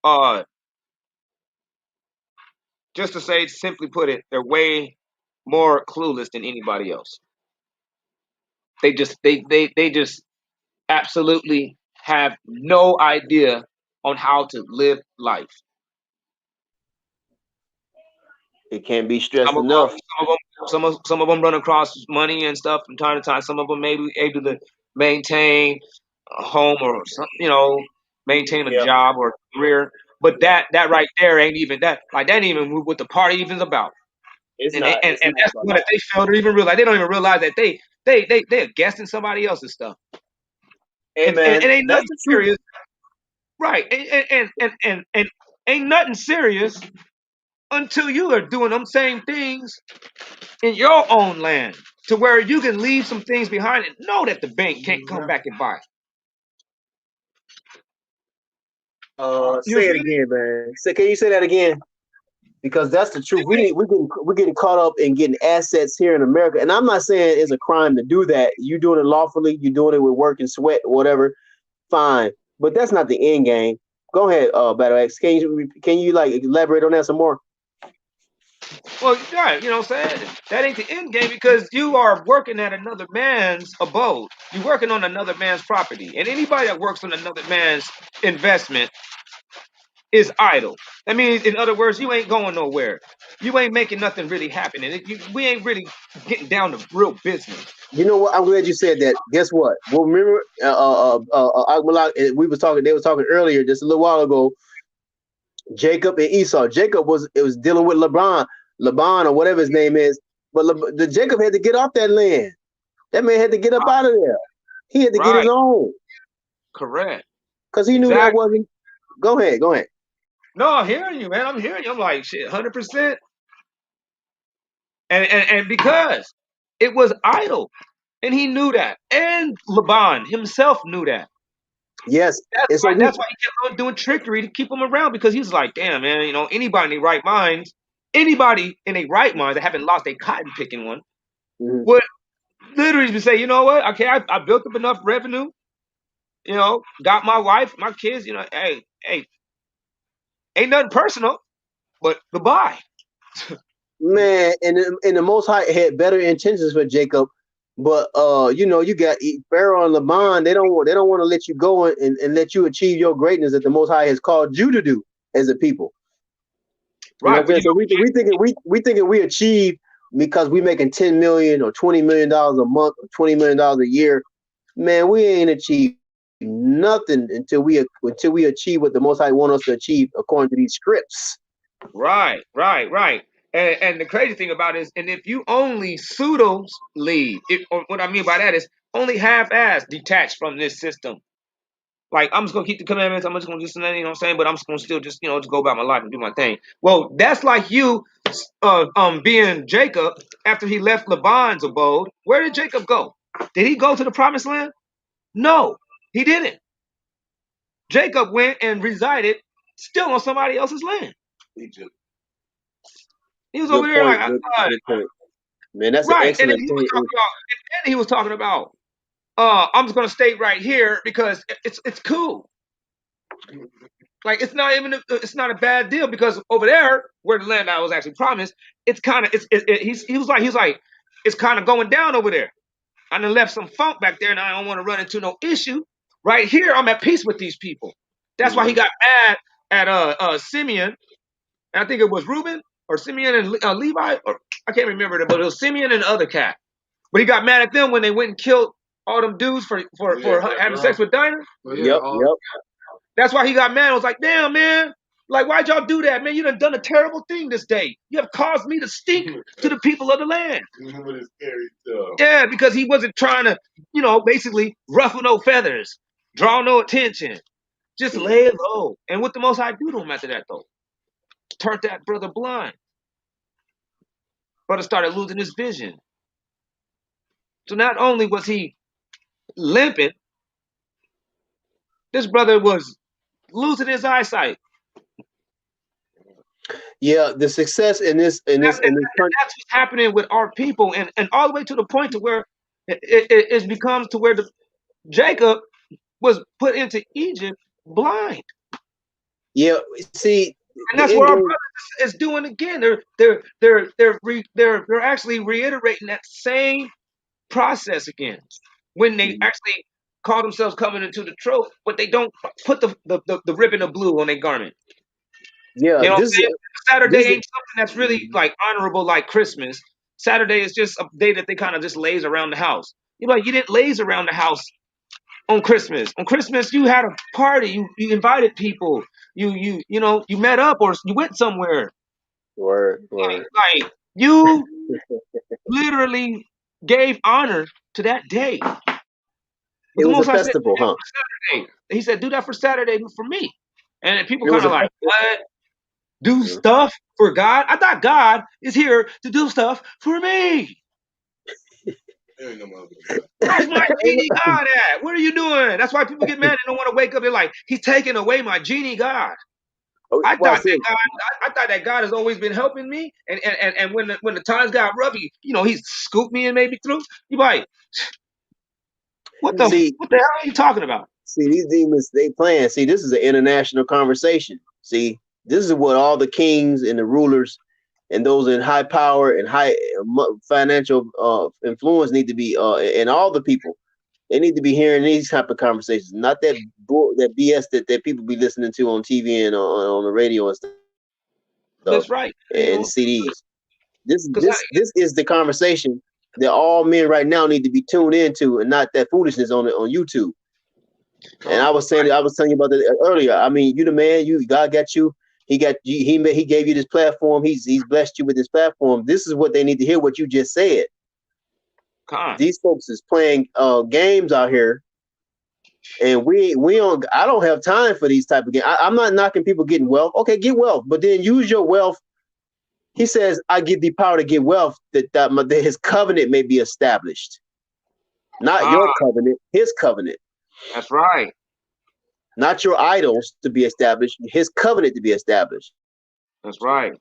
uh just to say simply put it, they're way more clueless than anybody else. They just absolutely have no idea on how to live life. It can't be Some stressed of enough. them, some of them run across money and stuff from time to time. Some of them may be able to maintain a home or some, maintain a Yeah, job or a career. But yeah. that right there ain't even that. Like that ain't even what the party even's about. It's And not. It's not that's about what they fail to even realize. They don't even realize that they're guessing somebody else's stuff. Hey And man, it ain't that's nothing the truth. serious, right? And ain't nothing serious until you are doing them same things in your own land, to where you can leave some things behind and know that the bank can't come back and buy. You Say it feel me? again, man. Can you say that again? Because that's the truth. We're getting caught up in getting assets here in America, and I'm not saying it's a crime to do that. You doing it lawfully, you doing it with work and sweat, whatever. Fine, but that's not the end game. Go ahead, Battle X. Can you like elaborate on that some more? Well, yeah, you know what I'm saying? That ain't the end game because you are working at another man's abode. You're working on another man's property. And anybody that works on another man's investment is idle. That means, in other words, you ain't going nowhere. You ain't making nothing really happen. And we ain't really getting down to real business. You know what? I'm glad you said that. Guess what? Well, remember, Akmalak, we was talking. They was talking earlier, just a little while ago. Jacob and Esau. Jacob was dealing with Laban or whatever his name is. But the Jacob had to get off that land. That man had to get up out of there. He had to get his Right. own Correct. because he knew that Exactly. wasn't. Go ahead, go ahead. No, I'm hearing you, man. I'm hearing you. I'm like, shit, 100%. And because it was idle. And he knew that. And Laban himself knew that. Yes, That's and so why we. that's why he kept on doing trickery to keep him around because he's like, damn, man, anybody in their right mind that haven't lost a cotton picking one Mhm. would literally say, you know what? Okay, I built up enough revenue. You know, got my wife, my kids. You know, hey, ain't nothing personal, but goodbye. Man, and the Most High had better intentions for Jacob, but you know, you got Pharaoh and Laban. They don't want to let you go and let you achieve your greatness that the Most High has called you to do as a people. You know Right, what I'm saying? So we thinking we achieve because we making $10 million or $20 million a month or $20 million a year. Man, we ain't achieved nothing until we achieve what the Most High want us to achieve according to these scripts. right. And the crazy thing about it is, and if you only pseudo leave, what I mean by that is only half-ass detached from this system. Like, I'm just gonna keep the commandments. I'm just gonna just, you know what I'm saying, but I'm just gonna still just, just go about my life and do my thing. Well, that's like you, being Jacob after he left Laban's abode. Where did Jacob go? Did he go to the promised land? No, he didn't. Jacob went and resided still on somebody else's land. Egypt. He was over Good there point. like, Good point. Man, that's an right. And then excellent he was point. talking about, I'm just gonna stay right here because it's cool. Like, it's not a bad deal, because over there where the land I was actually promised, it's kind of he was like it's kind of going down over there. I done left some funk back there, and I don't want to run into no issue. Right here, I'm at peace with these people. That's why he got mad at Simeon, and I think it was Reuben or Simeon and Levi, or I can't remember it, but it was Simeon and the other cat. But he got mad at them when they went and killed all them dudes for having sex with Dinah. Yep. That's why he got mad. I was like, damn, man. Like, why'd y'all do that, man? You done a terrible thing this day. You have caused me to stink to the people of the land. With his scary stuff. Yeah, because he wasn't trying to, basically ruffle no feathers, draw no attention. Just lay it low. And what the Most High do to him after that, though? Turned that brother blind. Brother started losing his vision. So not only was he limping, this brother was losing his eyesight. Yeah, the success in this That's what's happening with our people, and all the way to the point to where it becomes to where Jacob was put into Egypt blind. Yeah, see, And that's what our brother is doing again. They're actually reiterating that same process again when they actually call themselves coming into the truth, but they don't put the ribbon of blue on their garment. Yeah, You know what I'm saying? Saturday ain't something that's really like honorable like Christmas. Saturday is just a day that they kind of just laze around the house. You didn't laze around the house on Christmas. On Christmas, you had a party. You invited people. You met up or you went somewhere. Word. Like you literally gave honor to that day. It was a festival, huh? Saturday. He said, "Do that for Saturday for me." And people kind of like, what? Do stuff for God? I thought God is here to do stuff for me. Where's my genie God at? What are you doing? That's why people get mad and don't want to wake up. They're like, he's taking away my genie God. I thought that God has always been helping me. And when the times got rough, he scooped me and made me through. You like, what the hell are you talking about? See, these demons, they playing. See, this is an international conversation. See, this is what all the kings and the rulers and those in high power and high financial influence need to be, and all the people, they need to be hearing these type of conversations, not that BS that people be listening to on TV and on the radio and stuff. That's right. And CDs. This is the conversation that all men right now need to be tuned into, and not that foolishness on YouTube. And I was telling you about that earlier. I mean, you the man. God got you. He got you. He gave you this platform. He's blessed you with this platform. This is what they need to hear. What you just said. These folks is playing games out here, and we don't. I don't have time for these type of games. I'm not knocking people getting wealth. Okay, get wealth, but then use your wealth. He says, "I give thee power to get wealth, that his covenant may be established." Not your covenant, his covenant. That's right. Not your idols to be established, his covenant to be established. That's right.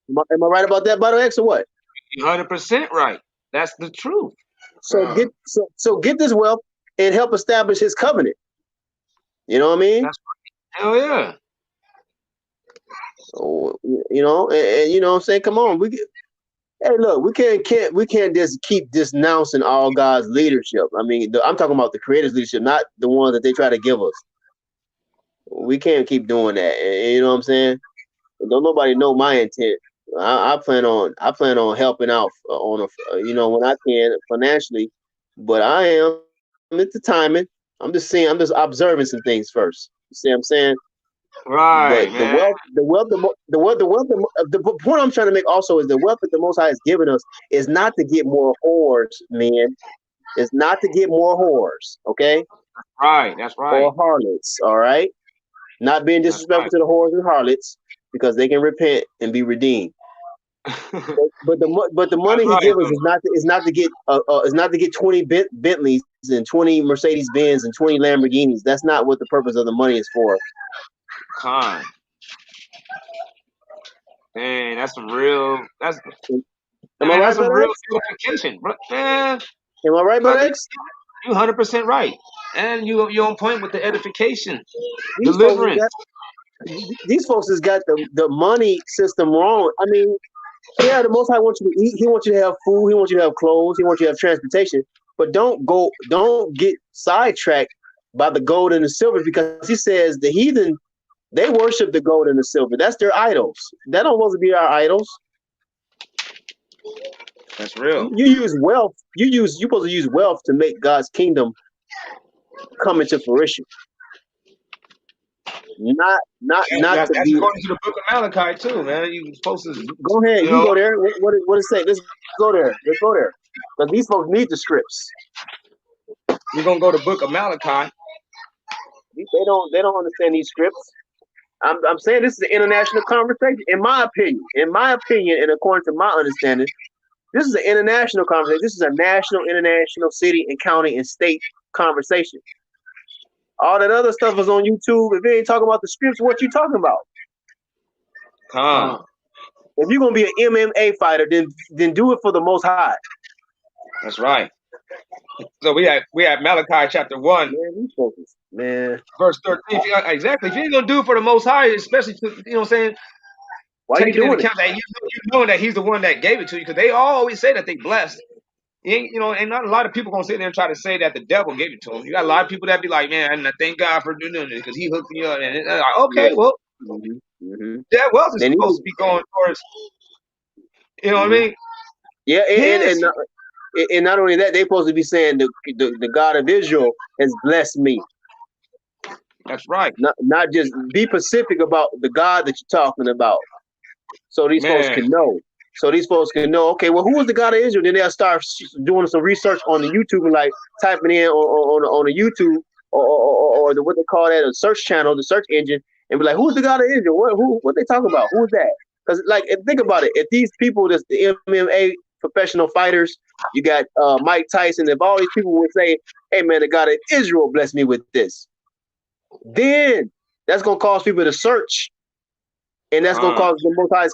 Am I right about that, Brother X, or what? You're 100% right. That's the truth. So get this wealth and help establish his covenant. You know what I mean? That's hell yeah. Oh, you know, and you know what I'm saying? Come on, hey, look, we can't just keep denouncing all God's leadership. I mean, I'm talking about the Creator's leadership, not the one that they try to give us. We can't keep doing that. And you know what I'm saying? Don't nobody know my intent. I plan on helping out on a you know, when I can financially, but I am at the timing. I'm just observing some things first. You see what I'm saying? Right, But man. the point I'm trying to make also is the wealth that the Most High has given us is not to get more whores, man. It's not to get more whores, okay, Right, that's right. or harlots. All right, not being That's disrespectful to the whores and harlots because they can repent and be redeemed. right. But the That's money he right, gives us is not to get 20 Bentleys and 20 Mercedes Benz and 20 Lamborghinis. That's not what the purpose of the money is for. Con. Man, that's some real. Am I right, That's some brother real X? edification, bro. Man, Am I right, brother brother, X? you 100% right, and you're on point with the edification, These folks has deliverance. got these folks has got the money system wrong. I mean, yeah, the Most High wants you to eat. He wants you to have food. He wants you to have clothes. He wants you to have transportation. But don't get sidetracked by the gold and the silver because he says the heathen they worship the gold and the silver. That's their idols. That don't supposed to be our idols. That's real. You use wealth. You're supposed to use wealth to make God's kingdom come into fruition. Not to That's be. according to the book of Malachi too, man. You supposed to, Go ahead. you You know, go there. What is say? Let's go there. Let's go there. Because these folks need the scripts. you're gonna go to book of Malachi. They don't understand these scripts. I'm saying this is an international conversation. In my opinion, and according to my understanding, this is an international conversation. This is a national, international, city and county and state conversation. All that other stuff is on YouTube. If you ain't talking about the scripts, what you talking about? Con. If you're gonna be an MMA fighter, then do it for the Most High. That's right. So we have Malachi chapter 1, Man, these folks, man. verse 13. Exactly. If you ain't gonna do it for the Most High, especially to, you know what I'm saying, Why you taking into doing it? account that you know that He's the one that gave it to you, because they always say that they blessed. Ain't not a lot of people gonna sit there and try to say that the devil gave it to them. You got a lot of people that be like, man, I thank God for doing it because He hooked me up. And it's like, Yeah. okay, well, that wealth is They need supposed to. to be going towards, you know what I mean? Yeah, His. and not only that, they're supposed to be saying the God of Israel has blessed me. That's right, Not just be specific about the God that you're talking about, so these folks man. can know. So these folks can know. Okay, well, who is the God of Israel? Then they'll start doing some research on the YouTube and like typing in on the YouTube or the what they call that a search channel, the search engine, and be like, who's the God of Israel? What they talking about? Who is that? Because like, think about it. If these people, that's the MMA professional fighters, you got Mike Tyson. If all these people would say, "Hey man, the God of Israel blessed me with this," then that's gonna cause people to search, and that's gonna cause the Most High's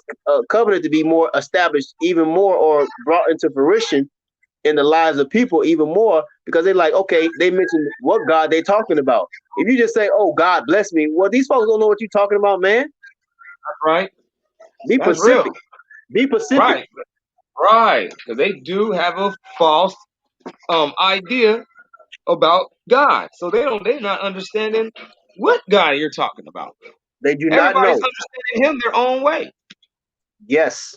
covenant to be more established, even more, or brought into fruition in the lives of people even more, because they're like, okay, they mentioned what God they talking about. If you just say, "Oh, God bless me," well, these folks don't know what you're talking about, man. That's right. Be That's real. specific. Be specific. Right. Right. Because they do have a false idea about God. So they're not understanding what God you're talking about. They do not Everybody's know. understanding Him their own way. Yes.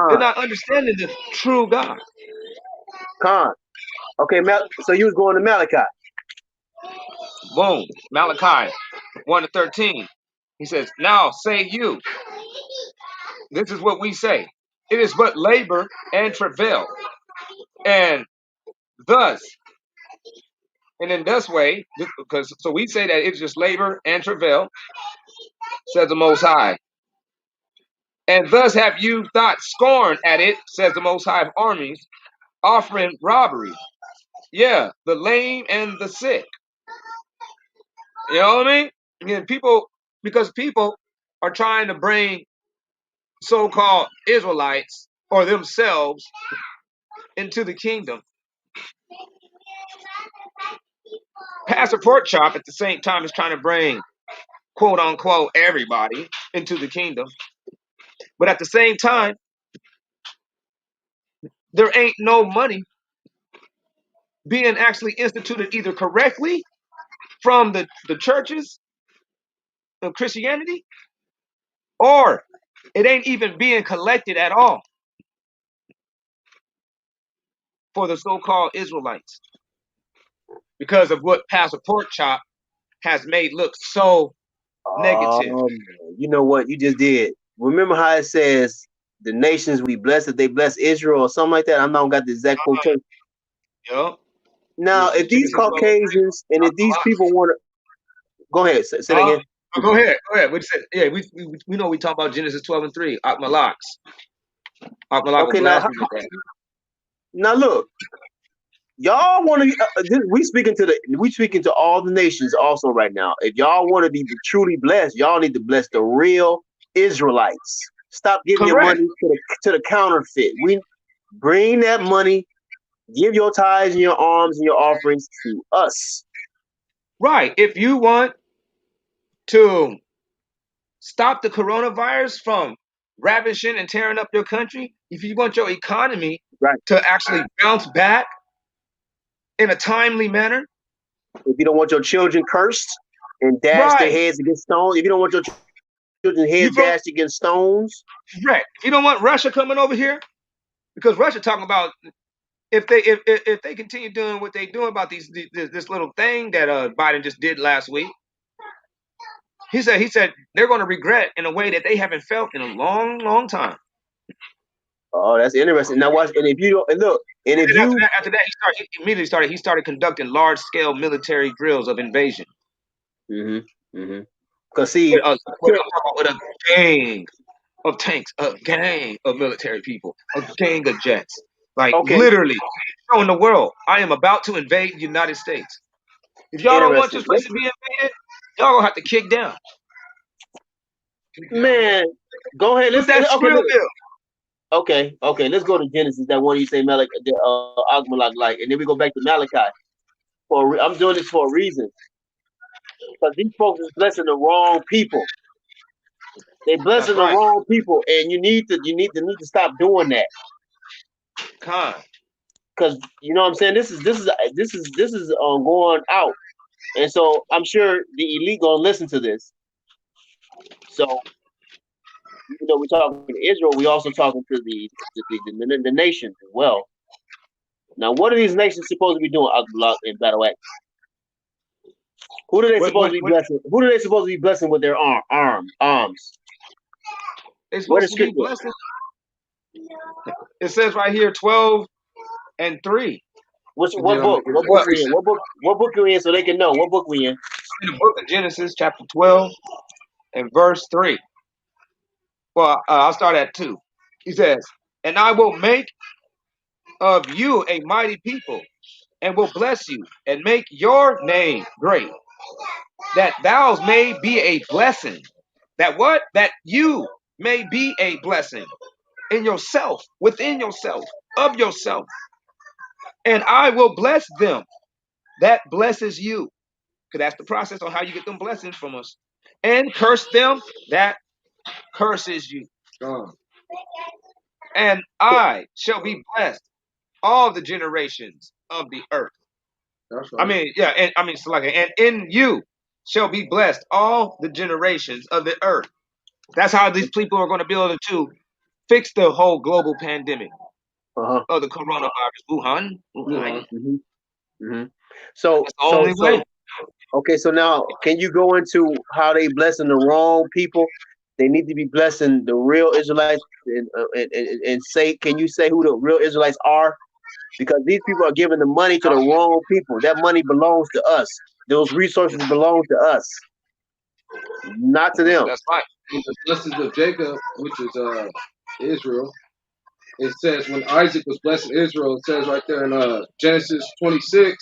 They're Con. not understanding the true God. Con. Okay, so you was going to Malachi. Boom. Malachi 1-13. He says, now say you, this is what we say. It is but labor and travail. And thus, and in this way, because so we say that it's just labor and travail, says the Most High. And thus have you thought scorn at it, says the Most High of armies, offering robbery. Yeah, the lame and the sick. You know what I mean? Again, because people are trying to bring so-called Israelites or themselves into the kingdom. Pastor Pork Chop at the same time is trying to bring quote unquote everybody into the kingdom. But at the same time, there ain't no money being actually instituted either correctly from the churches of Christianity, or it ain't even being collected at all for the so-called Israelites because of what Pastor Pork Chop has made look so negative. You know what you just did? Remember how it says the nations we bless if they bless Israel or something like that? I'm not got the exact quotation. Yep. Now, if these Genesis 12:3. Caucasians and if these people want to go ahead, say that again. Go ahead. What you said? Yeah, we know we talk about Genesis 12:3. Akmalaks. Akmalak will Okay, now blaspheme with that. now look, y'all want to we speaking to all the nations also right now. If y'all want to be truly blessed, y'all need to bless the real Israelites. Stop giving your Correct. money to the counterfeit. We bring that money, give your tithes and your alms and your offerings to us. Right. If you want to stop the coronavirus from ravishing and tearing up your country, if you want your economy Right. to actually bounce back in a timely manner, If you don't want your children cursed and dashed their right. heads against stones, if you don't want your children's You heads vote dashed against stones, right. You don't want Russia coming over here because Russia talking about if they continue doing what they doing about this little thing that Biden just did last week. He said they're going to regret in a way that they haven't felt in a long, long time. oh, that's interesting. Now watch, and if you don't, and look, and if And you, after that, he started conducting large scale military drills of invasion cause see, with a gang of tanks, a gang of military people, a gang of jets, like okay, literally showing the world, I am about to invade the United States. If y'all don't want interesting. this place to be invaded, y'all gonna have to kick down. Man, go ahead. But that's Okay, real deal. okay. Let's go to Genesis. That one you say Malak, Agmalak, like, and then we go back to Malachi. I'm doing this for a reason because these folks is blessing the wrong people. They That's blessing the right. wrong people, and you need to stop doing that. Con. Because you know what I'm saying. This is going out, and so I'm sure the elite gonna listen to this. So even though we're talking to Israel, we also talking to the nations as well. Now, what are these nations supposed to be doing, Akbalak and Battle Axe? Who do they supposed to be What blessing? Who do they supposed to be blessing with their arms? they Where the supposed to be scripture? blessing? It says right here 12:3. What book? What book we in? What book we in? So they can know what book we in. In the book of Genesis, chapter 12 and verse 3. Well, I'll start at 2. He says, and I will make of you a mighty people, and will bless you, and make your name great, that thou may be a blessing. That what? That you may be a blessing in yourself, within yourself, of yourself. And I will bless them that blesses you. Because that's the process on how you get them blessings from us. And curse them that curses you. And I shall be blessed all the generations of the earth. That's right. I mean, yeah, and I mean, it's like, and in you shall be blessed all the generations of the earth. That's how these people are going to be able to fix the whole global pandemic of the coronavirus. Wuhan. So That's the only way. okay. So now, can you go into how they blessing the wrong people? They need to be blessing the real Israelites, and say, can you say who the real Israelites are? Because these people are giving the money to the wrong people. That money belongs to us. Those resources belong to us, not to them. That's right. In the blessings of Jacob, which is Israel, it says when Isaac was blessing Israel, it says right there in Genesis 26,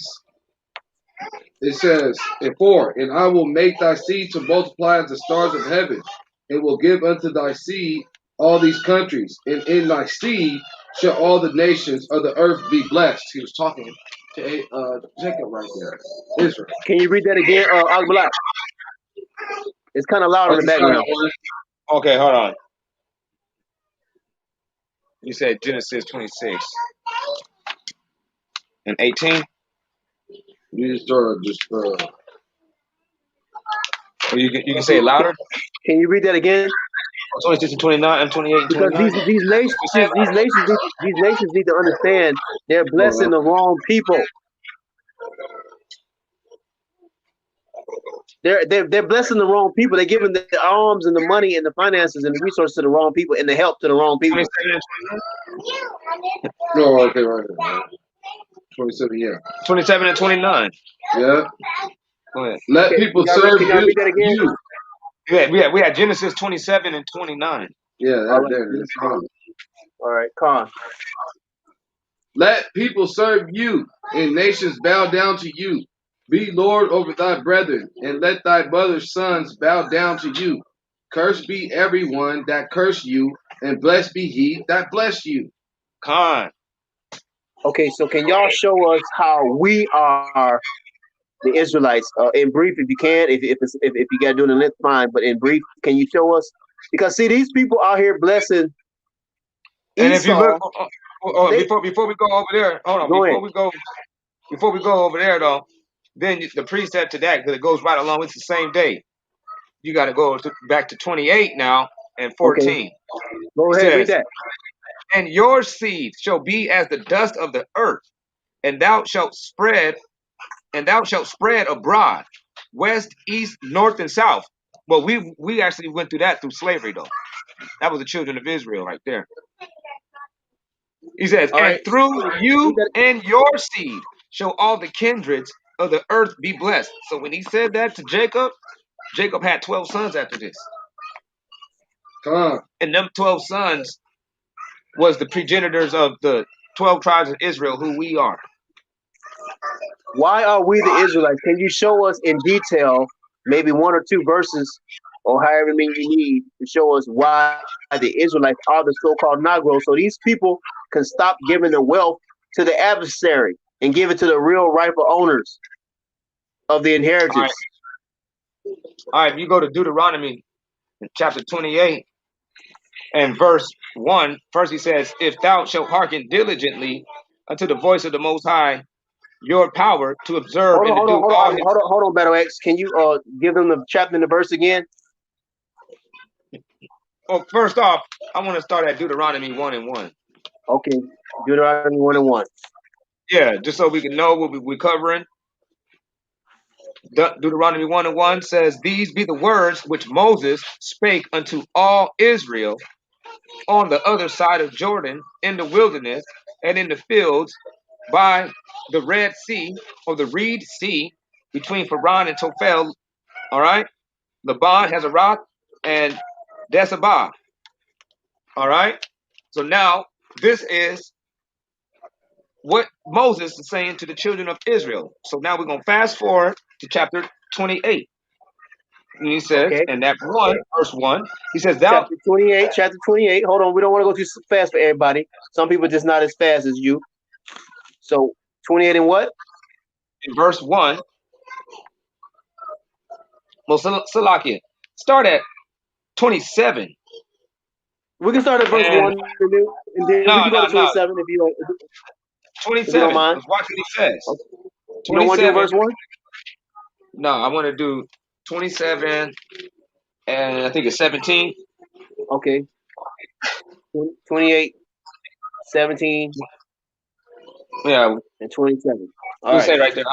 it says in 4, and I will make thy seed to multiply as the stars of heaven, and will give unto thy seed all these countries, and in thy seed shall all the nations of the earth be blessed. He was talking Jacob right there. Israel. Can you read that again, Akbalak? It's kind of loud Oh, in the you started background. one. Okay, hold on. You said Genesis 26 and 18? You just sort of just Or you can say it louder? Can you read that again? 26 and 29 and 28 and Because 29? these nations need to understand they're blessing the wrong people. They're blessing the wrong people. They're giving the arms and the money and the finances and the resources to the wrong people and the help to the wrong people. 27 and 29? no, okay, right here. 27, yeah. 27 and 29. Yeah. Go ahead. Let Okay, people can serve y'all read that again? you. We had Genesis 27 and 29. Yeah, All right. there it is. All right, Khan. Let people serve you, and nations bow down to you. Be Lord over thy brethren, and let thy brother's sons bow down to you. Cursed be everyone that curse you, and blessed be he that bless you. Khan. Okay, so can y'all show us how we are the Israelites in brief, if you can? If you got to do it in length, fine. But in brief, can you show us? Because see, these people out here blessing And if you Esau. look, before we go over there, hold on. Go ahead. Before we go over there though, then the precept to that, because it goes right along. It's the same day. You got to go back to 28 now and 14. Okay. Go He ahead, read says, that. "And your seed shall be as the dust of the earth, and thou shalt spread abroad, west, east, north, and south." Well, we actually went through that through slavery though. That was the children of Israel right there. He says, All "And right. through you and your seed shall all the kindreds of the earth be blessed." So when he said that to Jacob, Jacob had 12 sons after this. Come on. And them 12 sons was the progenitors of the 12 tribes of Israel, who we are. Why are we the Israelites? Can you show us in detail, maybe one or two verses, or however many you need to show us why the Israelites are the so-called Negroes, so these people can stop giving the wealth to the adversary and give it to the real rightful owners of the inheritance? All right, if you go to Deuteronomy chapter 28 and verse 1, first he says, "If thou shalt hearken diligently unto the voice of the Most High, your power to observe and to do all his..." Hold on, Battle X. Can you give them the chapter and the verse again? Well, first off, I want to start at Deuteronomy 1 and 1. Okay, Deuteronomy 1 and 1. Yeah, just so we can know what we're covering. Deuteronomy 1 and 1 says, "These be the words which Moses spake unto all Israel on the other side of Jordan, in the wilderness, and in the fields, by the Red Sea, or the Reed Sea, between Paran and Tophel." All right, Laban has a rock, and Desabah. All right, so now this is what Moses is saying to the children of Israel. So now we're going to fast forward to chapter 28. And he says, Okay. and that verse 1, he says, "Thou..." Chapter 28. Hold on, we don't want to go too fast for everybody. Some people just not as fast as you. So 28 and what? In verse 1, well, Salakia, start at 27. We can start at verse And 1 and then we can go to 27 if you don't 27. mind. Let's watch what he says. Okay. You don't want to do 27. verse 1? No, I want to do 27 and I think it's 17. Okay. 28, 17, Yeah, and 27. All we right. say right there.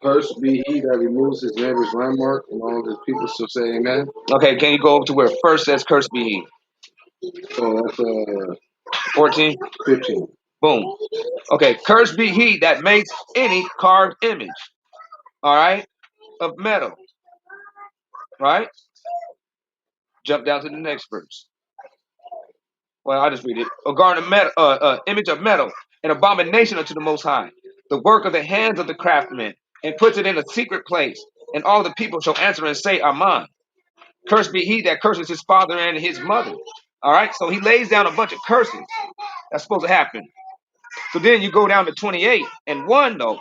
Cursed be he that removes his neighbor's landmark, and all his people shall say amen. Okay, can you go over to where first says "Cursed be he"? So that's 14. 15. Boom. Okay, "Cursed be he that makes any carved image." All right, of metal. Right. Jump down to the next verse. Well, I'll just read it. "A garden of metal, image of metal, an abomination unto the Most High, the work of the hands of the craftsman, and puts it in a secret place. And all the people shall answer and say, Amen. Cursed be he that curses his father and his mother." All right, so he lays down a bunch of curses that's supposed to happen So then you go down to 28:1 though.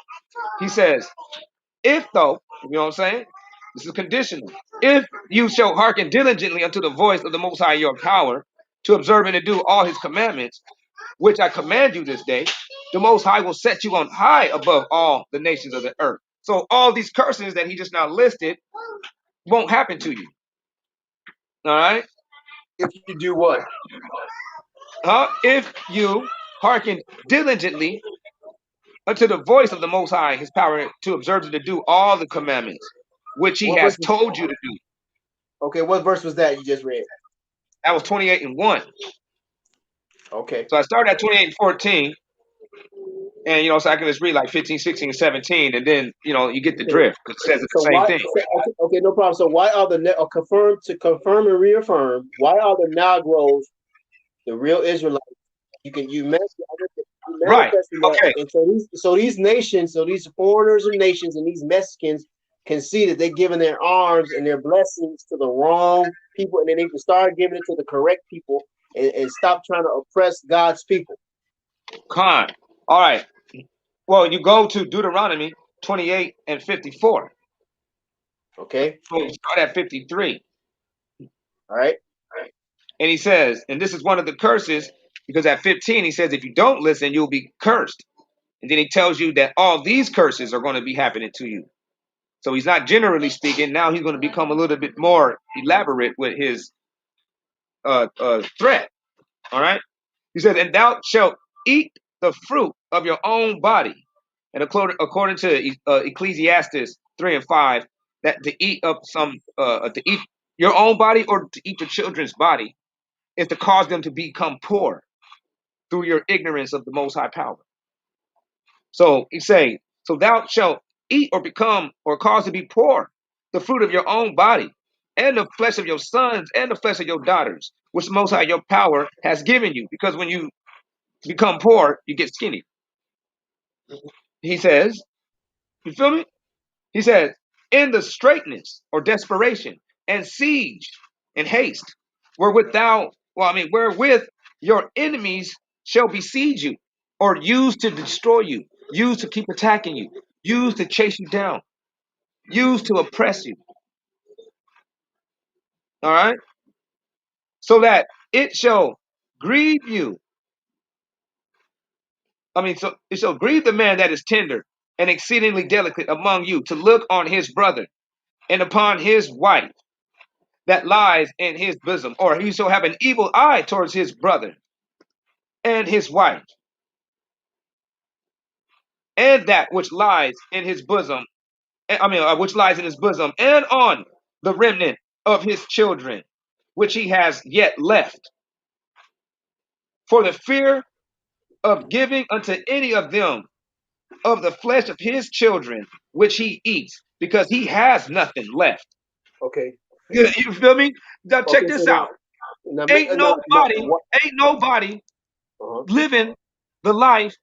He says, if though, you know what I'm saying? This is conditional. If you shall hearken diligently unto the voice of the Most High your power, to observe and to do all his commandments, which I command you this day, the Most High will set you on high above all the nations of the earth. So all these curses that he just now listed won't happen to you. All right? If you do what? If you hearken diligently unto the voice of the Most High, his power, to observe and to do all the commandments, which he What has verse? told you to do. Okay, what verse was that you just read? That was 28:1. Okay. So I started at 28:14, and so I can just read like 15, 16, and 17, and then you get the Okay. drift because it says it's So the same why? thing. Okay, no problem. So why are the confirm and reaffirm? Why are the Negroes the real Israelites? You Right. manifesting that, Okay. and these nations, so these foreigners and nations, and these Mexicans can see that they're giving their arms and their blessings to the wrong people, and they need to start giving it to the correct people, and stop trying to oppress God's people. Con. All right. Well, you go to Deuteronomy 28:54. Okay. So you start at 53. All right. And he says, and this is one of the curses, because at 15 he says, if you don't listen, you'll be cursed. And then he tells you that all these curses are going to be happening to you. So he's not generally speaking. Now he's going to become a little bit more elaborate with his threat. All right. He said, and thou shalt eat the fruit of your own body. And according to Ecclesiastes 3:5, that to eat to eat your own body or to eat the children's body is to cause them to become poor through your ignorance of the Most High power. So he say, so thou shalt eat or become or cause to be poor the fruit of your own body and the flesh of your sons and the flesh of your daughters, which the Most High your power has given you. Because when you become poor, you get skinny. He says, you feel me? He says, in the straitness or desperation and siege and haste, wherewith your enemies shall besiege you or use to destroy you, use to keep attacking you, use to chase you down, use to oppress you. All right? So that it shall grieve you. So it shall grieve the man that is tender and exceedingly delicate among you to look on his brother and upon his wife that lies in his bosom, or he shall have an evil eye towards his brother and his wife, and that which lies in his bosom, which lies in his bosom, and on the remnant of his children, which he has yet left, for the fear of giving unto any of them of the flesh of his children, which he eats, because he has nothing left. Okay. You feel me? Now check Okay. this out. Now, Ain't nobody, what? ain't nobody Uh-huh. living the life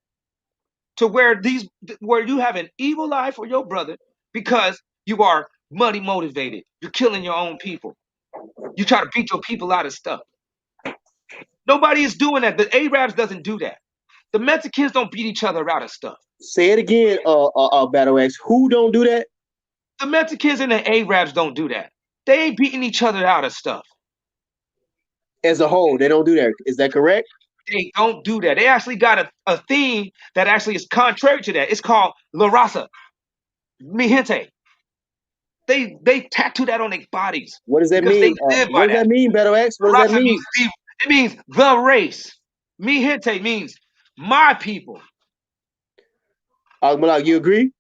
to where you have an evil eye for your brother because you are money motivated. You're killing your own people. You try to beat your people out of stuff. Nobody is doing that. The Arabs doesn't do that. The Mexicans don't beat each other out of stuff. Say it again, Battle X. Who don't do that? The Mexicans and the Arabs don't do that. They ain't beating each other out of stuff. As a whole, they don't do that. Is that correct? They don't do that. They actually got a theme that actually is contrary to that. It's called La Raza, Mi Gente. They tattoo that on their bodies What does that because they mean? live What by does that. that mean, Battle X? What does that Raza mean? means the race. Mi gente means my people. Malak, you agree?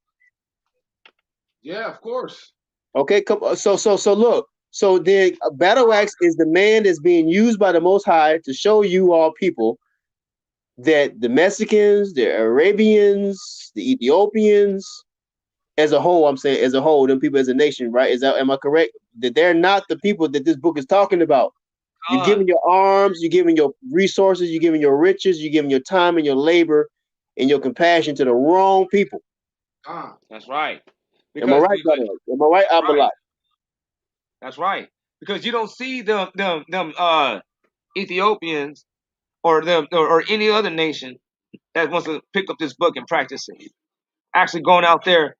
Yeah, of course. Okay, come. So look. So then, Battle Axe is the man that's being used by the Most High to show you all people that the Mexicans, the Arabians, the Ethiopians, as a whole, I'm saying as a whole, them people as a nation, right? Am I correct? That they're not the people that this book is talking about. You're giving your arms, you're giving your resources, you're giving your riches, you're giving your time and your labor and your compassion to the wrong people. That's right. Am I right, brother? Am I right, Abdullah? That's right. Because you don't see them Ethiopians or them or any other nation that wants to pick up this book and practice it. Actually going out there,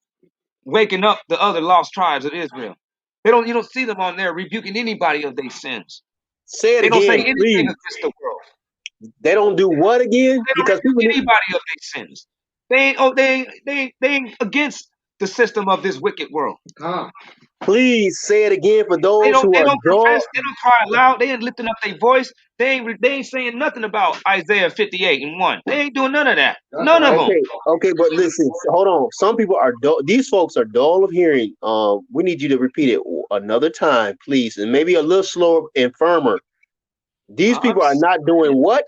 waking up the other lost tribes of Israel. You don't see them on there rebuking anybody of their sins. Say it They don't say again, anything please. against the world. They don't do what again? They don't Because people rebuke anybody of their sins. They ain't against the system of this wicked world. please say it again for They those don't who they are don't dull. profess, they don't cry loud, they ain't lifting up their voice, they ain't saying nothing about Isaiah 58:1. They ain't doing none of that. None of them. Okay, but listen, hold on. Some people are dull. These folks are dull of hearing. We need you to repeat it another time, please, and maybe a little slower and firmer. These people are not doing what?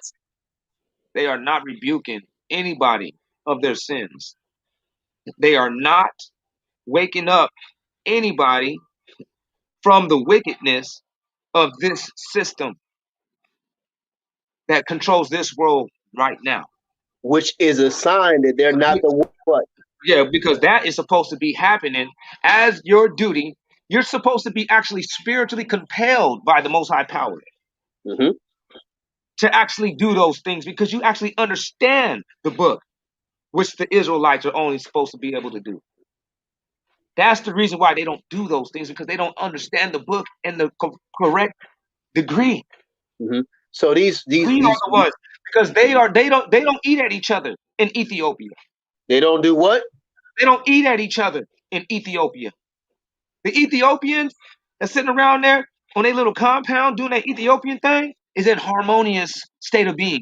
They are not rebuking anybody of their sins. They are not waking up anybody from the wickedness of this system that controls this world right now. Which is a sign that they're not the what? Yeah, because that is supposed to be happening as your duty. You're supposed to be actually spiritually compelled by the Most High Power Mm-hmm. to actually do those things because you actually understand the book, which the Israelites are only supposed to be able to do. That's the reason why they don't do those things, because they don't understand the book in the correct degree. Mm-hmm. So these We are the ones, because they don't eat at each other in Ethiopia. they don't do what? They don't eat at each other in Ethiopia. The Ethiopians that's sitting around there on their little compound doing that Ethiopian thing is in harmonious state of being.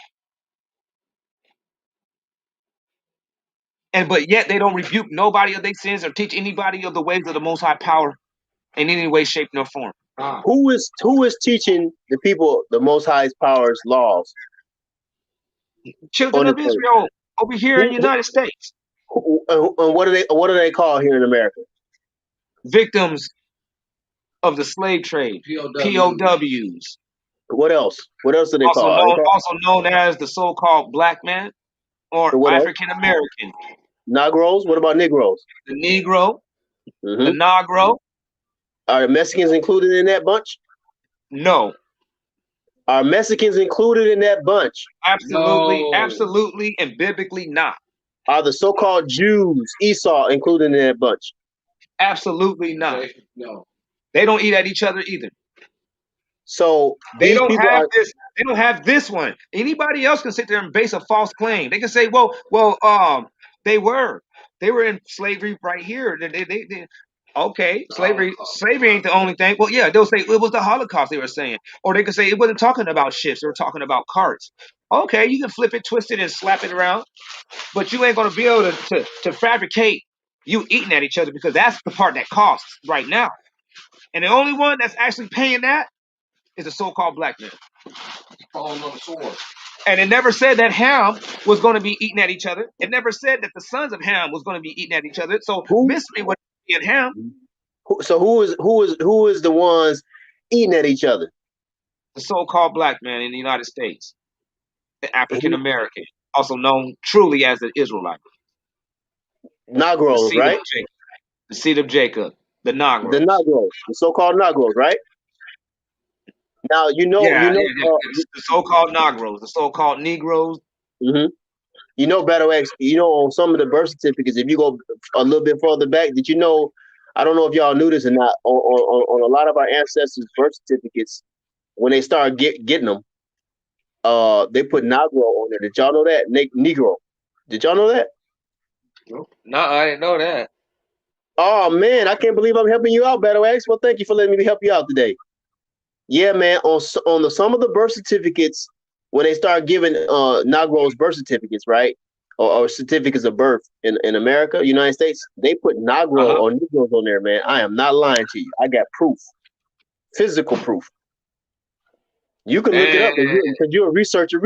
But yet they don't rebuke nobody of their sins or teach anybody of the ways of the Most High Power in any way, shape, nor form. Who is teaching the people the Most High's powers laws Children on of this earth? Israel over here in the United States, And what do they call here in America? victims of the slave trade, POWs, What else? What else do they also call? also known as the so-called black man or What else? African American, Negroes? What about Negroes? the Negro, the Mm-hmm. Negro. Are Mexicans included in that bunch? No, Are Mexicans included in that bunch? absolutely, and biblically not. Are the so-called Jews, Esau, included in that bunch? Absolutely not. No. They don't eat at each other either. So They these don't people have are. this. They don't have this one. Anybody else can sit there and base a false claim. They can say, they were in slavery right here. Okay, slavery ain't the only thing. Well, yeah, they'll say it was the Holocaust they were saying, or they could say it wasn't talking about ships. They were talking about carts. Okay, you can flip it, twist it, and slap it around, but you ain't gonna be able to fabricate you eating at each other, because that's the part that costs right now. And the only one that's actually paying that is the so-called black man. Falling on the sword. And it never said that Ham was going to be eating at each other. It never said that the sons of Ham was going to be eating at each other. So Who? mystery would be in Ham. So who is the ones eating at each other? The so-called black man in the United States, the African American, also known truly as the Israelite. Negroes, right? The seed of Jacob, the Negroes. The Negroes, the so-called Negroes, right? Now the so-called Negroes, the so-called Negroes. Mm-hmm. You know, Battle X. You know, on some of the birth certificates, if you go a little bit further back, did you know? I don't know if y'all knew this or not. On a lot of our ancestors' birth certificates, when they start getting them, they put Negro on there. Did y'all know that? Negro. Did y'all know that? No, I didn't know that. Oh man, I can't believe I'm helping you out, Battle X. Well, thank you for letting me help you out today. Yeah, man. On some of the birth certificates, when they start giving Negroes birth certificates, right, or certificates of birth in America, United States, they put Negro or Negroes on there, man. I am not lying to you. I got proof, physical proof. You can look it up because you're a researcher.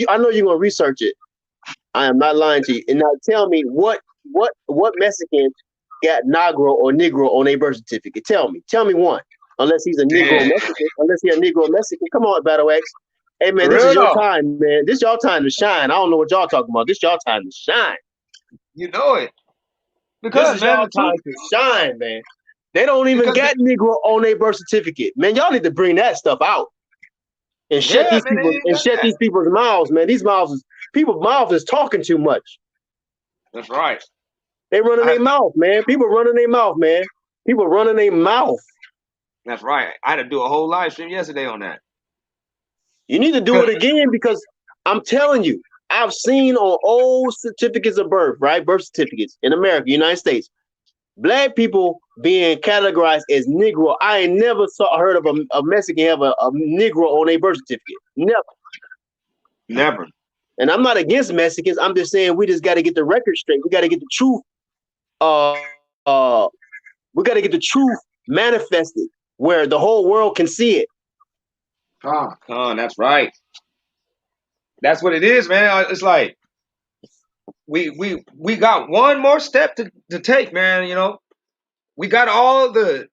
I know you're gonna research it. I am not lying to you. And now tell me what Mexican got Negro or Negro on a birth certificate? Tell me one. Unless he's a Negro Mexican. Unless he's a Negro Mexican. Come on, Battle X. Hey man, this is your time, man. This is your time to shine. I don't know what y'all talking about. This is your time to shine. You know it. Because this is y'all time to shine, man. They don't even got Negro on their birth certificate. Man, y'all need to bring that stuff out. and Yeah, man, they ain't got shut that. these people's mouths, man. People's mouths is talking too much. That's right. They running I, their mouth, man. People running their mouth, man. People running their mouth. that's right. I had to do a whole live stream yesterday on that. You need to do it again because I'm telling you, I've seen on old certificates of birth, right? Birth certificates in America, United States, black people being categorized as Negro. I ain't never heard of a Mexican have a Negro on a birth certificate. Never. Never. And I'm not against Mexicans. I'm just saying we just got to get the record straight. We got to get the truth. We got to get the truth manifested where the whole world can see it. That's right. That's what it is, man. It's like we got one more step to take, man. You know, we got all the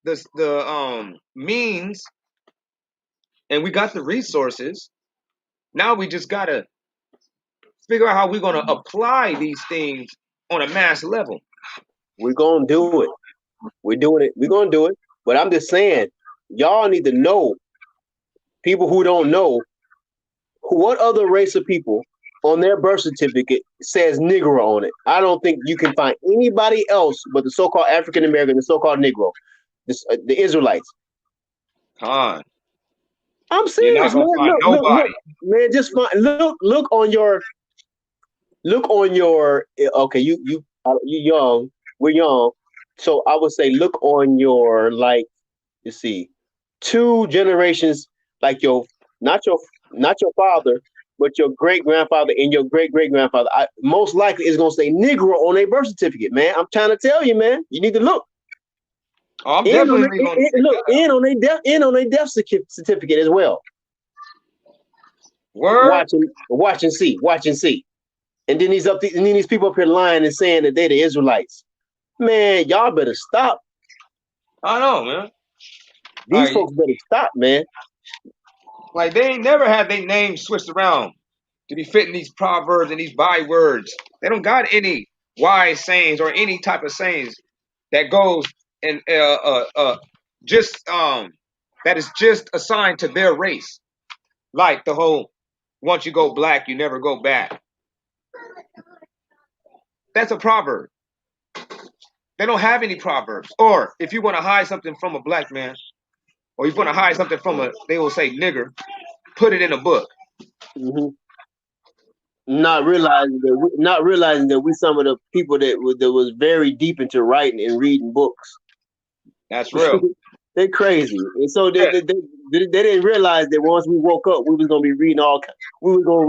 means and we got the resources. Now we just gotta figure out how we're gonna apply these things on a mass level. We're gonna do it. We're doing it. We're gonna do it. But I'm just saying, y'all need to know, people who don't know, what other race of people on their birth certificate says Negro on it. I don't think you can find anybody else but the so-called African American, the so-called Negro, the Israelites. Con. I'm You're not serious, man. gonna find nobody. Man. Just look on your. Okay, you young. We're young, so I would say look on your, like, you see, 2 generations, like not your father, but your great grandfather and your great great grandfather. Most likely is gonna say Negro on a birth certificate, man. I'm trying to tell you, man. You need to look. Oh, I'm And on definitely gonna check that out. and on a death certificate as well. Word? Watch and see. And then these people up here lying and saying that they're the Israelites. Man, y'all better stop. I know, man. These folks better stop, man. Like they ain't never had their name switched around to be fitting these proverbs and these bywords. They don't got any wise sayings or any type of sayings that goes and just that is just assigned to their race. Like the whole once you go black, you never go back. That's a proverb. They don't have any proverbs. Or if you want to hide something from a black man, or you want to hide something from they will say nigger, put it in a book. Mm-hmm. Not realizing that we some of the people that was very deep into writing and reading books. That's real. They're crazy, and so they didn't realize that once we woke up, we was gonna be reading we was gonna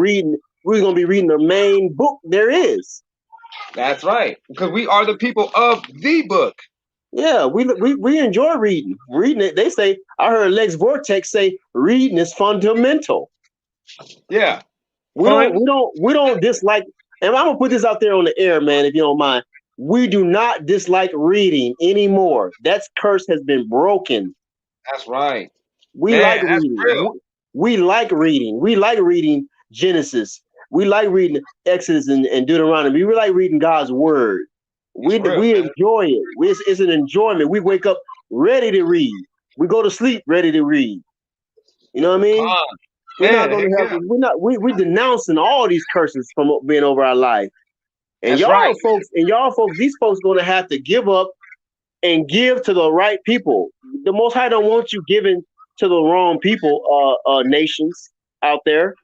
be reading the main book there is. That's right, because we are the people of the book. Yeah, we enjoy reading. Reading it, they say. I heard Lex Vortex say reading is fundamental. Yeah, we don't dislike. And I'm gonna put this out there on the air, man, if you don't mind. We do not dislike reading anymore. That curse has been broken. That's right. We Man, like that's reading. real. We like reading. We like reading Genesis. We like reading Exodus and Deuteronomy. We like reading God's word. We enjoy it. It's an enjoyment. We wake up ready to read. We go to sleep ready to read. You know what I mean? We're not going to have. We're denouncing all these curses from being over our life. And that's y'all right. folks, these folks going to have to give up and give to the right people. The Most High don't want you giving to the wrong people, nations out there.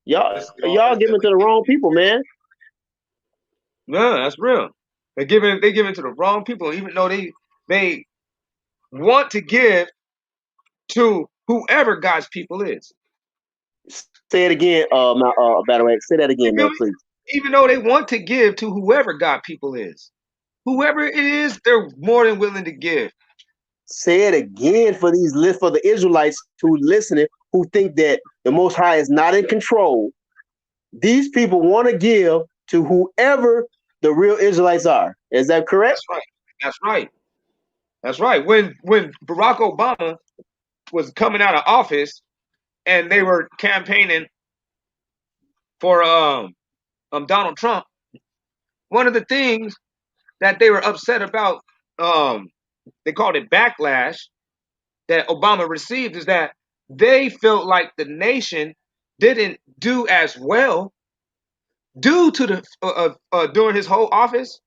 Y'all giving to the wrong people, man. No, that's real. They giving to the wrong people, even though they want to give to whoever God's people is. Say it again, Battle X. Say that again, man, please. Even though they want to give to whoever God people is, whoever it is, they're more than willing to give. Say it again for the Israelites who listening, who think that the Most High is not in control. These people want to give to whoever the real Israelites are. Is that correct? That's right. That's right. When Barack Obama was coming out of office and they were campaigning for Donald Trump, one of the things that they were upset about, they called it backlash, that Obama received, is that they felt like the nation didn't do as well due to the during his whole office,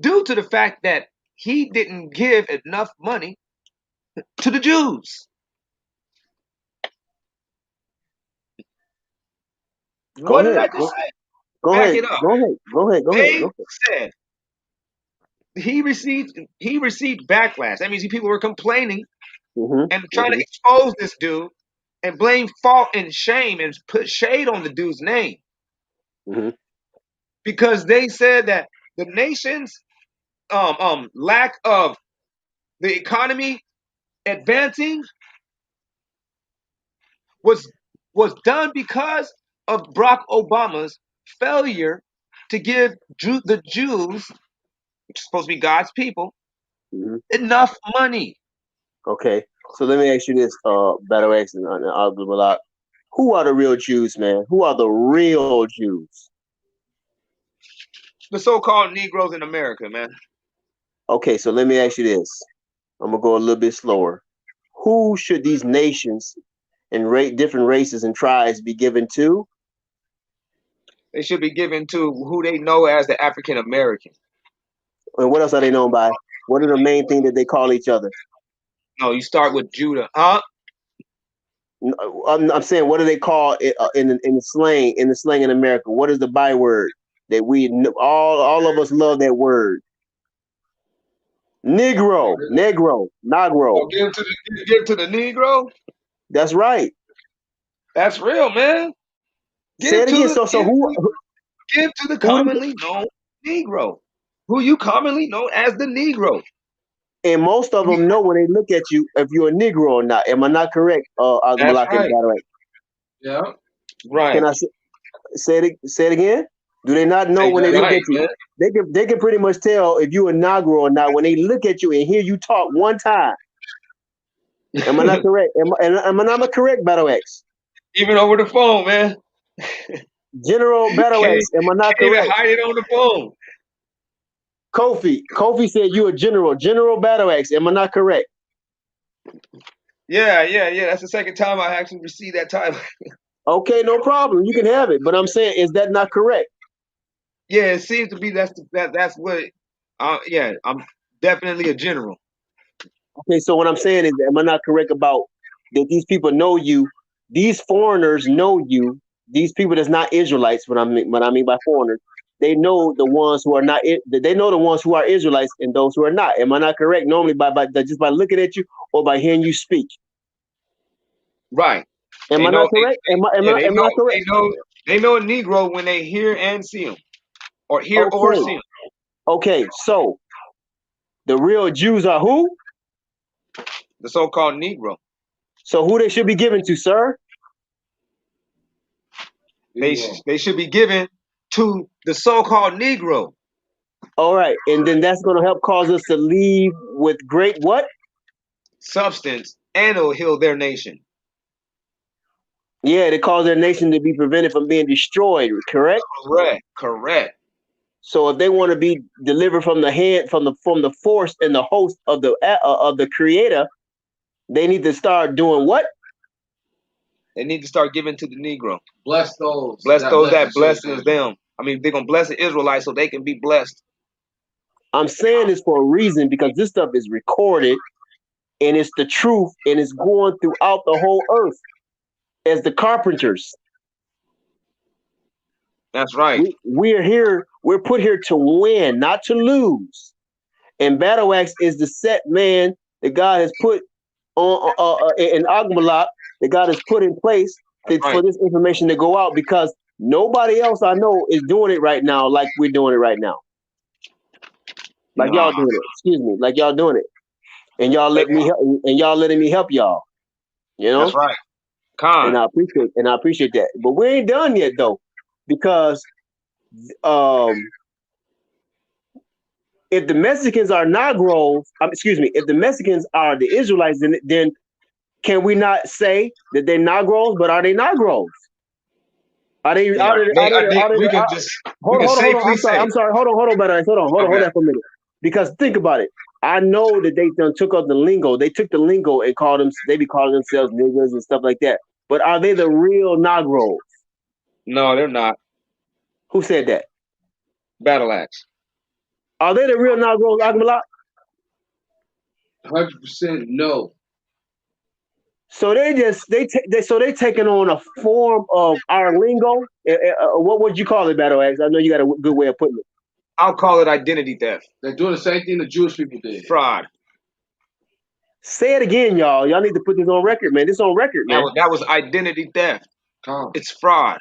due to the fact that he didn't give enough money to the Jews. Go What did ahead. I just say? Go Back ahead. it up. Go ahead. Go ahead. Go ahead. They Go ahead. said he received backlash. That means people were complaining and trying to expose this dude and blame fault and shame and put shade on the dude's name because they said that the nation's lack of the economy advancing was done because of Barack Obama's failure to give the Jews, which is supposed to be God's people, enough money. Okay, so let me ask you this, Battle X and Abdullah. Who are the real Jews, man? Who are the real Jews? The so-called Negroes in America, man. Okay, so let me ask you this. I'm gonna go a little bit slower. Who should these nations and different races and tribes be given to? They should be given to who they know as the African American. And what else are they known by? What are the main things that they call each other? No, you start with Judah, huh? I'm saying, what do they call it in the slang in America? What is the byword that we all of us love that word? Negro. Oh, give to the Negro. That's right. That's real, man. Say it again. Give to the commonly known Negro, who you commonly know as the Negro. And most of them know when they look at you if you're a Negro or not. Am I not correct? That's right. Yeah. Right. Can I say it again? Do they not know when they look at you? Man. They can pretty much tell if you're a Negro or not when they look at you and hear you talk one time. Am I not correct? Am I not correct, Battle X? Even over the phone, man. General Battle X, am I not correct? Even hide it on the phone. Kofi said you a general. General Battle X, am I not correct? Yeah. That's the second time I actually received that title. Okay, no problem. You can have it. But I'm saying, is that not correct? Yeah, it seems to be that's what. Yeah, I'm definitely a general. Okay, so what I'm saying is, am I not correct about that? These people know you. These foreigners know you. These people that's not Israelites. What I mean by foreigners, they know the ones who are not. They know the ones who are Israelites and those who are not. Am I not correct? Normally, by just by looking at you or by hearing you speak. Right. Am I not correct? Am I not correct? They know a Negro when they hear and see him, or hear or see him. Okay, so the real Jews are who? The so-called Negro. So who they should be given to, sir? They should be given to the so-called Negro. All right, and then that's going to help cause us to leave with great what? Substance, and it'll heal their nation. Yeah, to cause their nation to be prevented from being destroyed, correct? Correct. So if they want to be delivered from the hand, from the force and the host of the Creator, they need to start doing what? They need to start giving to the Negro. Bless those. Bless those that blesses them. I mean, they're gonna bless the Israelites so they can be blessed. I'm saying this for a reason because this stuff is recorded and it's the truth and it's going throughout the whole earth as the carpenters. That's right. We're here. We're put here to win, not to lose. And Battle Axe is the set man that God has put on in Agmalak that God has put in place for this information to go out because nobody else I know is doing it right now like we're doing it right now. Like y'all doing it. Excuse me. Like y'all doing it. And y'all let me help, and y'all letting me help y'all. You know? That's right. And I appreciate that. But we ain't done yet though. Because if the Mexicans are Negroes, if the Mexicans are the Israelites, then can we not say that they're Negroes, but are they Negroes? Are they? Hold on. I'm sorry. Hold on, better. Hold on that for a minute. Because think about it. I know that they done took up the lingo. They took the lingo and called them. They be calling themselves niggas and stuff like that. But are they the real Negros? No, they're not. Who said that? Battle Axe. Are they the real Negros, Akmalak? 100% no. So they taking on a form of our lingo. What would you call it, Battle Axe? I know you got a good way of putting it. I'll call it identity theft. They're doing the same thing the Jewish people did. Fraud. Say it again, y'all. Y'all need to put this on record, man. This on record, man. That was identity theft. It's fraud.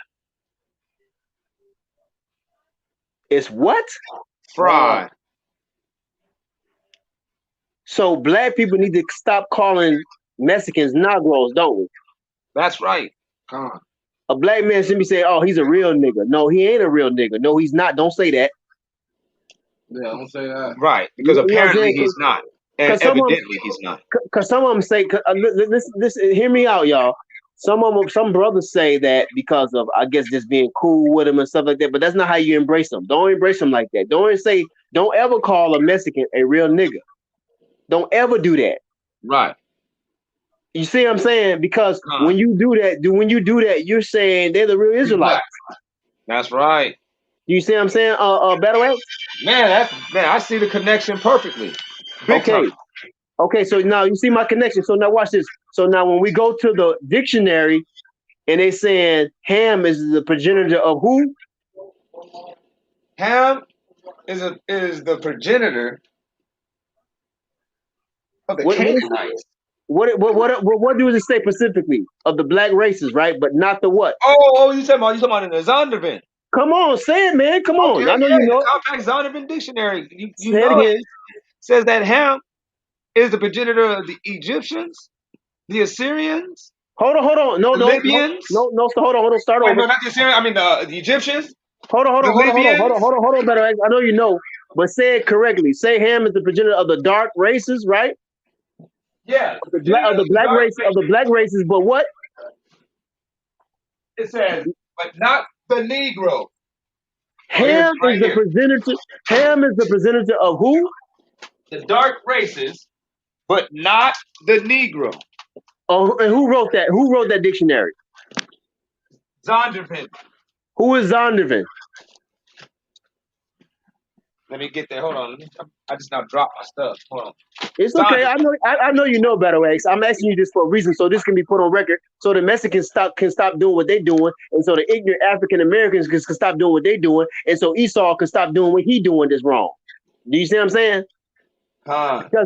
It's what? Fraud. So black people need to stop calling Mexicans Negros, don't we? That's right. A black man shouldn't be saying, "Oh, he's a real nigga." No, he ain't a real nigga. No, he's not. Don't say that. Yeah, don't say that. Right, because You know apparently he's not, and evidently he's not. Because some of them say, listen, hear me out, y'all. Some brothers say that because of, I guess, just being cool with them and stuff like that. But that's not how you embrace them. Don't embrace them like that. Don't ever call a Mexican a real nigga. Don't ever do that. Right. You see what I'm saying? Because when you do that, you're saying they're the real Israelites. That's right. You see what I'm saying? Battle Axe? Man, I see the connection perfectly. Big time. Okay, so now you see my connection. So now watch this. So now when we go to the dictionary and they saying Ham is the progenitor of who? Ham is the progenitor of the Canaanites. What do it say specifically? Of the black races, right? But not the what? Oh, you talking about in the Zondervan. Come on, say it, man. Come on. I know you know. The Compact Zondervan Dictionary. You say know it again. It says that Ham is the progenitor of the Egyptians, the Assyrians. Hold on. No, Libyans. No, hold on. Start over. No, not the Assyrians. I mean the Egyptians. Hold on, better. I know you know, but say it correctly. Say Ham is the progenitor of the dark races, right? Yeah. Of the black races, but what? It says, but not the Negro. Ham is the progenitor of who? The dark races, but not the Negro. Oh, and who wrote that? Who wrote that dictionary? Zondervan. Who is Zondervan? Let me get there. Hold on. I just now dropped my stuff. Hold on. It's okay. I know you know better, X. I'm asking you this for a reason, so this can be put on record, so the Mexicans can stop doing what they're doing, and so the ignorant African Americans can stop doing what they're doing, and so Esau can stop doing what he's doing that's wrong. Do you see what I'm saying?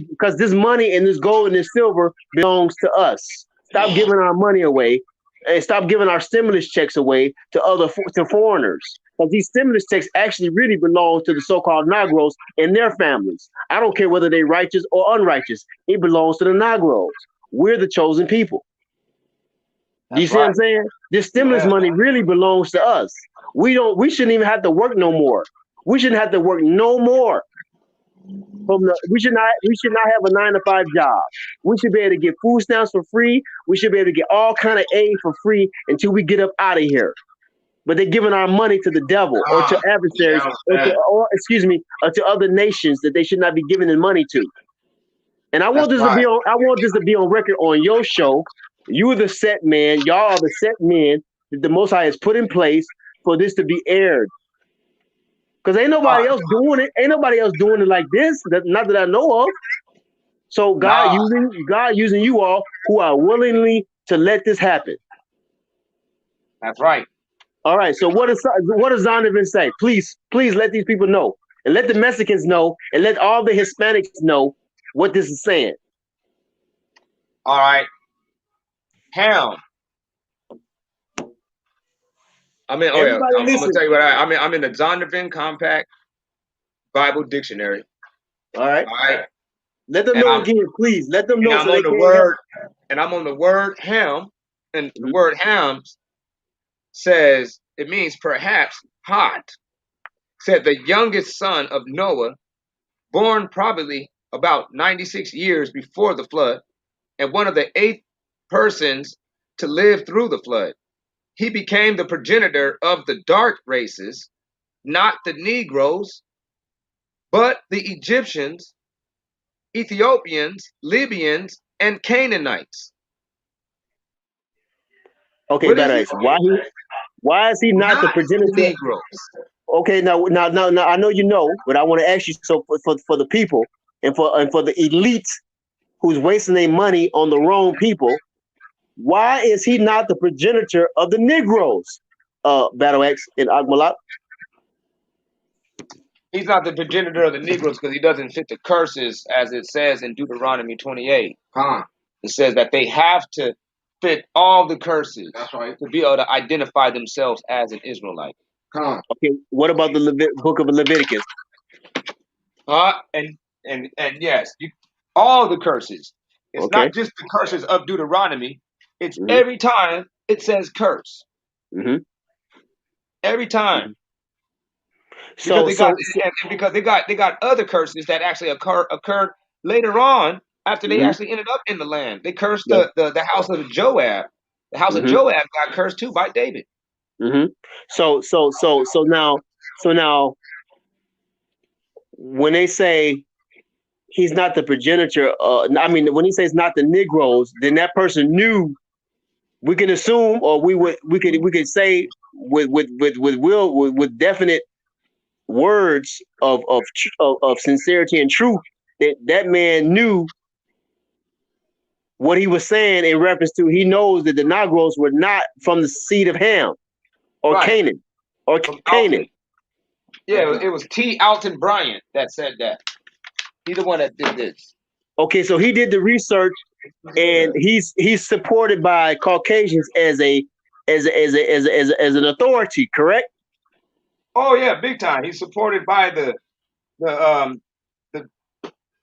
Because this money and this gold and this silver belongs to us. Stop giving our money away, and stop giving our stimulus checks away to foreigners. Because these stimulus checks actually really belong to the so-called Negros and their families. I don't care whether they're righteous or unrighteous. It belongs to the Negros. We're the chosen people. Do you see what I'm saying? This stimulus money really belongs to us. We shouldn't even have to work no more. We shouldn't have to work no more. We should not have a 9-to-5 job. We should be able to get food stamps for free. We should be able to get all kind of aid for free until we get up out of here. But they're giving our money to the devil or to adversaries, or to other nations that they should not be giving their money to. And I want this to be on record on your show. You are the set man. Y'all are the set men that the Most High has put in place for this to be aired. Because ain't nobody else doing it. Ain't nobody else doing it like this. Not that I know of. So God using you all who are willingly to let this happen. That's right. All right. So what does Zondervan say? Please let these people know, and let the Mexicans know, and let all the Hispanics know what this is saying. All right. Ham. I'm gonna tell you what I'm in the Zondervan Compact Bible Dictionary. All right. Let them know again, please. Let them know. I'm on the word Ham, and the word Ham says it means perhaps hot. Said the youngest son of Noah, born probably about 96 years before the flood, and one of the 8 persons to live through the flood. He became the progenitor of the dark races, not the Negroes, but the Egyptians, Ethiopians, Libyans, and Canaanites. Okay, What is it? better. Why is he not the Not progenitor? Negroes. Okay, now, I know you know, but I want to ask you. So for the people and for the elite who's wasting their money on the wrong people, why is he not the progenitor of the Negroes? Battle X in Agmalak. He's not the progenitor of the Negroes because he doesn't fit the curses as it says in Deuteronomy 28. It says that they have to fit all the curses. That's right. To be able to identify themselves as an Israelite. Okay, what about the book of Leviticus? And yes, all the curses. It's Okay. not just the curses of Deuteronomy. It's every time it says curse. Every time. Because they got other curses that actually occurred later on after they actually ended up in the land. They cursed the house of Joab. The house of Joab got cursed too by David. So now when they say he's not the progenitor, I mean when he says not the Negroes, then that person knew. We can assume, or we could say with definite words of sincerity and truth that man knew what he was saying in reference to. He knows that the Negroes were not from the seed of Ham or Canaan or Canaan. Yeah, it was T. Alton Bryant that said that. He's the one that did this. Okay, so he did the research, and he's supported by Caucasians as an authority, correct? Oh yeah, big time. He's supported by the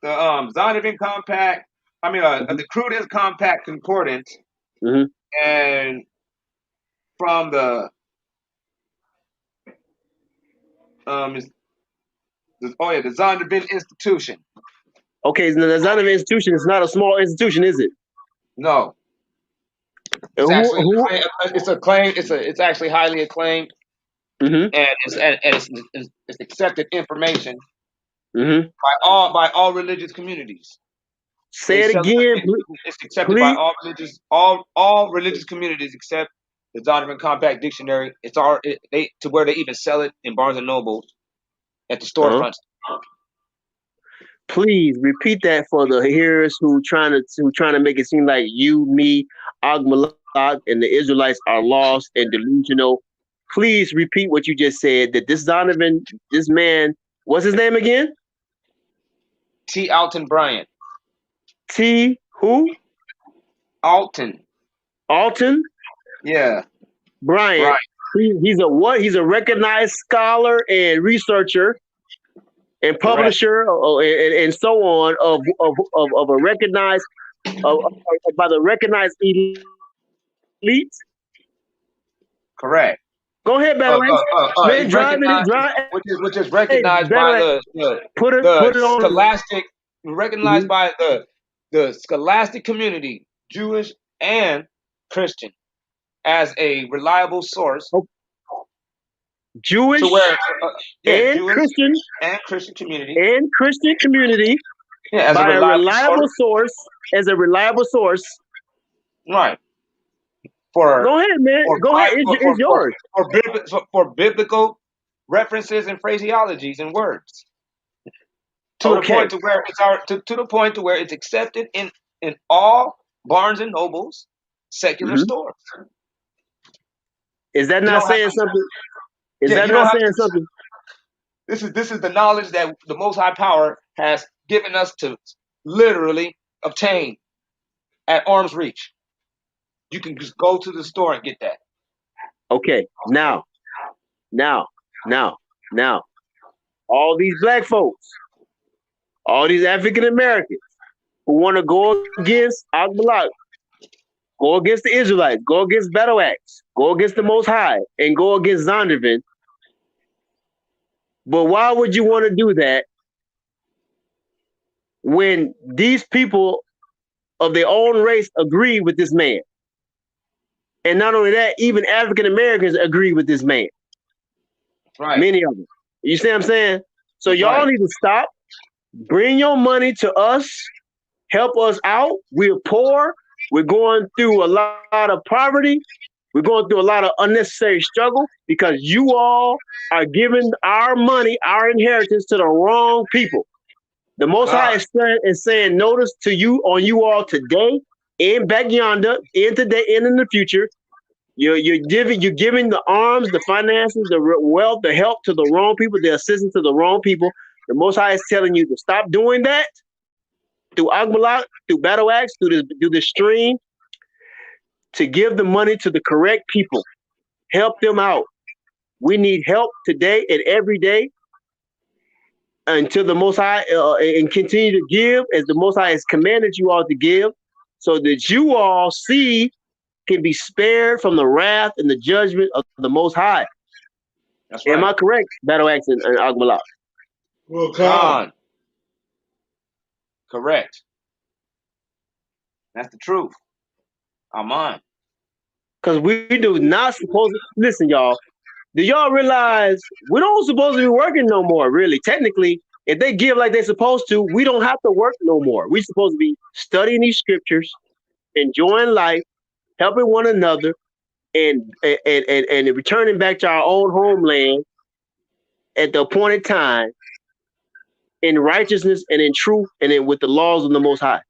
Zondervan Compact. I mean, the Cruden Compact Concordance, and from the the Zondervan Institution. Okay, the Zondervan Institution is not a small institution, is it? No. It's It's actually highly acclaimed, and it's accepted information by all religious communities. Say it again. It's accepted by all religious communities except the Zondervan Compact Dictionary. To where they even sell it in Barnes and Noble at the storefronts. Please repeat that for the hearers who trying to make it seem like you, me, Agmalak, and the Israelites are lost and delusional. Please repeat what you just said. That this Donovan, this man, what's his name again? T. Alton Bryant. T. Who? Alton. Alton? Yeah. Bryant. He's a what? He's a recognized scholar and researcher and publisher and so on of a recognized by the recognized elite. Correct. Go ahead, Battle man, which is recognized by the scholastic, recognized by the scholastic community, Jewish and Christian, as a reliable source. Jewish, Christian community, as by a reliable source, as a reliable source. Right. Go ahead, man. Go ahead. It's yours. For biblical references and phraseologies and words. To the point to where it's accepted in all Barnes and Nobles secular stores. Is that not saying something? Is that not saying something? This is the knowledge that the Most High Power has given us to literally obtain at arm's reach. You can just go to the store and get that. Okay, now, all these black folks, all these African Americans who want to go against Agbalak, go against the Israelites, go against Battle Axe, go against the Most High, and go against Zondervan. But why would you want to do that when these people of their own race agree with this man? And not only that, even African Americans agree with this man. Right. Many of them. You see what I'm saying? So y'all need to stop Bring your money to us. Help us out. We're poor. We're going through a lot of poverty. We're going through a lot of unnecessary struggle because you all are giving our money, our inheritance to the wrong people. The Most High God, is saying notice to you on you all today and back yonder, in today and in the future. You're giving the arms, the finances, the wealth, the help to the wrong people, the assistance to the wrong people. The Most High is telling you to stop doing that through Agmalak, through Battle Axe, through this stream, to give the money to the correct people. Help them out. We need help today and every day until the Most High and continue to give as the Most High has commanded you all to give, so that you all see can be spared from the wrath and the judgment of the Most High. That's Am right. I correct, Battle Axe and Agmalak? well, Con. Correct. That's the truth. Aman. Because we do not supposed to listen, y'all. Do y'all realize we don't supposed to be working no more? Really, technically, if they give like they're supposed to, we don't have to work no more. We supposed to be studying these scriptures, enjoying life, helping one another, and returning back to our own homeland at the appointed time in righteousness and in truth and with the laws of the Most High.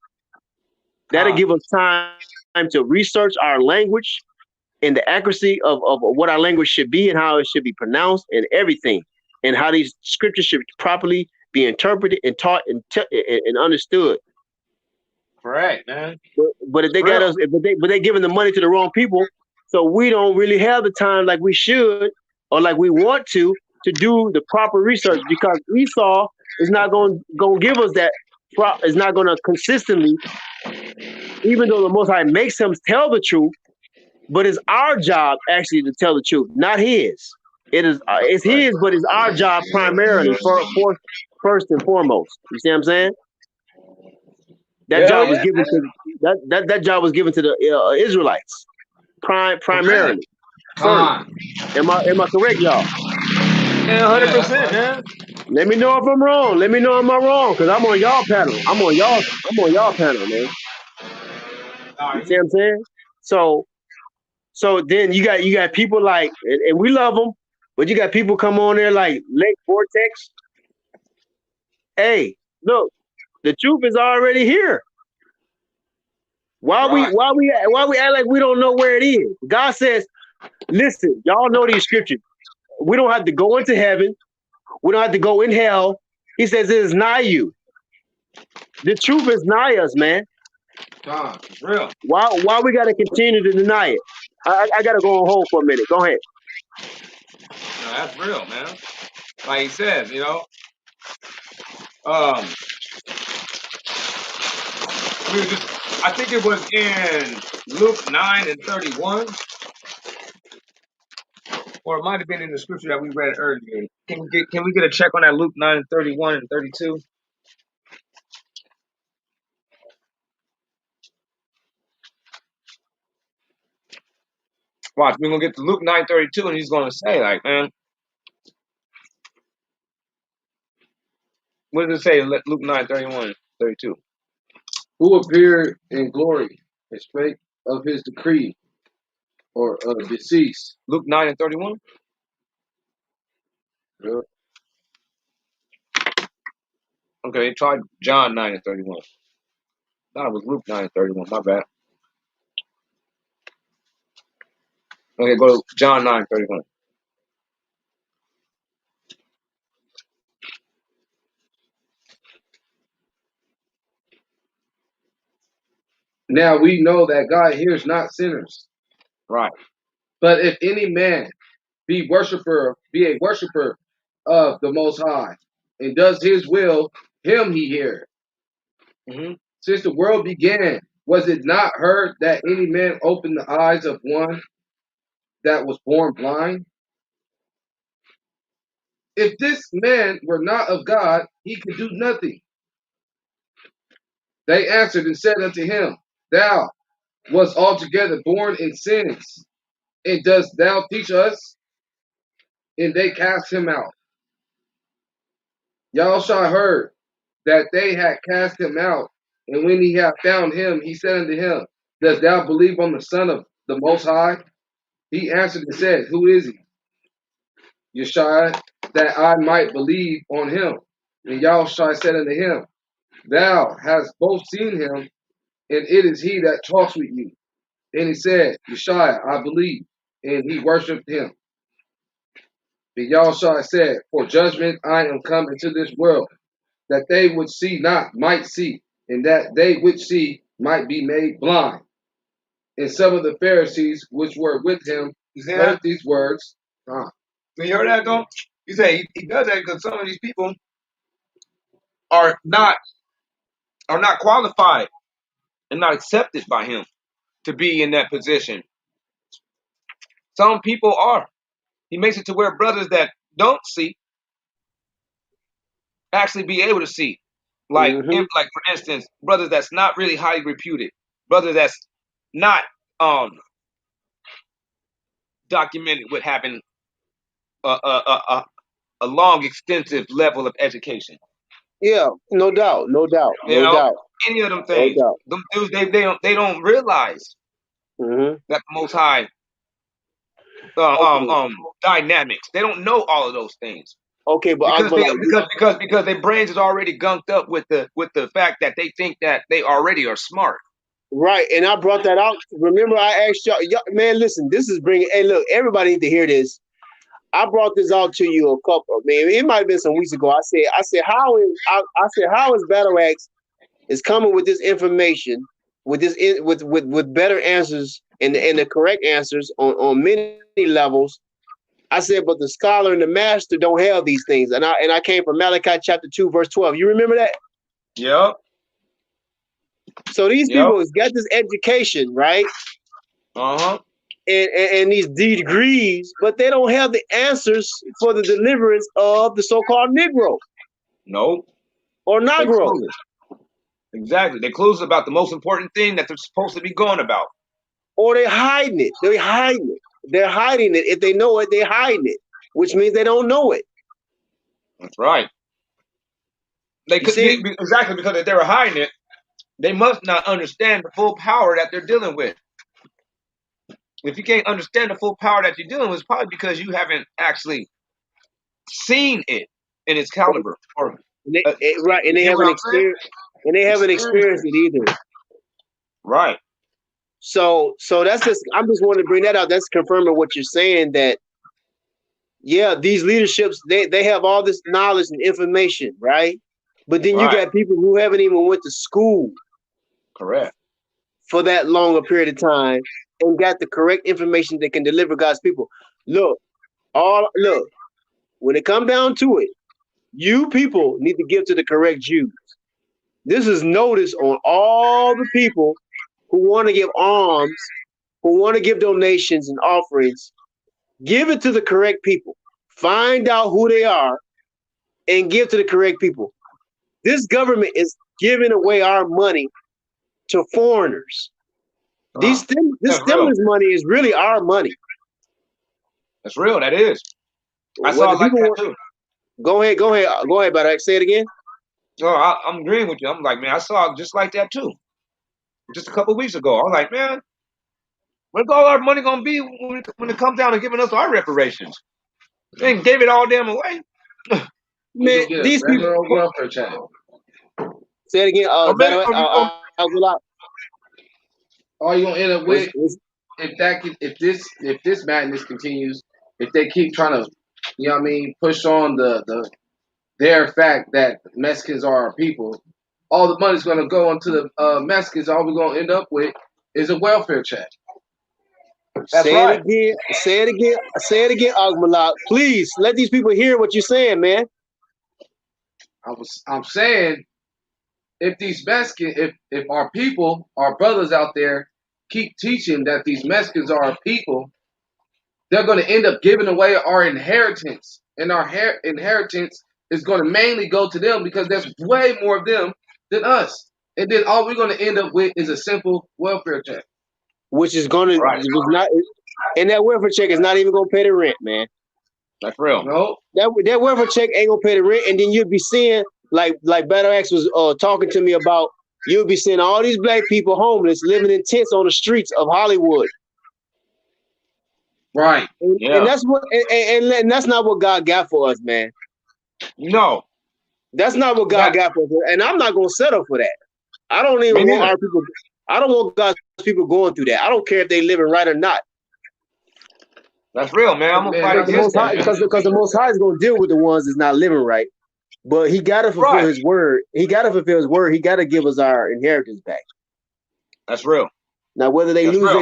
That'll Con. give us time to research our language and the accuracy of what our language should be and how it should be pronounced and everything, and how these scriptures should properly be interpreted and taught and understood. Correct, man. But if they got Real. us, but they giving the money to the wrong people, so we don't really have the time like we should or like we want to do the proper research, because Esau is not going to give us that. Is not going to consistently, even though the Most High makes him tell the truth. But it's our job actually to tell the truth, not his. It's Right. his, but it's our job primarily first and foremost. You see what I'm saying? That Hell job was yeah, given man. to that job was given to the Israelites Correct. primarily first. Con. Am I correct, y'all? Yeah, Yeah, that's 100%, right. man. Let me know if I'm wrong. Let me know if I'm wrong, because I'm on y'all panel. I'm on y'all panel, man. Nah, You see what I'm saying? So then you got people like, and we love them, but you got people come on there like Lake Vortex. Hey, look, the truth is already here. Why we Right. why we why we act like we don't know where it is? God says, listen, y'all know these scriptures. We don't have to go into heaven. We don't have to go in hell. He says it is nigh you. The truth is nigh us, man. Con. It's real. Why we got to continue to deny it? I got to go on hold for a minute. Go ahead. No, that's real, man. Like he said, um, we were just, I think it was in Luke 9 and 31, or it might have been in the scripture that we read earlier. Can we get a check on that Luke 9 and 31 and 32? Watch, we're gonna get to Luke 9:32, and he's gonna say, like, man, what does it say? Luke 9:31, 32. Who appeared in glory and spake of his decree or decease. Luke 9 and 31. Yeah. Okay, try John 9 and 31. No, it was Luke 9 and 31. My bad. Okay, go to John 9 31. Now we know that God hears not sinners, Right. but if any man be a worshiper of the Most High, and does His will, him He heareth. Mm-hmm. Since the world began, was it not heard that any man opened the eyes of one that was born blind? If this man were not of God, he could do nothing. They answered and said unto him, Thou wast altogether born in sins, and dost thou teach us? And they cast him out. Y'all shall heard that they had cast him out. And when he had found him, he said unto him, Dost thou believe on the Son of the Most High? He answered and said, Who is he? Yeshua, that I might believe on him. And Yahushua said unto him, Thou hast both seen him, and it is he that talks with you. And he said, Yeshua, I believe. And he worshipped him. And Yahushua said, For judgment I am come into this world, that they which see not might see, and that they which see might be made blind. And some of the Pharisees which were with him heard these words. You hear that, though? You say he does that because some of these people are not qualified and not accepted by him to be in that position. Some people are. He makes it to where brothers that don't see actually be able to see. Like, like for instance, brothers that's not really highly reputed, brothers that's not documented with having a long, extensive level of education. Yeah, no doubt, no doubt, You no know, doubt. any of them things. No doubt. Them dudes, they don't realize that the Most High dynamics. They don't know all of those things. Okay, but because their brains is already gunked up with the fact that they think that they already are smart. right, and I brought that out. Remember, I asked y'all, man, listen, this is bringing. Hey, look, everybody need to hear this. I brought this out to you a couple. Man, it might have been some weeks ago. I said, how is Battle Axe is coming with this information, with this with better answers and the correct answers on many levels. I said, but the scholar and the master don't have these things. And I came from Malachi chapter 2, verse 12. You remember that? Yep. So these people has got this education, right? Uh-huh. And these degrees, but they don't have the answers for the deliverance of the so-called Negro. No. Or Negro. Exactly. They're clueless about the most important thing that they're supposed to be going about. Or they're hiding it. They're hiding it. They're hiding it. If they know it, they're hiding it, which means they don't know it. That's right. They could be, exactly, because if they were hiding it, they must not understand the full power that they're dealing with. If you can't understand the full power that you're dealing with, it's probably because you haven't actually seen it in its caliber. Right, and they haven't experienced, it either. Right. So that's just, I'm just wanting to bring that out. That's confirming what you're saying, that yeah, these leaderships, they have all this knowledge and information, right? But then you got people who haven't even went to school. Correct. For that long a period of time and got the correct information that can deliver God's people. Look, when it comes down to it, you people need to give to the correct Jews. This is notice on all the people who want to give alms, who want to give donations and offerings. Give it to the correct people. Find out who they are and give to the correct people. This government is giving away our money to foreigners. This stimulus money is really our money. That's real. That is. I saw it like that too. Go ahead, but say it again. No, I'm agreeing with you. I'm like, man, I saw it just like that too. Just a couple of weeks ago, I was like, man, where's all our money gonna be when it comes down to giving us our reparations? They gave it all damn away. Man, these people. Welfare check. Say it again. All you're gonna end up with, if this madness continues, if they keep trying to, push on their fact that Mexicans are our people, all the money's gonna go into the Mexicans. All we're gonna end up with is a welfare check. Say it again, Agmalak. Please let these people hear what you're saying, man. I'm saying, if these Mexicans, if our people, our brothers out there, keep teaching that these Mexicans are our people, they're going to end up giving away our inheritance, and our inheritance is going to mainly go to them because there's way more of them than us. And then all we're going to end up with is a simple welfare check, which is going to and that welfare check is not even going to pay the rent, man. That's real. No, that welfare check ain't going to pay the rent, and then you'll be seeing like Battle X was talking to me about, you'll be seeing all these black people homeless living in tents on the streets of Hollywood. Right. And that's what and that's not what God got for us, man. No. That's not what God got for us. And I'm not gonna settle for that. I don't even want our people, I don't want God's people going through that. I don't care if they living right or not. That's real, man. I'm gonna fight against that. Because the Most High is gonna deal with the ones that's not living right. But he gotta fulfill his word. He gotta fulfill his word. He gotta give us our inheritance back. That's real. Now, whether they lose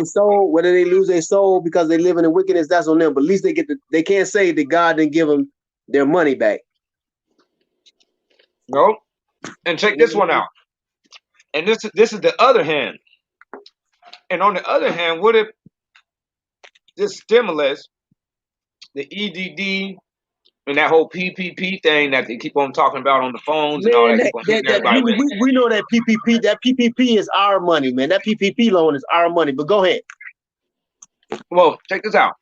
their soul because they living in wickedness, that's on them. But at least they can't say that God didn't give them their money back. No. And check this one out. And this is the other hand. And on the other hand, what if this stimulus, the EDD, and that whole PPP thing that they keep on talking about on the phones and all that, we know that PPP is our money, man. That PPP loan is our money. But go ahead. Well, check this out.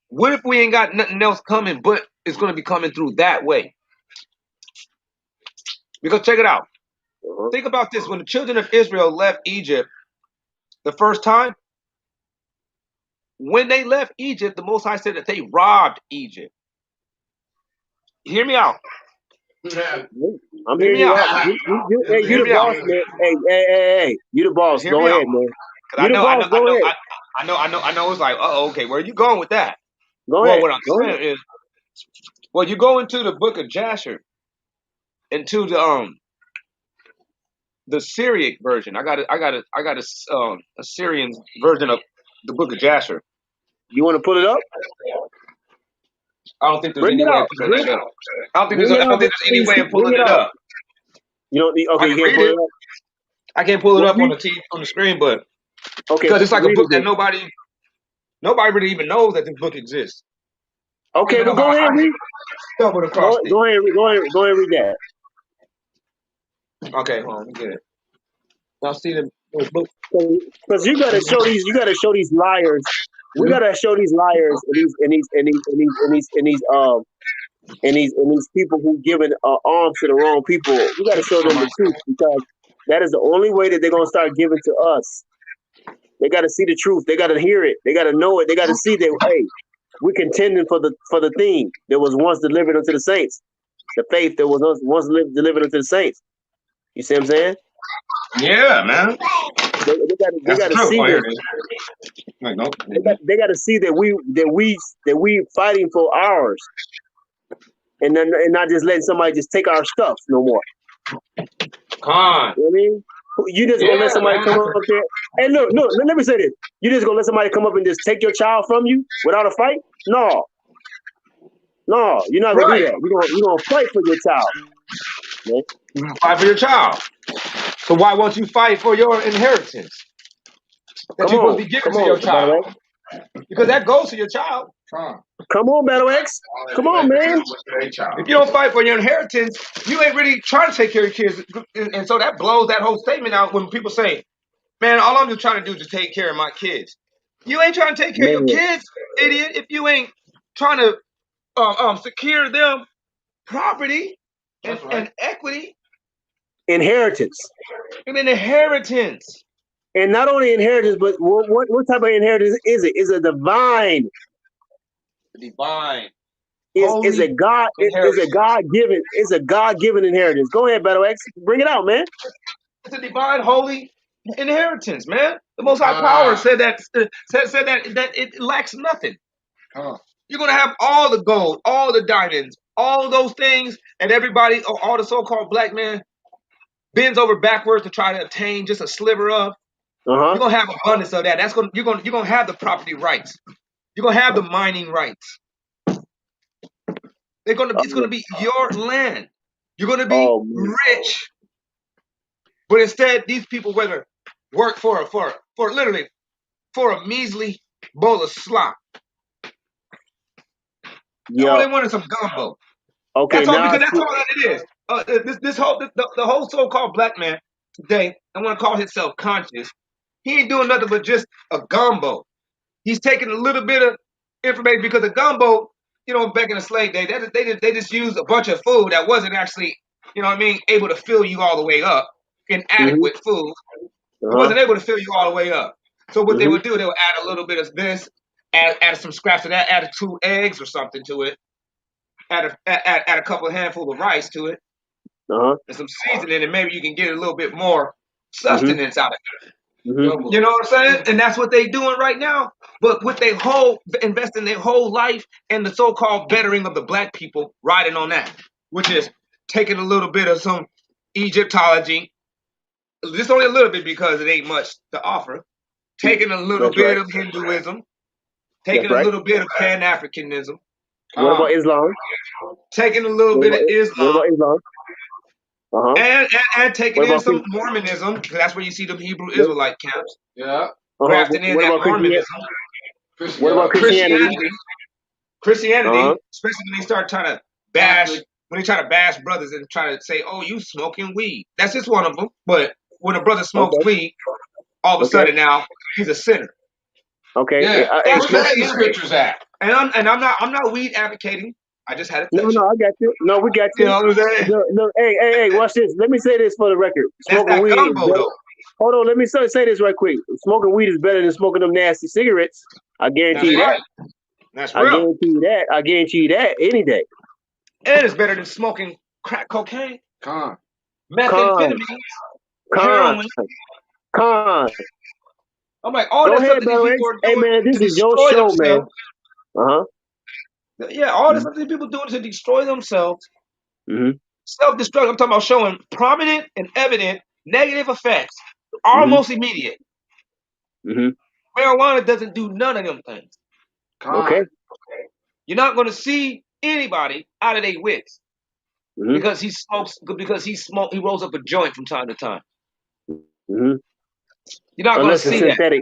What if we ain't got nothing else coming, but it's going to be coming through that way? Because check it out. Think about this. When the children of Israel left Egypt the first time, when they left Egypt, the Most High said that they robbed Egypt. Hear me out. I'm hearing you out. You the boss, man. Hey, you the boss. Go ahead, man. I know. It's like, okay, where are you going with that? Go ahead. What I'm saying is, you go into the book of Jasher, into the Syriac version. I got a Syrian version of the book of Jasher. You want to pull it up? I don't think there's any way of pulling it up. I don't think there's any way of pulling it up. You don't. Okay, you can't pull it up. I can't pull it up on the screen, but because it's like a book that nobody really even knows that this book exists. Okay, well, go ahead and read. Go ahead and read that. Okay, hold on, get it. Now see the book. Because you gotta show these liars. We gotta show these liars and these people who giving arms to the wrong people. We gotta show them the truth, because that is the only way that they're gonna start giving to us. They gotta see the truth. They gotta hear it. They gotta know it. They gotta see that, hey, we're contending for the thing that was once delivered unto the saints, the faith that was once delivered unto the saints. You see what I'm saying? Yeah, man. They gotta see this. They gotta see that we fighting for ours, and not just letting somebody just take our stuff no more. Come on. You know what I mean? You just gonna let somebody come up there? Hey, look, let me say this. You just gonna let somebody come up and just take your child from you without a fight? No, you're not gonna do that. You're gonna fight for your child. Man. You're gonna fight for your child. So why won't you fight for your inheritance that you're supposed to be giving to your child? Because that goes to your child. Come on, Battle X. Come on, man. If you don't fight for your inheritance, you ain't really trying to take care of your kids. And so that blows that whole statement out when people say, man, all I'm just trying to do is just take care of my kids. You ain't trying to take care of your kids, idiot, if you ain't trying to secure them property and equity. Inheritance. And an inheritance. And not only inheritance, but what type of inheritance is it? Is it divine? Divine. Is a God given inheritance. Go ahead, Battle X. Bring it out, man. It's a divine, holy inheritance, man. The Most High Power said that it lacks nothing. You're gonna have all the gold, all the diamonds, all those things, and everybody, all the so-called black man, bends over backwards to try to obtain just a sliver of. You're gonna have abundance of that. You're gonna have the property rights. You're gonna have the mining rights. It's gonna be your land. You're gonna be rich. But instead, these people whether work for literally for a measly bowl of slop. All they want is some gumbo. Okay, that's all that it is. The whole so-called black man today, I want to call himself conscious. He ain't doing nothing but just a gumbo. He's taking a little bit of information because a gumbo back in the slave day, they just used a bunch of food that wasn't actually, able to fill you all the way up. Mm-hmm. Inadequate food. It Uh-huh. wasn't able to fill you all the way up. So what they Mm-hmm. would do, they would add a little bit of this, add some scraps of that, add 2 eggs or something to it, add a couple of handfuls of rice to it, Uh-huh. and some seasoning, and maybe you can get a little bit more Mm-hmm. sustenance out of it. Mm-hmm. You know what I'm saying? And that's what they doing right now. But with their investing their whole life and the so-called bettering of the black people, riding on that, which is taking a little bit of some Egyptology, just only a little bit because it ain't much to offer. Taking a little That's right. bit of Hinduism, That's taking a right. little bit of Pan-Africanism, What about Islam? taking a little What bit of about what Islam, about Islam? Uh-huh. and taking What in about some Mormonism, because that's where you see the Hebrew what, Israelite camps, Yeah. uh-huh. grafting in What that about Christianity? Mormonism, What about Yeah. Christianity? Uh-huh. Christianity, especially when they start trying to bash, Catholic. when they try to bash brothers and try to say, "Oh, you smoking weed." That's just one of them. But when a brother smokes Okay. weed, all of a Okay. sudden now he's a sinner. Okay. Yeah. Hey, That's Where smoke. the crazy. scriptures at? And I'm not weed advocating. I just had to No, touch no, it. I got you. No, we got You you. know what I'm saying? No, no, hey, watch this. Let me say this for the record. That's Smoking that weed is gumbo better. though. Hold on, let me say this right quick. Smoking weed is better than smoking them nasty cigarettes. I guarantee That's you that. right. That's I real. guarantee you that. I guarantee you that any day. And it's better than smoking crack cocaine, Con. Con, methamphetamine, con, heroin. con. I'm like, all Go that stuff ahead, that these Battle people X. are Hey doing man, to this is your destroy show, man. themselves. Uh-huh. Yeah, all this stuff that these people doing to destroy themselves. Mm-hmm. Self-destruct. I'm talking about showing prominent and evident negative effects, Mm-hmm. almost immediate. Mm-hmm. Marijuana doesn't do none of them things. Con. Okay. You're not going to see anybody out of their wits Mm-hmm. he rolls up a joint from time to time. Mm-hmm. You're not going to Unless it's see that. synthetic.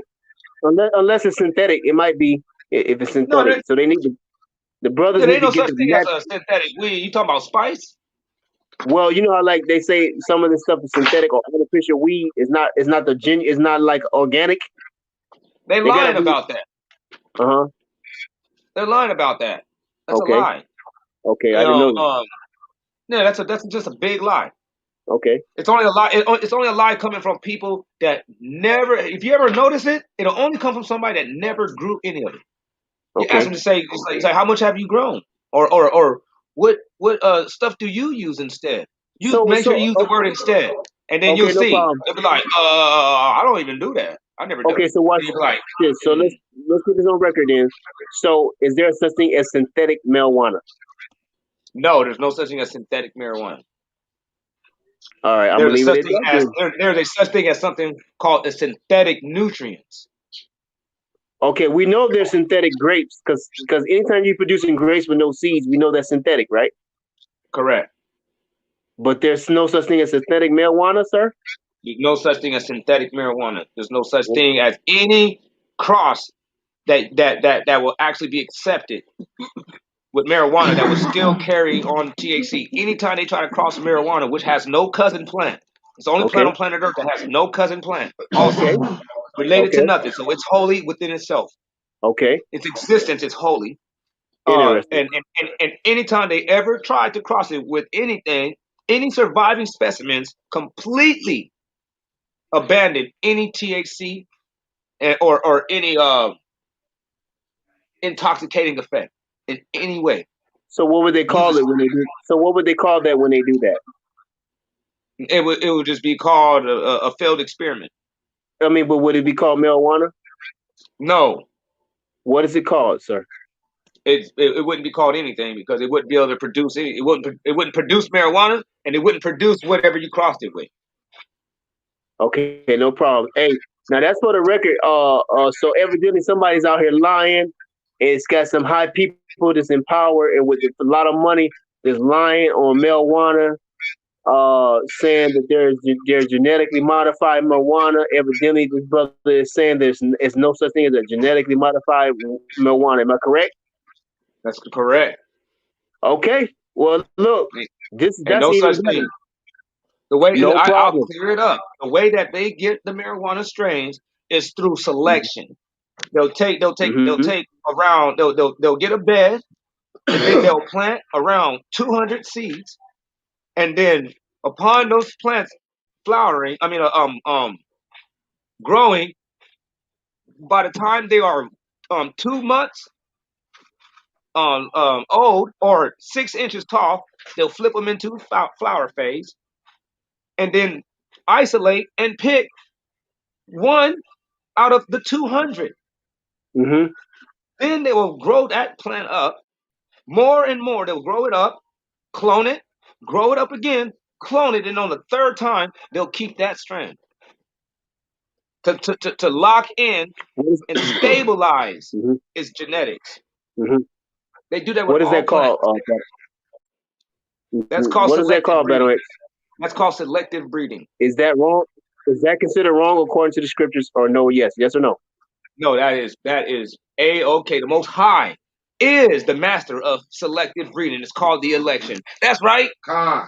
Unless it's synthetic, it might be if it's No, synthetic. So they need to the brothers there need ain't to no get such the thing as nat. a synthetic weed. You talking about spice? Well, you know how like they say some of this stuff is synthetic or artificial weed is not. It's not the gen. It's not like organic. They They gotta lying be. about that. Uh huh. They're lying about that. That's a Okay. lie. Okay. I You didn't know, know that. yeah, that's just a big lie. Okay. It's only a lie. It's only a lie coming from people that never. If you ever notice it, it'll only come from somebody that never grew any of it. You ask Okay. them to say, it's like, how much have you grown, or what stuff do you use instead? Make sure you use the word instead, and then you'll Okay. No see. problem. They'll be like, I don't even do that. I never do Okay. it. So watch And you'll be like, this. So let's put this on record then. So is there such thing as synthetic marijuana? no, there's no such thing as synthetic marijuana. All right. I'm There's gonna a leave it such at thing that as then. there's a such thing as something called the synthetic nutrients. Okay. We know there's synthetic grapes because anytime you're producing grapes with no seeds, we know that's synthetic, right? Correct. But there's no such thing as synthetic marijuana, sir. There's no such thing as synthetic marijuana. There's no such thing as any cross that will actually be accepted with marijuana that will still carry on THC. Anytime they try to cross marijuana, which has no cousin plant, it's the only plant Okay. on planet Earth that has no cousin plant. Okay. Also related to Okay. nothing, so it's holy within itself. Okay. Its existence is holy. Interesting. And anytime they ever tried to cross it with anything, any surviving specimens completely abandoned any THC or any intoxicating effect in any way. So what would they call Uses it when they do? So what would they call that when they do that? it would just be called a failed experiment. I mean, but would it be called marijuana? No, What is it called, sir? it wouldn't be called anything because it wouldn't be able to produce any. It wouldn't produce marijuana and it wouldn't produce whatever you crossed it with. Okay, no problem. Hey, now that's for the record. So evidently somebody's out here lying, and it's got some high people that's in power and with a lot of money that's lying on marijuana, saying that there's genetically modified marijuana. Evidently, this brother is saying there's no such thing as a genetically modified marijuana. Am I correct? That's correct. Okay. Well, look, And that's no even such better. thing. The way No I'll problem. clear it up. The way that they get the marijuana strains is through selection. They'll take Mm-hmm. around. They'll get a bed. They'll plant around 200 seeds, and then upon those plants flowering, growing, by the time they are 2 months old or 6 inches tall, they'll flip them into flower phase, and then isolate and pick one out of the 200. Mm-hmm. Then they will grow that plant up more and more. They'll grow it up, clone it, grow it up again, clone it, and on the third time, they'll keep that strand to lock in and stabilize Mm-hmm. its genetics. Mm-hmm. They do that with What is all that plants. called? That's called What is that selective called, breeding. Battle X? That's called selective breeding. Is that wrong? Is that considered wrong according to the scriptures, or no? Yes or no? No, that is A-OK. The Most High is the master of selective breeding. It's called the election. That's right. Con.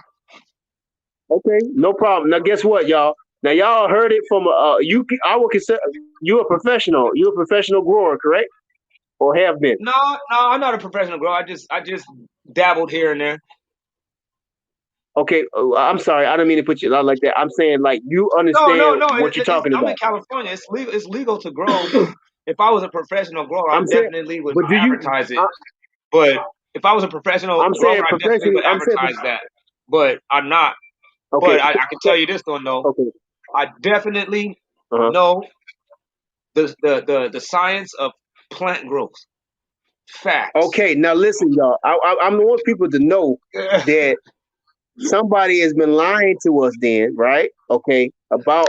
Okay, no problem. Now, guess what, y'all? Now, y'all heard it from you. I would consider you a professional. You a professional grower, correct? Or have been? No, I'm not a professional grower. I just dabbled here and there. Okay, I'm sorry. I don't mean to put you out like that. I'm saying like you No. understand what you're talking I'm in about. California. It's legal to grow. If I was a professional grower, I I'm saying, definitely would but do you? advertise it. But if I was a professional I'm grower, saying I definitely professionally. would I'm saying advertise that. But I'm not. okay. But I can tell you this, though. Okay. I definitely Uh-huh. know the science of plant growth. Facts. Okay. Now listen, y'all. I want people to know that somebody has been lying to us. Then, right? Okay. About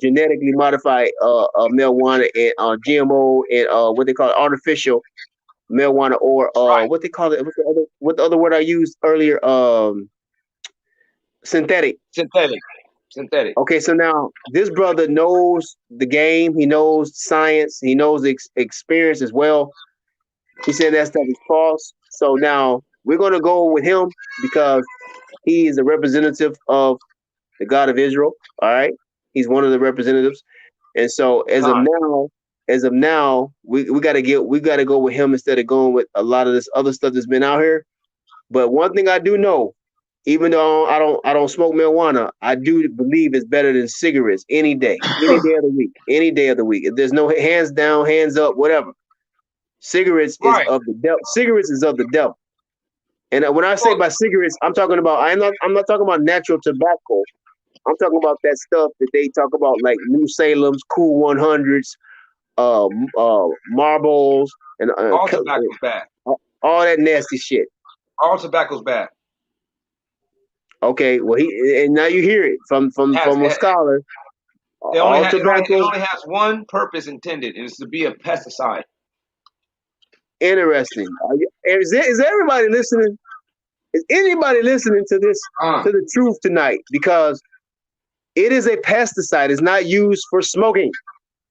genetically modified marijuana and GMO and what they call it, artificial marijuana, or Right. what they call it. What the other word I used earlier? Synthetic. Synthetic. Okay, so now this brother knows the game. He knows science. He knows experience as well. He said that stuff is false. So now we're going to go with him because he is a representative of the God of Israel. All right, he's one of the representatives, and so Con. as of now, we got to go with him instead of going with a lot of this other stuff that's been out here. But one thing I do know, even though I don't smoke marijuana, I do believe it's better than cigarettes any day of the week, any day of the week. If there's no hands down, hands up, whatever. Cigarettes is Right. of the devil. Cigarettes is of the devil. And when I say Well, by cigarettes, I'm talking about I'm not talking about natural tobacco. I'm talking about that stuff that they talk about like New Salem's, Cool 100s, Marbles, and all tobacco's bad. all that nasty shit. All tobacco's bad. Okay, well and now you hear it from a scholar. All It tobacco, only has one purpose intended, and it's to be a pesticide. interesting. Is everybody listening? Is anybody listening to this to the truth tonight? Because it is a pesticide. It's not used for smoking.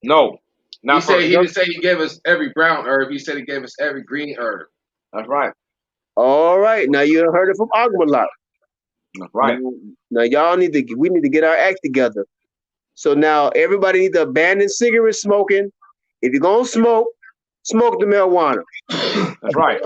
No, He didn't say he gave us every brown herb. He said he gave us every green herb. That's right. All right, now you heard it from Agmalot. That's right. Now we need to get our act together. So now everybody needs to abandon cigarette smoking. If you're gonna smoke the marijuana. That's right.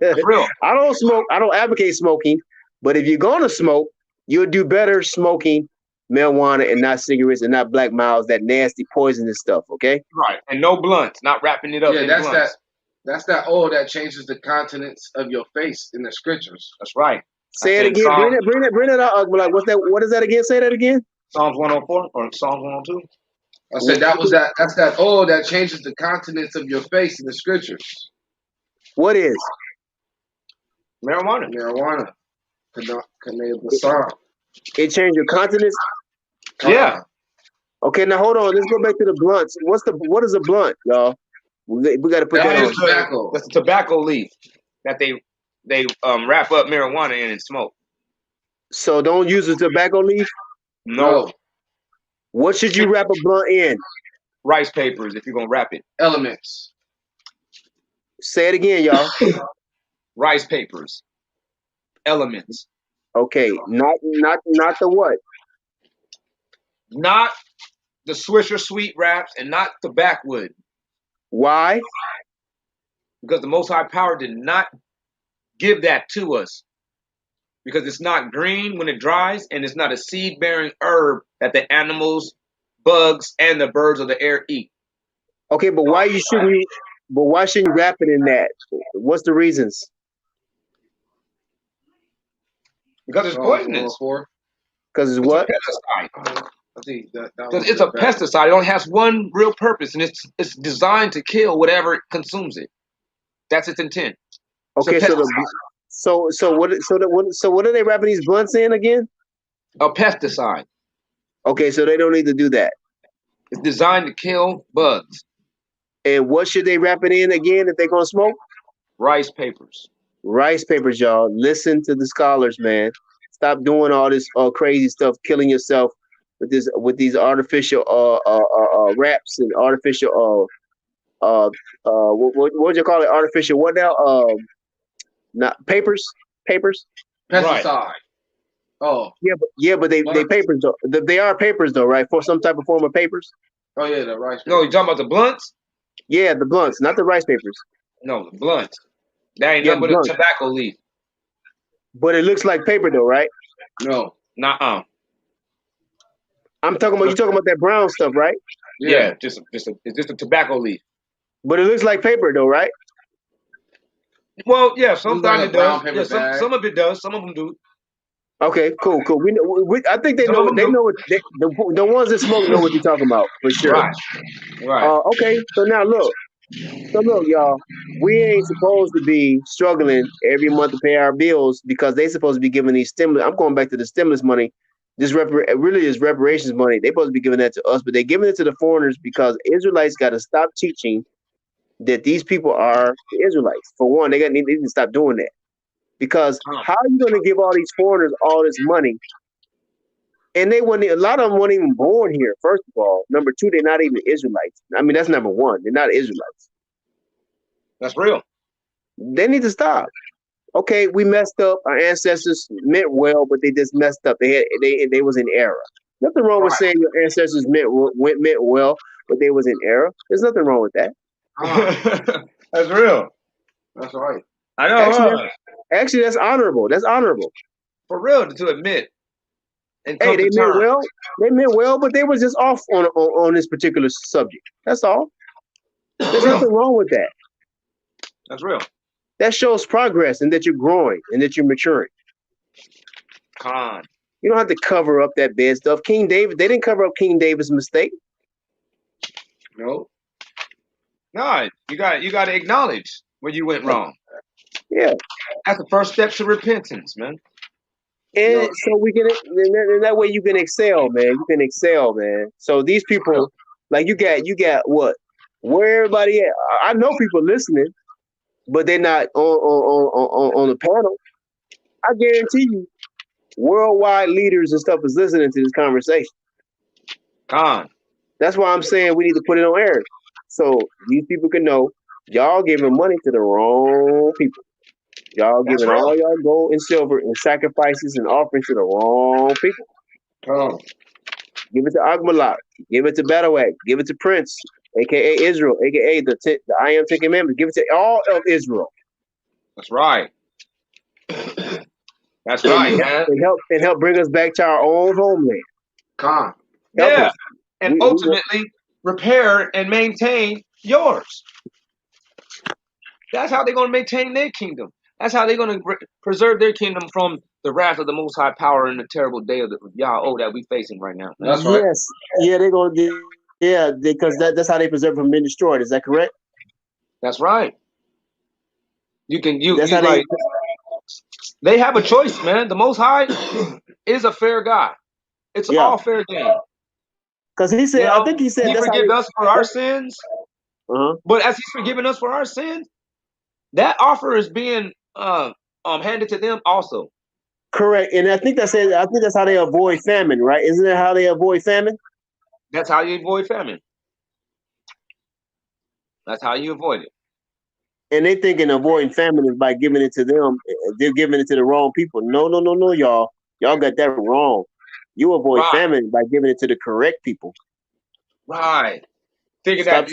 That's real. I don't smoke. I don't advocate smoking. But if you're gonna smoke, you'll do better smoking marijuana and not cigarettes and not Black Miles, that nasty poisonous stuff. Okay. Right. And no blunts. Not wrapping it up in blunts. That's that oil that changes the continents of your face in the scriptures. That's right. Say it again. Bring it out. Like, what is that again? Say that again. Psalms 104 or Psalms 102. I said that's that oil that changes the continents of your face in the scriptures. What is? Marijuana. It changed your continents? Yeah. Okay, now hold on. Let's go back to the blunts. What is a blunt, y'all? We got to put that on. Tobacco. That's a tobacco leaf that they wrap up marijuana in and smoke. So don't use a tobacco leaf? No. What should you wrap a blunt in? Rice papers if you're gonna wrap it. Elements. Say it again, y'all. Rice papers. Elements. Okay, not the what? Not the Swisher Sweet wraps and not the backwood. Why? Because the Most High Power did not give that to us because it's not green when it dries and it's not a seed-bearing herb that the animals, bugs, and the birds of the air eat. Okay, but why you shouldn't you? But why shouldn't you wrap it in that? What's the reasons? Because it's poisonous. Because it's It's what? a pesticide. I think that Because was it's a better. pesticide. It only has one real purpose, and it's designed to kill whatever consumes it. That's its intent. It's a Okay, pesticide. so what are they wrapping these blunts in again? A pesticide. Okay, so they don't need to do that. It's designed to kill bugs. And what should they wrap it in again if they're gonna smoke? Rice papers. Rice papers, y'all. Listen to the scholars, man. Stop doing all this crazy stuff, killing yourself with these artificial wraps and artificial what would you call it? Artificial what now? Not papers. Pesticide. Right. Oh. But they papers though. They are papers though, right? For some type of form of papers. Oh yeah, the rice. No, you talking about the blunts? Yeah, the blunts, not the rice papers. No, the blunts. That ain't Yeah, nothing but a tobacco leaf. But it looks like paper though, right? No. Nuh-uh. I'm talking about you talking about that brown stuff, right? Yeah, it's just a tobacco leaf. But it looks like paper though, right? Well, yeah, sometimes it does. Yeah, some of it does. Some of them do. Okay, cool. I think they know. They know what the ones that smoke know what you're talking about for sure. Right. Okay. So now look. Y'all. We ain't supposed to be struggling every month to pay our bills because they supposed to be giving these stimulus. I'm going back to the stimulus money. This really is reparations money. They supposed to be giving that to us, but they're giving it to the foreigners because Israelites got to stop teaching that these people are the Israelites. For one, they need to stop doing that. Because how are you going to give all these foreigners all this money? And a lot of them weren't even born here, first of all. Number two, they're not even Israelites. I mean, that's number one. They're not Israelites. That's real. They need to stop. Okay, we messed up. Our ancestors meant well, but they just messed up. They was in error. Nothing wrong with saying your ancestors meant well, but they was in error. There's nothing wrong with that. That's real. That's right. I know. Actually, that's honorable. That's honorable. For real to admit. And hey, they meant well. They meant well, but they was just off on this particular subject. That's all. There's nothing wrong with that. That's real. That shows progress and that you're growing and that you're maturing. You don't have to cover up that bad stuff. King David, they didn't cover up King David's mistake. No, you got to acknowledge when you went wrong. Yeah, that's the first step to repentance, man. And so we can, and that way you can excel, man. You can excel, man. So these people, like you got what? Where everybody at? I know people listening, but they're not on the panel. I guarantee you, worldwide leaders and stuff is listening to this conversation. That's why I'm saying we need to put it on air, so these people can know y'all giving money to the wrong people. Y'all giving all y'all gold and silver and sacrifices and offerings to the wrong people. Give it to Agmalak. Give it to Badawak. Give it to Prince, a.k.a. Israel, a.k.a. the I Am 10 Commandments. Give it to all of Israel. That's right. That's right, man. And help bring us back to our own homeland. Help us. And ultimately repair and maintain yours. That's how they're going to maintain their kingdom. That's how they're going to preserve their kingdom from the wrath of the Most High Power in the terrible day of Yahweh that we're facing right now. That's right. Yes. Yeah, they're going to. Yeah, because that's how they preserve from being destroyed. Is that correct? That's right. They have a choice, man. The Most High is a fair God. It's all fair game. Because he said, I think he said, He forgives us for our sins. But as He's forgiven us for our sins, that offer is being handed to them also. Correct, and I think that's how they avoid famine, right? Isn't that how they avoid famine? That's how you avoid famine. That's how you avoid it. And they thinking avoiding famine is by giving it to them. They're giving it to the wrong people. No, y'all. Y'all got that wrong. You avoid famine by giving it to the correct people. Right. Thinking well,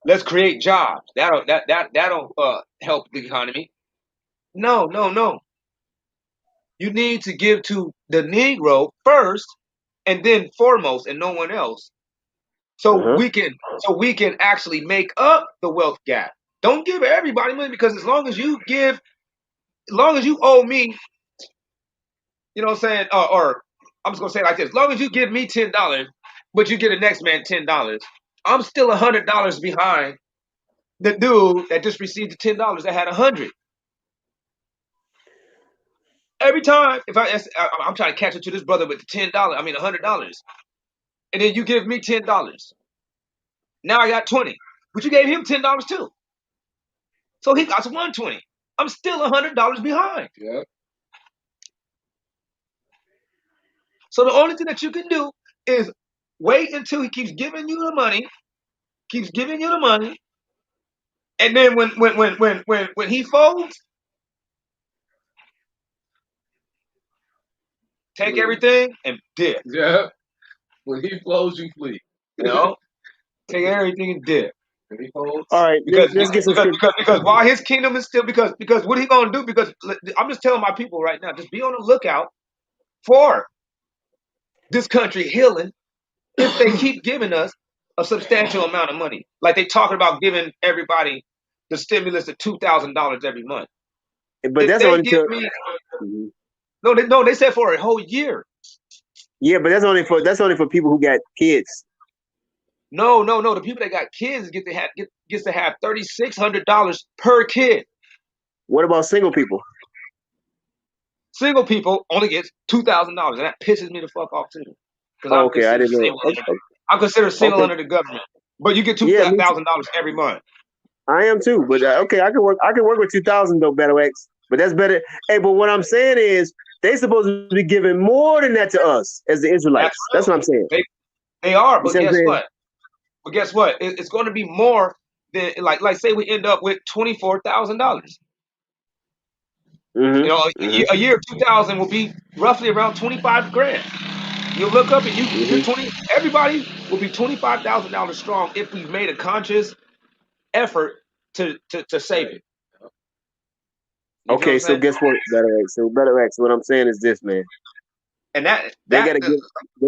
let's create jobs. That'll help the economy. No, no, no. You need to give to the Negro first, and then foremost, and no one else. So Uh-huh. we can actually make up the wealth gap. Don't give everybody money because as long as you owe me, you know what I'm saying, or I'm just gonna say it like this: as long as you give me $10, but you get the next man $10, I'm still $100 behind the dude that just received the $10 that had 100. Every time, if I'm trying to catch up to this brother with the $10, I mean $100, and then you give me $10. Now I got 20, but you gave him $10 too, so he got 120. I'm still $100 behind. Yeah. So the only thing that you can do is wait until he keeps giving you the money, and then when he folds, take everything and dip. Yeah. When he flows, you flee. You know, take everything and dip. When he folds. All right, Because let's get some scripture. while his kingdom is still because what he gonna do? Because I'm just telling my people right now, just be on the lookout for this country healing if they keep giving us a substantial amount of money. Like they talking about giving everybody the stimulus of $2,000 every month. But If that's they only give to me Mhm. they said for a whole year. Yeah, but that's only for people who got kids. No. The people that got kids gets to have $3,600 per kid. What about single people? Single people only gets $2,000, and that pisses me the fuck off too, because Oh, okay, I didn't know. I'm considered single Okay, under the government. But you get two yeah, me too. thousand dollars every month. I am too. But okay, I can work. I can work with 2,000 though, Battle X. But that's better. Hey, but what I'm saying is they supposed to be giving more than that to us as the That's Israelites. That's true. what I'm saying. They are, You but see what I'm guess saying? what? It's going to be more than like say we end up with $24,000. You know, Mm-hmm. Mm-hmm. a year of 2,000 will be roughly around 25 grand. You look up and you're Mm-hmm. 20. Everybody will be $25,000 strong if we made a conscious effort to save it. You feel what I'm Okay, so saying? guess what, Battle X? So Battle X, what I'm saying is this, man. And They gotta give. They,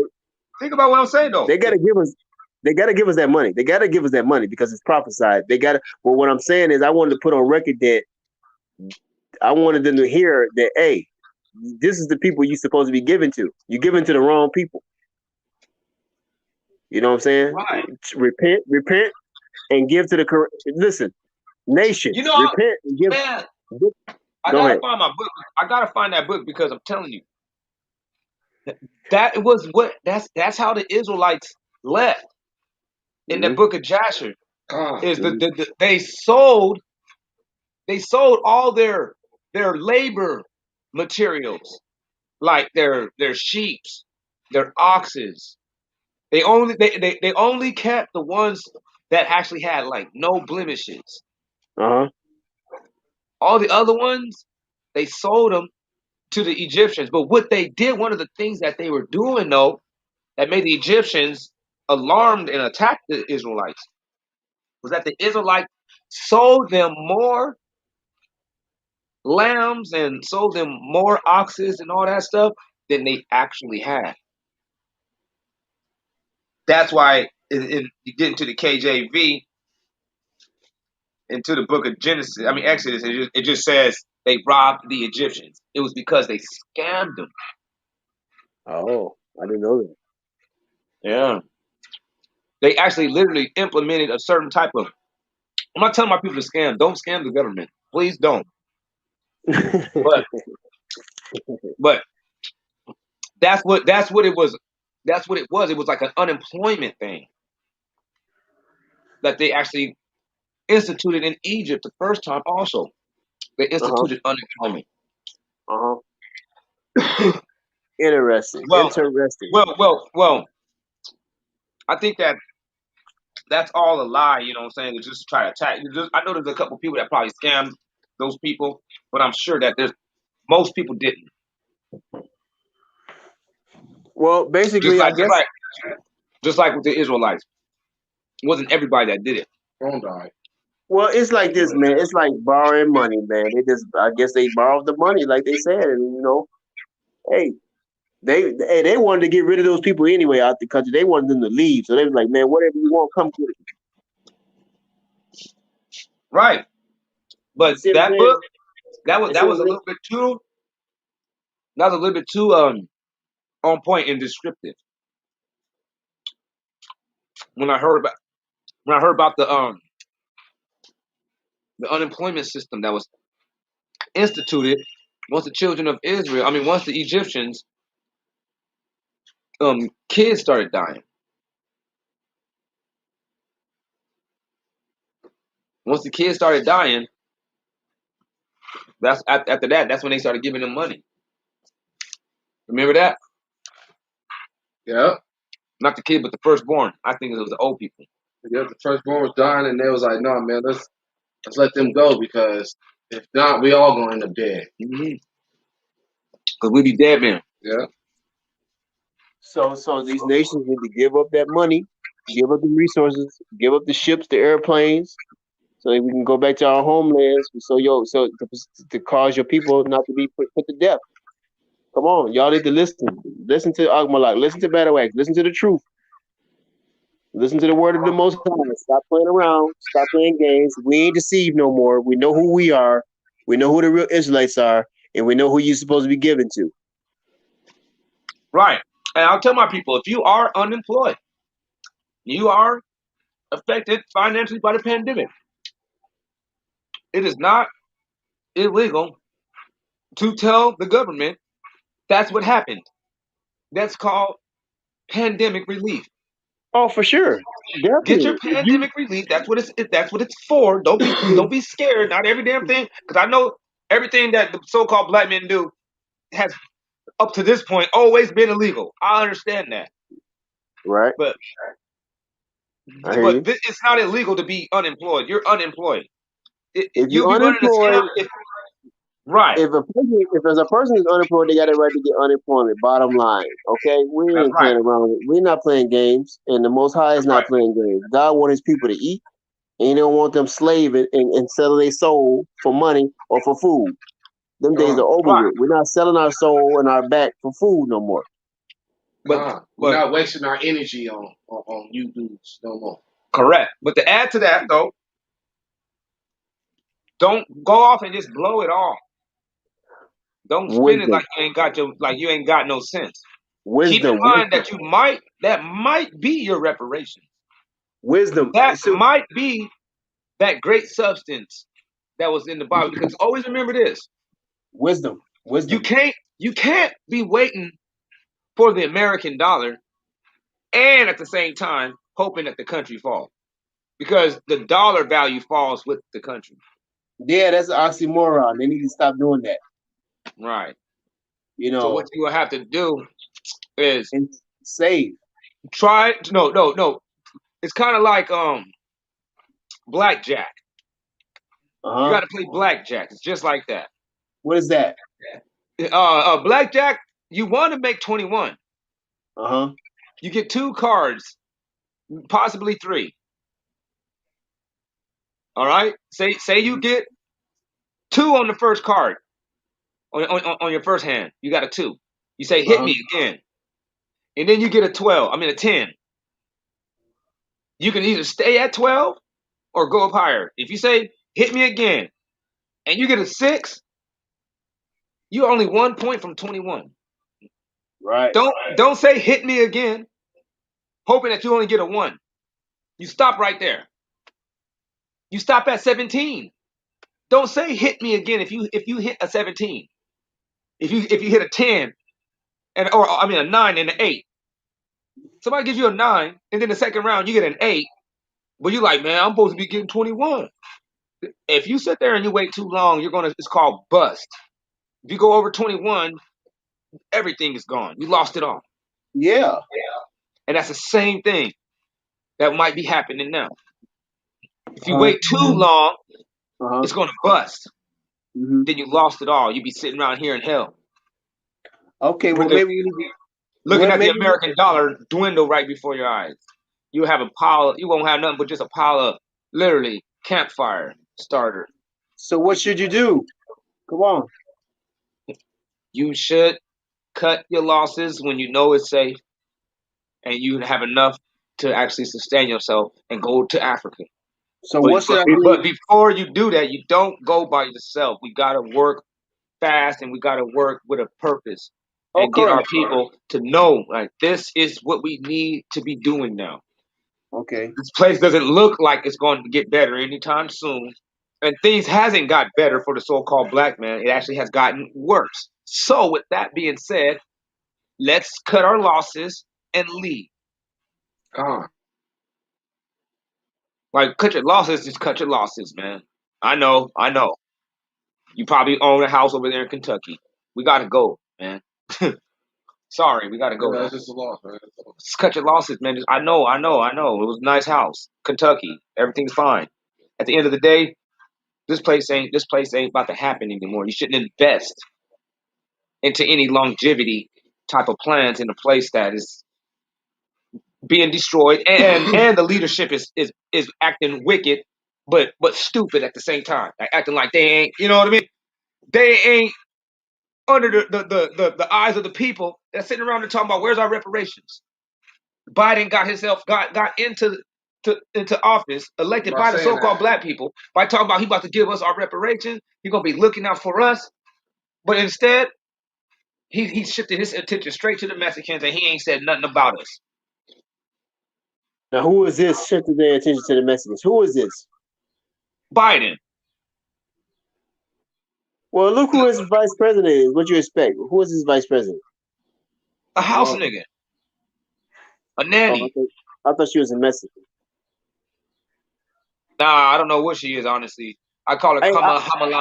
think about what I'm saying though. they gotta give us. They gotta give us that money. They gotta give us that money because it's prophesied. They gotta. Well, what I'm saying is, I wanted to put on record that I wanted them to hear that, hey, this is the people you're supposed to be giving to. You're giving to the wrong people. You know what I'm saying? Right. Repent, and give to the correct. Listen, nations, You know, repent and give. man, I Go gotta ahead. find my book. I gotta find that book because I'm telling you that it was what that's how the Israelites left in the Mm-hmm. book of Jasher. Is Mm-hmm. they sold all their labor materials like their sheeps, their oxes. They only kept the ones that actually had like no blemishes. Uh huh. All the other ones, they sold them to the Egyptians. But what they did, one of the things that they were doing though, that made the Egyptians alarmed and attacked the Israelites, was that the Israelites sold them more lambs and sold them more oxes and all that stuff than they actually had. That's why you get into the KJV, into the book of Genesis, I mean Exodus, it just says they robbed the Egyptians. It was because they scammed them. Oh, I didn't know that. Yeah. They actually literally implemented a certain type of. I'm not telling my people to scam. Don't scam the government. Please don't. But but that's what it was. That's what it was. It was like an unemployment thing that they actually instituted in Egypt the first time. Also, they Uh huh. instituted unemployment. Uh huh. Interesting. Well, Interesting. well. I think that's all a lie. You know what I'm saying? To just try to attack. I know there's a couple people that probably scammed those people, but I'm sure that there's most people didn't. Well, Just basically, I like just guess. like just like with the Israelites, it wasn't everybody that did it. Phone died. Well, it's like this, man. It's like borrowing money, man. I guess they borrowed the money, like they said, and hey, they wanted to get rid of those people anyway out the country. They wanted them to leave, so they was like, man, whatever you want, come get it. Right. You But see what I'm that book, saying? You see that what was I'm a saying? little bit too on point and descriptive. When I heard about the unemployment system that was instituted once the children of Israel, I mean once the Egyptians kids started dying. Once the kids started dying, after that. That's when they started giving them money. Remember that? Yeah. Not the kid, but the firstborn. I think it was the old people. Yeah, the firstborn was dying, and they was like, "No, man, let's let them go because if not, we all gonna end up dead." Because we be dead men. Yeah. So these nations need to give up that money, give up the resources, give up the ships, the airplanes, so that we can go back to our homelands. So to cause your people not to be put to death. Come on, y'all need to listen to Agmalak, listen to Badawak, listen to the truth, listen to the word of the Most High. Stop playing around, stop playing games. We ain't deceived no more. We know who we are. We know who the real Israelites are, and we know who you're supposed to be given to. Right. And I'll tell my people, if you are unemployed, you are affected financially by the pandemic. It is not illegal to tell the government that's what happened. That's called pandemic relief. Oh, for sure, Get your definitely. If you pandemic relief. That's what it's for. Don't be scared. Not every damn thing. Because I know everything that the so-called black men do has up to this point always been illegal. I understand that, right, but I hear you. it's not illegal to be unemployed. You're unemployed. If You'll you're be running a scam. unemployed, Right. if as a person is unemployed, they got a right to get unemployment. Bottom line, okay, we That's ain't right. playing around. We're not playing games, and the Most High is That's not right. playing games. God wants His people to eat, and He don't want them slaving and selling their soul for money or for food. Them days are over Right. with. We're not selling our soul and our back for food no more. But We're not wasting our energy on you dudes no more. correct. But to add to that though, don't go off and just blow it all. Don't spend it Wisdom, like you ain't got no sense. Keep in wisdom, mind wisdom, that might be your reparations. wisdom. That So might be that great substance that was in the Bible. Because always remember this: wisdom, you wisdom. can't be waiting for the American dollar and at the same time hoping that the country falls because the dollar value falls with the country. Yeah, that's an oxymoron. They need to stop doing that. Right. You So what know, you will have to do is and save. try. No. It's kind of like blackjack. Uh You got huh. to play blackjack. It's just like that. What is that? Blackjack. You want to make 21. Uh huh. You get two cards, possibly three. All right. Say you get two on the first card on your first hand. You got a two. You say Uh hit huh. me again, and then you get a 12. I mean a 10. You can either stay at 12 or go up higher. If you say hit me again and you get a 6, you're only 1 point from 21. Right. Don't say hit me again, hoping that you only get a 1. You stop right there. You stop at 17. Don't say hit me again if you hit a 17. If you hit a 10 or I mean a 9 and an 8. Somebody gives you a 9 and then the second round you get an 8, but you're like, "Man, I'm supposed to be getting 21." If you sit there and you wait too long, it's called bust. If you go over 21, everything is gone. You lost it all. Yeah. And that's the same thing that might be happening now. If you Uh wait too long, huh. it's going to bust. Hmm. Then you lost it all. You'd be sitting around here in hell. Okay. Well, With the, maybe we need to. looking at the Maybe. American dollar dwindle right before your eyes. You won't have nothing but just a pile of Literally, campfire starter. So what should you do? Come on. You should cut your losses when you know it's safe and you have enough to actually sustain yourself and go to Africa. So But, what should but, I do? but before you do that, you don't go by yourself. We got to work fast and we got to work with a purpose Oh, and get our correct. people to know like this is what we need to be doing now. Okay. This place doesn't look like it's going to get better anytime soon. And things hasn't got better for the so-called black man. It actually has gotten worse. So with that being said, let's cut our losses and leave. Gone. Like cut your losses, just cut your losses, man. I know. You probably own a house over there in Kentucky. We gotta go, man. Sorry, we gotta go Yeah, now. that's just a loss, man. Just cut your losses, man. I know. It was a nice house. Kentucky. Everything's fine. At the end of the day, this place ain't about to happen anymore. You shouldn't invest into any longevity type of plans in a place that is being destroyed and the leadership is acting wicked but stupid at the same time. Like acting like they ain't, you know what I mean? They ain't under the eyes of the people that's sitting around and talking about where's our reparations. Biden got himself got into office, elected by the so-called black people, by talking about he about to give us our reparations. He's gonna be looking out for us, but instead he shifted his attention straight to the Mexicans and he ain't said nothing about us. Now, who is this shifting their attention to the Mexicans? Who is this? Biden, Well, look who his vice president is. What you expect? Who is his vice president? a house Well, nigga, a Oh, nanny. I thought she was a Mexican. Nah, I don't know what she is, honestly. I call her Hey,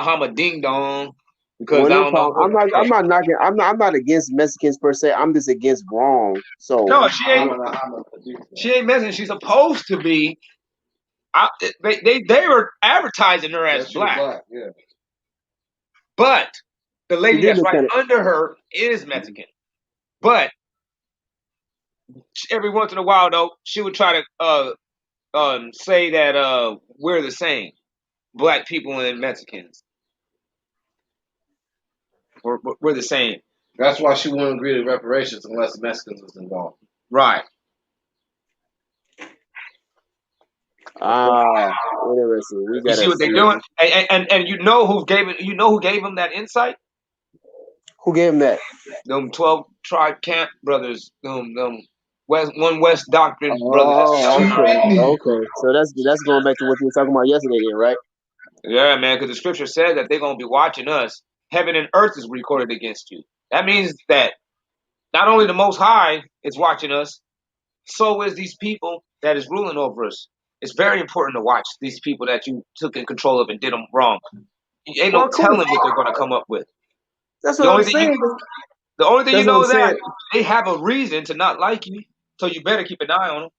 Hama Ding Dong because well, I no don't know problem. what the I'm fuck. not knocking. I'm not against Mexicans per se. I'm just against wrong. So, No, she ain't Mexican. She's supposed to be. I, they were advertising her as she was black, black, yeah. but the she lady did that's look right kind of. under her is Mexican. But every once in a while, though, she would try to say that we're the same, black people and Mexicans. We're the same, That's why she wouldn't agree to reparations unless the Mexicans was involved. right? Ah, interesting. We You see gotta what they're see doing, and you know who gave it. You know who gave them that insight? who gave him that. Them 12 tribe camp brothers. Them West Doctrine brothers. Oh, okay. So that's going back to what you were talking about yesterday, then, right? Yeah, man, because the scripture says that they're gonna be watching us. Heaven and earth is recorded against you. That means that not only the Most High is watching us, so is these people that is ruling over us. It's very important to watch these people that you took in control of and did them wrong. Ain't Well, no of course. telling what they're gonna come up with. That's The what I'm only thing you saying. the only thing you That's what know I'm is that saying. they have a reason to not like you, so you better keep an eye on them.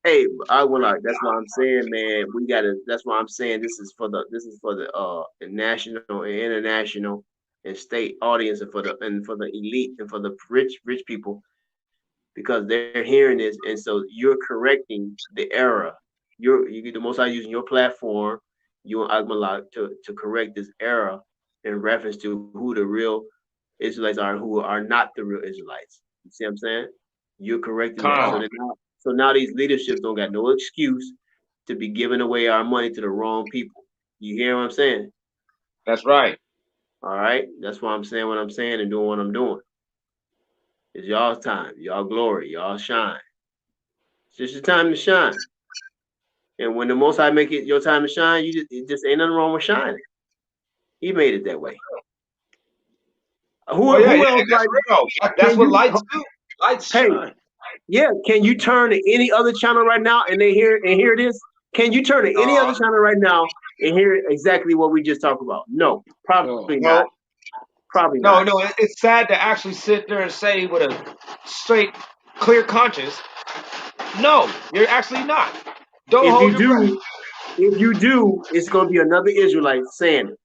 Hey, I will like. That's why I'm saying, man. We gotta. That's why I'm saying the national and international and state audience and for the elite and for the rich people because they're hearing this and so you're correcting the error. You get the most I using your platform, you and Agmalak to correct this error in reference to who the real Israelites are and who are not the real Israelites. You see what I'm saying? You're correcting that. Come, So now these leaderships don't got no excuse to be giving away our money to the wrong people. You hear what I'm saying? that's right. All right. That's why I'm saying what I'm saying and doing what I'm doing. It's y'all's time, y'all glory, y'all shine. It's just your time to shine. And when the Most High make it your time to shine, it just ain't nothing wrong with shining. He made it that way. Oh yeah, Who else that's like? real. That's Can what you? lights do. Lights Hey, shine. yeah. Can you turn to any other channel right now and they hear this? Can you turn to any other channel right now and hear exactly what we just talked about? No, probably not. No, Probably not. no. It's sad to actually sit there and say with a straight, clear conscience. No, you're actually not. Don't If hold you your breath. do, it's gonna be another Israelite saying it.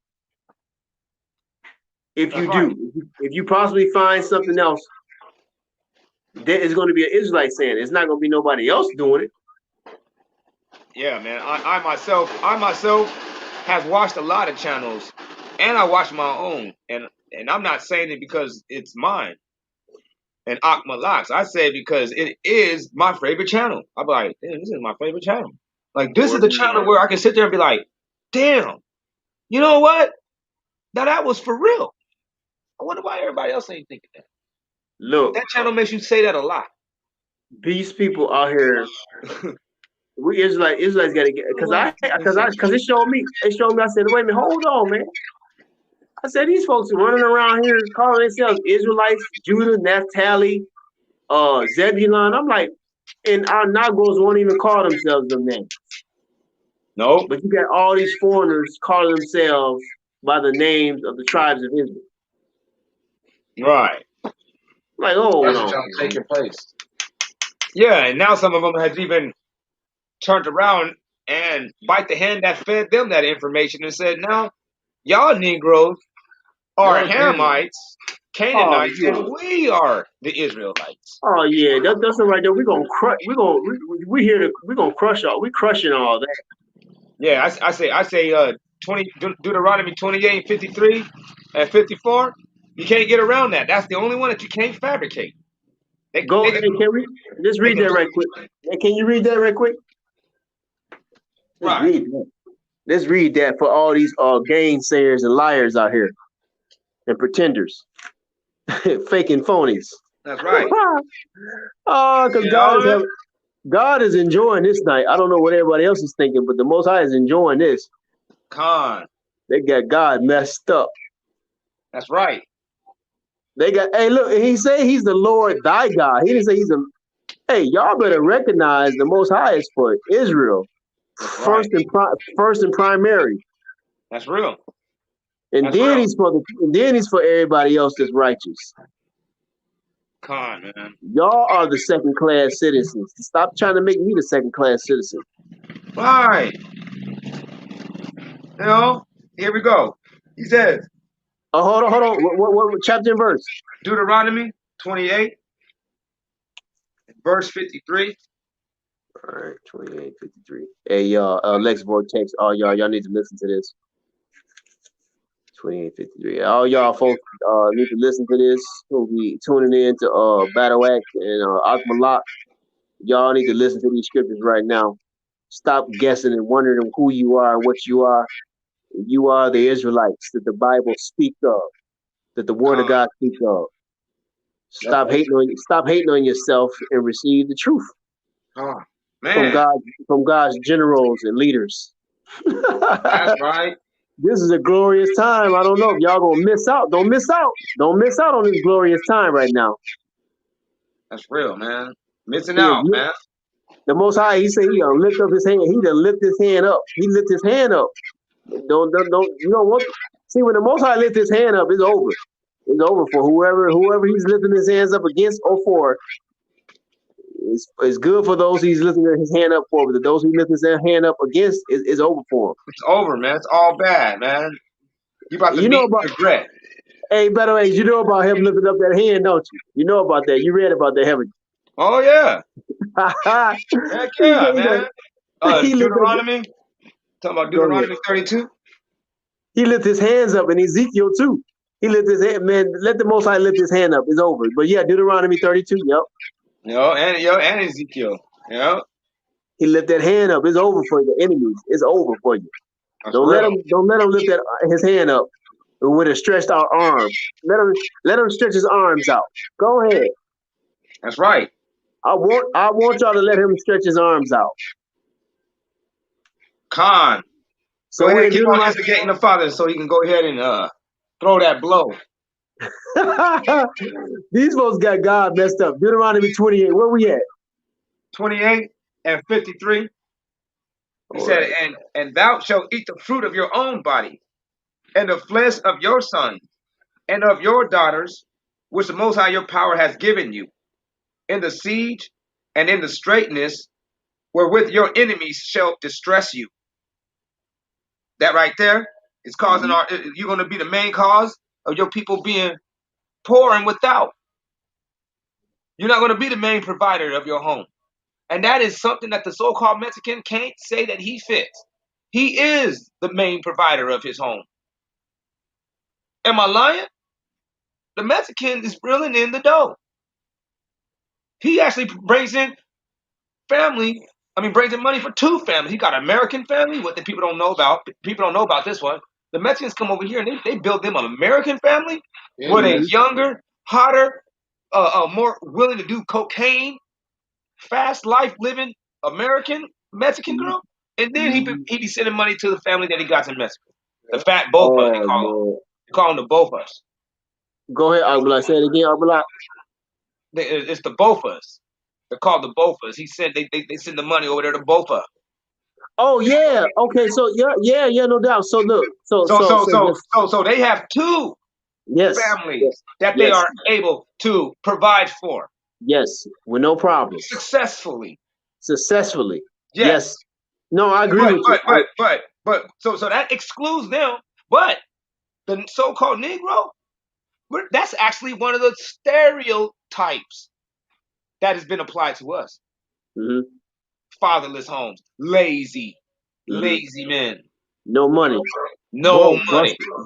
If That's you right. do, if you possibly find something else, there is going to be an Israelite saying it. It's not going to be nobody else doing it. Yeah, man. I myself have watched a lot of channels, and I watch my own, and I'm not saying it because it's mine and Akma Locks. I say it because it is my favorite channel. I'm like, damn, this is my favorite channel. Like, this is Word the to channel God. where I can sit there and be like, damn, you know what? Now that was for real. I wonder why everybody else ain't thinking that. Look, That channel makes you say that a lot. these people out here, we Israelites gotta get because it showed me. I said, wait a minute, hold on, man. I said these folks are running around here calling themselves Israelites, Judah, Naphtali, Zebulun. I'm like, and our Nagos won't even call themselves them names. No, But you got all these foreigners calling themselves by the names of the tribes of Israel. right. I'm like, oh That's no. what y'all taking place. Yeah, and now some of them has even turned around and bite the hand that fed them that information and said, now y'all Negroes are You're Israel. Hamites, Oh Canaanites, yeah. and we are the Israelites. Oh yeah. That's all right there. We're gonna crush. We here to. We're gonna crush all. We crushing all that. Yeah, I say 20 Deuteronomy 28, 53, and 54. You can't get around that. That's the only one that you can't fabricate. They Go. they Hey, can can we just they read can that right quick? Hey, can you read that right quick? Just right. read that. Let's read that for all these gainsayers and liars out here and pretenders, faking phonies. That's right. Oh, because You know? God is enjoying this night. I don't know what everybody else is thinking, but the Most High is enjoying this. Con. They got God messed up. That's right. They got, hey, look, he said he's the Lord thy God. He didn't say he's a, hey, y'all better recognize the Most High is for Israel, That's right. first and primary. That's real. And That's then real. he's for everybody else that's righteous. Con, man. Y'all are the second class citizens. Stop trying to make me the second class citizen. Right. You know, here we go. He says, Oh, hold on. What chapter and verse? Deuteronomy 28, verse 53. All right, 28:53. Hey, y'all, Lex Vortex. All y'all need to listen to this. 28:53. All y'all folks need to listen to this. Who'll be tuning in to Battle Act and Akmalak. Y'all need to listen to these scriptures right now. Stop guessing and wondering who you are and what you are. You are the Israelites that the Bible speaks of, that the Word of Con. God speaks of. That's Stop hating on yourself and receive the truth Con. from Man, God, from God's generals and leaders. that's right. This is a glorious time. I don't know if y'all gonna miss out. Don't miss out. Don't miss out on this glorious time right now. That's real, man. Missing He is out, man. the Most High. He said he gonna lift up his hand. He done lift his hand up. He lift his hand up. Don't. You know what? See, when the Most High lift his hand up, it's over. It's over for whoever he's lifting his hands up against or for. It's good for those he's lifting his hand up for, but those he lifts his hand up against is over for him. It's over, man. It's all bad, man. You about to You know meet about regret. Hey, by the way, you know about him lifting up that hand, don't you? You know about that. You read about that, haven't Oh yeah. you? Heck yeah, man. He lifted up. Deuteronomy. Talking about Go ahead. Deuteronomy 32. He lifted his hands up in Ezekiel too. He lifted his hand, man. Let the Most High lift his hand up. It's over. But yeah, Deuteronomy 32. Yep. And Ezekiel. You know, He lifted that hand up. It's over for the enemies. It's over for you. that's Don't let real. him. Don't let him lift that his hand up with a stretched out arm. Let him stretch his arms out. Go ahead. That's right. I want y'all to let him stretch his arms out. Con. Go So ahead we're and in keep on Deuteronomy. instigating the Father so he can go ahead and throw that blow. These folks got God messed up. Deuteronomy 28. Where we at? 28 and 53. He All said, right. and thou shalt eat the fruit of your own body, and the flesh of your sons, and of your daughters, which the Most High your power has given you, in the siege and in the straitness, wherewith your enemies shall distress you. That right there is causing Mhm. you're going to be the main cause of your people being poor and without. You're not going to be the main provider of your home. And that is something that the so-called Mexican can't say that he fits. He is the main provider of his home. Am I lying? The Mexican is bringing in the dough. He actually brings in brings in money for two families. He got an American family, what the people don't know about. People don't know about this one. The Mexicans come over here and they build them an American family where they're younger, hotter, more willing to do cocaine, fast life living Mexican girl. And then he be sending money to the family that he got in Mexico. The fat Bofa, they call them the Bofas. Go ahead, Agbala. Say it again, Agbala. It's the Bofas. They're called the Bofas. He said they send the money over there to Bofa. Oh yeah. Okay. So yeah, no doubt. So look. So they have two families that they are able to provide for. Yes, with no problems. Successfully. Yes. No, I agree with you. But so that excludes them. But the so-called Negro, that's actually one of the stereotypes that has been applied to us. Mm-hmm. Fatherless homes, lazy men, no money,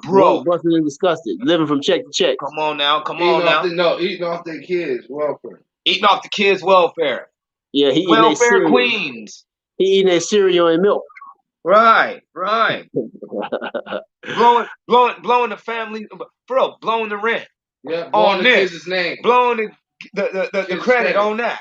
broke, busted and disgusted, living from check to check. Come on now, eating off their kids' welfare. Eating off the kids' welfare. Yeah, he welfare eating queens. He eating their cereal and milk. Right. blowing the family, bro, blowing the rent. Yeah, on this, kids' name. Blowing the credit on that.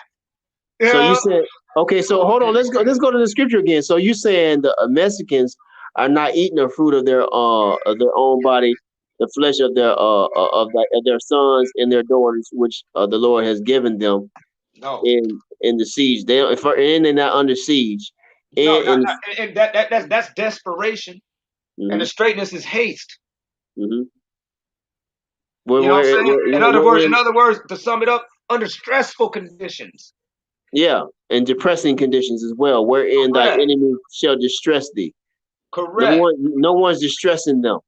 So you said, okay, so hold on, let's go to the scripture again. So you saying the Mexicans are not eating the fruit of their own body, the flesh of their sons and their daughters, which the Lord has given them. No. In the siege, they're not under siege. And that's desperation, and the straightness is haste. Mm-hmm. You know what I'm saying? In other words, to sum it up, under stressful conditions. Yeah, and depressing conditions as well, wherein thy enemy shall distress thee. Correct. No one's distressing them.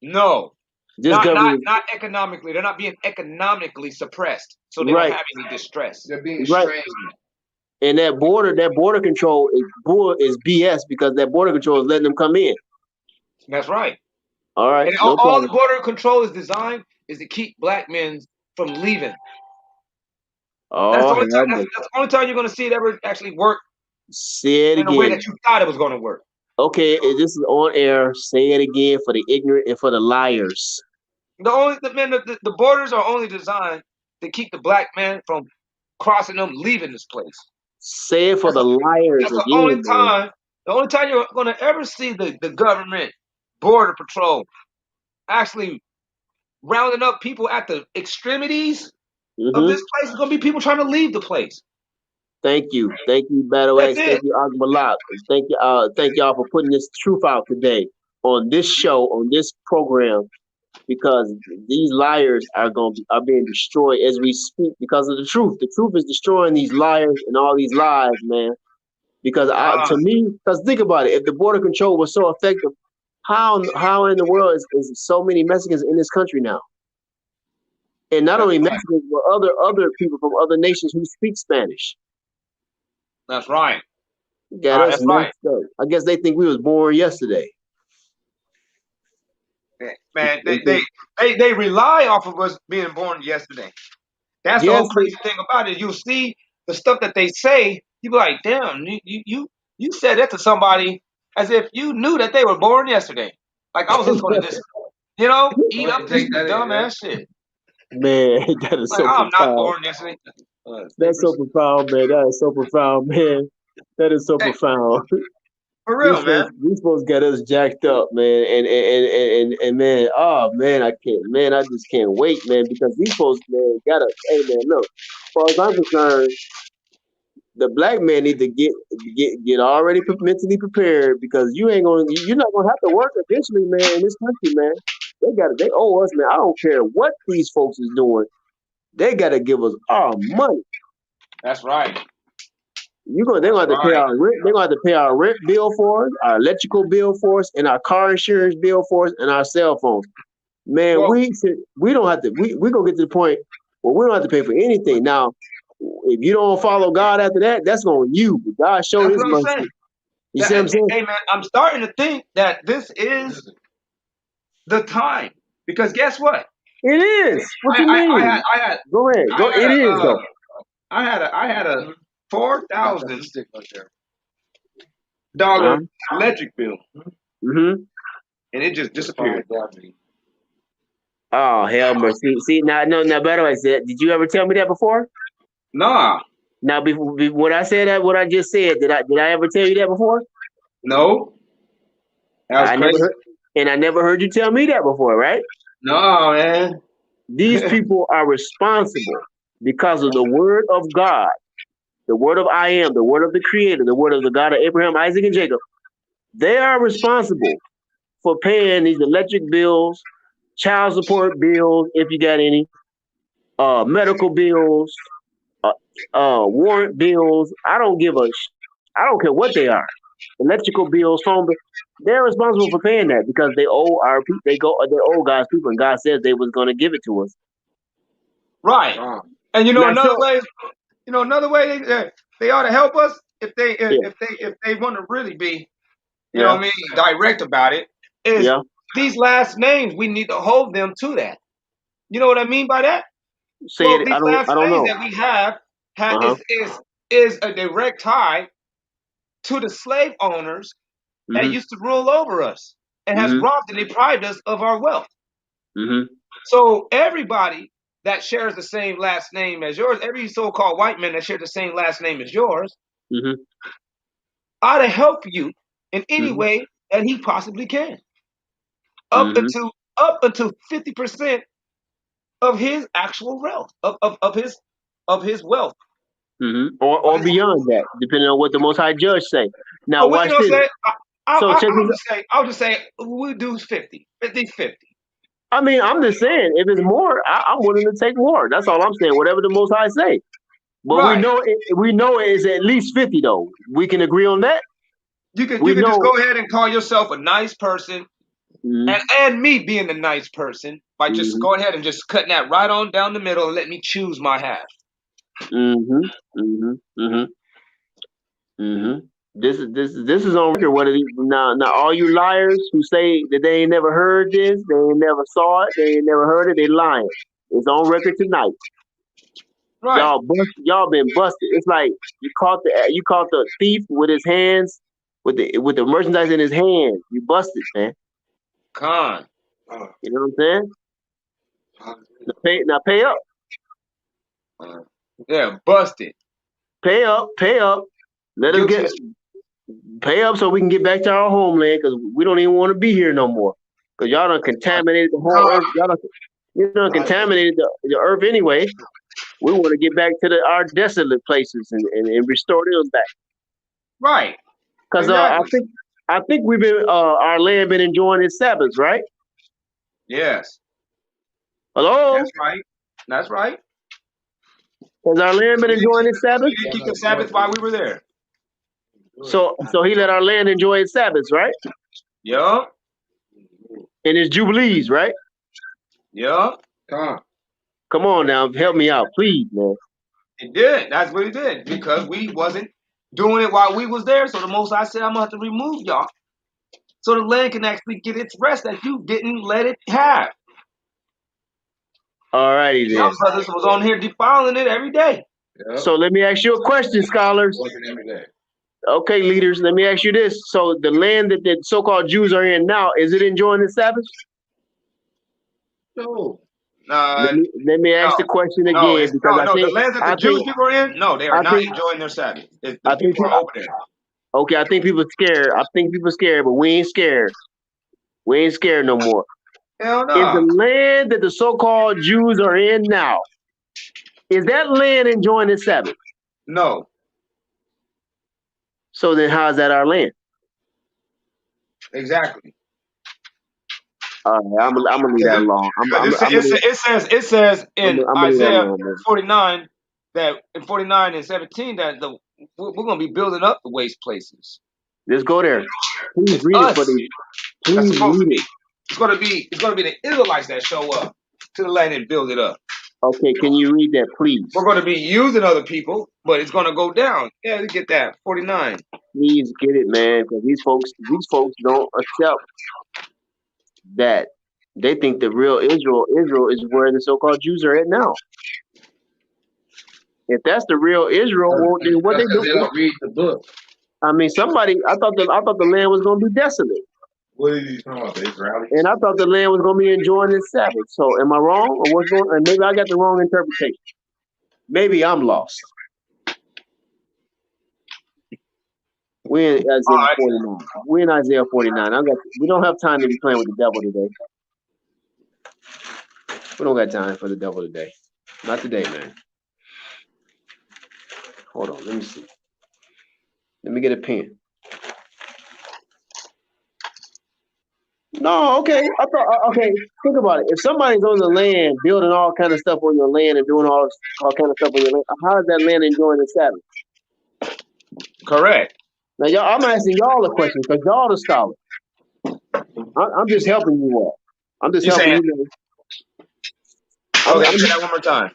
No. Not economically. They're not being economically suppressed, so they don't have any distress. They're being strained. And that border control is BS, because that border control is letting them come in. That's right. All right. And all the border control is designed is to keep black men from leaving. Oh, that's the only time you're going to see it ever actually work. Say it in the way that you thought it was going to work. Okay, this is on air. Say it again for the ignorant and for the liars. The borders are only designed to keep the black man from crossing them, leaving this place. Say it for the liars. That's the only time. The only time you're going to ever see the government, border patrol, actually rounding up people at the extremities of this place is going to be people trying to leave the place. Thank you, Battle X. Thank you, Agbalak. Thank y'all for putting this truth out today on this show, on this program, because these liars are being destroyed as we speak because of the truth. The truth is destroying these liars and all these lies, man. Because because think about it, if the border control was so effective, how in the world is so many Mexicans in this country now? And not only Mexicans, but other people from other nations who speak Spanish. That's right. Got us messed up. I guess they think we was born yesterday. Man, they rely off of us being born yesterday. That's the whole crazy thing about it. You'll see the stuff that they say. You be like, damn, you said that to somebody as if you knew that they were born yesterday. Like I was just going to just, eat up this dumbass shit. Man, that is so profound. I'm not born yesterday. That's so profound, man. That is so profound, man. That is so profound. For real, man. These folks got us jacked up, man. And man, oh man, I just can't wait, man, because these folks, man, got us. Hey man, look, as far as I'm concerned, the black man need to get already mentally prepared, because you're not gonna have to work eventually, man, in this country, man. They owe us, man. I don't care what these folks is doing. They gotta give us our money. That's right. They're gonna have to pay our rent. They're gonna have to pay our rent bill for us, our electrical bill for us, and our car insurance bill for us, and our cell phones. Man, we don't have to. We're gonna get to the point where we don't have to pay for anything. Now, if you don't follow God after that, that's on you. But God showed That's His what I'm saying. mercy. You see what I'm saying? Hey man, I'm starting to think that this is the time because guess what? It is. What you I mean? Go ahead. Go. It is though. I had a $4,000 stick right there. electric bill, Mm-hmm. and it just disappeared. Oh hell mercy. See now, no, now. By the way, did you ever tell me that before? Nah, Now, before when I said that, what I just said, did I ever tell you that before? no, that was I never crazy. heard, and I never heard you tell me that before, right? No, man. These people are responsible because of the word of God, the word of I am, the word of the Creator, the word of the God of Abraham, Isaac, and Jacob. They are responsible for paying these electric bills, child support bills, if you got any, medical bills, warrant bills. I don't give a. I don't care what they are. Electrical bills, phone bills. They're responsible for paying that because they owe our people. They owe God's people, and God says they was going to give it to us. Right. And Now, another way they ought to help us if yeah, they want to really be, yeah, direct about it, is yeah. these last names, we need to hold them to that. You know what I mean by that? Say Well, it. these I last don't names know. that we have Uh huh. is a direct tie to the slave owners that Mhm. used to rule over us and has Mhm. robbed and deprived us of our wealth. Mhm. So everybody that shares the same last name as yours, every so-called white man that shares the same last name as yours, Mhm. ought to help you in any Mhm. way that he possibly can, up Mhm. until up until 50% of his actual wealth, of his wealth. Mhm. Or beyond that, depending on what the Most High Judge say. Now, But what watch this. So check this out. I'll just say we'll do 50-50. I mean, I'm just saying, if it's more, I'm willing to take more. That's all I'm saying. Whatever the Most High say. But we Right. know it is at least 50 though. We can agree on that. You can We just know. go ahead and call yourself a nice person, Mhm. and me being a nice person by just Mhm. go ahead and just cutting that right on down the middle and let me choose my half. Mhm. Mhm. Mhm. Mhm. This is on record. What it is now? All you liars who say that they ain't never heard this, they ain't never saw it, they ain't never heard it, they lying. It's on record tonight. Right. Y'all been busted. It's like you caught the thief with his hands with the merchandise in his hand. You busted, man. Con. You know what I'm saying? Now pay up, Yeah, busted. pay up. Let us Guilty get as pay up so we can get back to our homeland because we don't even want to be here no more. Because y'all done contaminated the whole earth. You done contaminated the earth anyway. We want to get back to our desolate places and restore them back. right. Because Exactly. I think we've been our land been enjoying its Sabbaths, right? Yes. Hello, That's right. That's right. has our land been We didn't enjoying keep its Sabbaths? we didn't keep the Sabbath while we were there. So he let our land enjoy its Sabbaths, right? Yup. And its jubilees, right? Yup. Come on now, help me out, please, man. It did. That's what it did. Because we wasn't doing it while we was there. So the most I said I'm gonna have to remove y'all. So the land can actually get its rest that you didn't let it have. Alrighty Y'all then. brothers was on here defiling it every day. So let me ask you a question, scholars. Okay, leaders, let me ask you this. So the land that the so-called Jews are in now, is it enjoying the Sabbath? No. Let me No, ask the question no, again it's because no. The lands that the I Jewish think people are in, no, they are I not think enjoying their Sabbath. I The think people are over there. okay, I think people scared. I think people scared, but we ain't scared. We ain't scared no more. Hell Is the no. land that the so-called Jews are in now, is that land enjoying the Sabbath? No. So then how is that our land? Exactly. All right, I'm gonna leave that alone. Because it says I'm in gonna leave that Isaiah alone, man. 49 that in 49 and 17 that we're gonna be building up the waste places. Let's go there. Please It's read it for us these. that's Please supposed to read be. it. It's gonna be the Israelites that show up to the land and build it up. Okay, can you read that, please? We're going to be using other people, but it's going to go down. Yeah, you get that. 49. Please get it, man, because these folks don't accept that. They think the real Israel is where the so-called Jews are at now. If that's the real Israel, well, then what That's they because do? they don't read the book. I mean, I thought the land was going to be desolate, What are you talking about, the Israelis? and I thought the land was going to be enjoying its Sabbath. So, am I wrong, or what's going? And maybe I got the wrong interpretation. Maybe I'm lost. We're in All Isaiah right. 49. We're in Isaiah 49. We don't have time to be playing with the devil today. We don't got time for the devil today. Not today, man. Hold on. Let me see. Let me get a pen. No, okay. Okay. Think about it. If somebody's on the land building all kind of stuff on your land and doing all kind of stuff on your land, how is that land enjoying the Sabbath? Correct. Now, y'all, I'm asking y'all a question because y'all the scholars. I'm just helping you all. I'm just You helping saying? you. Okay, say that one more time.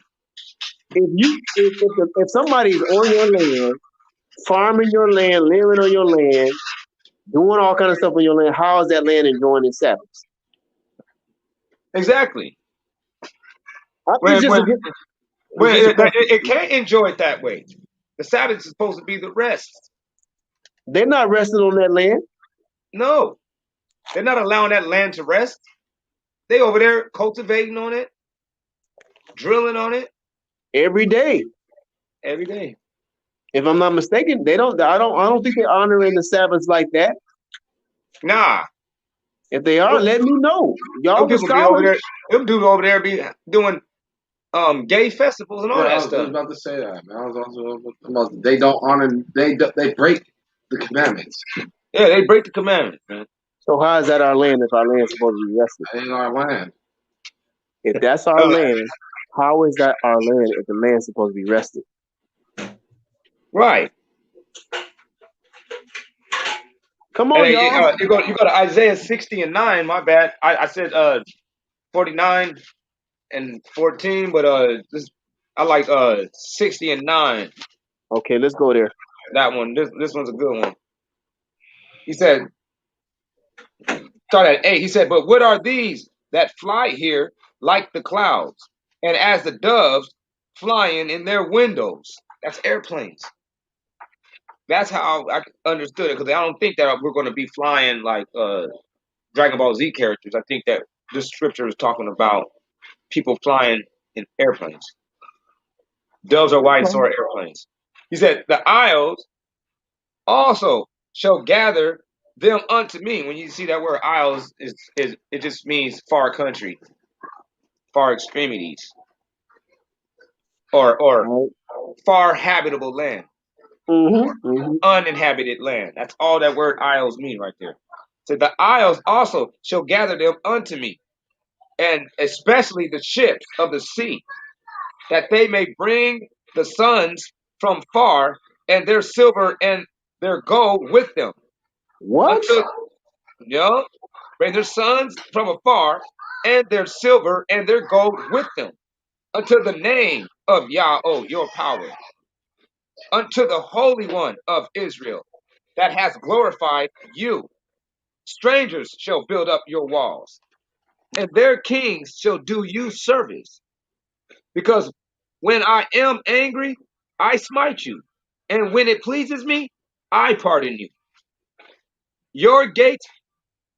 If somebody's on your land, farming your land, living on your land, doing all kind of stuff on your land, how is that land enjoying its Sabbath? Exactly. It's just a It can't enjoy it that way. The Sabbath is supposed to be the rest. They're not resting on that land. No, they're not allowing that land to rest. They over there cultivating on it, drilling on it Every day. every day. If I'm not mistaken, they don't. I don't think they're honoring the Sabbath like that. Nah. If they are, let me know. Y'all the Them people be over scholars. there. Them dudes over there be doing gay festivals and all that I was stuff. about to say that, man. I was also about, they don't honor. They break the commandments. Yeah, they break the commandments, man. So how is that our land if our land is supposed to be rested? That ain't our land. If that's our land, how is that our land if the land's supposed to be rested? Right. Come on, y'all. You go to Isaiah 60 and 9. My bad. I said 49 and 14, but I like 60 and 9. Okay, let's go there. That one. This one's a good one. He said, start at 8. He said, but what are these that fly here like the clouds, and as the doves flying in their windows? That's airplanes. That's how I understood it, because I don't think that we're going to be flying like Dragon Ball Z characters. I think that this scripture is talking about people flying in airplanes. Doves are white, so are airplanes. He said, the isles also shall gather them unto me. When you see that word isles, is it just means far country, far extremities, or far habitable land, uninhabited land. That's all that word isles mean right there. So the isles also shall gather them unto me, and especially the ships of the sea, that they may bring the sons from far, and their silver and their gold with them. What? Bring their sons from afar, and their silver and their gold with them, unto the name of Yahweh, your power, unto the Holy One of Israel, that has glorified you. Strangers shall build up your walls, and their kings shall do you service. Because when I am angry, I smite you, and when it pleases me, I pardon you. Your gates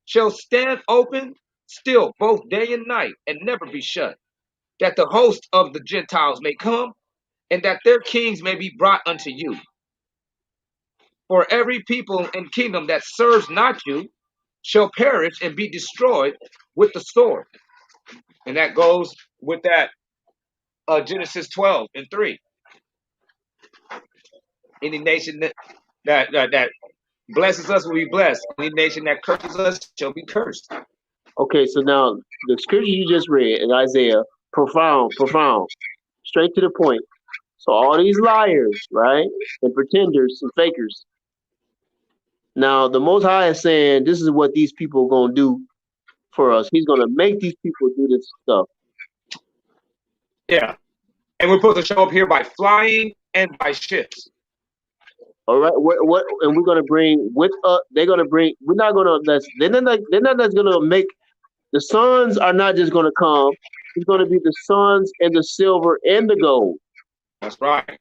shall stand open still both day and night, and never be shut, that the host of the Gentiles may come, and that their kings may be brought unto you. For every people and kingdom that serves not you shall perish and be destroyed with the sword. And that goes with that Genesis 12 and 3. Any nation that blesses us will be blessed. Any nation that curses us shall be cursed. Okay, so now the scripture you just read in Isaiah, profound, straight to the point. So all these liars, right, and pretenders and fakers. Now the Most High is saying this is what these people are gonna do for us. He's gonna make these people do this stuff. Yeah. And we're supposed to show up here by flying and by ships. All right. What? And we're gonna bring with they're gonna bring. We're not gonna. They're not just gonna make. The sons are not just gonna come. It's gonna be the sons and the silver and the gold. That's right.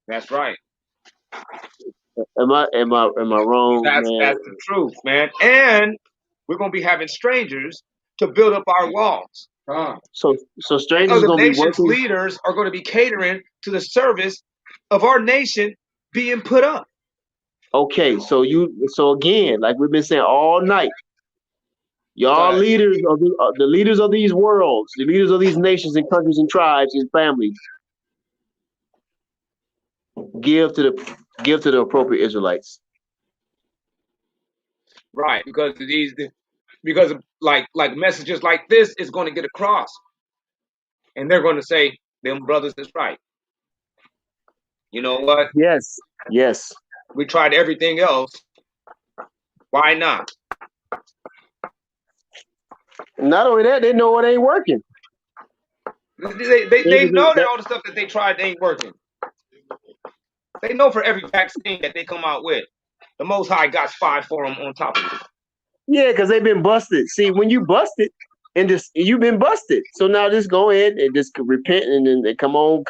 That's right. Am I wrong, That's man? the truth, man. And we're gonna be having strangers to build up our walls. So And strangers is other gonna be nations' working. leaders are going to be catering to the service of our nation being put up. Okay, so again, like we've been saying all night, y'all Right. leaders of the leaders of these worlds, the leaders of these nations and countries and tribes and families, give to the appropriate Israelites. Right, because of like messages like this is going to get across, and they're going to say, "Them brothers is right." You know what? Yes, yes. We tried everything else. Why not? Not only that, they know it ain't working. They know that all the stuff that they tried ain't working. They know for every vaccine that they come out with, the Most High got spied for them on top of it. Yeah, because they've been busted. See, when you busted, and just you've been busted. So now just go ahead and just repent and then come on,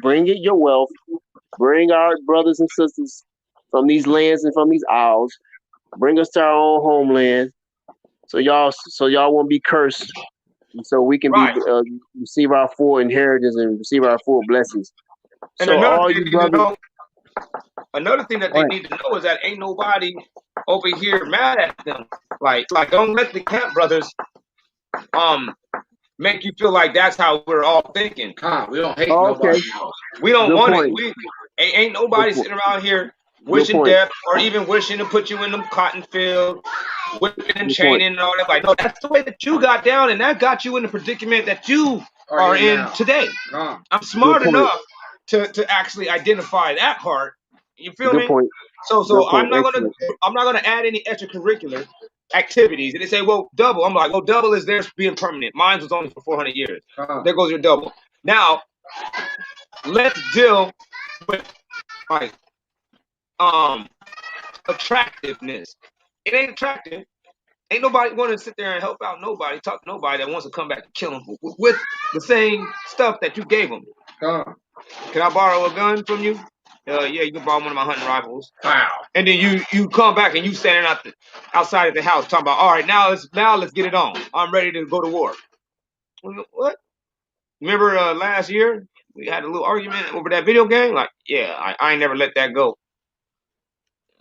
bring it your wealth, bring our brothers and sisters from these lands and from these isles, bring us to our own homeland, so y'all won't be cursed, and so we can Right. be receive our full inheritance and receive our full blessings. And So another all thing you they need to brothers, know, another thing that they right. need to know is that ain't nobody over here mad at them. Like don't let the camp brothers make you feel like that's how we're all thinking. We don't hate Oh, nobody. We don't Good want it. point. We ain't nobody sitting around here Good wishing point. death or even wishing to put you in them cotton field, whipping and Good point. chaining and all that. Like, no, that's the way that you got down, and that got you in the predicament that you are in now. today. Come. I'm smart Good point. enough to actually identify that part. You feel Good me? point. So Good point. I'm not gonna add any extracurricular activities. And they say, well, double. I'm like, well, double is theirs being permanent. Mine was only for 400 years. There goes your double. Now, let's deal with like attractiveness. It ain't attractive. Ain't nobody going to sit there and help out nobody, talk to nobody that wants to come back and kill them with the same stuff that you gave them. Can I borrow a gun from you? Yeah, you can borrow one of my hunting rifles. Wow. And then you come back and you standing outside of the house talking about, all right, now let's get it on. I'm ready to go to war. What? Remember last year we had a little argument over that video game? Like, yeah, I ain't never let that go.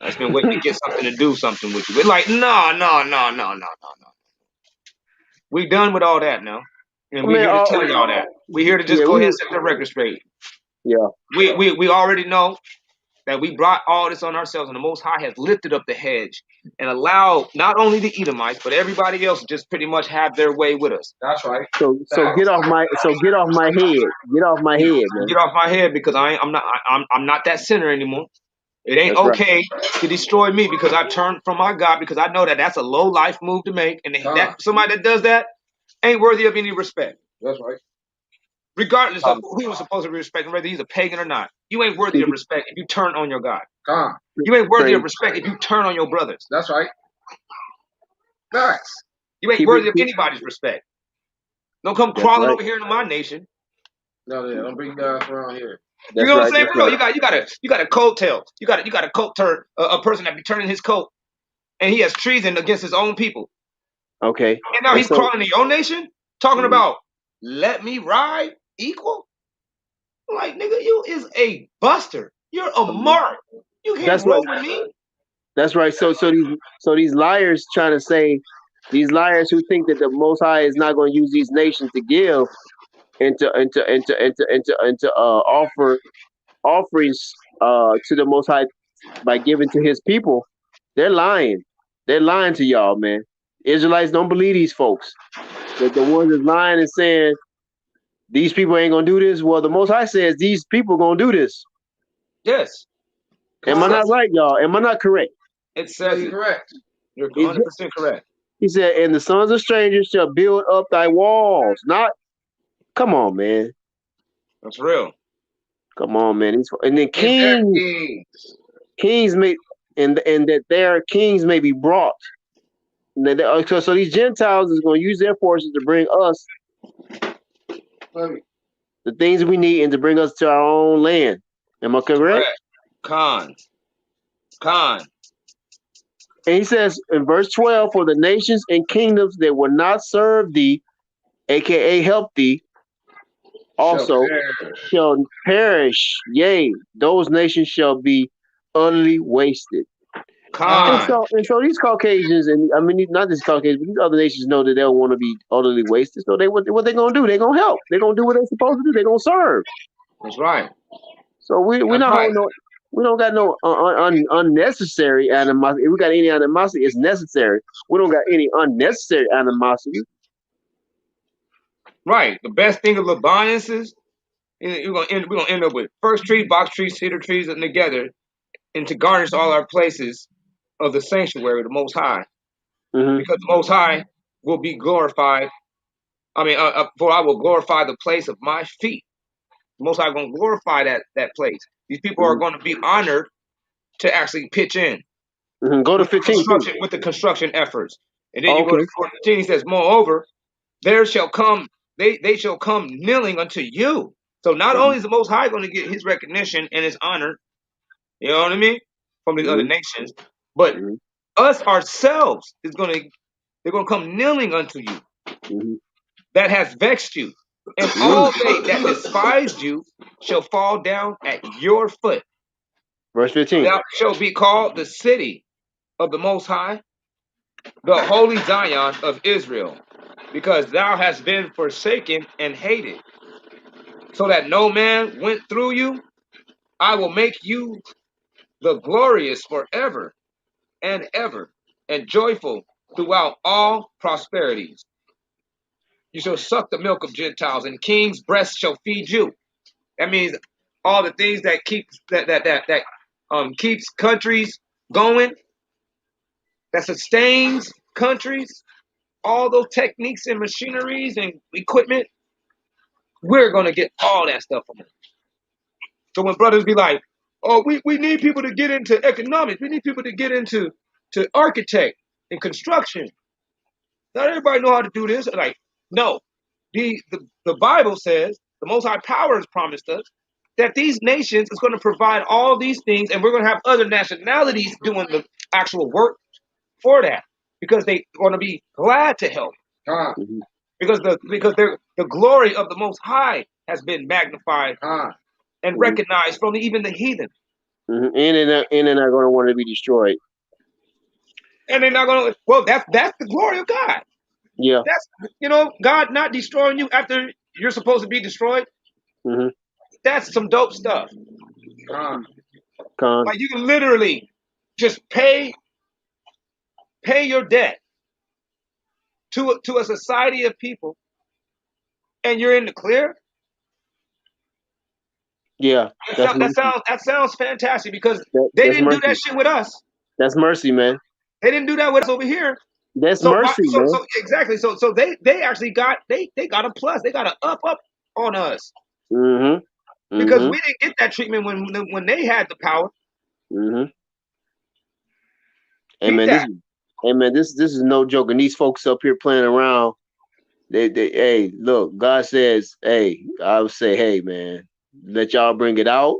I've been waiting to get something to do something with you. We're like, no. We done with all that now. And we're here to tell y'all that. We're here to just go ahead and set the record straight. Yeah. We already know that we brought all this on ourselves, and the Most High has lifted up the hedge and allowed not only the Edomites, but everybody else to just pretty much have their way with us. That's right. So get off my head. Get off my head, man. Get off my head because I'm not that sinner anymore. It ain't That's right. okay to destroy me because I turned from my God, because I know that that's a low life move to make, and that somebody that does that ain't worthy of any respect. That's right. Regardless of who he was supposed to be respecting, whether he's a pagan or not. You ain't worthy of respect if you turn on your God. You ain't worthy of respect if you turn on your brothers. That's right. Nice. You ain't worthy of anybody's respect. Don't come crawling over here into my nation. No, don't bring guys around here. You know what I'm saying? No, you got a coattail. You got a coat turn, a person that be turning his coat, and he has treason against his own people. Okay. And now he's crawling to your nation, talking about let me ride equal. I'm like, nigga, you is a buster. You're a mark. You can't roll with me. That's right. So these liars trying to say, these liars who think that the Most High is not going to use these nations to give and to offer offerings to the Most High by giving to His people, they're lying. They're lying to y'all, man. Israelites don't believe these folks. The ones that's lying and saying these people ain't gonna do this. Well, the Most High says these people gonna do this. Yes. Am I not right, y'all? Am I not correct? It says you're correct. You're 100% correct. He said, and the sons of strangers shall build up thy walls. Not, come on, man. That's real. Come on, man. And then And their kings. kings may, and that their kings may be brought. So these Gentiles is going to use their forces to bring us the things we need and to bring us to our own land. Am I correct? Correct. Con. And he says in verse 12, for the nations and kingdoms that will not serve thee, aka help thee, also shall perish. Yea, those nations shall be utterly wasted. And Con. so these Caucasians, and I mean not just Caucasians, but these other nations know that they don't want to be utterly wasted. So what they gonna do? They're gonna help. They're gonna do what they're supposed to do. They're gonna serve. That's right. So we're That's not right. holding no. We don't got no unnecessary animosity. If we got any animosity, it's necessary. We don't got any unnecessary animosity. Right. The best thing of Lebanese is we're gonna end up with first tree, box trees, cedar trees, and together, and to garnish all our places of the sanctuary, the Most High, because the Most High will be glorified. I mean, for I will glorify the place of my feet. The Most High going to glorify that place. These people are going to be honored to actually pitch in Go to 15 too. with the construction efforts. And then you go to 14. He says, moreover, there shall come they shall come kneeling unto you. So not only is the Most High going to get his recognition and his honor, you know what I mean, from the other nations, but us ourselves they're going to come kneeling unto you. That has vexed you, and all they that despised you shall fall down at your foot. Verse 15. Thou shalt be called the city of the Most High, the holy Zion of Israel, because thou hast been forsaken and hated, so that no man went through you. I will make you the glorious forever and ever, and joyful throughout all prosperities. You shall suck the milk of Gentiles, and kings' breasts shall feed you. That means all the things that keeps keeps countries going, that sustains countries, all those techniques and machineries and equipment, we're gonna get all that stuff from them. So when brothers be like, oh, we need people to get into economics, we need people to get into architect and construction. Not everybody know how to do this. Like, no. The Bible says, the Most High Power has promised us that these nations is going to provide all these things, and we're going to have other nationalities doing the actual work for that, because they're going to be glad to help. Because the glory of the Most High has been magnified and recognized from even the heathen. And they're not going to want to be destroyed. And they're not going to. Well, that's the glory of God. Yeah. That's God not destroying you after you're supposed to be destroyed. That's some dope stuff. Like you can literally just pay your debt to a society of people, and you're in the clear. Yeah, that sounds fantastic, because they didn't do that shit with us. That's mercy, man. They didn't do that with us over here. That's mercy, man. So exactly. So they actually got they got a plus. They got an up on us. Because we didn't get that treatment when they had the power. This is no joke. And these folks up here playing around, hey, look, God says, hey, I would say, hey, man, let y'all bring it out.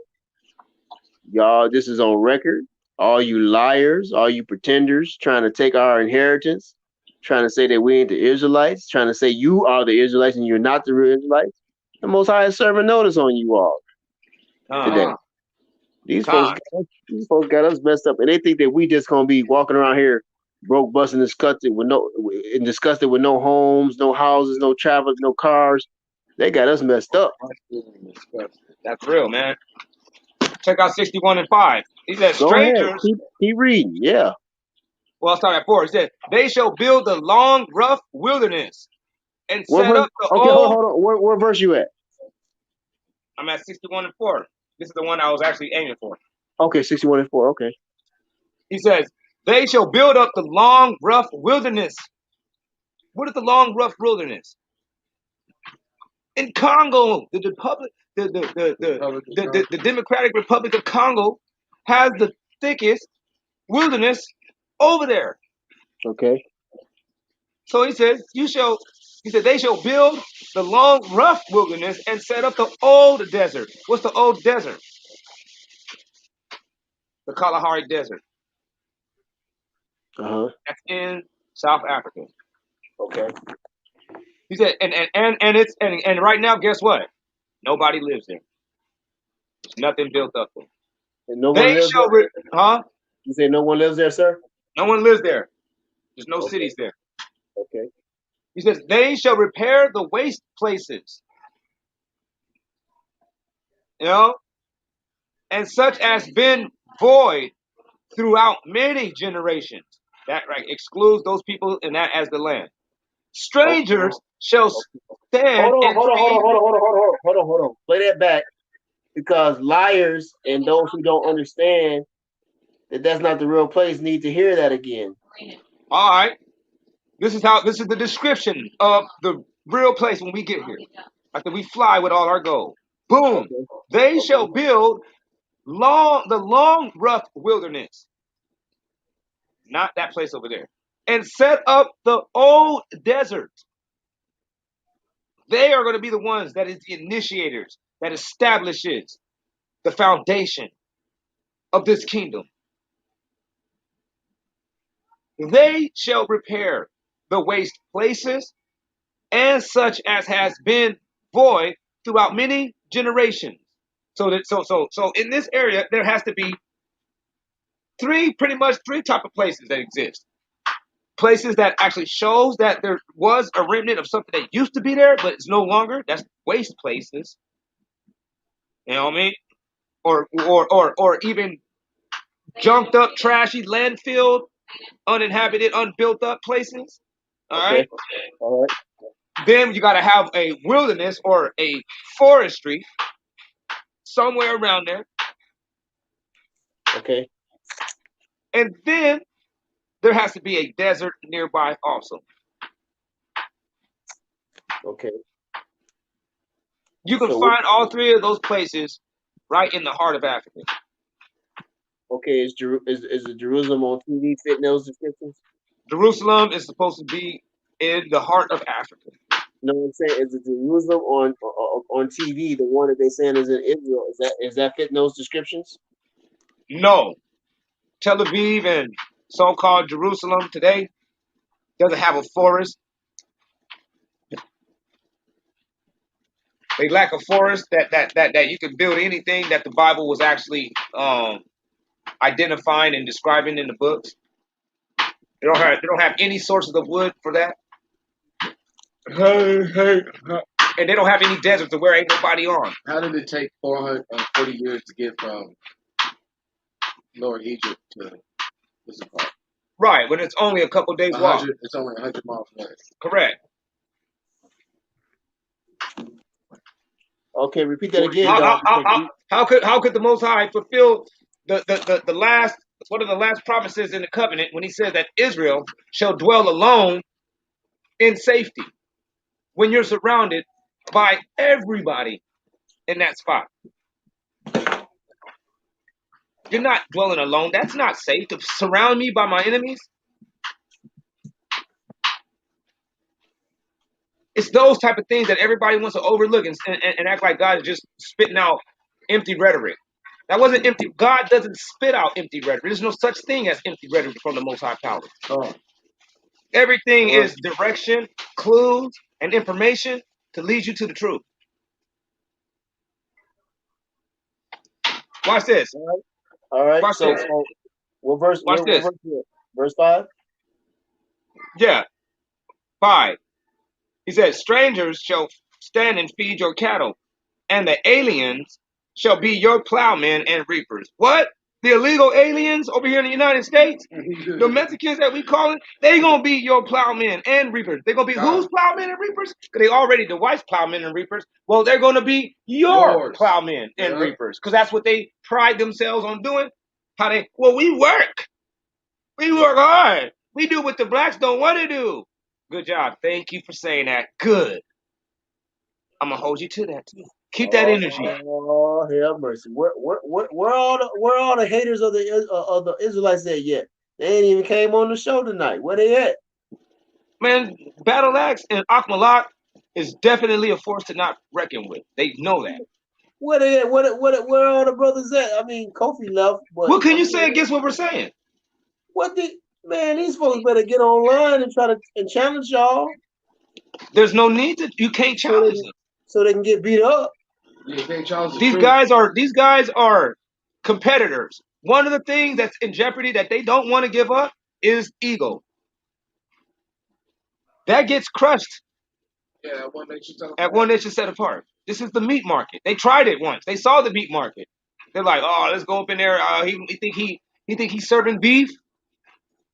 Y'all, this is on record. All you liars, all you pretenders trying to take our inheritance, trying to say that we ain't the Israelites, trying to say you are the Israelites and you're not the real Israelites. The Most High is serving notice on you all today. These folks got us messed up, and they think that we just gonna be walking around here broke, busting, disgusted with no homes, no houses, no travel, no cars. They got us messed up. That's real, man. Check out 61:5. He said, strangers. Keep reading, yeah. Well, I'll start at 4. He said, they shall build the long, rough wilderness and set up the old. Hold on. Where verse you at? I'm at 61:4. This is the one I was actually aiming for. Okay, 61:4. Okay. He says, they shall build up the long, rough wilderness. What is the long, rough wilderness? In Congo, the the Democratic Republic of Congo has the thickest wilderness over there. Okay. So he says, they shall build the long, rough wilderness and set up the old desert. What's the old desert? The Kalahari Desert. That's in South Africa. Okay. He said, and right now, guess what? Nobody lives there. There's nothing built up there. And no one lives there? You say no one lives there, sir? No one lives there. There's no cities there. Okay. He says, they shall repair the waste places. And such as been void throughout many generations. That excludes those people and that as the land. Strangers shall stand. Hold on. Play that back, because liars and those who don't understand that that's not the real place need to hear that again. All right. This is the description of the real place when we get here. After we fly with all our gold. Boom. Okay. They shall build the long, rough wilderness. Not that place over there. And set up the old desert. They are going to be the ones that is the initiators, that establishes the foundation of this kingdom. They shall repair the waste places and such as has been void throughout many generations. So in this area, there has to be pretty much three type of places that exist. Places that actually shows that there was a remnant of something that used to be there, but it's no longer. That's waste places. You know what I mean? Or even junked up, trashy, landfill, uninhabited, unbuilt up places. All right. Then you got to have a wilderness or a forestry somewhere around there. Okay. And then there has to be a desert nearby also. Okay. You can find all three of those places right in the heart of Africa. Okay, is the Jerusalem on TV fitting those descriptions? Jerusalem is supposed to be in the heart of Africa. No, I'm saying, is it Jerusalem on TV, the one that they saying is in Israel? Is that fitting those descriptions? No. Tel Aviv and so-called Jerusalem today doesn't have a forest. They lack a forest that you can build anything that the Bible was actually identifying and describing in the books. They don't have any sources of wood for that. And they don't have any deserts to where ain't nobody on. How did it take 440 years to get from Lower Egypt to this part? Right, when it's only a couple days walk. It's only 100 miles away. Correct. Okay, repeat that again. How could the Most High fulfill the last, one of the last promises in the covenant when he said that Israel shall dwell alone in safety when you're surrounded by everybody in that spot? You're not dwelling alone. That's not safe to surround me by my enemies. It's those type of things that everybody wants to overlook and act like God is just spitting out empty rhetoric. That wasn't empty. God doesn't spit out empty rhetoric. There's no such thing as empty rhetoric from the Most High Power. Everything is direction, clues, and information to lead you to the truth. Watch this. All right. Watch this. What verse? Watch this. Verse 5? Yeah. 5. He says, strangers shall stand and feed your cattle, and the aliens shall be your plowmen and reapers. What? The illegal aliens over here in the United States? The Mexicans that we call it, they going to be your plowmen and reapers. They're going to be whose plowmen and reapers? Because they already the white's plowmen and reapers. Well, they're going to be yours plowmen and reapers. Because that's what they pride themselves on doing. We work. We work hard. We do what the blacks don't want to do. Good job. Thank you for saying that. Good. I'm going to hold you to that too. Keep that energy. Oh, hell mercy! Where all the haters of the Israelites at yet? They ain't even came on the show tonight. Where they at? Man, Battle Axe and Akmalak is definitely a force to not reckon with. They know that. Where they at? Where all the brothers at? I mean, Kofi left, but What can I you mean, say against what we're saying? what the man? These folks better get online and try to challenge y'all There's no need to. You can't so they challenge can, them. so they can get beat up. Yeah, you can't challenge the These truth. guys are competitors. One of the things that's in jeopardy that they don't want to give up is ego. That gets crushed Yeah, that one makes you tell at One Nation Set Apart. This is the meat market. They tried it once. They saw the meat market. They're like, oh, let's go up in there. He think he's serving beef.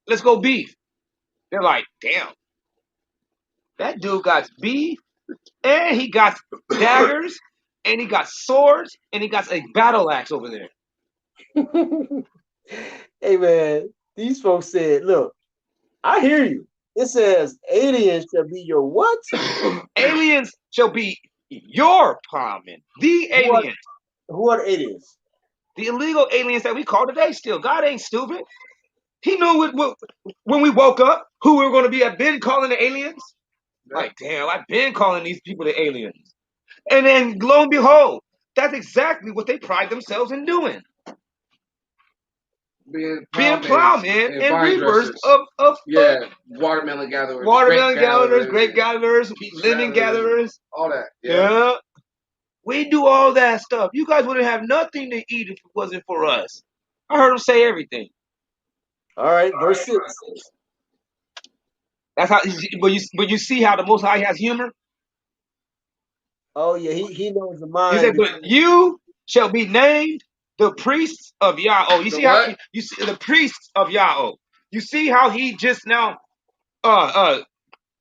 Let's go beef. They're like, damn, that dude got beef and he got daggers and he got swords and he got a battle axe over there. Hey man, these folks said, "Look, I hear you. It says aliens shall be your what? Aliens shall be your plowmen. The Who are aliens. who are the aliens? The illegal aliens that we call today still. God ain't stupid. He knew when we woke up who we were going to be. I've been calling the aliens. Like, damn, I've been calling these people the aliens. And then, lo and behold, that's exactly what they pride themselves in doing. being Plowmen and vine reapers dressers. of Watermelon gatherers, watermelon gatherers, grape gatherers, lemon gatherers. all that. Yeah. We do all that stuff. You guys wouldn't have nothing to eat if it wasn't for us. I heard them say everything. All right, verse 6. That's how. But you see how the Most High has humor. Oh yeah, he knows the He mind. said, "But you shall be named the priests of Yahweh." You see how you see the priests of Yahweh. You see how he just now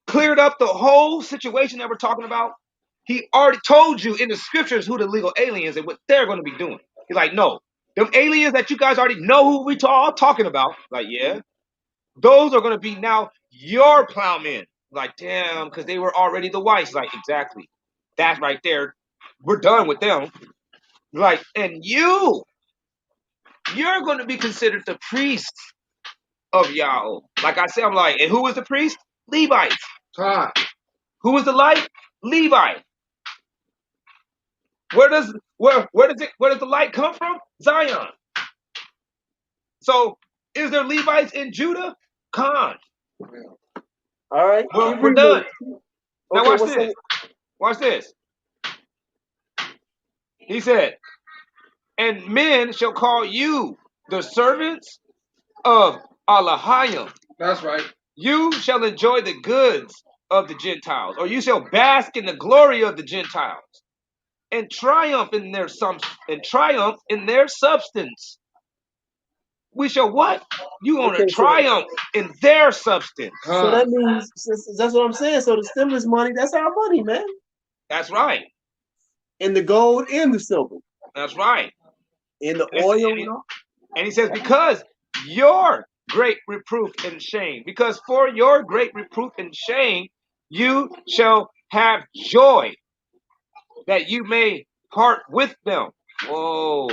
cleared up the whole situation that we're talking about. He already told you in the scriptures who the legal aliens and what they're going to be doing. He's like, no, them aliens that you guys already know who we all talking about. Like, yeah, those are going to be now your plowmen. Like, damn, because they were already the whites. Like, exactly. That right there. We're done with them. Like, and you're going to be considered the priest of Yahweh. Like I said, I'm like, and who was the priest? Levites. Who was the light? Levi. Where does the light come from? Zion. So is there Levites in Judah? Khan. All right, We're done. Now Okay, watch this. Watch this. He said, and men shall call you the servants of Allahayim. That's right. You shall enjoy the goods of the Gentiles, or you shall bask in the glory of the Gentiles, and triumph in their substance. We shall what? You want to triumph in their substance. So that means that's what I'm saying. So the stimulus money, that's our money, man. That's right. And the gold and the silver. That's right. And the oil. And he says, because your great reproof and shame, because for your great reproof and shame, you shall have joy that you may part with them. Whoa.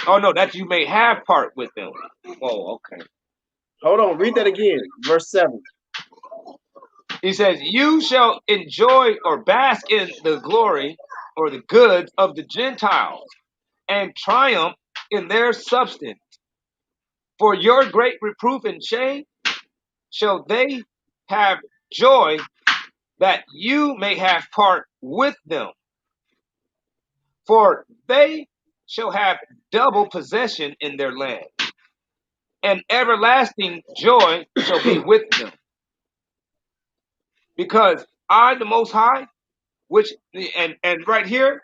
Oh, no, that you may have part with them. Whoa, okay. Hold on, read that again. Verse 7. He says, you shall enjoy or bask in the glory or the goods of the Gentiles and triumph in their substance. For your great reproof and shame shall they have joy that you may have part with them. For they shall have double possession in their land, and everlasting joy shall be with them. Because I, the Most High, which, and right here,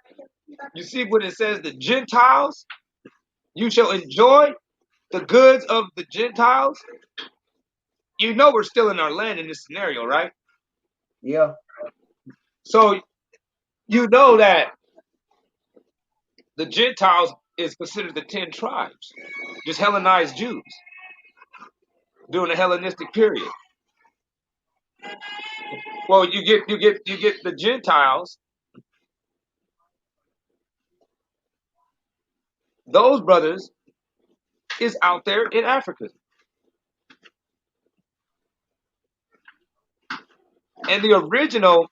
you see when it says the Gentiles, you shall enjoy the goods of the Gentiles. You know we're still in our land in this scenario, right? Yeah. So you know that the Gentiles is considered the 10 tribes, just Hellenized Jews during the Hellenistic period. Well, you get the Gentiles those brothers is out there in Africa. And the original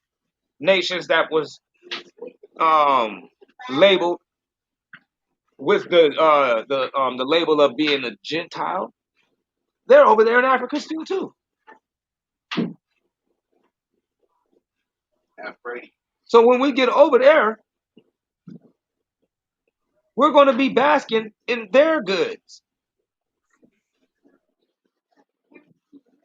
nations that was labeled with the label of being a Gentile, they're over there in Africa still too. So when we get over there, we're going to be basking in their goods.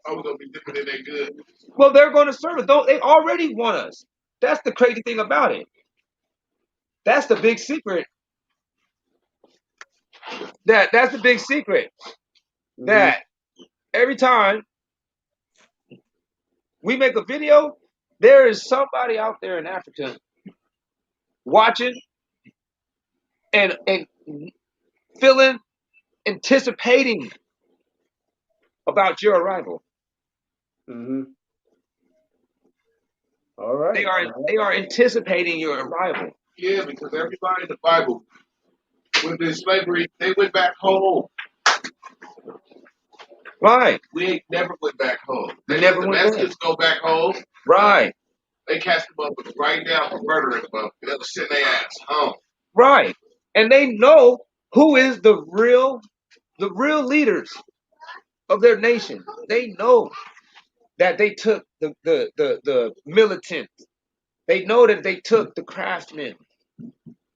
Are we gonna be dipping in their good? Well, they're going to serve us. They already want us. That's the crazy thing about it. That's the big secret. That's the big secret. That every time we make a video, there is somebody out there in Africa watching and feeling, anticipating about your arrival. All right. They are anticipating your arrival. Yeah, because everybody in the Bible, when in slavery, they went back home. Right. We ain't never went back home. They They never let the went back. Mexicans go back home. Right. They catch them up right now for murdering them. They'll send their ass home. Right. And they know who is the real leaders of their nation. They know that they took the militants. They know that they took the craftsmen.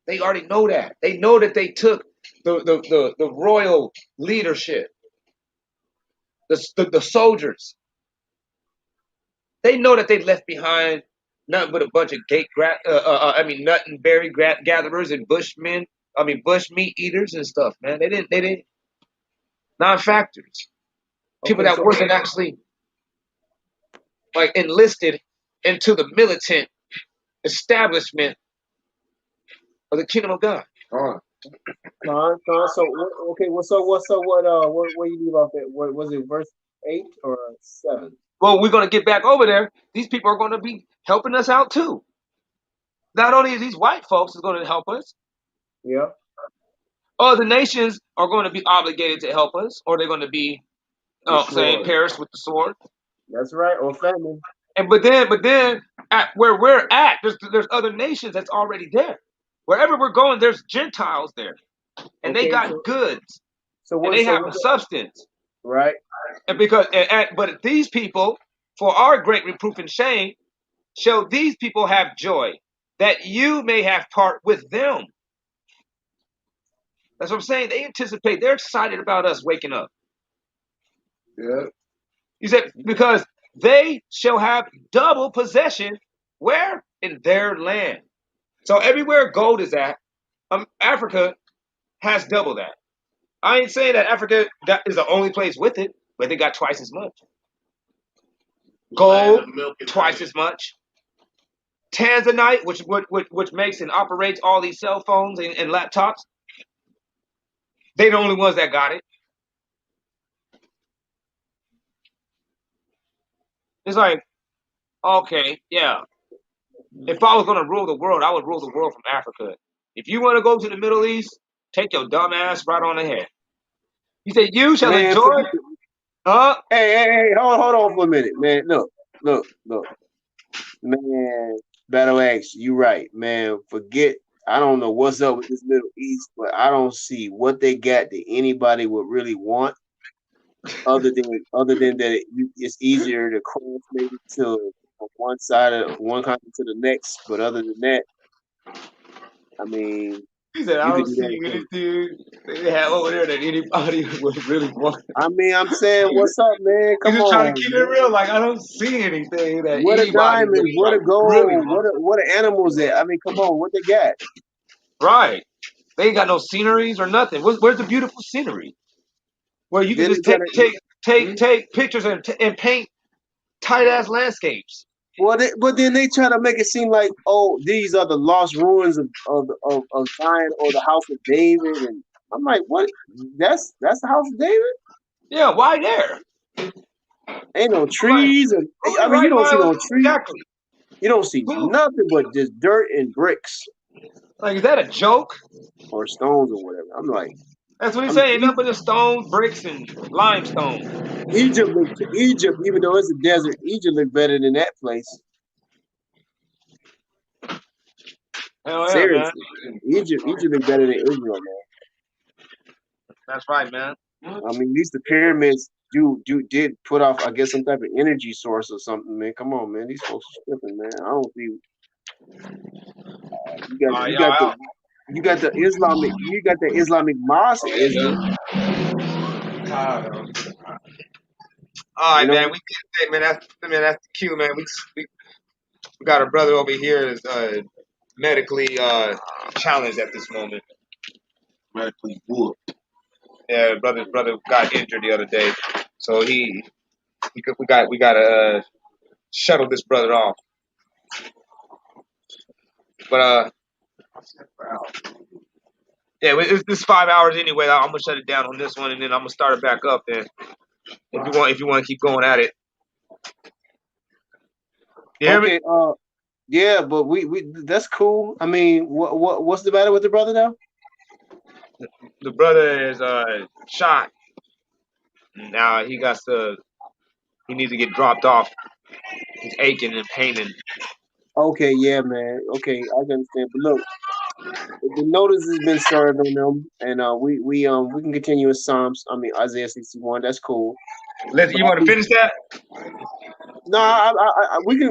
They already know that. They know that they took the royal leadership, the soldiers. They know that they left behind nothing but a bunch of nut and berry gatherers and bush meat eaters and stuff, man. They didn't non-factors. People Okay, that so wasn't actually like enlisted into the militant establishment of the kingdom of God. Con. So where you leave off at? What was it, verse 8 or 7? Well, we're going to get back over there. These people are going to be helping us out too. Not only are these white folks is going to help us, Yeah. other nations are going to be obligated to help us, or they're going to be saying perish with the sword. That's right, or famine. And but then at where we're at, there's other nations that's already there. Wherever we're going, there's Gentiles there, and they got goods, and they have substance. Right. And but these people, for our great reproof and shame, show these people have joy, that you may have part with them. That's what I'm saying. They anticipate. They're excited about us waking up. Yeah. You said because they shall have double possession. Where? In their land. So everywhere gold is at, Africa has double that. I ain't saying that Africa is the only place with it, but they got twice as much. Gold, twice as much. Tanzanite, which makes and operates all these cell phones and laptops, they're the only ones that got it. It's like, okay, yeah. If I was going to rule the world, I would rule the world from Africa. If you want to go to the Middle East, take your dumb ass right on ahead. You said you shall enjoy. Hey, hold on for a minute, man. Look. Man, Battle Axe, you right, man. Forget, I don't know what's up with this Middle East, but I don't see what they got that anybody would really want, other than that it's easier to cross maybe to one side of one country to the next. But other than that, I mean, He said, I don't see anything they have over there that anybody would really want. I mean, I'm saying, what's up, man? Come You're just on, trying to keep it real. Like, I don't see anything that what anybody a diamonds, really, what a gold, really what are animals at? I mean, come on, what they got? Right. They ain't got no sceneries or nothing. Where's the beautiful scenery? Where you can just take pictures and paint tight ass landscapes. But then they try to make it seem like, oh, these are the lost ruins of Zion or the house of David, and I'm like, what? That's the house of David? Yeah, why there? Ain't no trees, and I mean, you don't see no trees. Exactly. You don't see nothing but just dirt and bricks. Like, is that a joke? or stones or whatever. I'm like, That's what he's I'm saying. Ain't nothing but just stones, bricks, and limestone. Egypt, even though it's a desert, Egypt look better than that place. Hell yeah, man. Seriously, Egypt look better than Israel, man. That's right, man. I mean, at least the pyramids did put off, I guess, some type of energy source or something, man. Come on, man. These folks are tripping, man. I don't see. You got All right, you y'all got the out. Islamic mosque in Israel. All You right, man. know, Hey, man. That's the cue, man. We got a brother over here is medically challenged at this moment. Medically wood. Yeah, brother got injured the other day, so we got to shuttle this brother off. But yeah, it's 5 hours anyway. I'm gonna shut it down on this one, and then I'm gonna start it back up. Then if you want to keep going at it, you hear me? okay, yeah, but we that's cool. I mean, what's the matter with the brother now? The brother is shot. Now he needs to get dropped off. He's aching and paining. Okay, yeah, man. Okay, I can understand. But look, the notice has been served on them, and we can continue with Psalms. I mean Isaiah 61. That's cool. But You want to finish that? no, we can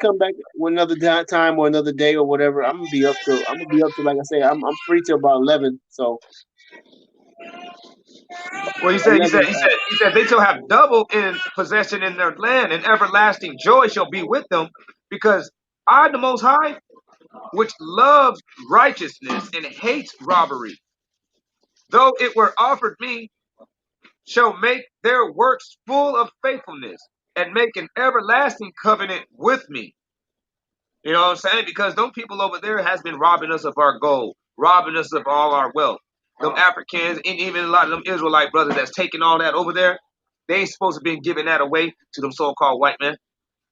come back with another time or another day or whatever. I'm gonna be up to like I say. I'm free till about 11. So Well, 11. he said they shall have double in possession in their land, and everlasting joy shall be with them, because I, the Most High, which loves righteousness and hates robbery, though it were offered me, shall make their works full of faithfulness, and make an everlasting covenant with me. You know what I'm saying? Because those people over there has been robbing us of our gold, robbing us of all our wealth. Them Africans and even a lot of them Israelite brothers that's taking all that over there, they ain't supposed to be giving that away to them so-called white men.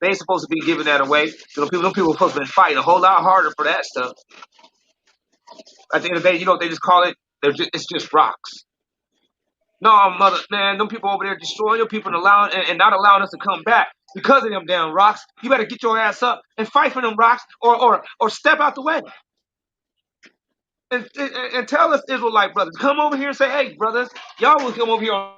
They ain't supposed to be giving that away to them people. Them people are supposed to be fighting a whole lot harder for that stuff. At the end of the day, you know what they just call it? It's just rocks. No, mother, man, them people over there destroying your people and not allowing us to come back because of them damn rocks. You better get your ass up and fight for them rocks, or step out the way. And tell us Israelite brothers, come over here and say, hey, brothers, y'all will come over here on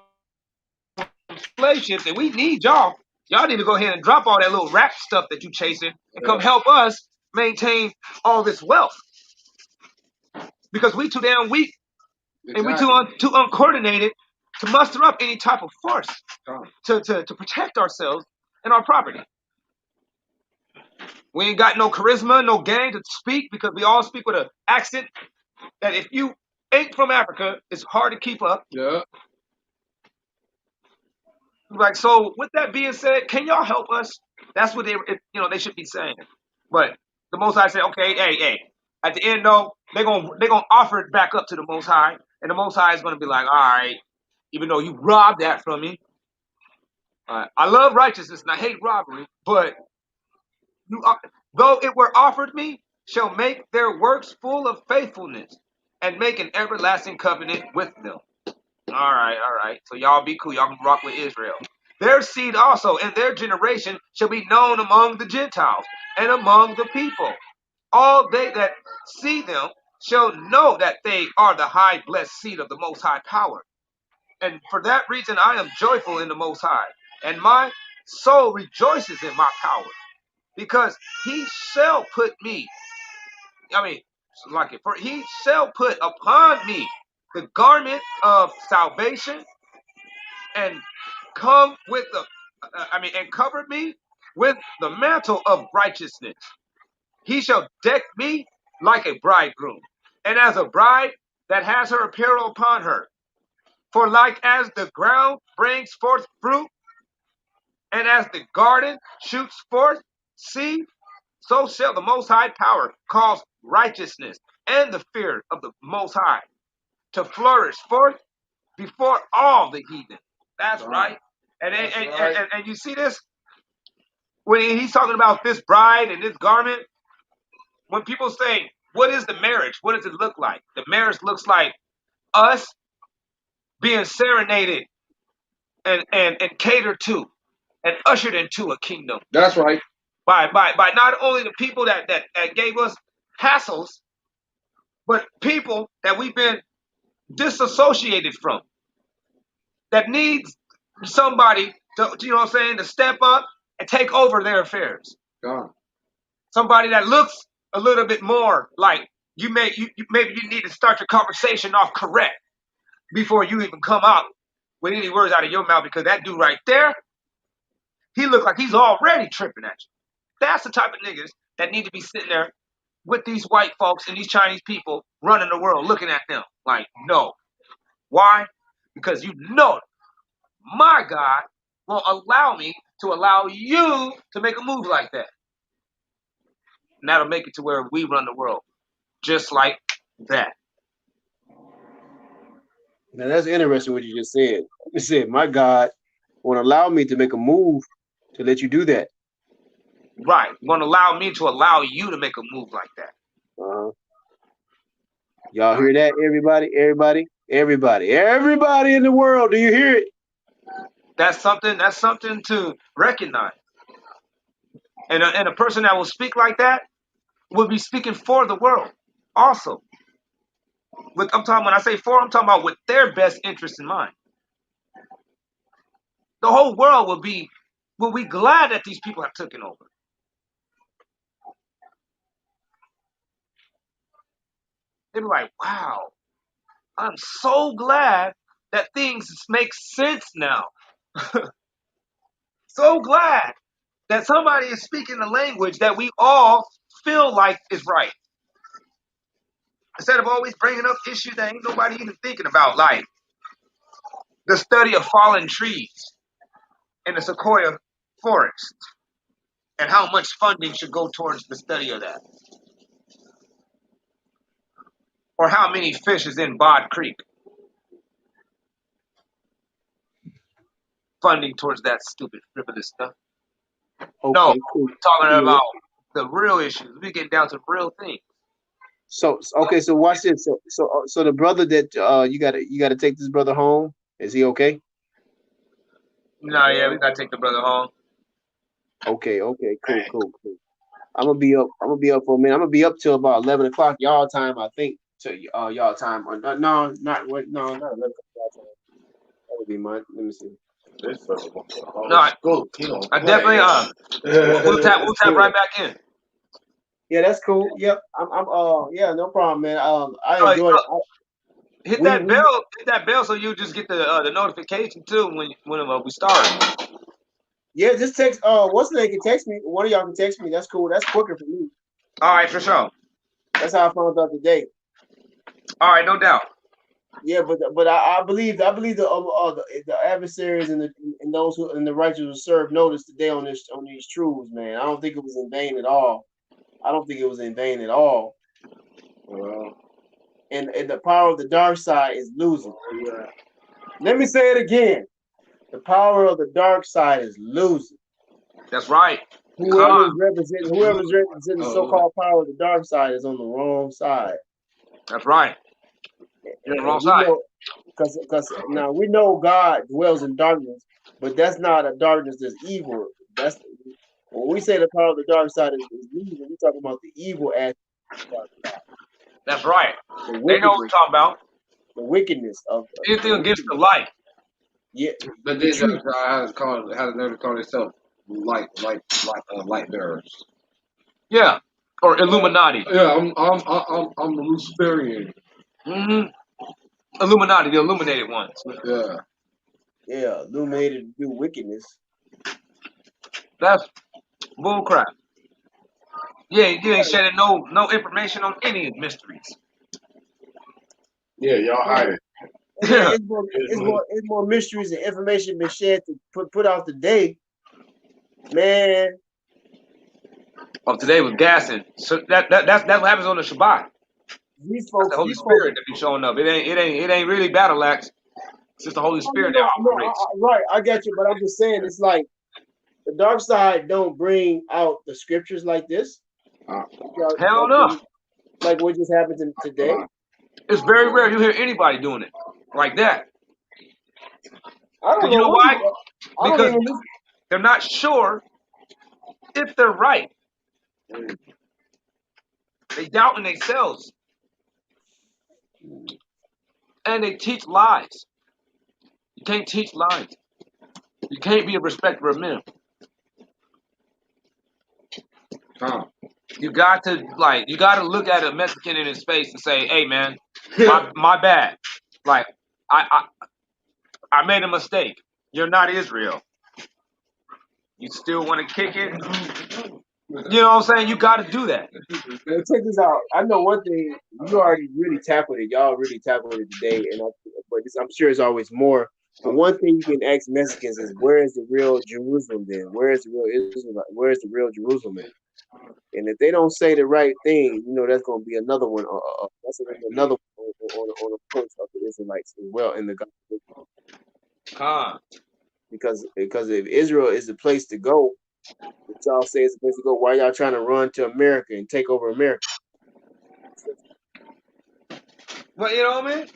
slave ships, and we need y'all. Y'all need to go ahead and drop all that little rap stuff that you chasing and come help us maintain all this wealth. Because we too damn weak and we too uncoordinated to muster up any type of force to protect ourselves and our property. We ain't got no charisma, no gang to speak, because we all speak with an accent that if you ain't from Africa, it's hard to keep up. Yeah. Like, so with that being said, can y'all help us? That's what they should be saying. But the Most High said, okay, hey. At the end though, they're gonna offer it back up to the Most High, and the Most High is gonna be like, all right, even though you robbed that from me, I love righteousness and I hate robbery, but though it were offered me, shall make their works full of faithfulness, and make an everlasting covenant with them. All right. So y'all be cool. Y'all can rock with Israel. Their seed also and their generation shall be known among the Gentiles and among the people. All they that see them shall know that they are the high blessed seed of the Most High power. And for that reason I am joyful in the Most High, and my soul rejoices in my power, because he shall put me, for he shall put upon me the garment of salvation, and and covered me with the mantle of righteousness. He shall deck me like a bridegroom, and as a bride that has her apparel upon her. For like as the ground brings forth fruit, and as the garden shoots forth seed, so shall the Most High power cause righteousness and the fear of the Most High to flourish forth before all the heathen. That's right. And you see this when he's talking about this bride and this garment. When people say what is the marriage? What does it look like? The marriage looks like us being serenaded and catered to and ushered into a kingdom That's right. by not only the people that gave us hassles, but people that we've been disassociated from, that needs somebody to, you know what I'm saying, to step up and take over their affairs. God. Somebody that looks a little bit more like maybe you need to start your conversation off correct before you even come out with any words out of your mouth, because that dude right there, he looks like he's already tripping at you. That's the type of niggas that need to be sitting there with these white folks and these Chinese people running the world, looking at them like, no. Why? Because you know my God won't allow me to allow you to make a move like that. And that'll make it to where we run the world. Just like that. Now that's interesting what you just said. You said, my God won't allow me to make a move to let you do that. Right. Won't allow me to allow you to make a move like that. Y'all hear that, everybody? Everybody in the world, do you hear it? That's something to recognize. And a person that will speak like that will be speaking for the world also. When I say for, I'm talking about with their best interest in mind. The whole world will be glad that these people have taken over. They'll be like, wow, I'm so glad that things make sense now. So glad that somebody is speaking the language that we all feel like is right. Instead of always bringing up issues that ain't nobody even thinking about, like the study of fallen trees in the sequoia forest and how much funding should go towards the study of that. Or how many fish is in Bod Creek. Funding towards that stupid frivolous stuff. Okay, No, cool. we're talking about the real issues. We're getting down to real things. So watch this. So the brother that you gotta take this brother home. Is he okay? No, yeah, we gotta take the brother home. Okay, cool. I'm gonna be up for a minute. I'm gonna be up till about 11 o'clock y'all time, I think. To y'all time. Not 11 o'clock y'all time. That would be mine. Let me see. No, I definitely we'll tap right back in. Yeah, that's cool. Yep. I'm yeah, no problem, man. I enjoyed it. Hit that bell so you just get the notification too when we start. Yeah, just text. What's the name? Can text me. One of y'all can text me. That's cool. That's quicker for me. All right, for sure. That's how I found out today. All right, no doubt. Yeah, but I believe the adversaries and those who and the righteous will serve notice today on these truths, man. I don't think it was in vain at all. Well, And the power of the dark side is losing. yeah. Let me say it again. The power of the dark side is losing. That's right. Whoever's representing the so-called power of the dark side is on the wrong side. That's right. You're on the wrong side. Because now we know God dwells in darkness, but that's not a darkness that's evil. That's when we say the power of the dark side is evil, we're talking about the evil aspect of the dark side. That's right. They know what we're talking about. The wickedness of anything against the light. Yeah, But then has never called itself light bearers. Yeah, or Illuminati. Yeah, I'm the Luciferian. Mm-hmm. Illuminati, the illuminated ones. Yeah, illuminated to do wickedness. That's bullcrap. Yeah, you ain't shedding no information on any mysteries. Yeah, y'all hide it. Yeah. It's more mysteries and information been shared to put out today, man. Oh, today was gassing. So that's what happens on the Shabbat. These folks, the Holy Spirit that be showing up. It ain't really battle axe. It's just the Holy Spirit that operates. Right, I got you, but I'm just saying it's like the dark side don't bring out the scriptures like this. Hell no. like what just happened today. It's very rare you hear anybody doing it like that. I don't Because you know know what why? I don't Because even listen. they're not sure if they're right. They doubt in themselves. And they teach lies. You can't teach lies. You can't be a respecter of men. Huh. You got to look at a Mexican in his face and say, "Hey, man, my bad. Like, I made a mistake. You're not Israel. You still want to kick it? You know what I'm saying? You got to do that." Man, check this out. I know one thing. You already really tackled it. Y'all really tackled it today, but I'm sure it's always more. But one thing you can ask Mexicans is, where is the real Jerusalem then? Where is the real Israel? Where is the real Jerusalem at? And if they don't say the right thing, that's going to be another one. That's gonna be another one on the approach of the Israelites as well in the gospel. Huh. Because if Israel is the place to go, if y'all say it's the place to go, why y'all trying to run to America and take over America? Well, you know what I mean?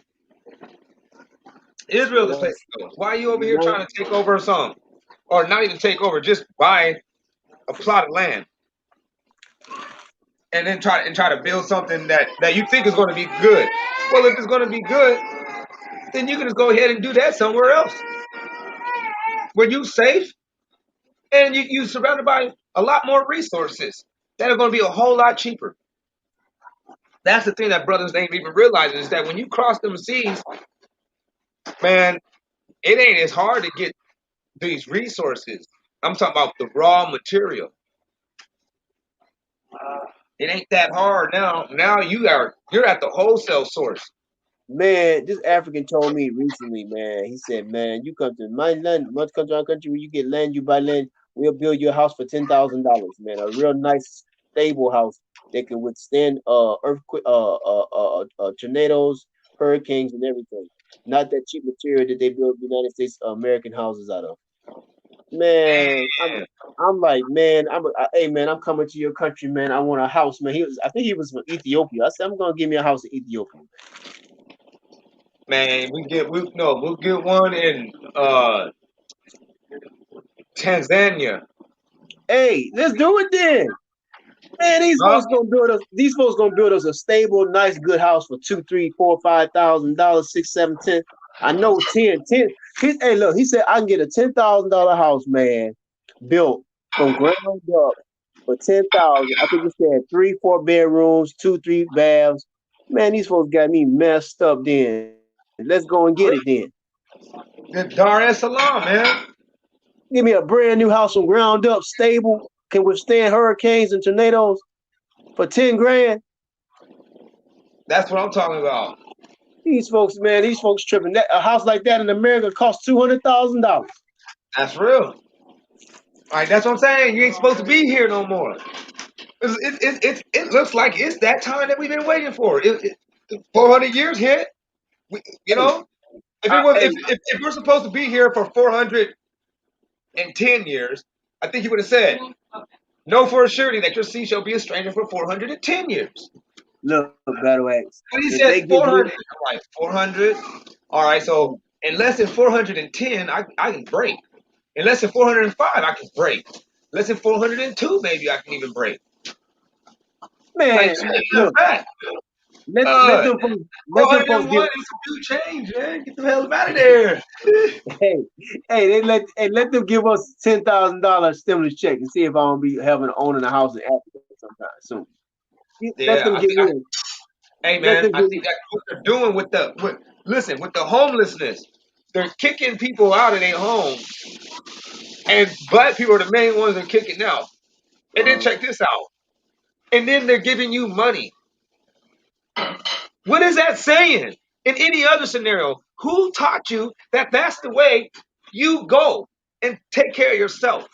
Israel's the place to go. Why are you over here trying to take over something? Or not even take over, just buy a plot of land and then try to build something that you think is going to be good. Well, if it's going to be good, then you can just go ahead and do that somewhere else where you safe and you surrounded by a lot more resources that are going to be a whole lot cheaper. That's the thing that brothers ain't even realizing is that when you cross them seas, man, it ain't as hard to get these resources. I'm talking about the raw material. It ain't that hard now. Now you're at the wholesale source. Man, this African told me recently, man. He said, "Man, you come to my land, must come to our country where you get land, you buy land. We'll build your house for $10,000, man. A real nice, stable house that can withstand earthquake, tornadoes, hurricanes, and everything. Not that cheap material that they build United States American houses out of." Man, I'm like, man, hey, man, I'm coming to your country, man. I want a house, man. I think he was from Ethiopia. I said, "I'm gonna give me a house in Ethiopia." Man, we'll get one in Tanzania. Hey, let's do it then. Man, Huh? these folks gonna build us a stable, nice, good house for $2, $3, $4, $5,000, 6, 7, 10. I know 10, 10. Hey, look, he said I can get a $10,000 house, man, built from ground up for 10,000. I think he said 3, 4 bedrooms, 2, 3 baths. Man, these folks got me messed up then. Let's go and get it then. Dar es Salaam, man. Give me a brand new house from ground up, stable, can withstand hurricanes and tornadoes for 10 grand. That's what I'm talking about. These folks, man, tripping. A house like that in America costs $200,000. That's real. Like that's what I'm saying. You ain't supposed to be here no more. It looks like it's that time that we've been waiting for. 400 years hit. You Hey, know, if it was hey, if we're supposed to be here for 410 years, I think he would have said, "Know for a surety that your seed shall be a stranger for 410 years." look, Battle Axe. But he If they said give me, 400. Right, 400. All right, so in less than 410, I can break. In less than 405, I can break. Less than 402, maybe I can even break. Like, man, that's look, that. let Uh, them folks give. 401 is a new change, man. Get the hell out of there. Hey, let them give us $10,000 stimulus check and see if I don't be owning a house in Africa sometime soon. Let Yeah, them get in. hey, Let man, them I get. think that's what they're doing with with the homelessness. They're kicking people out of their homes, and black people are the main ones they're kicking out. And then check this out. And then they're giving you money. What is that saying? In any other scenario, who taught you that that's the way you go and take care of yourself?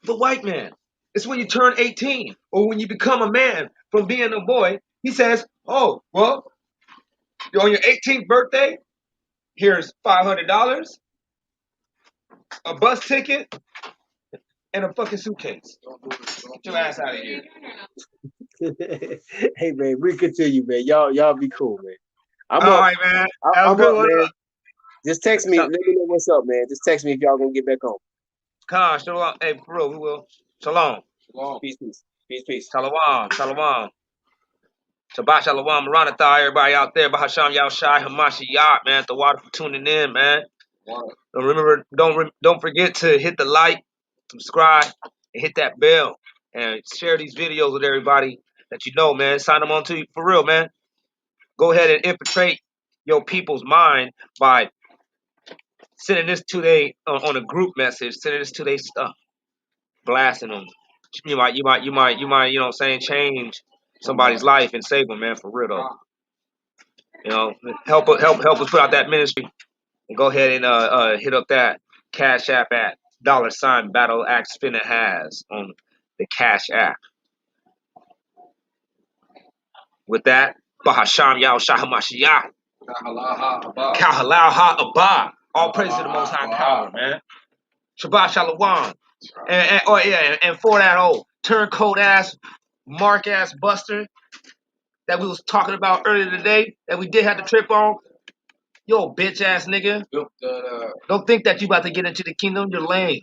The white man. It's when you turn 18 or when you become a man from being a boy. He says, "Oh, well, on your 18th birthday, here's $500, a bus ticket, and a fucking suitcase. Get your ass out of here." Hey man, we continue, man. Y'all be cool, man. I'm All up. right, man. That was I'm good up, one. man. Just text me. So, Let me know what's up, man. Just text me if y'all gonna get back on. Khan, shalom. Hey, for real, we will. Shalom. Long. Peace, peace, peace, peace. Shalom. Shalom. Shabbat Shalom. Maranatha, everybody out there. Bahasham Yahushai Hamashiach, man. The water for tuning in, man. Long. Remember, don't forget to hit the like, subscribe, and hit that bell, and share these videos with everybody that you know, man. Sign them on to you for real, man. Go ahead and infiltrate your people's mind by sending this to they on a group message, sending this to their stuff, blasting them. You might, you know what I'm saying, change somebody's life and save them, man, for real though. You know, help us put out that ministry. And go ahead and hit up that Cash App at $ Battle Axe Spinner has on the Cash App. With that, Bahasham Yao Shahamashiach. Kahalau Ha Abba. All praise to the Most High Power, man. Shabbat Shalom. And for that old turncoat ass, Mark ass buster that we was talking about earlier today, that we did have to trip on. Yo, bitch ass nigga. Don't think that you about to get into the kingdom. You're lame.